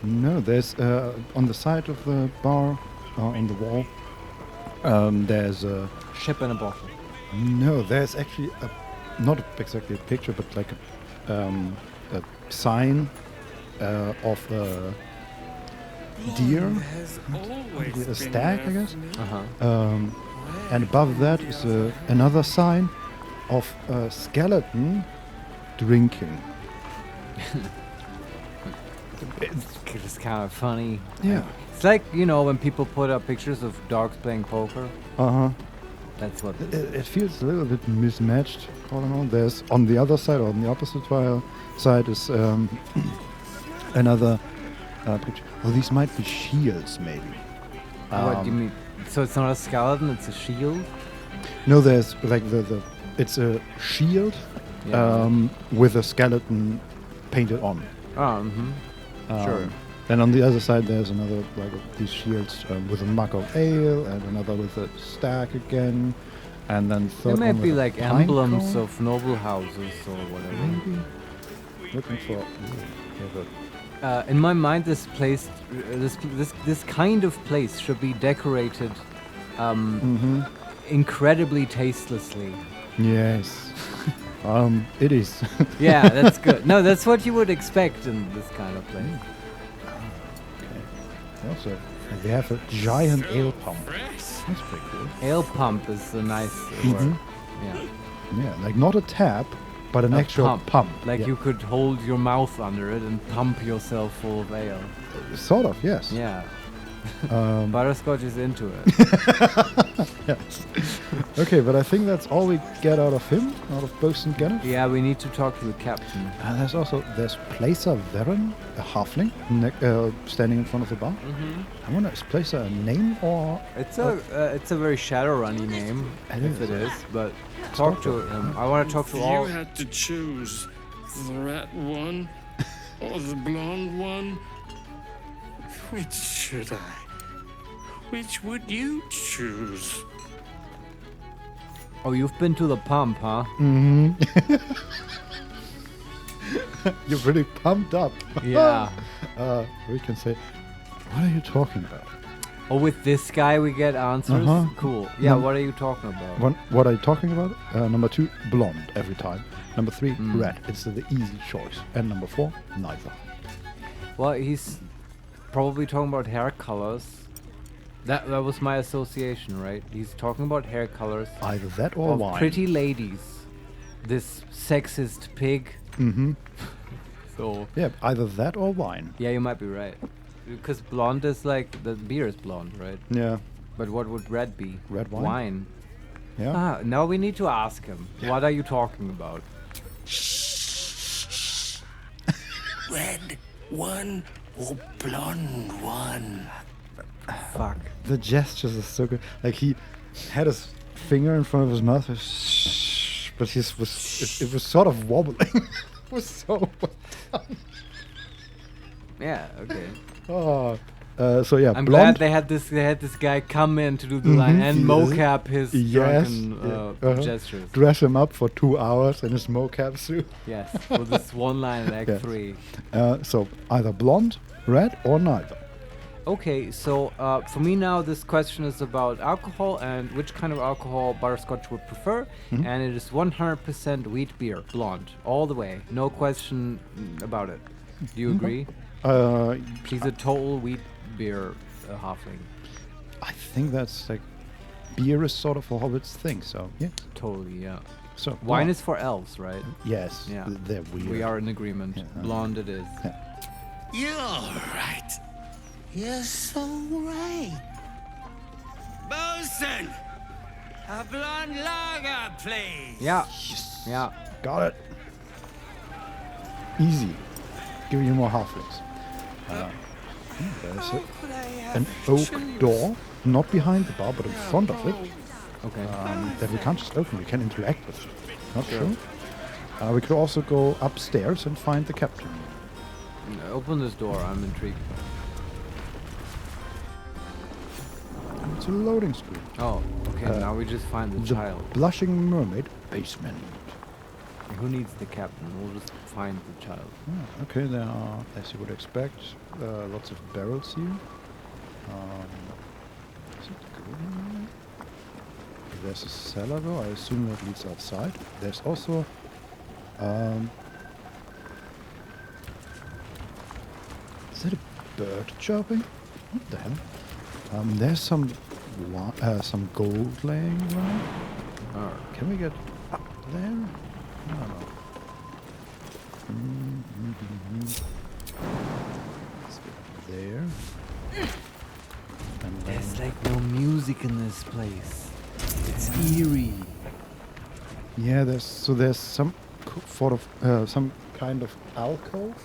No, there's on the side of the bar, on the wall, there's a ship in a bottle. No, there's actually not exactly a picture, but like a sign of a deer, a stag, I guess. And above that is another sign of a skeleton drinking. It's kind of funny. Yeah. It's like, you know, when people put up pictures of dogs playing poker. That's what it feels a little bit mismatched. All in all, there's on the other side, or on the opposite side, is another picture. Oh, these might be shields, maybe. What do you mean? So it's not a skeleton; it's a shield. No, there's like it's a shield with a skeleton painted on. Sure. Then on the other side, there's another like these shields with a mug of ale, and another with a stag again, and then third There may one be with a like pine emblems cone. of noble houses or whatever. Maybe. Looking for. In my mind, this place, this kind of place should be decorated incredibly tastelessly. Yes. It is. Yeah, that's good. No, that's what you would expect in this kind of place. Also, they have a giant ale pump. That's pretty cool. Ale pump is a nice word. Yeah. Yeah, like not a tap, but an actual pump. Like you could hold your mouth under it and pump yourself full of ale. Sort of, yes. Yeah. Butterscotch is into it. Yes. Okay, but I think that's all we get out of him, out of Bosun Gennett. Yeah, we need to talk to the captain. There's Placer Veren, a halfling, standing in front of the bar. I wonder, is Placer a name or? It's a very Shadowrunny name, if it is. But talk to him. I want to talk to all. You had to choose the rat one or the blonde one. Which should I? Which would you choose? Oh, you've been to the pump, huh? You're pretty pumped up. Yeah. We can say, what are you talking about? Oh, with this guy we get answers? Cool. Yeah, what are you talking about? What are you talking about? Number 2, blonde every time. Number 3, red. It's the easy choice. And number 4, neither. Well, he's probably talking about hair colors. That was my association, right? He's talking about hair colors. Either that or of wine. Pretty ladies. This sexist pig. So. Yeah, either that or wine. Yeah, you might be right. Because blonde is like, the beer is blonde, right? Yeah. But what would red be? Red wine. Wine. Yeah. Now we need to ask him. Yeah. What are you talking about? Red one or blonde one? Fuck. The gestures are so good. Like he had his finger in front of his mouth, but it was sort of wobbling. It was so well done. Yeah. Okay. Oh. So yeah, I'm blonde. glad they had this guy come in to do the line and mocap his drunken gestures. Dress him up for 2 hours in his mocap suit. Yes, with this one line in Act 3. So either blonde, red, or neither. Okay, so for me now, this question is about alcohol and which kind of alcohol Butterscotch would prefer. And it is 100% wheat beer, blonde, all the way. No question about it. Do you agree? She's a total wheat beer halfling. I think that's like, beer is sort of a hobbit's thing, so yeah. Totally, yeah. So wine is for elves, right? Yes. Yeah. They're weird. We are in agreement. Yeah. Blonde it is. You're right. You're so right. Bosun! A blonde lager, please. Yeah. Yeah. Got it. Easy. Give you more halflings. There's an oak door, not behind the bar, but in front of it. Okay. That we can't just open, we can interact with it. Not sure. We could also go upstairs and find the captain. Open this door, I'm intrigued. It's a loading screen. Oh, okay, now we just find the child. Blushing Mermaid basement. Who needs the captain? We'll just find the child. Okay, there are, as you would expect, lots of barrels here. Is it gold in there? There's a cellar though, I assume that leads outside. There's also is that a bird chirping? What the hell? There's some gold laying around. Can we get up there? No. Let's get there. And There's like no music in this place. It's eerie. Yeah, there's some some kind of alcove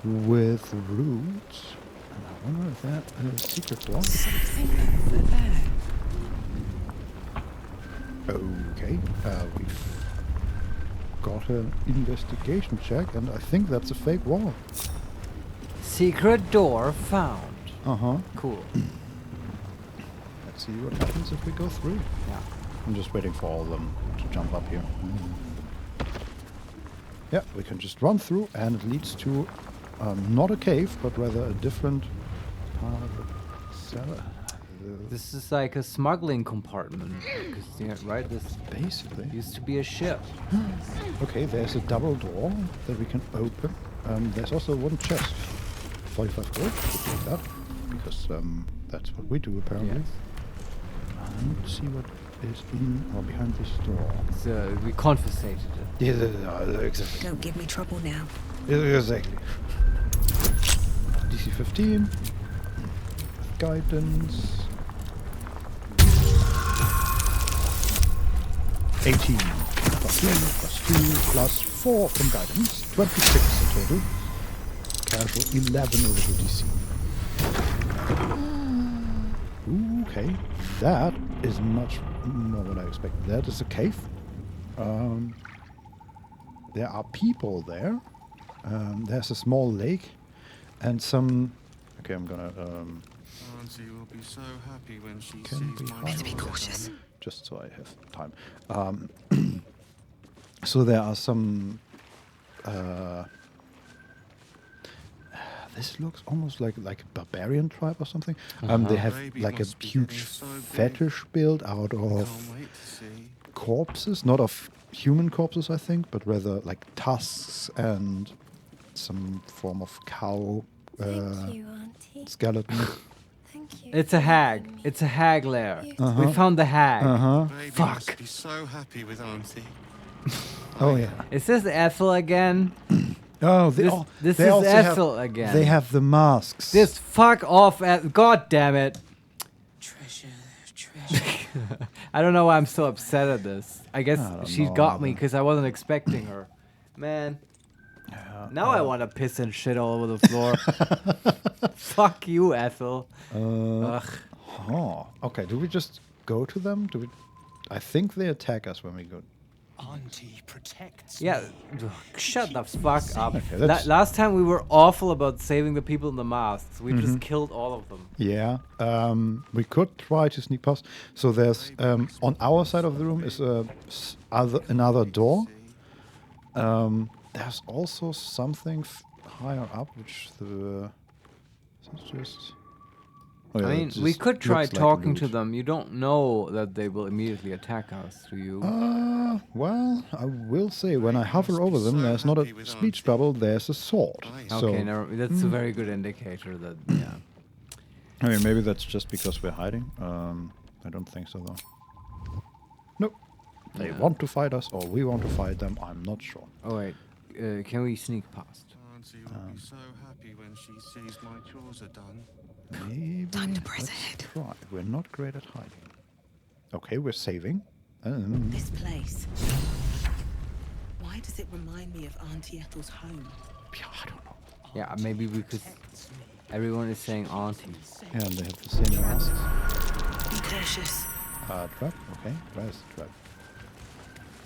with roots. And I wonder if that is a secret door. Something over there. Okay, we've got an investigation check, and I think that's a fake wall. Secret door found. Cool. Let's see what happens if we go through. Yeah. I'm just waiting for all of them to jump up here. Yeah, we can just run through, and it leads to not a cave, but rather a different part of the cellar. This is like a smuggling compartment. Yeah, right? This basically used to be a ship. Okay, there's a double door that we can open. There's also one chest. 45 gold. We'll take that. Because that's what we do apparently. Yes. And see what is in or behind this door. So we confiscated it. Yeah, exactly. Don't give me trouble now. Exactly. DC 15. Guidance. 18 plus 2 plus 2 plus 4 from guidance. 26 in total. Casual 11 over the DC. Okay, that is much more than I expected. That is a cave. There are people there. There's a small lake and some. Okay, I'm gonna. Auntie will be so happy when she Can sees be my better be cautious. Just so I have time. So there are some. This looks almost like a barbarian tribe or something. They have like a huge fetish built out of corpses, not of human corpses, I think, but rather like tusks and some form of cow skeleton. It's a hag. It's a hag lair. We found the hag. Baby Fuck. must be so happy with Auntie. Oh yeah. Is this Ethel again? Oh, this they is also Ethel have, again. They have the masks. This fuck off. God damn it. Treasure. I don't know why I'm so upset at this. I guess she know got me because I wasn't expecting her. Man. Now I want to piss and shit all over the floor. Fuck you, Ethel. Ugh. Okay, do we just go to them? Do we? I think they attack us when we go. Auntie protects Yeah, me. shut the fuck up. Okay, Last time we were awful about saving the people in the masks. We just killed all of them. Yeah, we could try to sneak past. So there's on our side of the room is another door. There's also something higher up, which the is just. Oh, yeah, I mean, we could try talking to them. You don't know that they will immediately attack us, do you? Well, I will say, when I hover over them, there's not a speech bubble, there's a sword. Okay, that's a very good indicator that, yeah. I mean, maybe that's just because we're hiding. I don't think so, though. Nope. They want to fight us, or we want to fight them, I'm not sure. Oh, wait. Can we sneak past? Auntie will be so happy when she sees my chores are done. Maybe Time to press ahead. Try. We're not great at hiding. Okay, we're saving. This place. Why does it remind me of Auntie Ethel's home? Yeah, I don't know. Yeah, maybe because everyone is saying auntie. Yeah, and they have the same masks. Be cautious. Trap? Okay, where's the trap?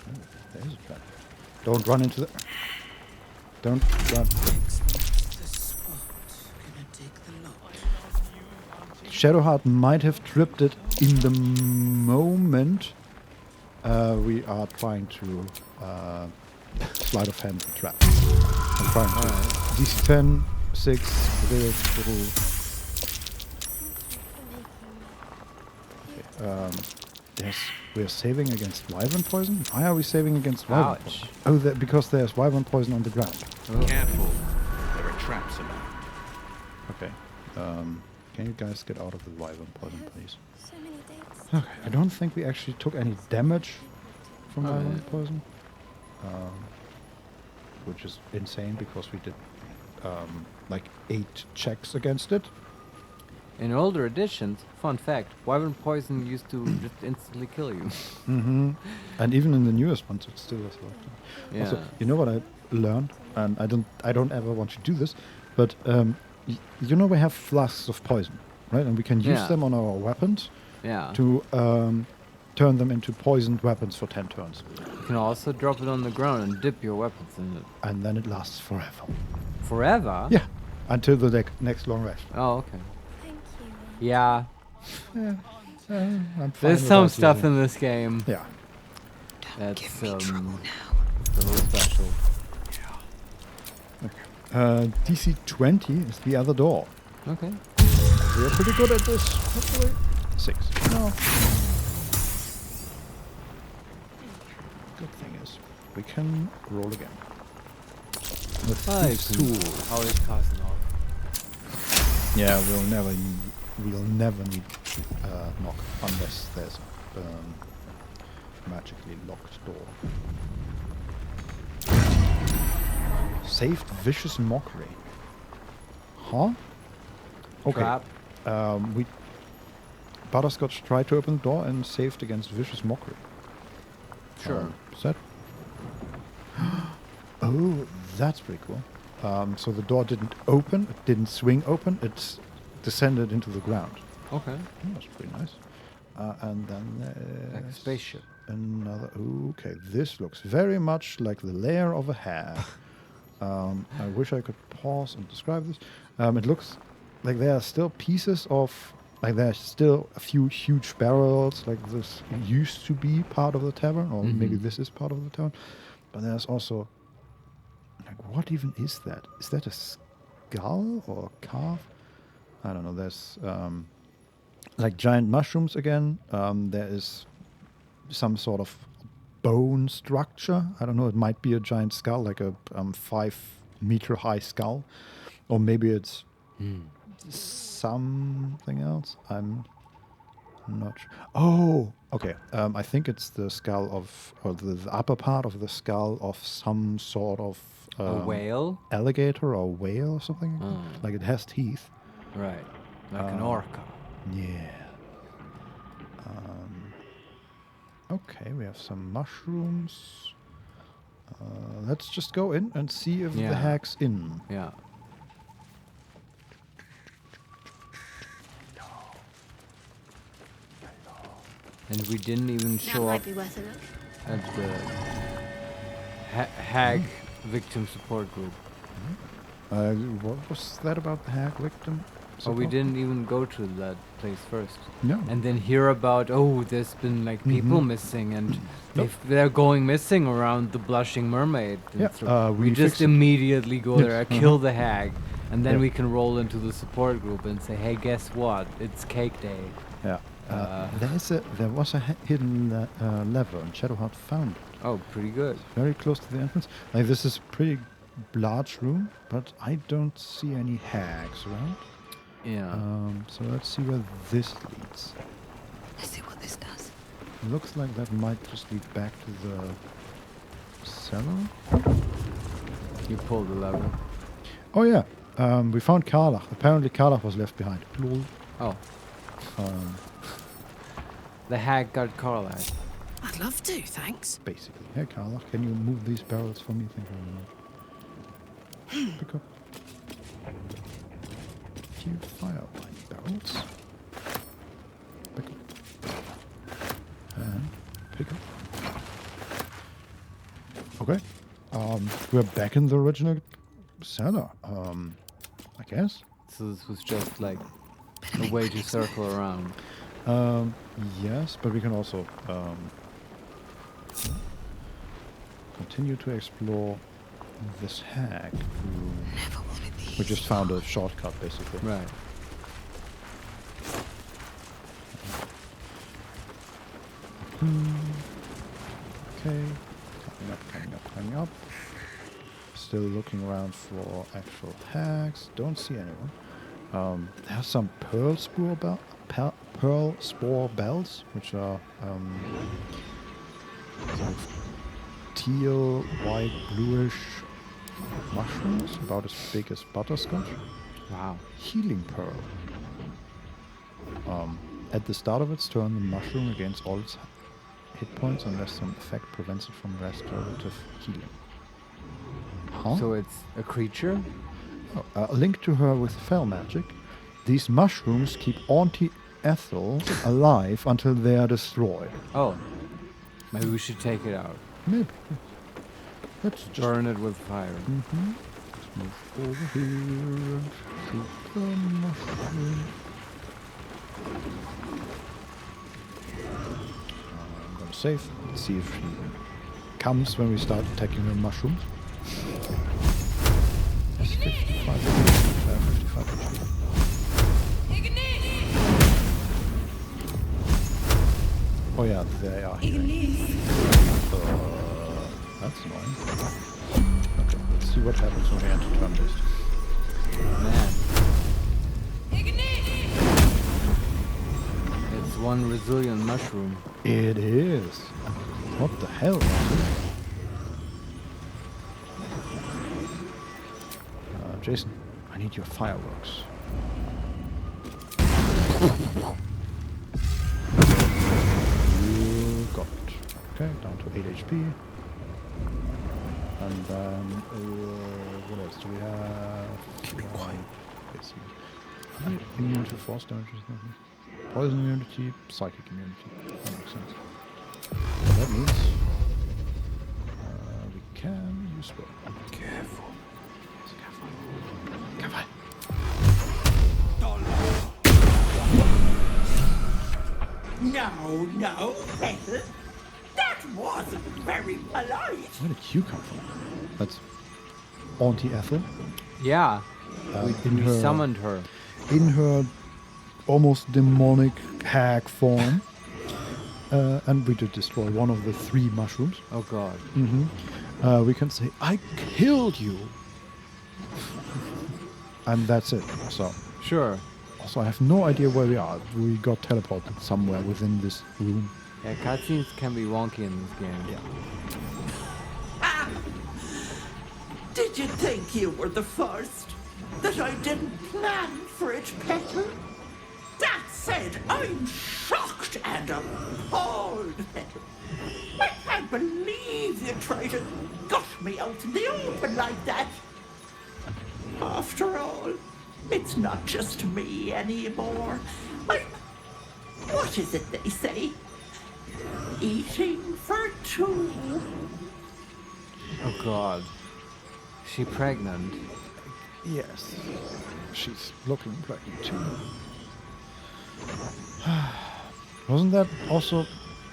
Oh, there's a trap. Don't run into the... Don't run. Shadowheart might have tripped it in the moment We are trying to sleight of hand the trap. I'm trying to. DC 10, 6, we're saving against wyvern poison? Why are we saving against wyvern poison? Oh, because there's wyvern poison on the ground. Careful. There are traps about. Okay. Can you guys get out of the wyvern poison, please? Okay. I don't think we actually took any damage from wyvern poison. Which is insane because we did like 8 checks against it. In older editions, fun fact, wyvern poison used to just instantly kill you. And even in the newest ones, it still is like that. Yeah. Also, you know what I learned, and I don't ever want you to do this, but you know we have flasks of poison, right? And we can use them on our weapons to turn them into poisoned weapons for 10 turns. You can also drop it on the ground and dip your weapons in it. And then it lasts forever. Forever? Yeah, until the next long rest. Oh, okay. Yeah. I'm fine There's with some that stuff using- in this game. Yeah. That's a little special. DC 20 is the other door. Okay. We are pretty good at this, hopefully. 6. No. Good thing is, we can roll again. With Thieves' Tool. Always passing off. Yeah, we'll never need knock unless there's a magically locked door. Saved vicious mockery. Huh? Okay. Trap. We Butterscotch tried to open the door and saved against vicious mockery. Sure. Is that? Oh, that's pretty cool. So the door didn't open, it didn't swing open, it descended into the ground. Okay. That's pretty nice. And then there's like a spaceship. Another. Okay, this looks very much like the lair of a hag. I wish I could pause and describe this. It looks like there are still pieces of, like there's still a few huge barrels, like this used to be part of the tavern, or maybe this is part of the tavern. But there's also, like, what even is that? Is that a skull or a calf? I don't know. There's like giant mushrooms again. There is some sort of bone structure. I don't know. It might be a giant skull, like a 5-meter high skull, or maybe it's something else. I'm not sure. Oh, okay. I think it's the skull of, or the upper part of the skull of some sort of a whale, alligator or whale or something. Like it has teeth. Right, like an orca. Yeah. Okay, we have some mushrooms. Let's just go in and see if the hag's in. Yeah. And we didn't even show up be worth a look. at the hag victim support group. What was that about the hag victim? Oh, we didn't even go to that place first. No. And then hear about, there's been like people missing, and if they're going missing around the Blushing Mermaid. Yeah, we just immediately go there, kill the hag, and then we can roll into the support group and say, hey, guess what? It's cake day. Yeah. There was a hidden lever, and Shadowheart found it. Oh, pretty good. Very close to the entrance. Like, this is a pretty large room, but I don't see any hags around. Yeah. So let's see where this leads. Let's see what this does. Looks like that might just lead back to the cellar. You pulled the lever. Oh yeah. We found Karlach. Apparently Karlach was left behind. Lol. Oh. The hag got Karlach. I'd love to, thanks. Basically. Hey Karlach, can you move these barrels for me? Thank you very much. Pick up. Few firefly barrels. Pick up. And pick up. Okay. We're back in the original cellar. I guess. So this was just like a way to circle around. Yes, but we can also Continue to explore this hag room. We just found a shortcut, basically. Right. Okay. Coming up. Still looking around for actual hags. Don't see anyone. There's some pearl spore bells, which are sort of teal, white, bluish mushrooms, about as big as butterscotch. Wow. Healing pearl. At the start of its turn, the mushroom regains all its hit points unless some effect prevents it from restorative healing. Huh? So it's a creature? Linked to her with fell magic, these mushrooms keep Auntie Ethel alive until they are destroyed. Oh. Maybe we should take it out. Maybe. Let's just burn it with fire. Let's move over here and shoot the mushroom. I'm gonna save. Let's see if she comes when we start attacking the mushrooms. That's 55 HP. Oh yeah, they are here. That's annoying. Okay, let's see what happens when we enter turn based. Man. It's one resilient mushroom. It is. What the hell? Jason, I need your fireworks. You got it. Okay, down to 8 HP. And then, what else do we have? Keep it quiet. Immune to force damage is nothing. Poison immunity, psychic immunity. That makes sense. So that means we can use spell. Careful. Careful. No, Ethel. That wasn't very polite. Where did you come from? That's Auntie Ethel. Yeah. We summoned her. In her almost demonic hag form. And we did destroy one of the 3 mushrooms. Oh god. We can say, I killed you. And that's it. So. Sure. Also, I have no idea where we are. We got teleported somewhere within this room. Yeah, cutscenes can be wonky in this game. Yeah. Did you think you were the first? That I didn't plan for it, Petal? That said, I'm shocked and appalled, Petal. I can't believe you tried to gush me out in the open like that. After all, it's not just me anymore. What is it they say? Eating for 2. Oh god. She pregnant? Yes. She's looking pregnant too. Wasn't that also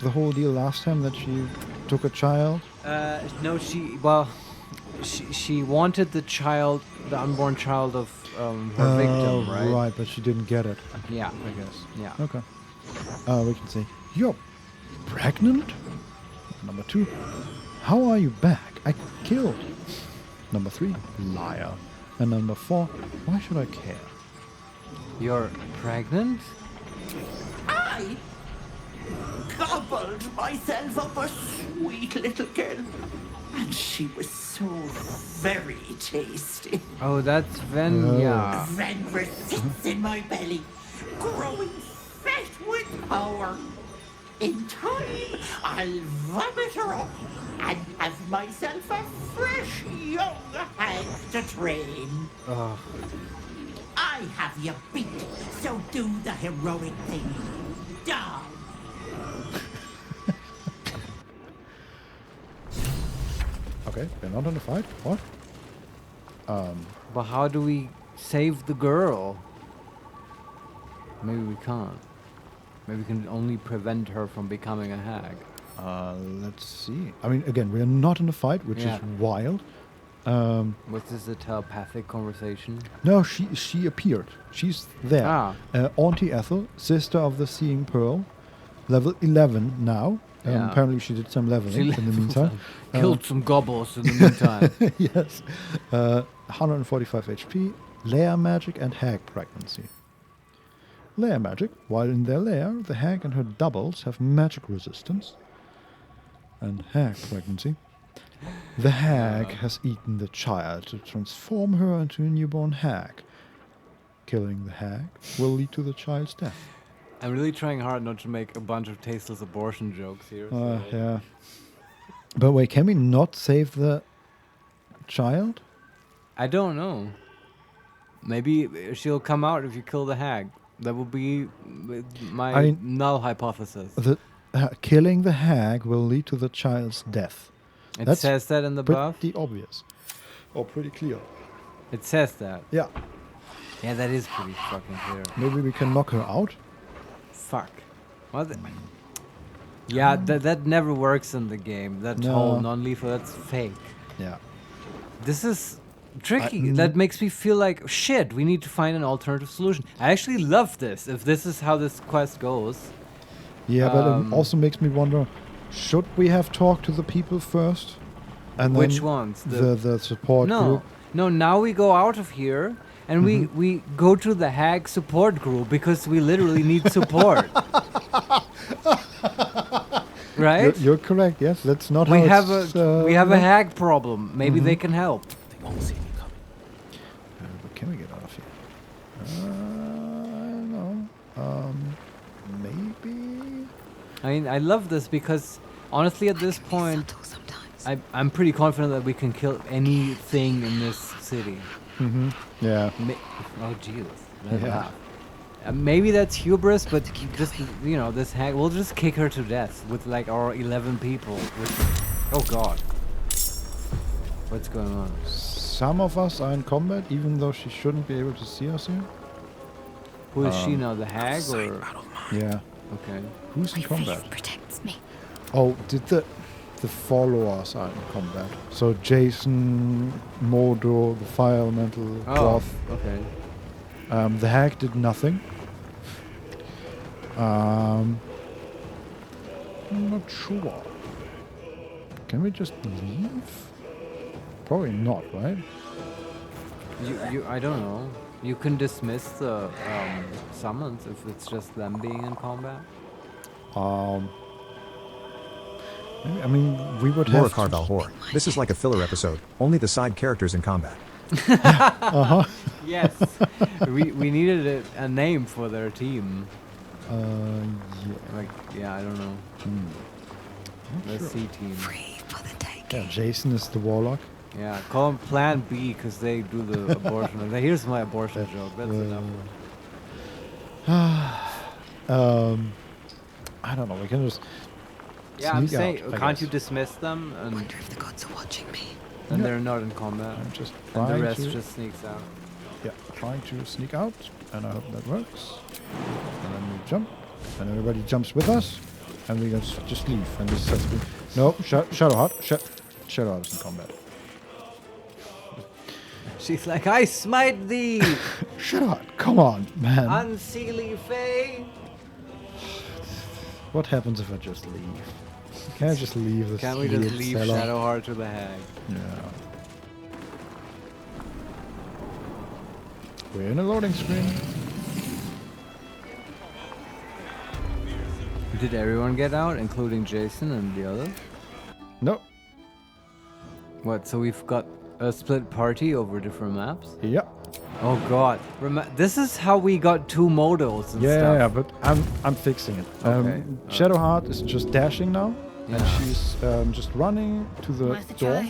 the whole deal last time that she took a child? No, she wanted the child, the unborn child of her victim, right? Right, but she didn't get it. Yeah. I guess. Yeah. Okay. We can say, you're pregnant? Number 2, how are you back? I killed you. Number 3, liar. And number 4, why should I care? You're pregnant? I gobbled myself up a sweet little girl. And she was so very tasty. Oh, that's Venya. Venver sits in my belly, growing fat with power. In time, I'll vomit her up and have myself a fresh young hag to train. Ugh. I have you beat, so do the heroic thing. Down. Okay, we're not in a fight. What? But how do we save the girl? Maybe we can't. Maybe we can only prevent her from becoming a hag. Let's see. I mean, again, we are not in a fight, which is wild. Was this a telepathic conversation? No, she appeared. She's there. Auntie Ethel, sister of the Seeing Pearl, level 11 now. Apparently she did some leveling in the meantime. Killed some gobbles in the meantime. Yes. 145 HP, lair magic and hag pregnancy. Lair magic. While in their lair, the hag and her doubles have magic resistance. And hag pregnancy. The hag has eaten the child to transform her into a newborn hag. Killing the hag will lead to the child's death. I'm really trying hard not to make a bunch of tasteless abortion jokes here. Yeah. But wait, can we not save the child? I don't know. Maybe she'll come out if you kill the hag. That would be my null hypothesis. Killing the hag will lead to the child's death. It says that in the buff? Pretty obvious. Or pretty clear. It says that? Yeah. Yeah, that is pretty fucking clear. Maybe we can knock her out? Fuck. What? Yeah, that never works in the game. That whole non-lethal, that's fake. Yeah. This is tricky. That makes me feel like, shit, we need to find an alternative solution. I actually love this, if this is how this quest goes. Yeah, but it also makes me wonder, should we have talked to the people first? And Which then ones? The support group? No, now we go out of here and we go to the hag support group because we literally need support. Right? You're correct, yes. That's not we how we have a hag problem. Maybe they can help. They won't see me coming. But can we get out of here? I don't know. Maybe? I mean, I love this because honestly at this point I'm pretty confident that we can kill anything in this city. Yeah. Oh, Jesus. Yeah. Maybe that's hubris, but just, this hag, we'll just kick her to death with like our 11 people. Oh, God. What's going on? Some of us are in combat, even though she shouldn't be able to see us here. Who is she now? The hag or? Yeah. Okay. Who's in combat? Protects me. Oh, did the followers are in combat? So Jason, Modo, the fire elemental, dwarf. Okay. The hag did nothing. I'm not sure. Can we just leave? Probably not, right? I don't know. You can dismiss the summons if it's just them being in combat. I mean, we would Laura have Carvel Whore. This is like a filler episode. Only the side characters in combat. Yes. we needed a name for their team. Yeah. I don't know. The C team. Free for the taking. Yeah, Jason is the warlock. Yeah, call them Plan B because they do the abortion. Here's my abortion joke. That's enough. I don't know. We can just. Yeah, I'm sneak saying, out, I can't guess. you dismiss them? And Wonder if the gods are watching me. then they're not in combat. I'm just and the trying rest to- just sneaks out. Yeah, trying to sneak out, and I hope that works. And then we jump, and everybody jumps with us, and we just leave. And this has been no Shadowheart. Shadowheart is in combat. She's like, I smite thee, Shadowheart, come on, man. unseelie fae. What happens if I just leave? Can I just leave this? Can we just weird leave cellar? Shadowheart to the hag? Yeah. We're in a loading screen. Did everyone get out, including Jason and the others? No. What, so we've got a split party over different maps? Yeah. Oh god. This is how we got 2 modos and stuff. Yeah, but I'm fixing it. Okay. Shadowheart is just dashing now, and she's just running to the door.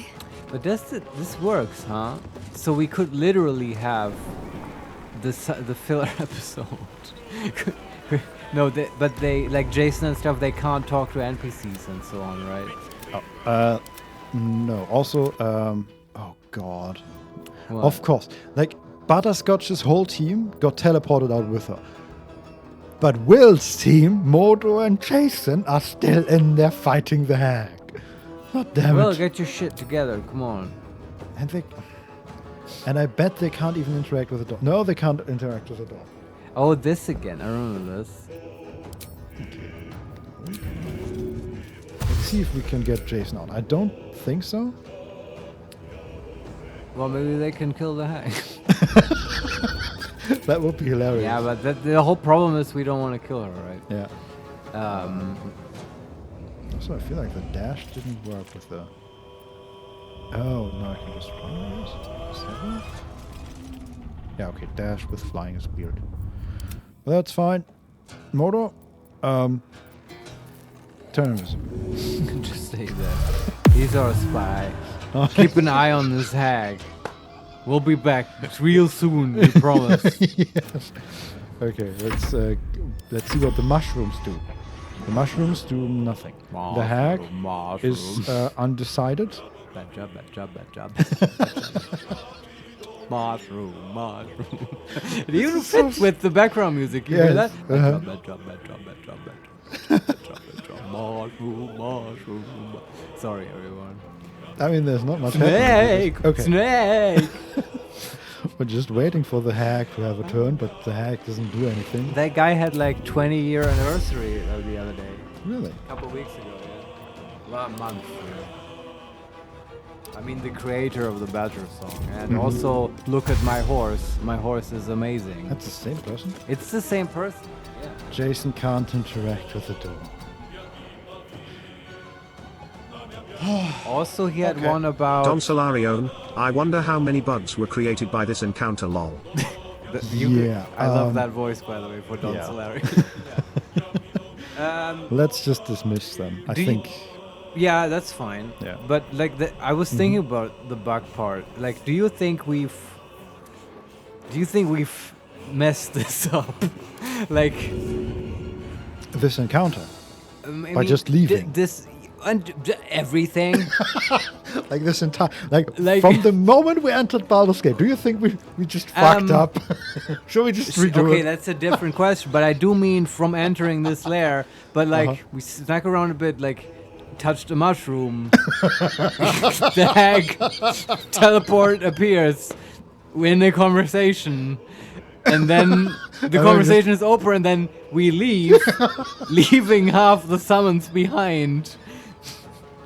But this works, huh? So we could literally have the filler episode. No, but they, like Jason and stuff, they can't talk to NPCs and so on, right? Oh, no. Also, oh god. What? Of course. Like, Butterscotch's whole team got teleported out with her. But Will's team, Modo and Jason, are still in there fighting the hag. God damn Will, it. get your shit together. Come on. And I bet they can't even interact with the door. No, they can't interact with the door. Oh, this again. I remember this. Let's see if we can get Jason out. I don't think so. Well, maybe they can kill the hag. That would be hilarious. Yeah, but the whole problem is we don't want to kill her, right? Yeah. Also, I feel like the dash didn't work with the... Oh, no, I can just run, I guess. Is that it? Yeah, okay, dash with flying is weird. But that's fine. Modo, turn invisible. You can just say that. He's our spy. Keep an eye on this hag. We'll be back real soon, we promise. Yes. Okay, let's see what the mushrooms do. The mushrooms do nothing. The hag is undecided. Bad job, bad job, bad job. Mushroom. It even fits with the background music. You hear that? Bad job, bad job, bad job, bad job, bad job. Mushroom. Sorry, everyone. I mean, there's not much Snake! happening. Okay. Snake! We're just waiting for the hag to have a turn, but the hag doesn't do anything. That guy had like 20-year anniversary the other day. Really? A couple weeks ago, yeah. Well, a month. Yeah. I mean, the creator of the Badger song. And also, look at my horse. My horse is amazing. That's the same person? It's the same person. Yeah. Jason can't interact with the door. Also, he had one about... Don Solarion, I wonder how many bugs were created by this encounter, lol. I love that voice, by the way, for Don Solarion. Let's just dismiss them, I think. Yeah, that's fine. Yeah. But, like, I was thinking about the bug part. Like, do you think we've messed this up? Like... This encounter? By just leaving? And everything. Like this entire... Like from the moment we entered Baldur's Gate, do you think we just fucked up? Should we just redo it? Okay, that's a different question. But I do mean from entering this lair. But like, we snuck around a bit, like, touched a mushroom. The hag teleport appears. We're in a conversation. And then the conversation is over and then we leave. Leaving half the summons behind.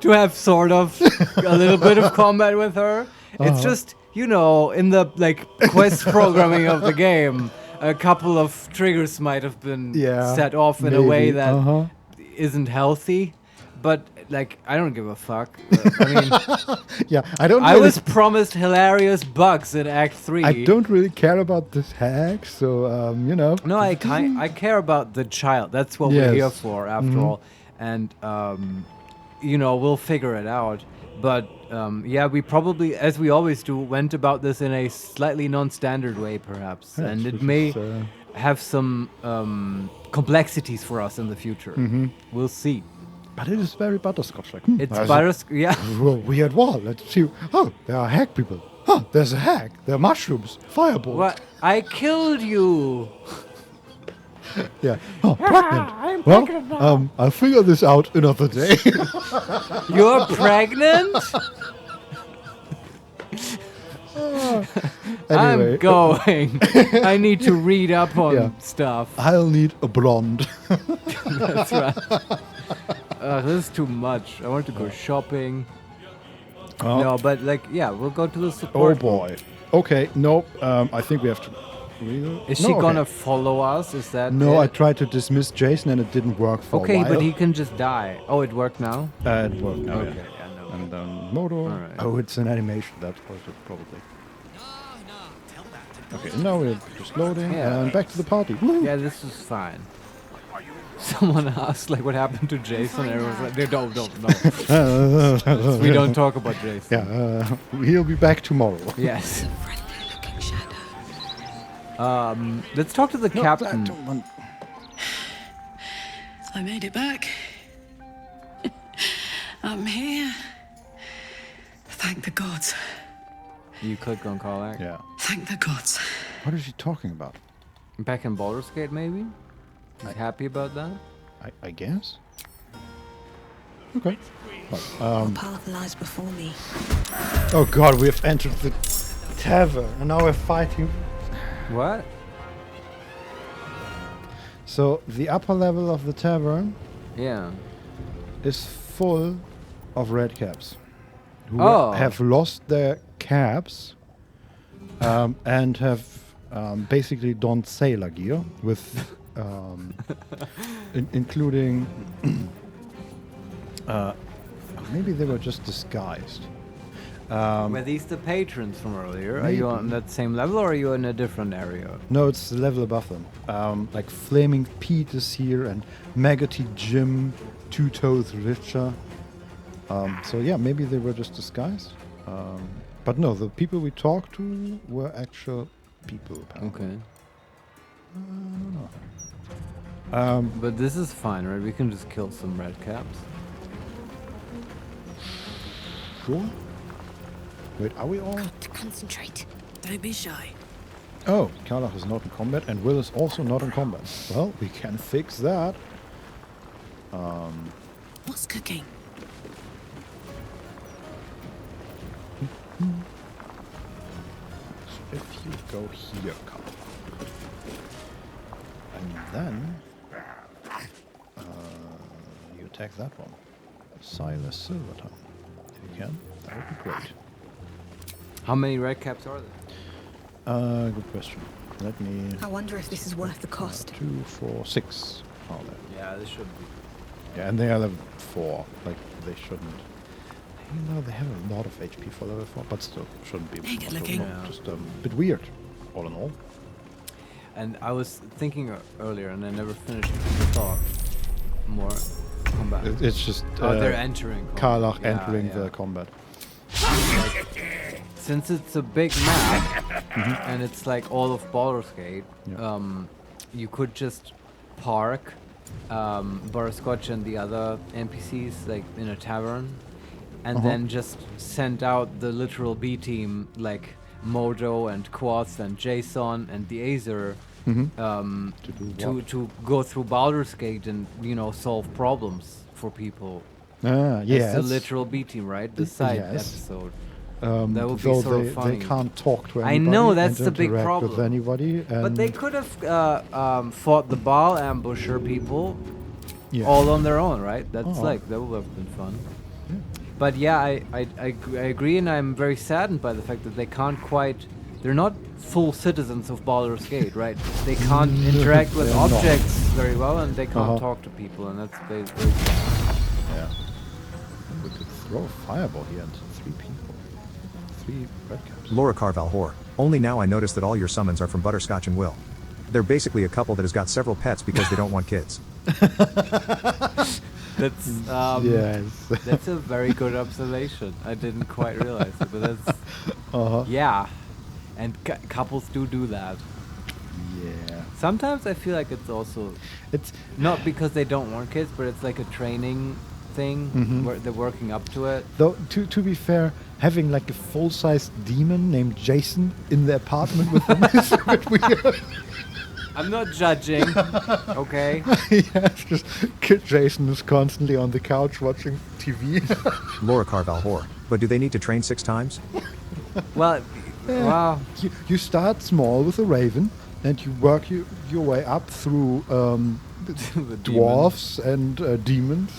To have sort of a little bit of combat with her. It's just, you know, in the like quest programming of the game, a couple of triggers might have been set off in a way that isn't healthy. But like, I don't give a fuck. I mean, I was promised hilarious bugs in Act 3. I don't really care about this hag, so you know. No, I care about the child. That's what we're here for, after all. And you know, we'll figure it out. But yeah, we probably, as we always do, went about this in a slightly non-standard way, perhaps. Yes, and it may have some complexities for us in the future. We'll see. But it is very Butterscotch like. It's Butterscotch, yeah. We had wall. Let's see. Oh, there are hag people. Oh, there's a hag. There are mushrooms. Fireballs. What? I killed you. Yeah. Oh, pregnant. I'm pregnant now. I'll figure this out another day. You're pregnant? Anyway. I'm going. I need to read up on stuff. I'll need a blonde. That's right. This is too much. I want to go shopping. Oh. No, but like, yeah, we'll go to the support. Oh boy. Okay. Nope. I think we have to. Is she gonna follow us? Is that No, it? I tried to dismiss Jason and it didn't work for a while. Okay, but he can just die. Oh, it worked now? It worked now, okay, yeah. I know. And then Modo. Right. Oh, it's an animation. That's probably. Okay, now we're just loading and back to the party. Woo! Yeah, this is fine. Someone asked, like, what happened to Jason? And everyone's like, no. We don't talk about Jason. Yeah, he'll be back tomorrow. Yes. Let's talk to the captain. I made it back. I'm here. Thank the gods. You click on Colac? Yeah. Thank the gods. What is she talking about? Back in Baldur's Gate, maybe? He's happy about that? I guess. Okay. What path lies before me? Oh god, we have entered the tavern and now we're fighting. What? So the upper level of the tavern is full of red caps who have lost their caps and have basically donned sailor gear with including maybe they were just disguised. Were these the patrons from earlier? Are you on that same level or are you in a different area? No, it's the level above them. Like Flaming Pete is here and Maggoty Jim, Two Toes Richer. So yeah, maybe they were just disguised. But no, the people we talked to were actual people. Apparently. Okay. I don't know. But this is fine, right? We can just kill some red caps. Sure. Wait, are we all? Got to concentrate. Don't be shy. Oh, Karlach is not in combat and Will is also not in combat. Well, we can fix that. What's cooking? So if you go here, Karlach, and then you attack that one, Silas Silvertongue. If you can, that would be great. How many red caps are there? Good question. Let me. I wonder if this is worth the cost. 2, 4, 6 are there. Yeah, this should be. Yeah, and they are level 4. Like, they shouldn't. You know, they have a lot of HP for level 4, but still, shouldn't be. Good looking. Just a bit weird, all in all. And I was thinking earlier, and I never finished the thought. More combat. It's just. They're entering. Karlach entering the combat. Since it's a big map and it's like all of Baldur's Gate, you could just park Butterscotch and the other NPCs like in a tavern, and then just send out the literal B team like Mojo and Quartz and Jason and the Azer to go through Baldur's Gate and solve problems for people. It's the literal B team, right? The side episode. That would be sort of funny. They can't talk to anybody. I know, that's the big problem. With anybody, but they could have fought the Baal ambusher people all on their own, right? That's that would have been fun. Yeah. But yeah, I agree, and I'm very saddened by the fact that they can't quite. They're not full citizens of Baldur's Gate, right? They can't interact with objects very well, and they can't talk to people, and that's very sad. Yeah. We could throw a fireball here into 3 people. 3 red caps. Laura Carval Whore. Only now I notice that all your summons are from Butterscotch and Will. They're basically a couple that has got several pets because they don't want kids. That's that's a very good observation. I didn't quite realize it, but that's yeah. And couples do that. Yeah. Sometimes I feel like it's also not because they don't want kids, but it's like a training thing where they're working up to it. Though to be fair, having like a full-size demon named Jason in the apartment with them is a bit weird. I'm not judging, okay? Yeah, it's just Jason is constantly on the couch watching TV. Laura Carval Whore. But do they need to train 6 times? Well, wow. You start small with a raven, and you work your way up through dwarves and demons.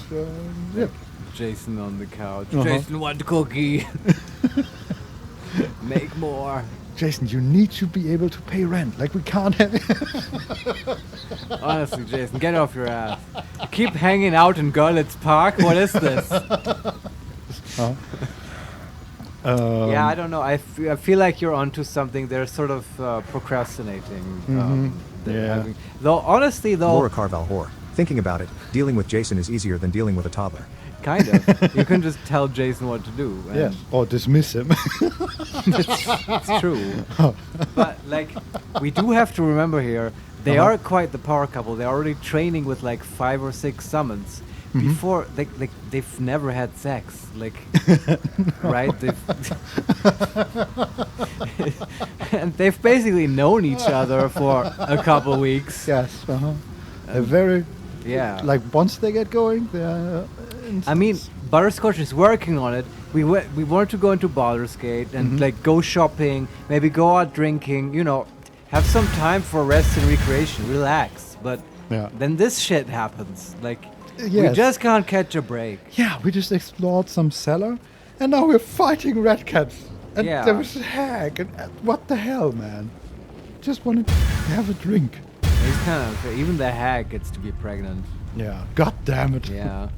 Yeah. Jason on the couch. Jason, want cookie? Make more. Jason, you need to be able to pay rent. Like, we can't have it. Honestly, Jason, get off your ass. You keep hanging out in Görlitz Park? What is this? Yeah, I don't know. I feel like you're onto something. They're sort of procrastinating. Though, honestly, Laura Carval Whore. Thinking about it, dealing with Jason is easier than dealing with a toddler. Kind of. You can just tell Jason what to do. Yes, or dismiss him. It's true. But, like, we do have to remember here, they are quite the power couple. They're already training with, like, 5 or 6 summons. Before, they've never had sex. Like, right? They've and they've basically known each other for a couple weeks. Yes, They're very... Yeah. Like, once they get going, they're... I mean, Butterscotch is working on it. We want to go into Baldur's Gate and like go shopping, maybe go out drinking, you know, have some time for rest and recreation, relax. But then this shit happens. Like, we just can't catch a break. Yeah, we just explored some cellar, and now we're fighting redcaps. And there was a hag, and what the hell, man? Just wanted to have a drink. It's kind of, even the hag gets to be pregnant. Yeah, god damn it. Yeah.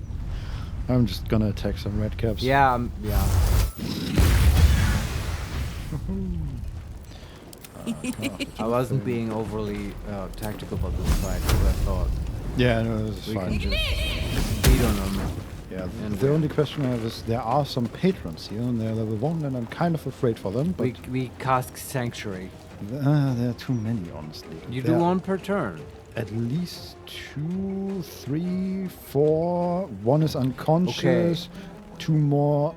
I'm just gonna attack some redcaps. Yeah, yeah. I wasn't being overly tactical about this fight, because I thought... Yeah, no, this is we fine. can just beat on them. Yeah, the only question I have is there are some patrons here, and they're level 1, and I'm kind of afraid for them. But we cast Sanctuary. There are too many, honestly. You do one per turn. At least 2, 3, 4. One is unconscious. 2 more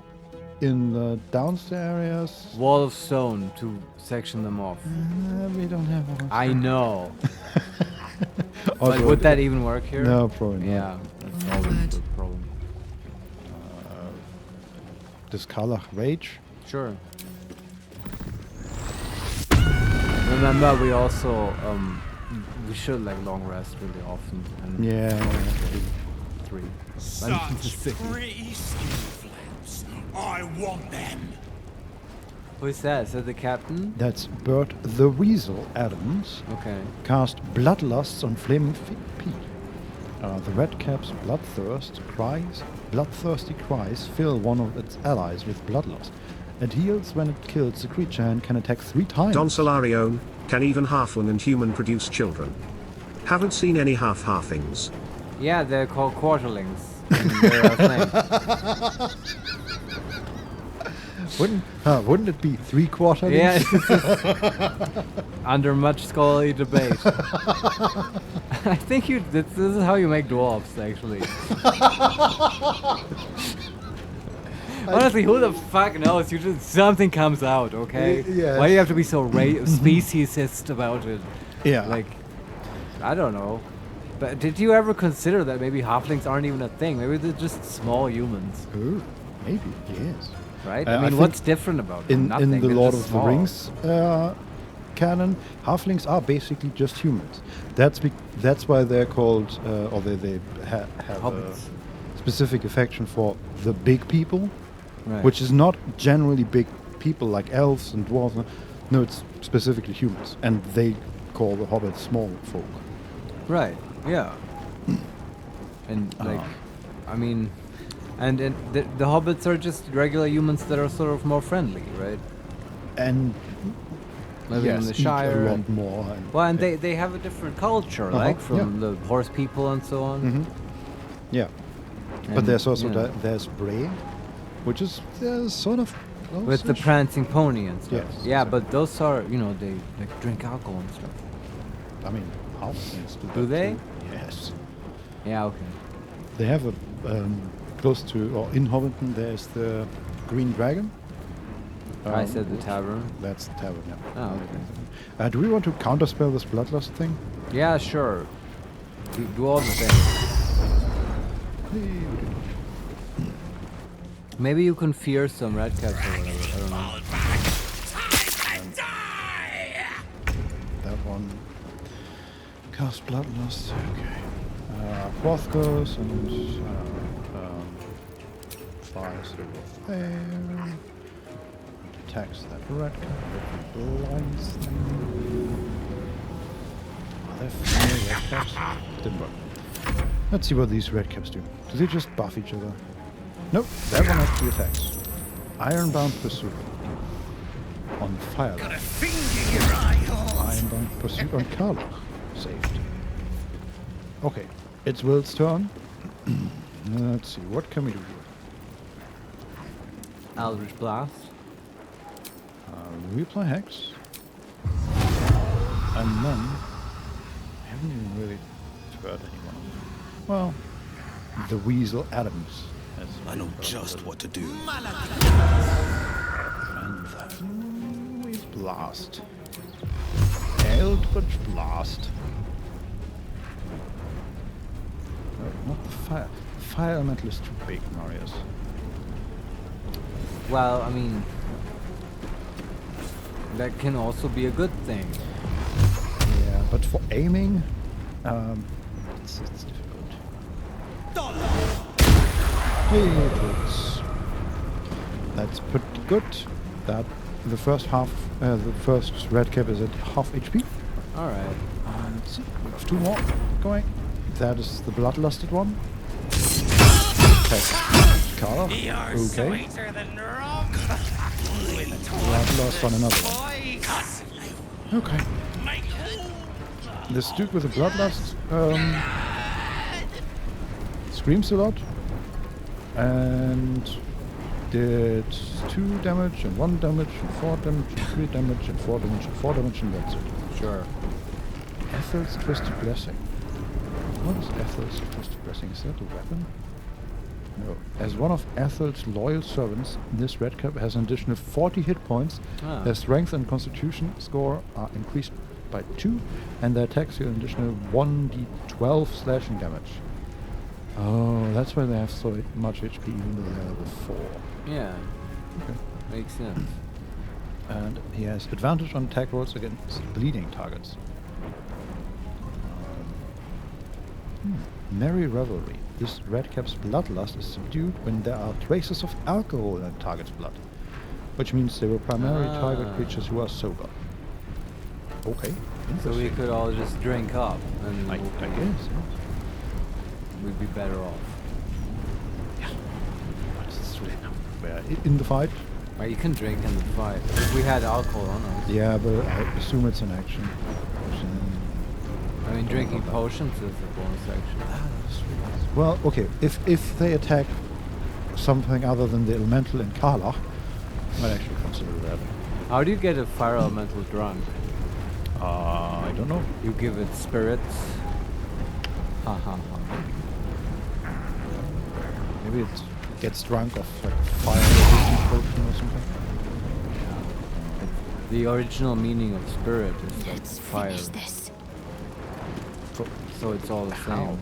in the downstairs areas. Wall of stone to section them off. We don't have one. I know. Also, but would that even work here? No, probably not. Yeah, that's always the problem. Discolor Rage? Sure. Remember, we also we should like long rest really often. And yeah. 3. Such pretty skin flaps. I want them. Who is that? Is that the captain? That's Bert the Weasel Adams. Okay. Cast Bloodlusts on Flaming Pete. The redcap's bloodthirsty cries fill one of its allies with bloodlust. It heals when it kills the creature and can attack 3 times. Don Solarione, can even halfling and human produce children? Haven't seen any halflings. Yeah, they're called quarterlings. They're a thing. Wouldn't it be 3 quarterlings? Yeah, under much scholarly debate. I think this is how you make dwarves, actually. Honestly, who the fuck knows? Something comes out, okay? Yes. Why do you have to be so speciesist about it? Yeah. Like, I don't know. But did you ever consider that maybe halflings aren't even a thing? Maybe they're just small humans. Ooh, maybe, yes. Right? I mean, what's different about them? In Nothing. the They're Lord just of small. the Rings canon, halflings are basically just humans. That's why they're called, or they have a specific affection for the big people, which is not generally big people like elves and dwarves. No, it's specifically humans, and they call the hobbits small folk. Right. Yeah. And like, I mean, and the hobbits are just regular humans that are sort of more friendly, right? And living in the Shire, a lot more. And they have a different culture, like from the horse people and so on. Yeah, and but there's also there's Bray, which is sort of with the prancing pony and stuff. Yes, yeah, but those are they like drink alcohol and stuff. I mean, halflings do they? Too. Yes. Yeah. Okay. They have a close to or in Hobbiton. There's the Green Dragon. I said the tavern. That's the tavern. Yeah. Oh, okay. Do we want to counterspell this bloodlust thing? Yeah, sure. Do all the things. Maybe you can fear some redcaps or whatever. I don't know. That one. Cast bloodlust. Okay. Hrothgos and fires over there. Attacks that redcap. Blinds them. Are there 4 redcaps? Didn't work. Let's see what these redcaps do. Do they just buff each other? Nope, that one actually attacks. Ironbound Pursuit. On fire. Got a finger in your eye. Ironbound Pursuit on Carla. Saved. Okay, it's Will's turn. Let's see, what can we do here? Eldritch Blast. We apply Hex. And then... I haven't even really hurt anyone. Well, the Weasel Adams. I know just what to do. And then we blast. Eldritch Blast. Fire elemental is too big, Marius. Well, I mean, that can also be a good thing. Yeah, but for aiming, it's difficult. Hey, kids. That's pretty good. That the first red cap is at half HP. All right. Let's see, we have 2 more going. That is the bloodlusted one. Carla. Okay. Bloodlust on another one. Okay. This dude with the bloodlust screams a lot and did 2 damage and 1 damage and 4 damage and 3 damage and 4 damage and 4 damage and that's it. Sure. Ethel's Twisted Blessing. What is Ethel's Twisted Blessing? Is that a weapon? No. As one of Ethel's loyal servants, this red cap has an additional 40 hit points. Their strength and constitution score are increased by 2, and their attacks deal an additional 1d12 slashing damage. Oh, that's why they have so much HP even though they are level 4. Yeah. Okay. Makes sense. And he has advantage on attack rolls against bleeding targets. Merry Revelry. This red cap's bloodlust is subdued when there are traces of alcohol in the target's blood, which means they will primarily target creatures who are sober. Okay. So we could all just drink up, and I guess. Yes. We'd be better off. Yeah. But it's really not in the fight. Well, you can drink in the fight. If we had alcohol on us. Yeah, but I assume it's an action. I mean, drinking potions is a bonus action. Well, okay. If they attack something other than the elemental in Karlach, I might actually consider that. How do you get a fire elemental drunk? I don't know. You give it spirits. Ha ha ha. Maybe it gets drunk off like fire resistant potion or something. The original meaning of spirit is like fire. This. So it's all the same.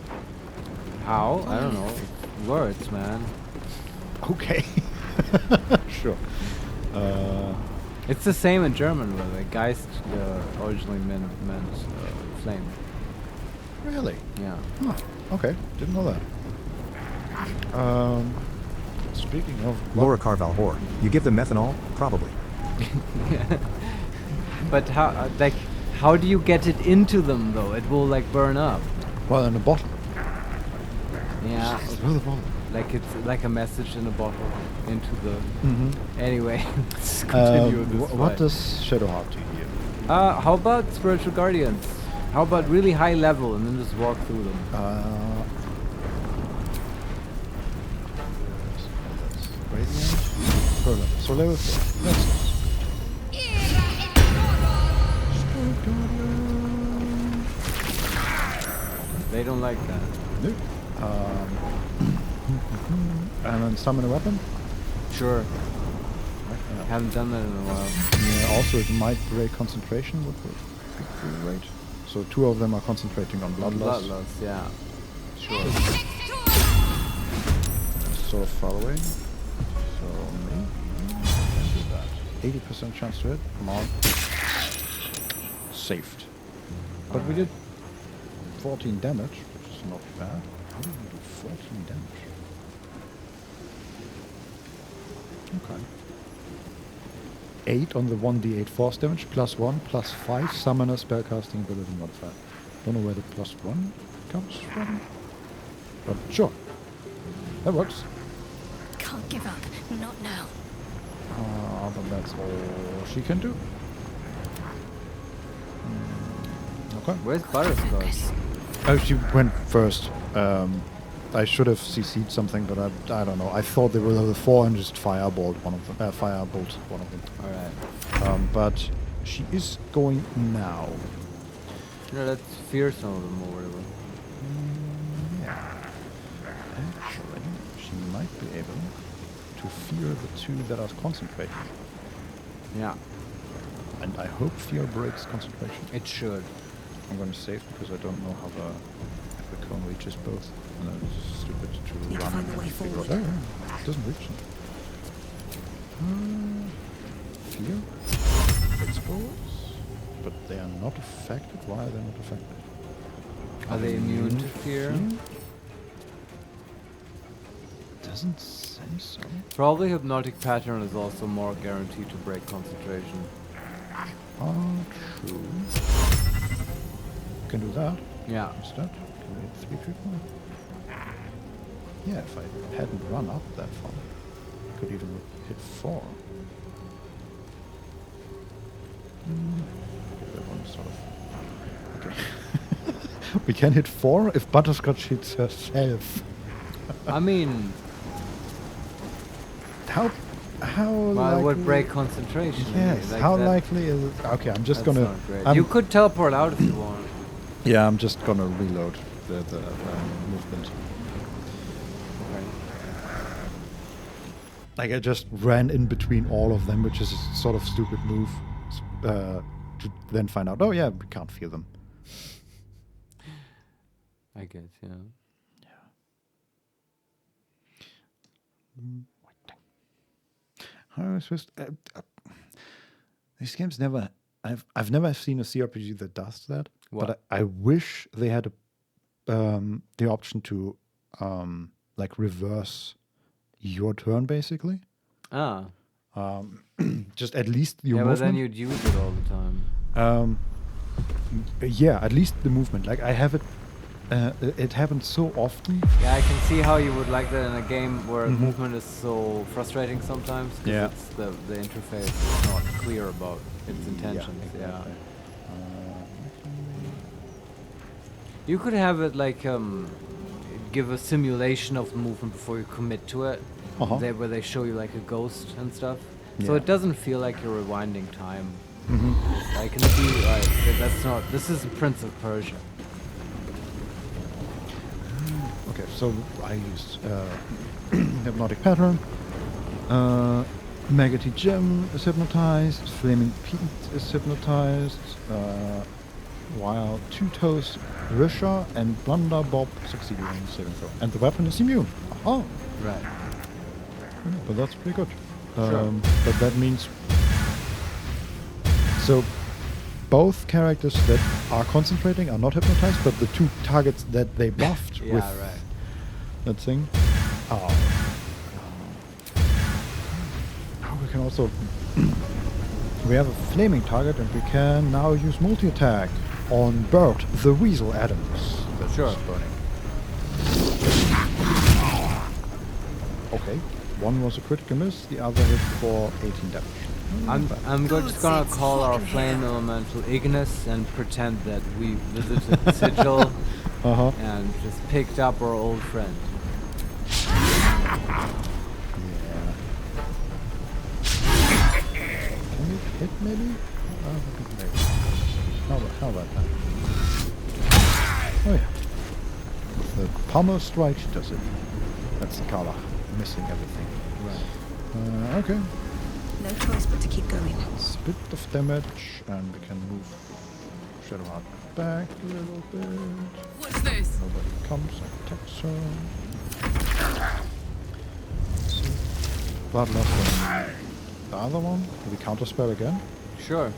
How? I don't know. It's words, man. Okay. Sure. It's the same in German, by the way. Geist originally meant flame. Really? Yeah. Huh. Okay. Didn't know that. Speaking of... Laura Carval whore. You give them methanol? Probably. But how do you get it into them, though? It will, like, burn up. Well, in a bottle. Yeah. Through the bottle. Like it's like a message in a bottle into the... Anyway, let's continue continue this what does Shadowheart do here? How about Spiritual Guardians? How about really high level and then just walk through them? Radiant. So level 4. That's nice. They don't like that. Nope. And then summon a weapon? Sure. Haven't done that in a while. Yeah, also, it might break concentration, would be great. So 2 of them are concentrating on bloodlust. Bloodlust, yeah. Sure. So far away. So maybe do that. 80% chance to hit. Come on. Saved. But we did 14 damage, which is not bad. How did we do 14 damage? Okay. 8 on the 1d8 force damage, +1, +5 summoner spellcasting ability modifier. Don't know where the +1 comes from, but sure. That works. Can't give up. Not now. But that's all she can do. Okay. Where's Butterscotch? Oh, she went first. I should have CC'd something, but I don't know. I thought they were level 4 and just firebolt one of them. All right. But she is going now. No, let's fear some of them or whatever. Yeah. Actually, she might be able to fear the 2 that are concentrating. Yeah. And I hope fear breaks concentration. It should. I'm going to save because I don't know how the the cone reaches both. No, it's stupid to Need to run find the and way figure out. forward. Oh, it doesn't reach them. Fear? Exposed? But they are not affected? Why are they not affected? Are they immune to fear? Doesn't say so. Probably hypnotic pattern is also more guaranteed to break concentration. True. Can do that. Yeah. Instead, can we hit 3 people? Yeah, if I hadn't run up that far, I could even hit 4. That one is sort of... Okay. We can hit 4 if Butterscotch hits herself. I mean... How well, likely... it would break concentration. Yes, like how that. likely is it? Okay, I'm just That's gonna... not great. You could teleport out if you want. Yeah, I'm just gonna reload the movement. Okay. Like, I just ran in between all of them, which is a sort of stupid move, to then find out, oh yeah, we can't feel them. I guess, yeah. I was just... these games never... I've never seen a CRPG that does that. What? But I wish they had the option to like reverse your turn, basically. Ah. Just at least your movement. Yeah, but then movement. you'd use it all the time. Yeah, at least the movement. Like, I have it. It happens so often. Yeah, I can see how you would like that in a game where movement is so frustrating sometimes. Yeah. It's the interface is not clear about its intentions. Yeah, exactly. You could have it like give a simulation of movement before you commit to it. Where they show you like a ghost and stuff. So it doesn't feel like you're rewinding time. I can see like that's not. This is Prince of Persia. Okay, so I used hypnotic pattern. Maggoty Gem is hypnotized. Flaming Pete is hypnotized. While Two Toes Risha and Blunder Bob succeeded on the saving throw. And the weapon is immune. Oh. Right. Yeah, but that's pretty good. Sure. But that means... So, both characters that are concentrating are not hypnotized, but the two targets that they buffed with that thing. Oh, we can also... we have a flaming target, and we can now use multi-attack on Bert, the Weasel Adams. That's burning. Okay, one was a critical miss, the other hit for 18 damage. I'm just gonna call our flame elemental Ignis and pretend that we visited Sigil and just picked up our old friend. Can you hit maybe? How about that? Oh yeah. The pommel strike does it. That's the color. Missing everything. Right. Okay. No choice but to keep going. It's a bit of damage, and we can move Shadowheart back a little bit. What's this? Nobody comes and attacks her. Bloodlust on the other one. Do we counter spell again? Sure.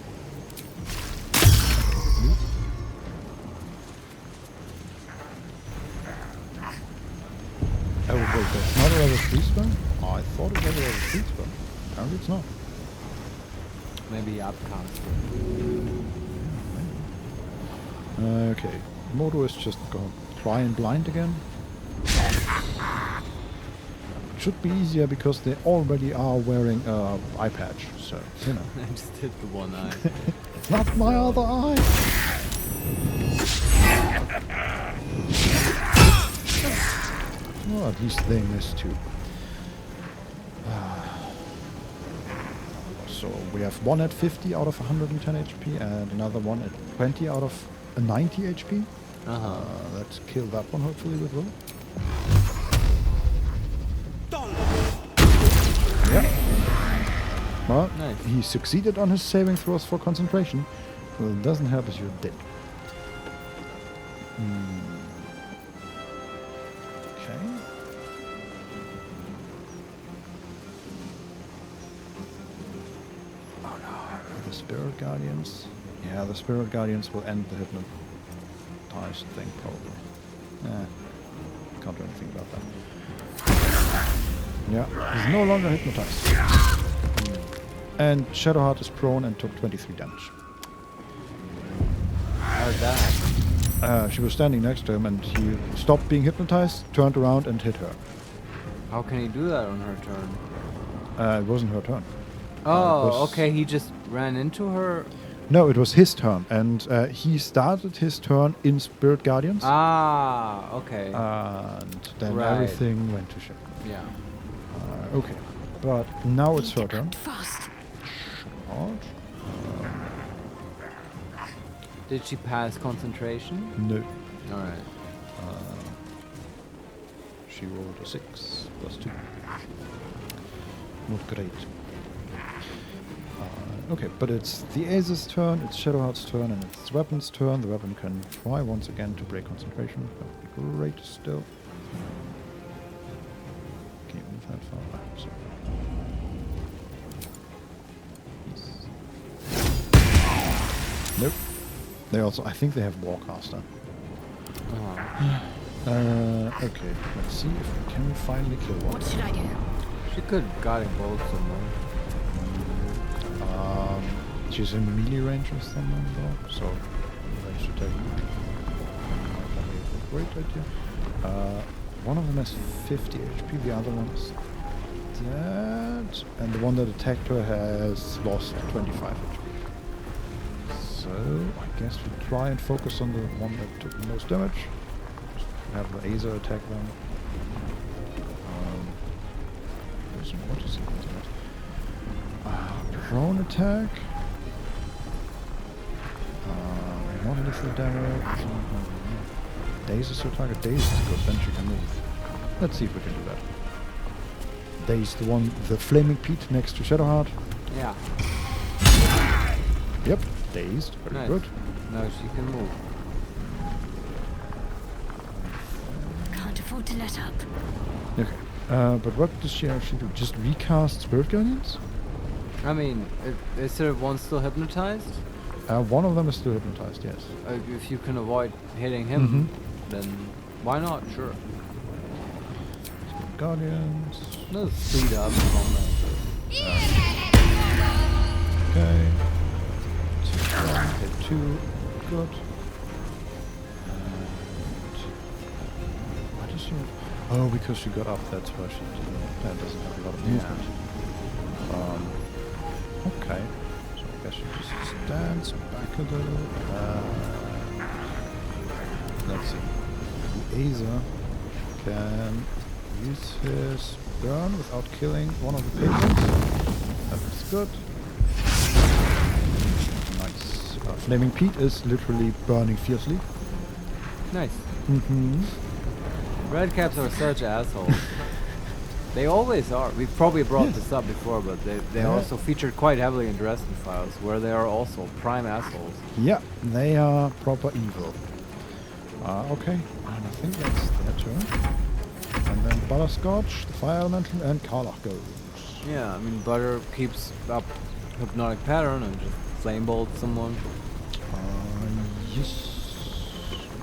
Oh wait, that's not a level 3 spell? Oh, I thought it was a level 3 spell. Apparently it's not. Maybe upcast. Okay. Modo is just going to try and blind again. Should be easier because they already are wearing an eye patch, so, you know. I just hit the one eye. Not my other eye! Well, at least they missed too. So we have one at 50 out of 110 HP and another one at 20 out of 90 HP. Let's kill that one hopefully with Will. Yeah. Well, he succeeded on his saving throws for concentration. Well, it doesn't help if you're dead. Okay. Oh no, the Spirit Guardians. Yeah, the Spirit Guardians will end the hypnotized thing probably. Can't do anything about that. Yeah, he's no longer hypnotized. And Shadowheart is prone and took 23 damage. How's that? She was standing next to him and he stopped being hypnotized, turned around and hit her. How can he do that on her turn? It wasn't her turn. Oh, okay, he just ran into her? No, it was his turn, and he started his turn in Spirit Guardians. Ah, okay. And then everything went to shit. Yeah. Okay, but now it's her turn. Fast. Did she pass concentration? No. Alright. She rolled a 6 plus 2. Not great. Okay, but it's the Ace's turn, it's Shadowheart's turn, and it's the weapon's turn. The weapon can try once again to break concentration. That would be great still. Can you move that far? Sorry. Yes. Nope. They also, I think they have Warcaster. Okay, let's see if we can finally kill one. What should I do? She could guiding bolt someone. She's in melee range with someone though, so that should take probably a great idea. One of them has 50 HP, the other one is dead, and the one that attacked her has lost 25 HP. So I guess we try and focus on the one that took the most damage. Just have the Azer attack them. There's more to see into that. Prone attack. Not lethal damage. Daze is your target. Daze is good, then she can move. Let's see if we can do that. Daze, the flaming peat next to Shadowheart. Yeah. Yep, dazed. Very good. Now she can move. Can't afford to let up. Okay. But what does she actually do? Just recast Spirit Guardians? I mean, is there one still hypnotized? One of them is still hypnotized, yes. If you can avoid hitting him, then why not? Sure. Spirit Guardians. No, speed up combat. Okay. 2, good. Why does she... Oh, because she got up, that's why she doesn't have a lot of movement. Okay. So I guess she just stands back a little. Let's see. The Azer can use his burn without killing one of the patrons. That looks good. Nice. Flaming Peat is literally burning fiercely. Nice. Red caps are such assholes. They always are. We've probably brought this up before, but they also featured quite heavily in Dresden Files, where they are also prime assholes. Yeah, they are proper evil. Okay, and I think that's their turn. And then Butterscotch, the Fire Elemental, and Karlach goes. Yeah, I mean, Butter keeps up Hypnotic Pattern and just Flame Bolt someone. Yes.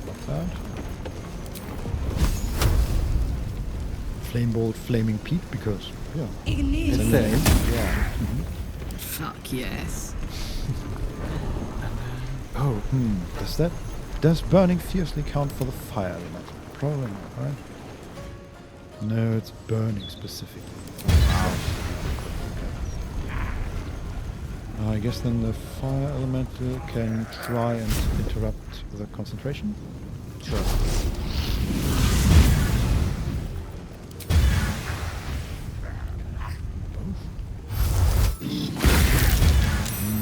Got that. Flame Bolt, Flaming Peat, because, yeah. Ignis. It's a name. Yeah. Fuck yes. Oh, does burning fiercely count for the fire element? Probably not, right? No, it's burning specifically. I guess then the fire elemental can try and interrupt the concentration. Sure.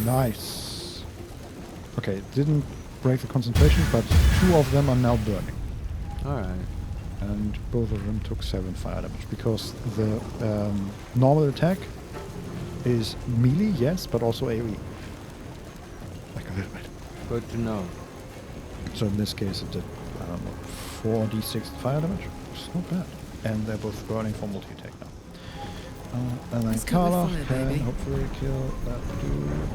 Nice. Okay, it didn't break the concentration, but 2 of them are now burning. Alright. And both of them took 7 fire damage, because the normal attack is melee, yes, but also AoE. Like a little bit. Good to know. So in this case it did 4d6 fire damage. It's not bad. And they're both burning for multi-attack now. And then Carla can hopefully kill that dude.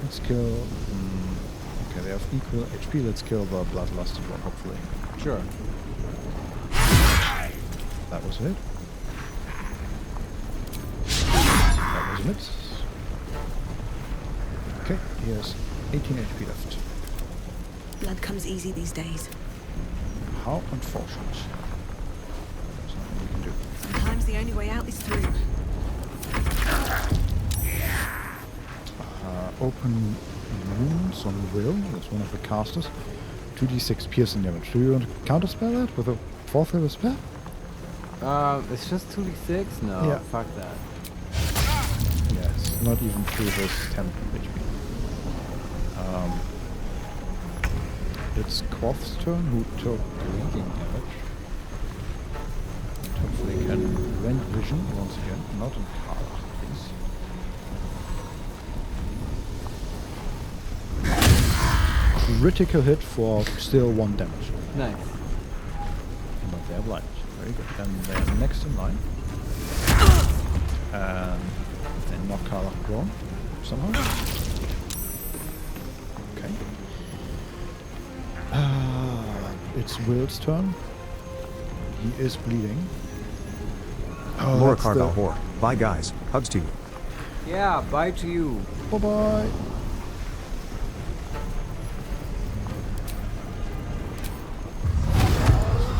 Let's kill... okay, they have equal HP. Let's kill the bloodlusted one, hopefully. Sure. That was it. That was it. Okay, he has 18 HP left. Blood comes easy these days. How unfortunate. There's nothing we can do. Sometimes the only way out is through. Open wounds on Will. That's one of the casters. 2d6 piercing damage. Do you want to counterspell that with a 4th level spell? It's just 2d6? No, Yeah. fuck that. Yes, not even through this 10 HP. It's Quoth's turn, who took bleeding damage. And hopefully can rend vision once again. Not in Carla, please. Critical hit for still 1 damage. Nice. But they're blind. Very good. And they're next in line. And then knock Carla prone somehow. Okay. It's Will's turn. He is bleeding. Laura Carvel whore. Bye guys. Hugs to you. Yeah, bye to you. Bye bye.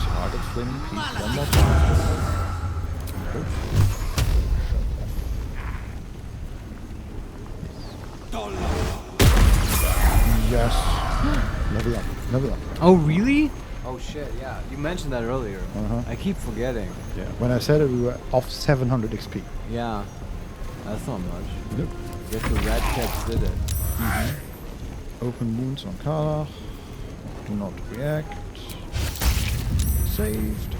Target flaming peak one more time. Good. Yes. Level up. Level up. Oh, really? Oh shit, yeah. You mentioned that earlier. I keep forgetting. Yeah. When I said it, we were off 700 XP. Yeah. That's not much. Nope. Guess the red cats did it. Open wounds on Carla. Do not react. Saved.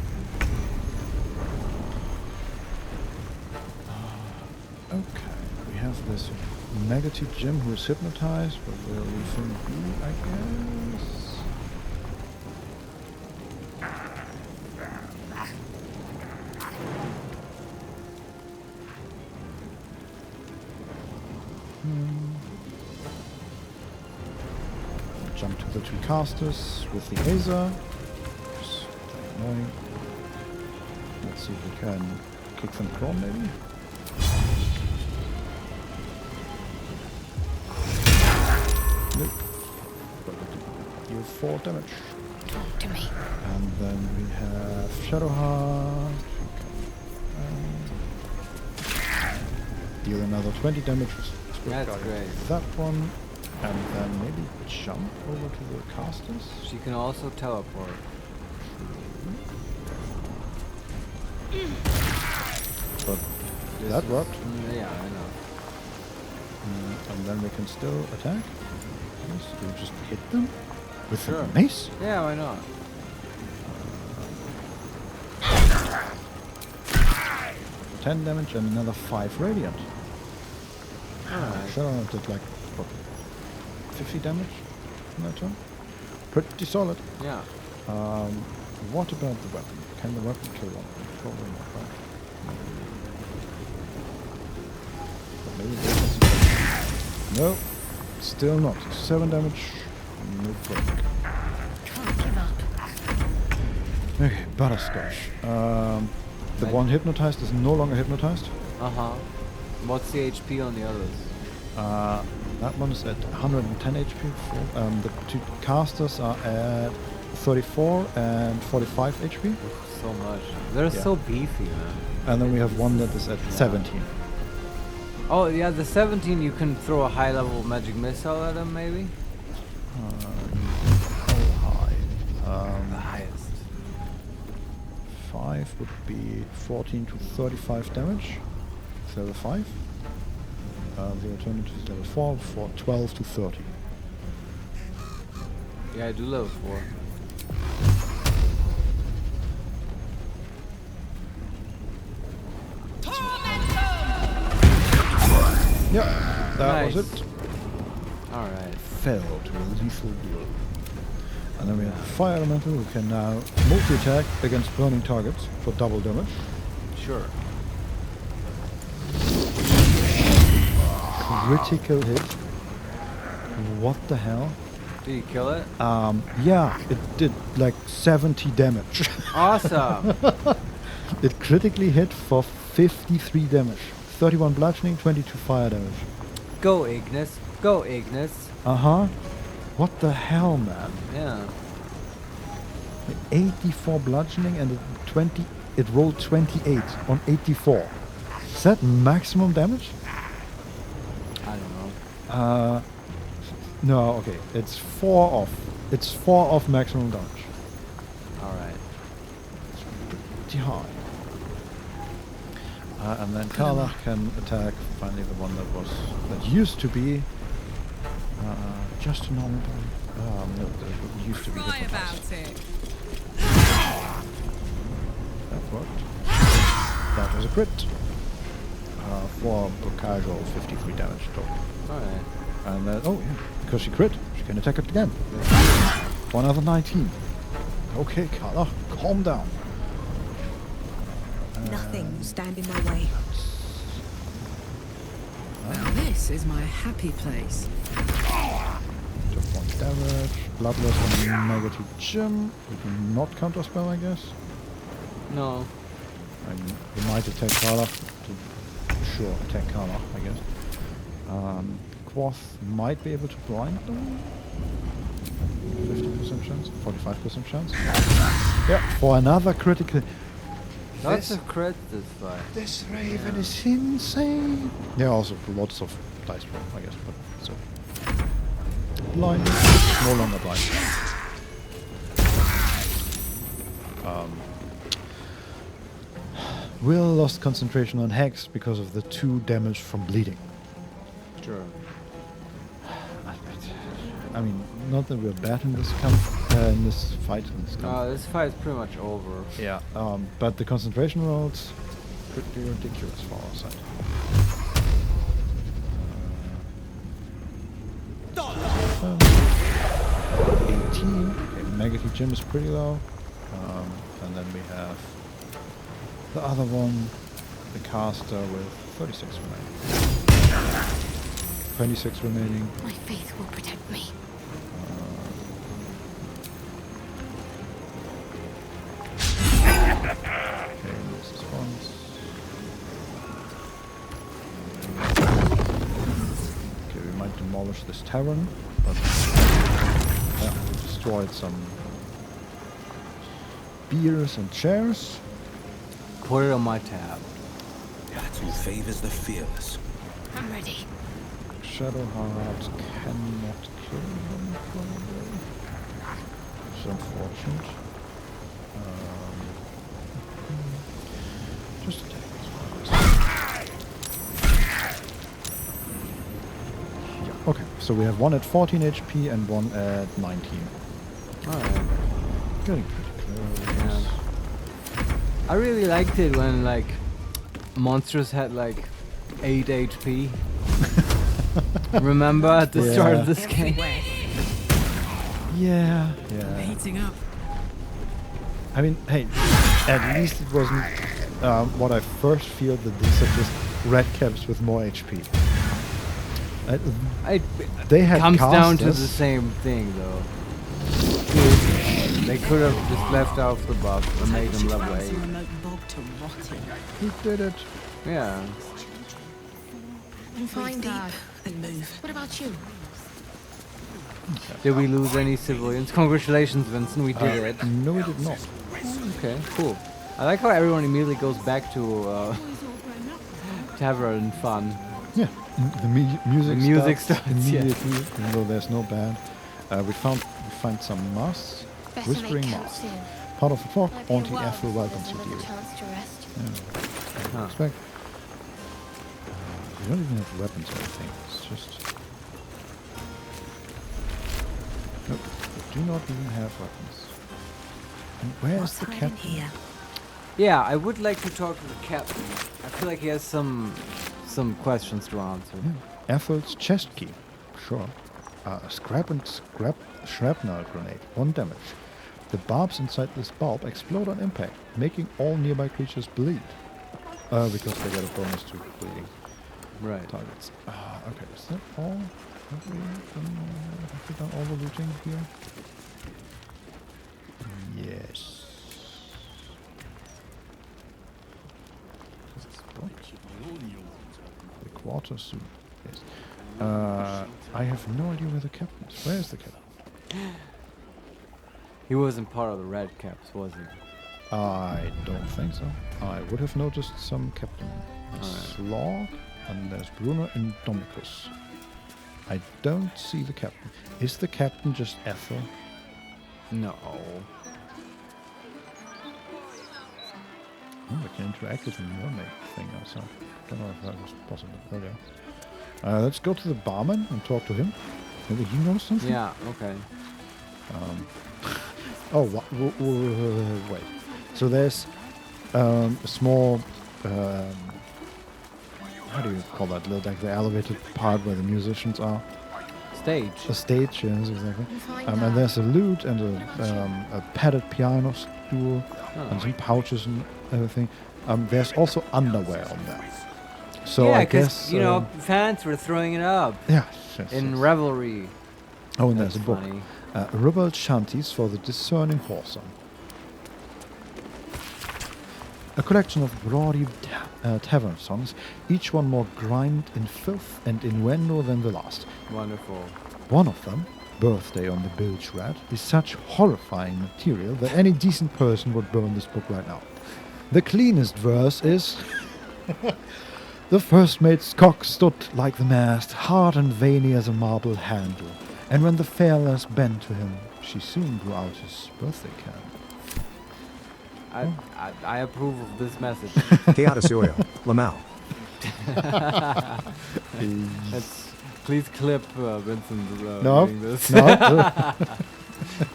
Okay. We have this negative gem who is hypnotized, but we'll leave him be, I guess. Jump to the 2 casters with the Azer. Oops, annoying. Let's see if we can kick them prone maybe. Nope. But we deal 4 damage. Talk to me. And then we have Shadowheart. Deal another 20 damage. That's great. That one. And then maybe jump over to the casters. She can also teleport. But that worked. Yeah, I know. And then we can still attack. Yes, do we just hit them with Sure. the mace? Yeah, why not? 10 damage and another 5 radiant. Alright. Shadowheart did like what, 50 damage in that turn? Pretty solid. Yeah. What about the weapon? Can the weapon kill one? Probably not, right? But maybe they can. No, still not. 7 damage. No break. Can't give up. Okay, Butterscotch. The one hypnotized is no longer hypnotized. What's the HP on the others? That one is at 110 HP. The 2 casters are at 34 and 45 HP. So much. They're so beefy, man. And then we have one that is at 17. Oh, yeah, the 17 you can throw a high level magic missile at him, maybe? How high? The highest. 5 would be 14 to 35 damage. It's level 5. The alternative is level 4 for 12 to 30. Yeah, I do level 4. Yeah, that was Nice. it. Alright. Fell to a lethal blow. And then we have Fire Elemental, who can now multi-attack against burning targets for double damage. Sure. Critical hit. What the hell? Did you kill it? Yeah, it did like 70 damage. Awesome. It critically hit for 53 damage. 31 bludgeoning, 22 fire damage. Go Ignis. Go Ignis. Uh-huh. What the hell, man? Yeah. 84 bludgeoning and it rolled 28 on 84. Is that maximum damage? I don't know. No, okay. It's 4 off. It's 4 off maximum damage. Alright. It's pretty high. And then Karla can attack finally the one that used to be just a normal one. No, that used to be hypnotized. That worked. That was a crit. For a casual 53 damage total. Alright. And then, oh yeah, because she crit, she can attack it again. For another 19. Okay, Karla, calm down. Nothing stand in my way. This is my happy place. Took 1 damage. Bloodless on negative gem. We do not counterspell, I guess. No. And we might attack Karla. Sure, attack Karla, I guess. Quoth might be able to blind them. 50% chance, 45% chance. Yeah, for another critical. Lots of crit this fight. This raven is insane. Yeah, also lots of dice roll, I guess, but so. Blind. No longer blind. Will lost concentration on Hex because of the 2 damage from bleeding. Sure. I mean, not that we're bad in this fight. This fight is pretty much over. Yeah. But the concentration rolls pretty ridiculous for our side. 18. Okay, negative gem is pretty low. And then we have the other one, the caster with 36 remaining. 26 remaining. My faith will protect me. Okay, this is once. Okay, we might demolish this tavern, but yeah, we destroyed some beers and chairs. Put it on my tab. That's who favors the fearless. I'm ready. Shadowheart cannot kill him, probably. It's unfortunate. Just attack this one. Yeah, okay, so we have one at 14 HP and one at 19. Alright. Getting pretty close. Yeah. I really liked it when, like, monsters had, like, 8 HP. Remember at the start of this game? Yeah. I'm heating up. I mean, hey, at least it wasn't what I first feel that these are just red caps with more HP. They had comes down to the casters. same thing, though. They could have just left off the buff and made them level 8. He did it. Yeah. Find deep and move. What about you? Did we lose any civilians? Congratulations, Vincent, we did it. No, we did not. Okay, cool. I like how everyone immediately goes back to tavern fun. Yeah, the music. The music starts immediately, even though there's no band. We find some masks, whispering masks. Part of the talk, Auntie Ethel welcomes you, dear. Yeah. Respect. We don't even have weapons or anything. It's just. Nope. We do not even have weapons. And where's the captain? Here? Yeah, I would like to talk to the captain. I feel like he has some some questions to answer. Ethel's chest key. Sure. Shrapnel grenade. 1 damage. The barbs inside this bulb explode on impact, making all nearby creatures bleed. Because they get a bonus to bleeding targets. Okay, is that all? Have we done all the looting here? Yes. The quarter suit. Yes. I have no idea where the captain is. Where is the captain? He wasn't part of the red caps, was he? I don't think so. I would have noticed some captain. Slog, and there's Bruno and Domicus. I don't see the captain. Is the captain just Ethel? No. Oh, I can interact with the mermaid thing outside. Don't know if that was possible earlier. Let's go to the barman and talk to him. Maybe he knows something? Yeah, okay. Wait. So there's a small... how do you call that? Like the elevated part where the musicians are? Stage. A stage, yes, exactly. And there's a lute and a padded piano stool and some pouches and everything. There's also underwear on there. So yeah, I guess you know, fans were throwing it up. Yes, in revelry. Oh, and there's a book. Ribald Shanties for the Discerning Whoreson. A collection of broady tavern songs, each one more grimed in filth and innuendo than the last. Wonderful. One of them, Birthday on the Bilge Rat, is such horrifying material that any decent person would burn this book right now. The cleanest verse is... The first mate's cock stood like the mast, hard and veiny as a marble handle, and when the fair lass bent to him, she soon blew out his birthday candle. I approve of this message. Teatasurio, Lamau. Please clip Vincent reading this. No.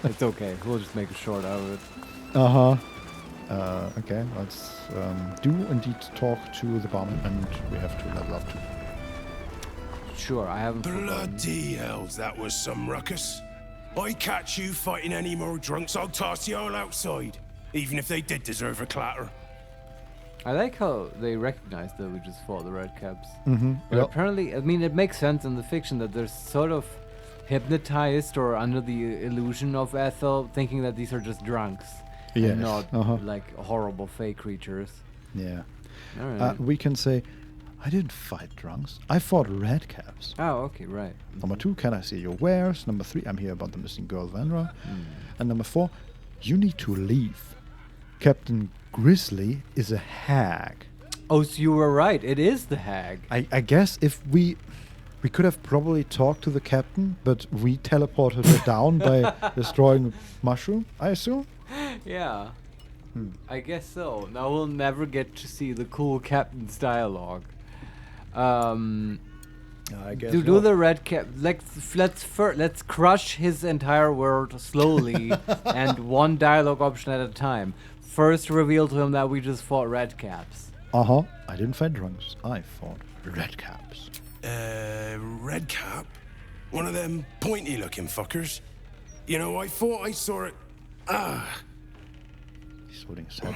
It's okay. We'll just make a short out of it. Okay, let's do indeed talk to the barman, and we have to level up too. Sure, I haven't. Bloody hells, that was some ruckus. I catch you fighting any more drunks, I'll toss you all outside. Even if they did deserve a clatter. I like how they recognized that we just fought the red caps. But apparently, I mean, it makes sense in the fiction that they're sort of hypnotized or under the illusion of Ethel, thinking that these are just drunks. Yes. And not like horrible fake creatures. Yeah. All right. We can say, I didn't fight drunks. I fought red caps. Oh, okay, right. Number 2, can I see your wares? Number 3, I'm here about the missing girl Vanra. And number 4, you need to leave. Captain Grizzly is a hag. Oh, so you were right. It is the hag. I guess if we could have probably talked to the captain, but we teleported her down by destroying mushroom, I assume? Yeah. I guess so. Now we'll never get to see the cool captain's dialogue. I guess do the red cap. Let's crush his entire world slowly and one dialogue option at a time. First, reveal to him that we just fought red caps. I didn't fight drunks. I fought red caps. Red cap? One of them pointy-looking fuckers. You know, I thought I saw it. He's holding his head.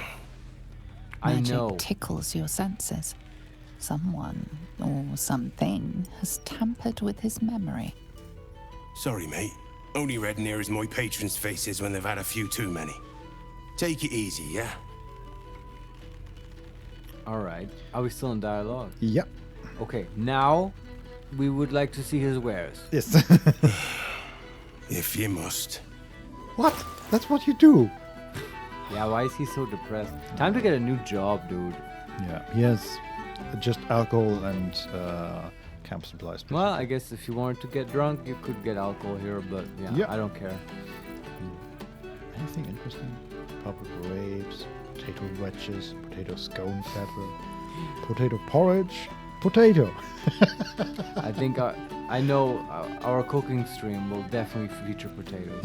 I know. Magic tickles your senses. Someone or something has tampered with his memory. Sorry, mate. Only red near as my patrons' faces when they've had a few too many. Take it easy, yeah? All right. Are we still in dialogue? Yep. Okay, now we would like to see his wares. Yes. If you must. What? That's what you do. Yeah, why is he so depressed? Time to get a new job, dude. Yeah, he has just alcohol and camp supplies. Basically. Well, I guess if you wanted to get drunk, you could get alcohol here, but yeah, I don't care. Anything interesting? Purple grapes, potato wedges, potato scone pepper, potato porridge, potato. I think I know our cooking stream will definitely feature potatoes.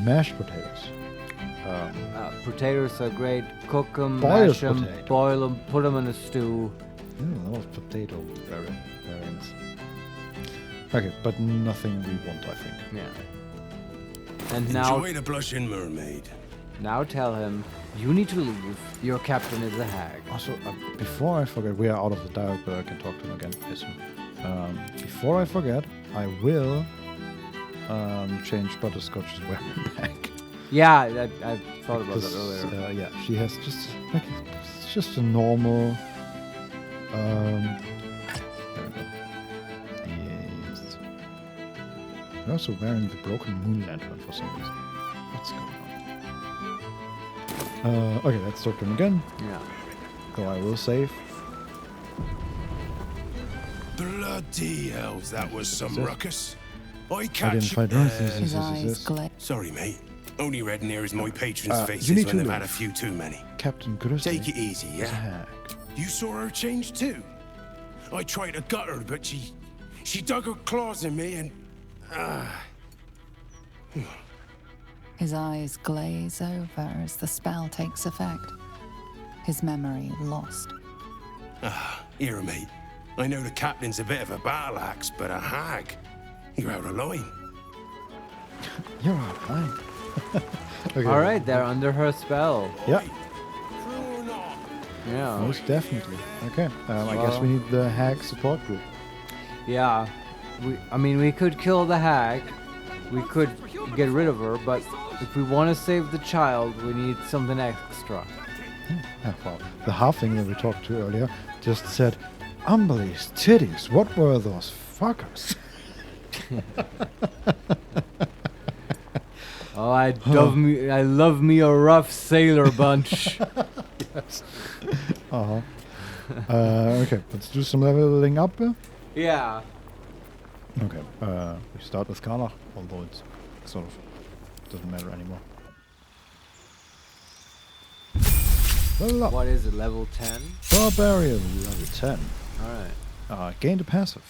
Mashed potatoes. Potatoes are great. Cook them, Boiled mash them, potato. boil them, put them in a stew. A lot of potato variants. Okay, but nothing we want, I think. Yeah. And now... Enjoy the blushing mermaid. Now tell him, you need to leave. Your captain is a hag. Also, before I forget, we are out of the dialogue, but I can talk to him again. Yes, before I forget, I will change Butterscotch's weapon back. Yeah, I thought about that earlier. Yeah, she has just like it's just a normal. There we go. Yes. You're also wearing the broken moon lantern for some reason. What's going on? Okay, let's talk to him again. Yeah. So I will save. Bloody hells, that was some ruckus. I Identify catch Sorry, mate. Only red near is my patron's faces when they've had a few too many. Captain Grusty. Take it easy, yeah? You saw her change too? I tried to gut her, but she dug her claws in me and... His eyes glaze over as the spell takes effect. His memory lost. Here, mate. I know the captain's a bit of a battle axe, but a hag. You're out of line. You're out of line. Okay. All right, they're under her spell. Yeah. Yeah. Most definitely. Okay. I guess we need the hag support group. Yeah. I mean, we could kill the hag. We could get rid of her, but if we want to save the child, we need something extra. Yeah, well, the halfling that we talked to earlier just said, Umberly's titties, what were those fuckers? Oh, I love me a rough sailor bunch. Yes. Okay, let's do some leveling up. Yeah. Okay, we start with Karlach, although it's sort of doesn't matter anymore. Level up. What is it, level 10? Barbarian, level 10. Alright. Gain the passive.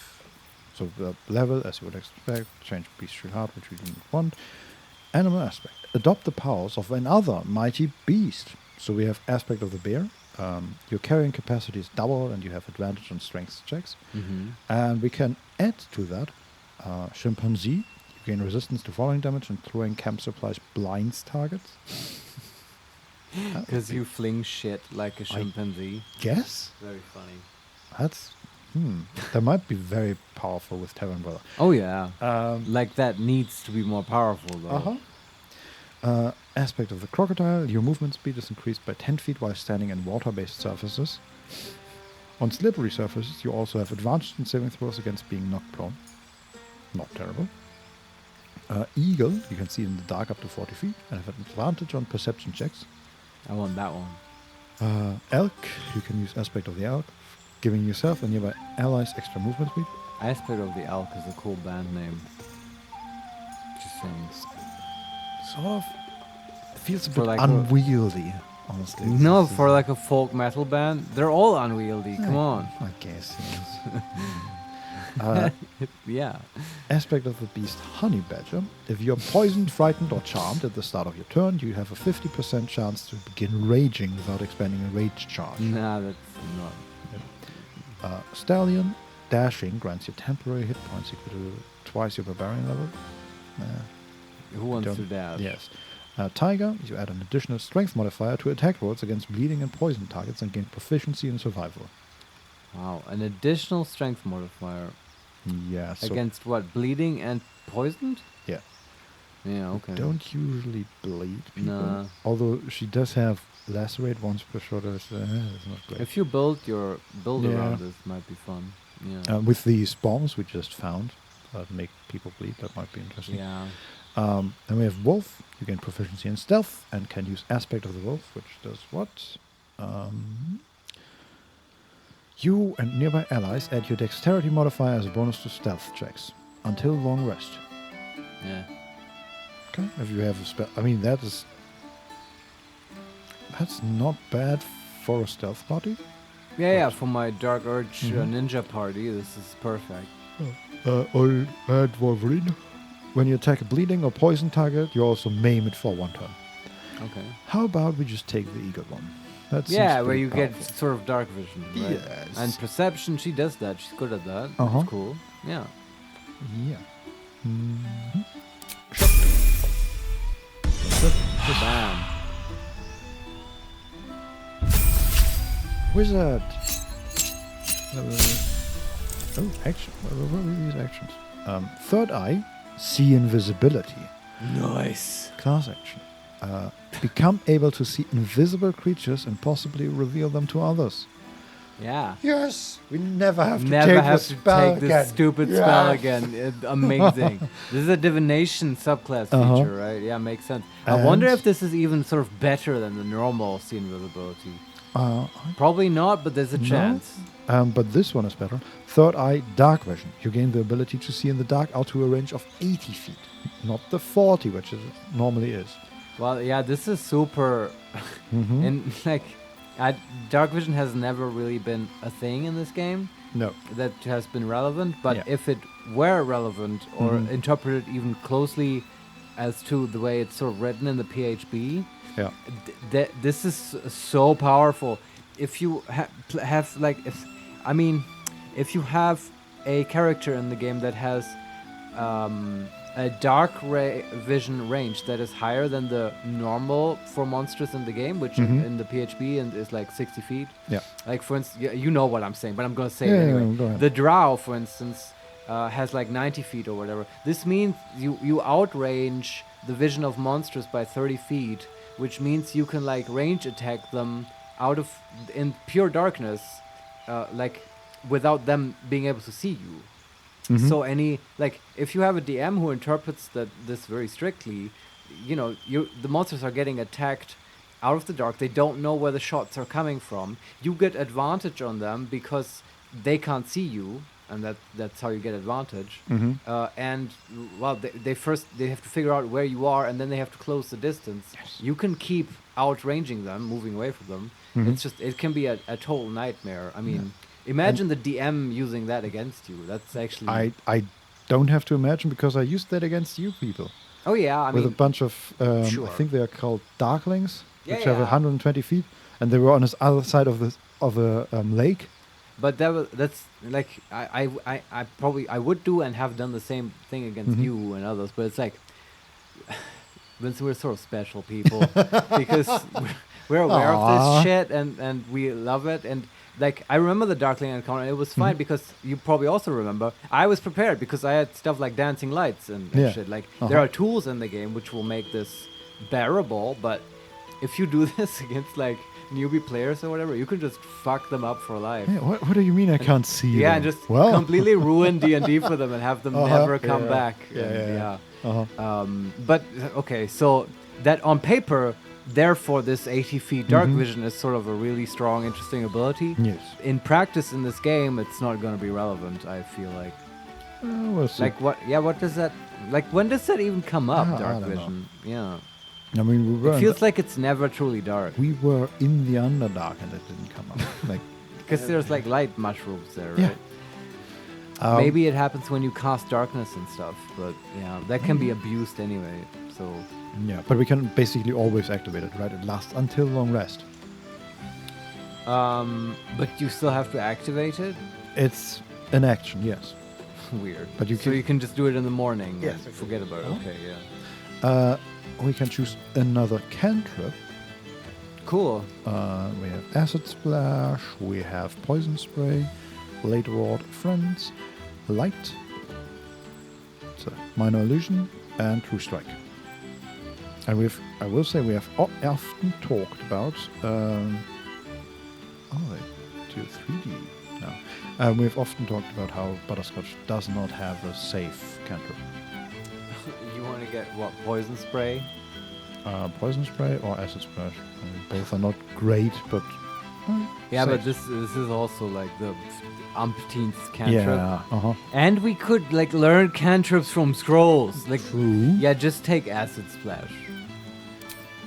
So the level, as you would expect, change bestial heart, which we didn't want. Animal aspect. Adopt the powers of another mighty beast. So we have aspect of the bear. Your carrying capacity is double and you have advantage on strength checks. And we can add to that chimpanzee. You gain resistance to falling damage and throwing camp supplies blinds targets. Because you fling shit like a chimpanzee. Guess? Very funny. That's... That might be very powerful with Terran Brother. Oh yeah. Like that needs to be more powerful though. Aspect of the crocodile. Your movement speed is increased by 10 feet while standing in water-based surfaces. On slippery surfaces, you also have advantage in saving throws against being knocked prone. Not terrible. Eagle. You can see in the dark up to 40 feet and have advantage on perception checks. I want that one. Elk. You can use aspect of the elk, giving yourself and nearby allies extra movement speed. Aspect of the Elk is a cool band name. Just saying. Sort of feels a bit like unwieldy, honestly. No, for like a folk metal band, they're all unwieldy. Come on. I guess, yes. Yeah. Aspect of the beast, Honey Badger. If you're poisoned, frightened, or charmed at the start of your turn, you have a 50% chance to begin raging without expending a rage charge. Nah, that's not. Stallion, dashing grants you temporary hit points equal to twice your barbarian level. Who wants to dash? Yes. Tiger, you add an additional strength modifier to attack rolls against bleeding and poison targets and gain proficiency in survival. Wow, an additional strength modifier. Yeah. So against what? Bleeding and poisoned? Yeah. Yeah, okay. Don't usually bleed people. Nah. Although she does have lacerate once per shot. It's not great. If you build around this, might be fun. Yeah. With these bombs we just found that make people bleed, that might be interesting. Yeah. Then we have Wolf. You gain proficiency in stealth and can use aspect of the wolf, which does what? You and nearby allies add your dexterity modifier as a bonus to stealth checks until long rest. Yeah. Okay. If you have a spell, I mean that's not bad for a stealth party. Yeah, for my Dark Urge ninja party, this is perfect. I add Wolverine. When you attack a bleeding or poison target, you also maim it for one turn. Okay. How about we just take the eagle one? That seems Yeah, where pretty you powerful. get sort of dark vision, right? Yes. And perception, she does that. She's good at that. Uh-huh. That's cool. Yeah. Yeah. Mhm. Bam. Wizard. Oh, action. What were these actions? Third eye, see invisibility. Nice. Class action. Become able to see invisible creatures and possibly reveal them to others. Yeah. Yes, we never have to Never take have the to spell take again. this stupid spell Yes. again. Amazing. This is a divination subclass Uh-huh. feature, right? Yeah, makes sense. I wonder And- if this is even sort of better than the normal see invisibility. I Probably not, but there's a No. chance. But this one is better. Third eye, dark vision. You gain the ability to see in the dark out to a range of 80 feet, not the 40, which it normally is. Well, yeah, this is super. Mhm. And like, dark vision has never really been a thing in this game. No. That has been relevant, but Yeah. if it were relevant or Mhm. interpreted even closely as to the way it's sort of written in the PHB, Yeah. this is so powerful. If you have like, if you have a character in the game that has a dark vision range that is higher than the normal for monsters in the game, which Mhm. in the PHB and is like 60 feet. Yeah. Like for instance, you know what I'm saying, but I'm gonna say Yeah, it yeah, anyway. go ahead. The Drow, for instance, has like 90 feet or whatever. This means you outrange the vision of monsters by 30 feet, which means you can like range attack them out of in pure darkness, like without them being able to see you. Mhm. So if you have a DM who interprets this very strictly, you know, the monsters are getting attacked out of the dark. They don't know where the shots are coming from. You get advantage on them because they can't see you, and that's how you get advantage. Mhm. And well, they have to figure out where you are, and then they have to close the distance. You can keep outranging them, moving away from them. Mhm. It's just it can be a total nightmare. I mean. Imagine the DM using that against you. That's actually. I don't have to imagine because I used that against you people. Oh yeah, I with mean. a bunch of Sure. I think they are called Darklings, Yeah, which have yeah. 120 feet, and they were on this other side of a lake. But that's like I probably I would do and have done the same thing against Mhm. you and others. But it's like, Vincent, we're sort of special people because we're aware of Aw. this shit and we love it. And like I remember the Darkling encounter. It was fine Mhm. because you probably also remember I was prepared because I had stuff like dancing lights and Yeah. shit. Like Uh-huh. there are tools in the game which will make this bearable. But if you do this against like newbie players or whatever, you can just fuck them up for life. Yeah, what do you mean I can't see Yeah, them? and just Well. completely ruin D&D for them and have them Uh-huh, never come yeah, back. yeah, and, yeah. Uh-huh. But okay, so that on paper, therefore, this 80 feet dark Mhm. vision is sort of a really strong, interesting ability. Yes. In practice, in this game, it's not going to be relevant. I feel like. We'll see. Like what? Yeah, what does that? Like when does that even come up? Ah, I Dark don't know. vision. Yeah. I mean, we were. It feels like it's never truly dark. We were in the Underdark and it didn't come up. Like Because there's like light mushrooms there, Yeah. right? Um, Maybe it happens when you cast darkness and stuff, but yeah, that can be abused anyway. So yeah, but we can basically always activate it, right? It lasts until long rest. but you still have to activate it. It's an action, yes. Weird. But you so can- you can just do it in the morning. Yes, and exactly. forget about it. Uh-huh. Okay, yeah. We can choose another cantrip. Cool. We have acid splash. We have poison spray, late ward friends, light. It's a minor illusion and true strike. And I will say we have often talked about. They do 3D now. We've often talked about how Butterscotch does not have a safe cantrip. You want to get what? Poison spray? Poison spray or acid splash. I mean, both are not great, but Yeah, safe. but this is also like the umpteenth cantrip. Yeah, uh-huh. And we could like learn cantrips from scrolls. Like, True. yeah, just take acid splash.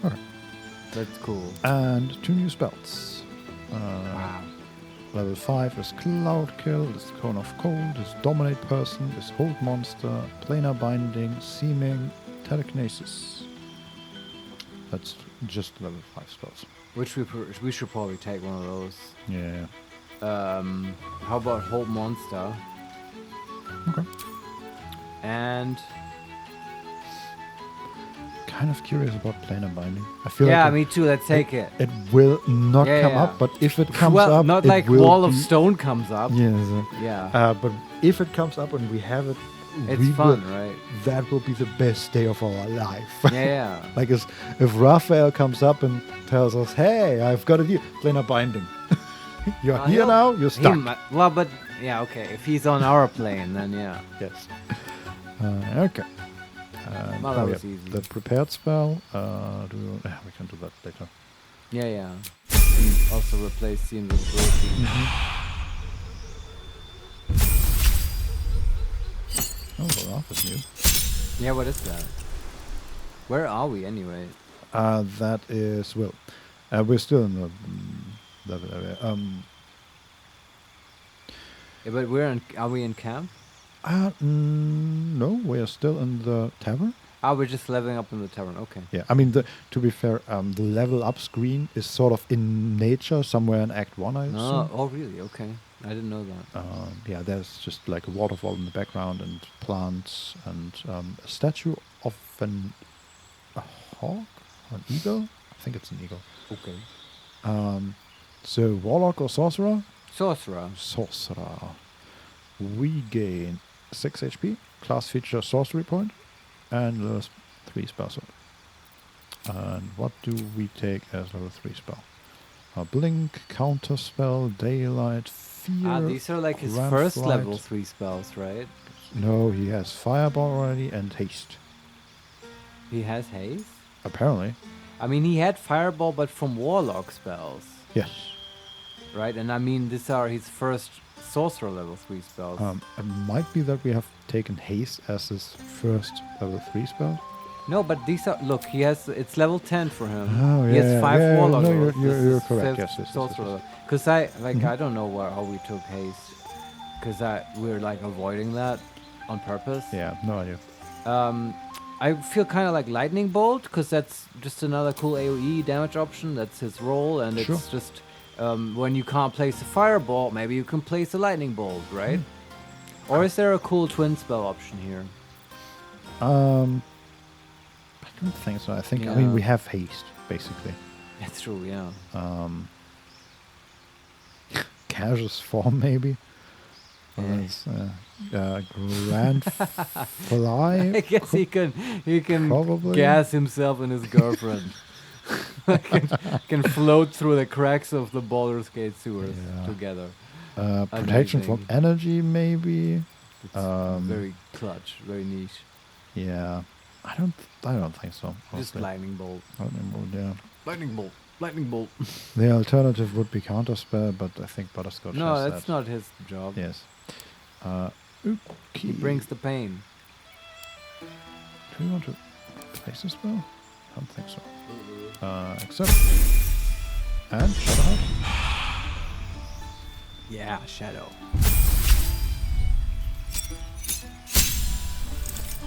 Okay. That's cool. And 2 new spells. Wow. Level 5 is Cloud Kill, is Cone of Cold, is Dominate Person, is Hold Monster, Planar Binding, Seeming, Telekinesis. That's just level 5 spells. Which we should probably take one of those. Yeah. How about Hold Monster? Okay. And kind of curious about planar binding. I feel yeah, like me too. Let's take it. It will not come up, but if it comes up, not it like will Wall of be- Stone comes up. Yeah. But if it comes up and we have it, It's we fun, will, right? That will be the best day of our life. Yeah. Like if Raphael comes up and tells us, "Hey, I've got a deal." Planar binding. You're here now. You're stuck. Well, but yeah, okay. If he's on our plane, then yeah. Yes. Okay. Well, that was easy. The prepared spell. We can do that later. Yeah. Also replace the invisibility. Oh, the Ralph is new. Yeah, what is that? Where are we anyway? That is Will. We're still in the level area. Yeah, but are we in camp? No, we are still in the tavern. We're just leveling up in the tavern. Okay. Yeah, I mean, to be fair, the level up screen is sort of in nature somewhere in Act 1, I assume. Oh, really? Okay. I didn't know that. Yeah, there's just like a waterfall in the background and plants and a statue of a hawk? An eagle? I think it's an eagle. Okay. So, warlock or sorcerer? Sorcerer. Sorcerer. We gain 6 HP, class feature sorcery point, and level 3 spell slot. And what do we take as level 3 spell? Blink, counter spell, daylight, fear. These are like his ramp first flight. level 3 spells, right? No, he has fireball already and haste. He has haste? Apparently. I mean, he had fireball, but from warlock spells. Yes. Right? And I mean, these are his first sorcerer level 3 spells. It might be that we have taken haste as his first level 3 spell. No, but these are... Look, it's level 10 for him. Oh, He has 5 warlock no, levels. you're This is correct. fifth Yes. sorcerer. Because I don't know how we took haste. Because we're like avoiding that on purpose. Yeah, no idea. I feel kind of like Lightning Bolt, because that's just another cool AoE damage option. That's his role, and Sure. it's just when you can't place a Fireball, maybe you can place a Lightning Bolt, right? Or is there a cool twin spell option here? I don't think so. I think, I mean, we have haste, basically. That's true, yeah. Cassius form, maybe. Grand Fly. I guess he can probably gas himself and his girlfriend. can float through the cracks of the Baldur's Gate sewers together. Protection from Amazing. energy, maybe. It's very clutch, very niche. Yeah, I don't think so. Just honestly. lightning bolt. Lightning bolt, yeah. Lightning bolt. Lightning bolt. The alternative would be counterspell, but I think Butterscotch No, has that's that. not his job. Yes. He brings the pain. Do we want to place a spell? I don't think so. Accept. And Shadowheart. Yeah, shadow.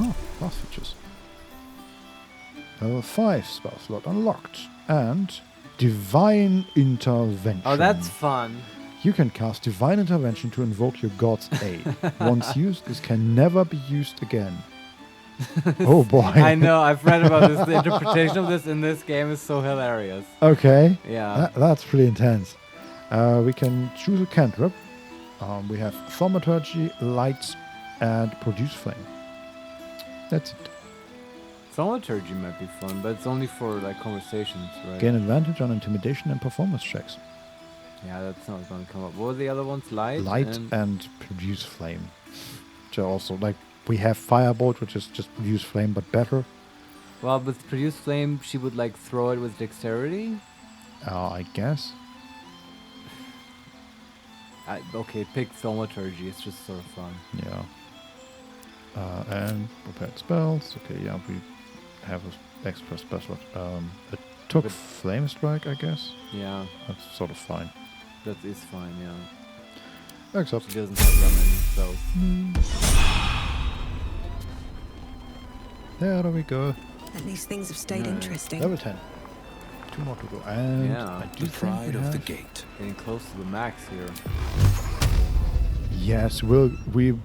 Oh, class features. Level 5 spell slot unlocked. And Divine Intervention. Oh, that's fun. You can cast Divine Intervention to invoke your god's aid. Once used, this can never be used again. Oh boy. I know, I've read about this. The interpretation of this in this game is so hilarious. Okay. Yeah. That's pretty intense. We can choose a cantrip. We have Thaumaturgy, Light, and Produce Flame. That's it. Thaumaturgy might be fun, but it's only for like conversations, right? Gain advantage on intimidation and performance checks. Yeah, that's not going to come up. What were the other ones? Light and Produce Flame. Which are also like, we have Firebolt, which is just Produce Flame, but better. Well, with Produce Flame, she would like throw it with dexterity? I guess. Okay, pick Thaumaturgy. It's just sort of fun. Yeah. And prepared spells. Okay, yeah, we have an extra spell slot. It took Flame Strike, I guess. Yeah. That's sort of fine. That is fine, yeah. Except she doesn't have that many spells. There we go. At least things have stayed interesting. Level 10. 2 2 more to go. And Yeah. I do The think pride we of the have- gate. Getting close to the max here. Yes, we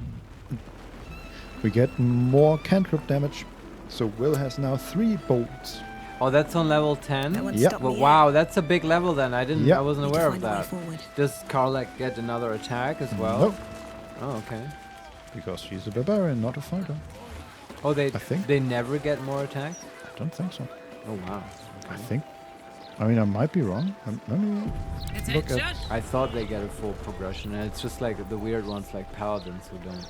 get more cantrip damage. So Will has now 3 bolts. Oh, that's on level 10? That won't stop Well, me wow, that's a big level then. I Yeah. wasn't Need to aware of find a way that. forward. Does Karlak get another attack as well? Nope. Oh, okay. Because she's a barbarian, not a fighter. Oh, I think. they never get more attacks? I don't think so. Oh, wow. I think. I mean, I might be wrong. Let me look at. I thought they get a full progression, and it's just like the weird ones like paladins who don't,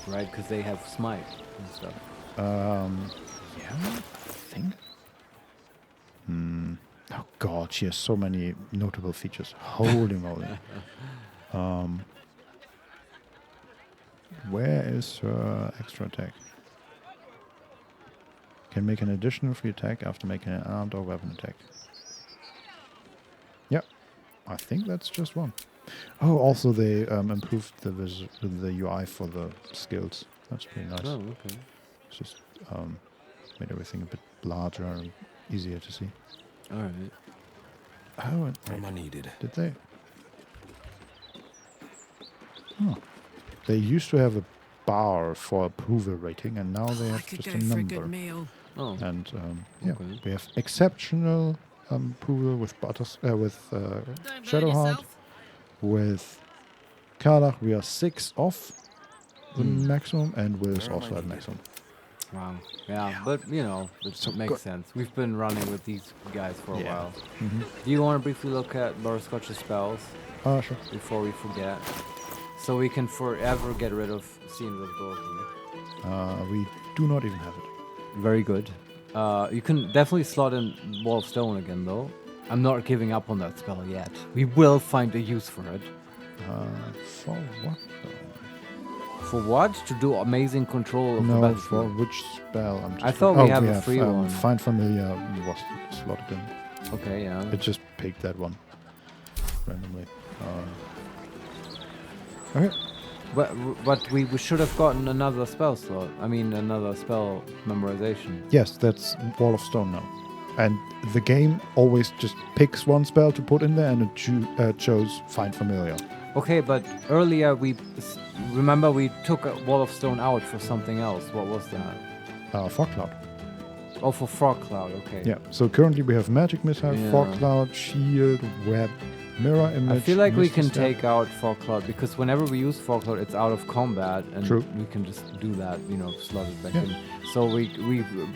right? Because they have smite and stuff. Yeah, I think. Oh God, she has so many notable features. Holy moly. Where is her extra attack? Can make an additional free attack after making an armed or weapon attack. Yeah, I think that's just one. Oh, also they improved the UI for the skills. That's pretty nice. Oh, okay. It's just made everything a bit larger and easier to see. All right. Oh, and Armor needed. did they? Oh. They used to have a bar for approval rating, and now they have just a number. Oh. And yeah, Okay. we have exceptional approval with Shadowheart. With Karlach, we are 6 off the maximum, and Will is also at maximum. Wow. Yeah, but you know, it makes sense. We've been running with these guys for a while. Do you want to briefly look at Butterscotch's spells? Sure. Before we forget. So we can forever get rid of Seeing with Broken. We do not even have it. Very good. You can definitely slot in Wall of Stone again, though. I'm not giving up on that spell yet. We will find a use for it. For what? For what? To do amazing control of the No, battlefield. for which spell? I'm just I thought we have a free one. Find Familiar was slotted in. Okay, yeah. It just picked that one randomly. Okay. But we should have gotten another spell slot. I mean, another spell memorization. Yes, that's Wall of Stone now. And the game always just picks one spell to put in there, and it chose Find Familiar. Okay, but earlier remember we took a Wall of Stone out for something else. What was that? Fog Cloud. Oh, for Frog Cloud, okay. Yeah, so currently we have Magic Missile, Fog Cloud, Shield, Web, Mirror Image. I feel like we Misty can Step. take out Fog Cloud, because whenever we use Fog Cloud, it's out of combat, and True. we can just do that, slot it back Yeah. in. So we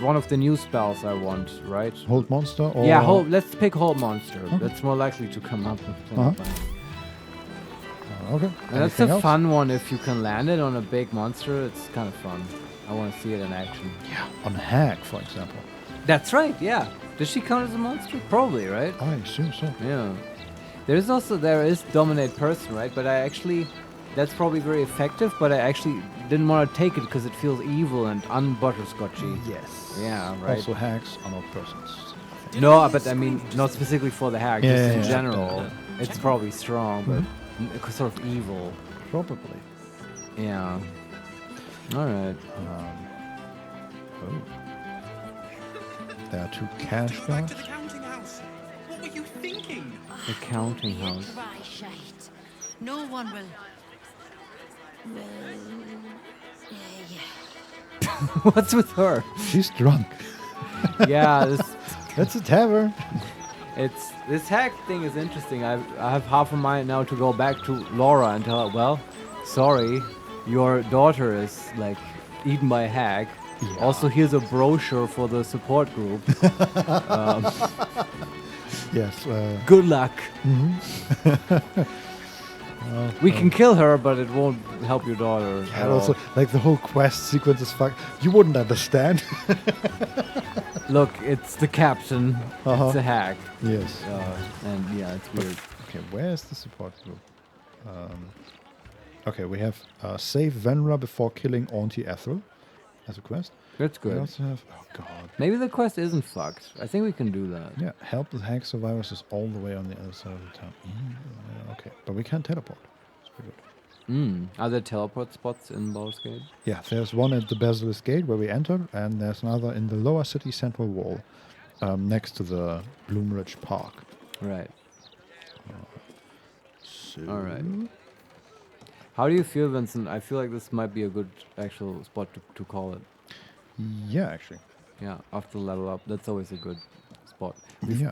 one of the new spells I want, right? Hold Monster or... Yeah, let's pick Hold Monster. That's more likely to come up with something. Okay. And that's Anything a else? fun one if you can land it on a big monster. It's kind of fun. I want to see it in action. Yeah, on Hag, for example. That's right, yeah. Does she count as a monster? Probably, right? I assume so. Yeah. There is Dominate Person, right? But that's probably very effective, but I actually didn't want to take it because it feels evil and un-butterscotchy. Yes. Yeah, right. Also Hags are not persons. No, but I mean, not specifically for the hag, Yeah, just yeah, in yeah. general. It's probably strong, but sort of evil. Probably. Yeah. Alright. There are 2 cash guards. Counting house. What were you thinking? The counting house. Right. No one will. What's with her? She's drunk. Yeah, That's a tavern. This hack thing is interesting. I have half a mind now to go back to Laura and tell her, well, sorry, your daughter is like eaten by a hag. Yeah. Also, here's a brochure for the support group. Yes. Good luck. We Oh. can kill her, but it won't help your daughter. And also, like, the whole quest sequence is fucked. You wouldn't understand. Look, it's the captain. It's a hack. Yes. And yeah, it's weird. Okay, where is the support group? Okay, we have save Venra before killing Auntie Ethel as a quest. That's good. We also have, oh god. Maybe the quest isn't fucked. I think we can do that. Yeah, help the hag survivors is all the way on the other side of the town. Okay, but we can't teleport. It's pretty good. Are there teleport spots in Baldur's Gate? Yeah, there's one at the Basilisk Gate where we enter, and there's another in the lower city central wall. next to the Bloomridge Park. Right. So All right. How do you feel, Vincent? I feel like this might be a good actual spot to call it. Yeah, actually. Yeah, after level up, that's always a good spot. Yeah.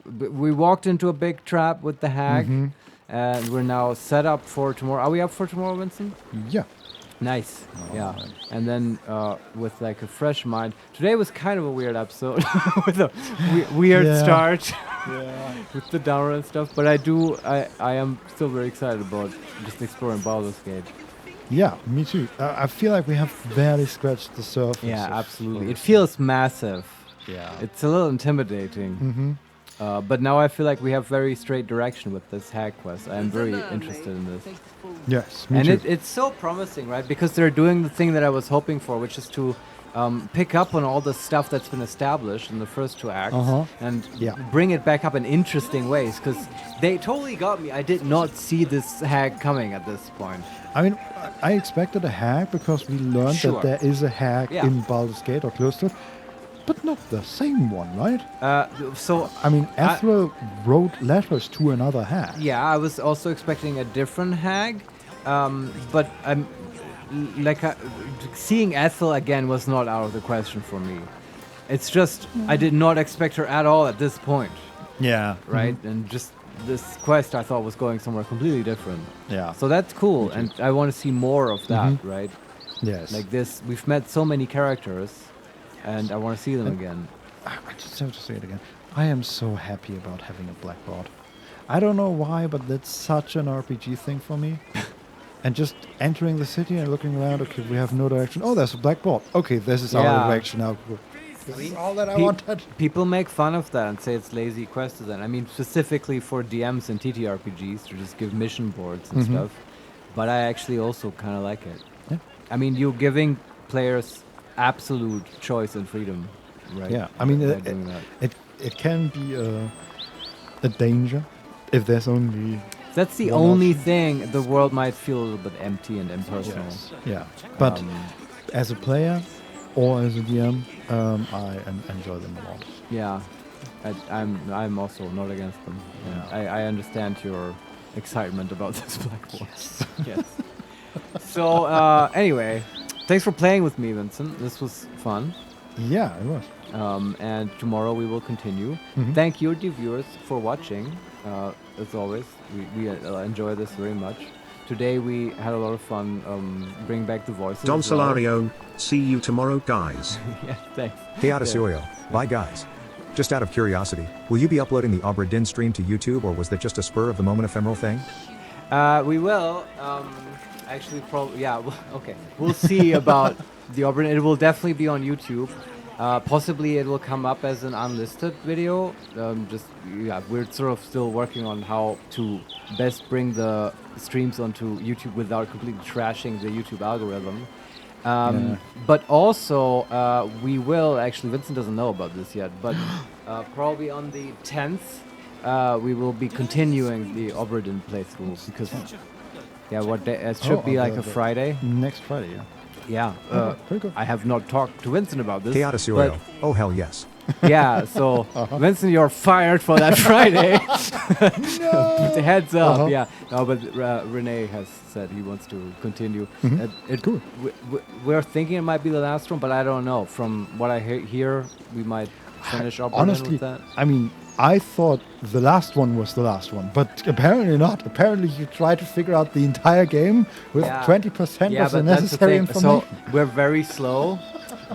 We walked into a big trap with the hag, Mhm. and we're now set up for tomorrow. Are we up for tomorrow, Vincent? Yeah. Nice. Yeah. And then with like a fresh mind. Today was kind of a weird episode with a weird Yeah. start. Yeah. With the download and stuff, but I am still very excited about just exploring Baldur's Gate. Yeah, me too. I feel like we have barely scratched the surface. Yeah, of absolutely. It Baldur's feels massive. Yeah. It's a little intimidating. Mhm. But now I feel like we have very straight direction with this hag quest. I am very interested in this. Yes, me and too. it's so promising, right? Because they're doing the thing that I was hoping for, which is to pick up on all the stuff that's been established in the first two acts and bring it back up in interesting ways. Because they totally got me. I did not see this hag coming at this point. I mean, I expected a hag because we learned Sure. that there is a hag Yeah. in Baldur's Gate or close to it, but not the same one, right? So I mean, Ethel wrote letters to another hag. Yeah, I was also expecting a different hag, but I'm seeing Ethel again was not out of the question for me. It's just I did not expect her at all at this point. Yeah. Right, and just this quest I thought was going somewhere completely different. Yeah. So that's cool, and I want to see more of that. Right. Yes. Like this, we've met so many characters, and I want to see them And again. I just have to say it again. I am so happy about having a blackboard. I don't know why, but that's such an RPG thing for me. And just entering the city and looking around, okay, we have no direction. Oh, there's a blackboard. Okay, this is our direction now. This is all that I wanted. People make fun of that and say it's lazy quest design. I mean, specifically for DMs and TTRPGs to just give mission boards and Mhm. stuff. But I actually also kind of like it. Yeah. I mean, you're giving players absolute choice and freedom, right? Yeah, I mean, by doing that. it can be a danger if there's only. That's the one only option. thing. The world might feel a little bit empty and impersonal. Yes. Yeah, but as a player or as a DM, I enjoy them a lot. Yeah, I'm also not against them. Yeah. I understand your excitement about this blackboard. Yes. So anyway, thanks for playing with me, Vincent. This was fun. Yeah, it was. And tomorrow we will continue. Mhm. Thank you, dear viewers, for watching. As always, we enjoy this very much. Today we had a lot of fun bringing back the voices. Don as well. Solario, see you tomorrow, guys. Yeah, thanks. Hey Adesioyo, bye guys. Just out of curiosity, will you be uploading the Obra Dinn stream to YouTube, or was that just a spur of the moment ephemeral thing? We will. Actually, probably. Yeah. Okay. We'll see about the Auburn. It will definitely be on YouTube. Possibly it will come up as an unlisted video. We're sort of still working on how to best bring the streams onto YouTube without completely trashing the YouTube algorithm. But also, we will actually. Vincent doesn't know about this yet, but probably on the 10th, we will be continuing the Obra Dinn playthrough because. Yeah, what day? It should be like a Friday. Next Friday, yeah. Yeah. Okay, very good. I have not talked to Vincent about this. Hey Adesioyo, oh hell yes. Yeah, so Vincent, you're fired for that Friday. Heads up, yeah. No, but Renee has said he wants to continue. Cool. We're thinking it might be the last one, but I don't know. From what I hear, we might finish up Honestly, with that. I mean, I thought the last one was the last one, but apparently not. Apparently you try to figure out the entire game with 20% of the necessary information. So we're very slow,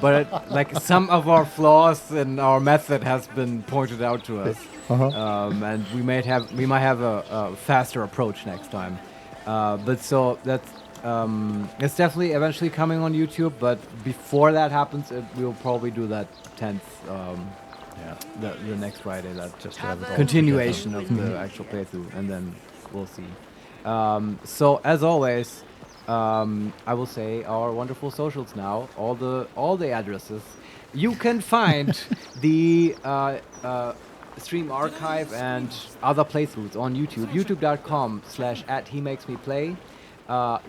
but like some of our flaws in our method has been pointed out to us, and we might have a faster approach next time. But so that's it's definitely eventually coming on YouTube. But before that happens, we'll probably do that 10th. The next Friday, that just have it all continuation of the actual playthrough, and then we'll see. So as always, I will say our wonderful socials now, all the addresses. You can find the stream archive and other playthroughs on YouTube, youtube.com/@HeMakesMePlay.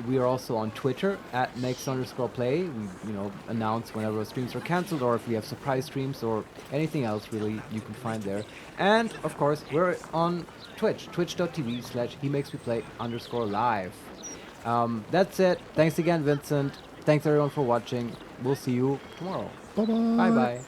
We are also on Twitter at @makes_play. We, announce whenever streams are cancelled or if we have surprise streams or anything else really you can find there. And of course, we're on Twitch, twitch.tv/HeMakesMePlay_live. That's it. Thanks again, Vincent. Thanks everyone for watching. We'll see you tomorrow. Bye-bye. Bye-bye.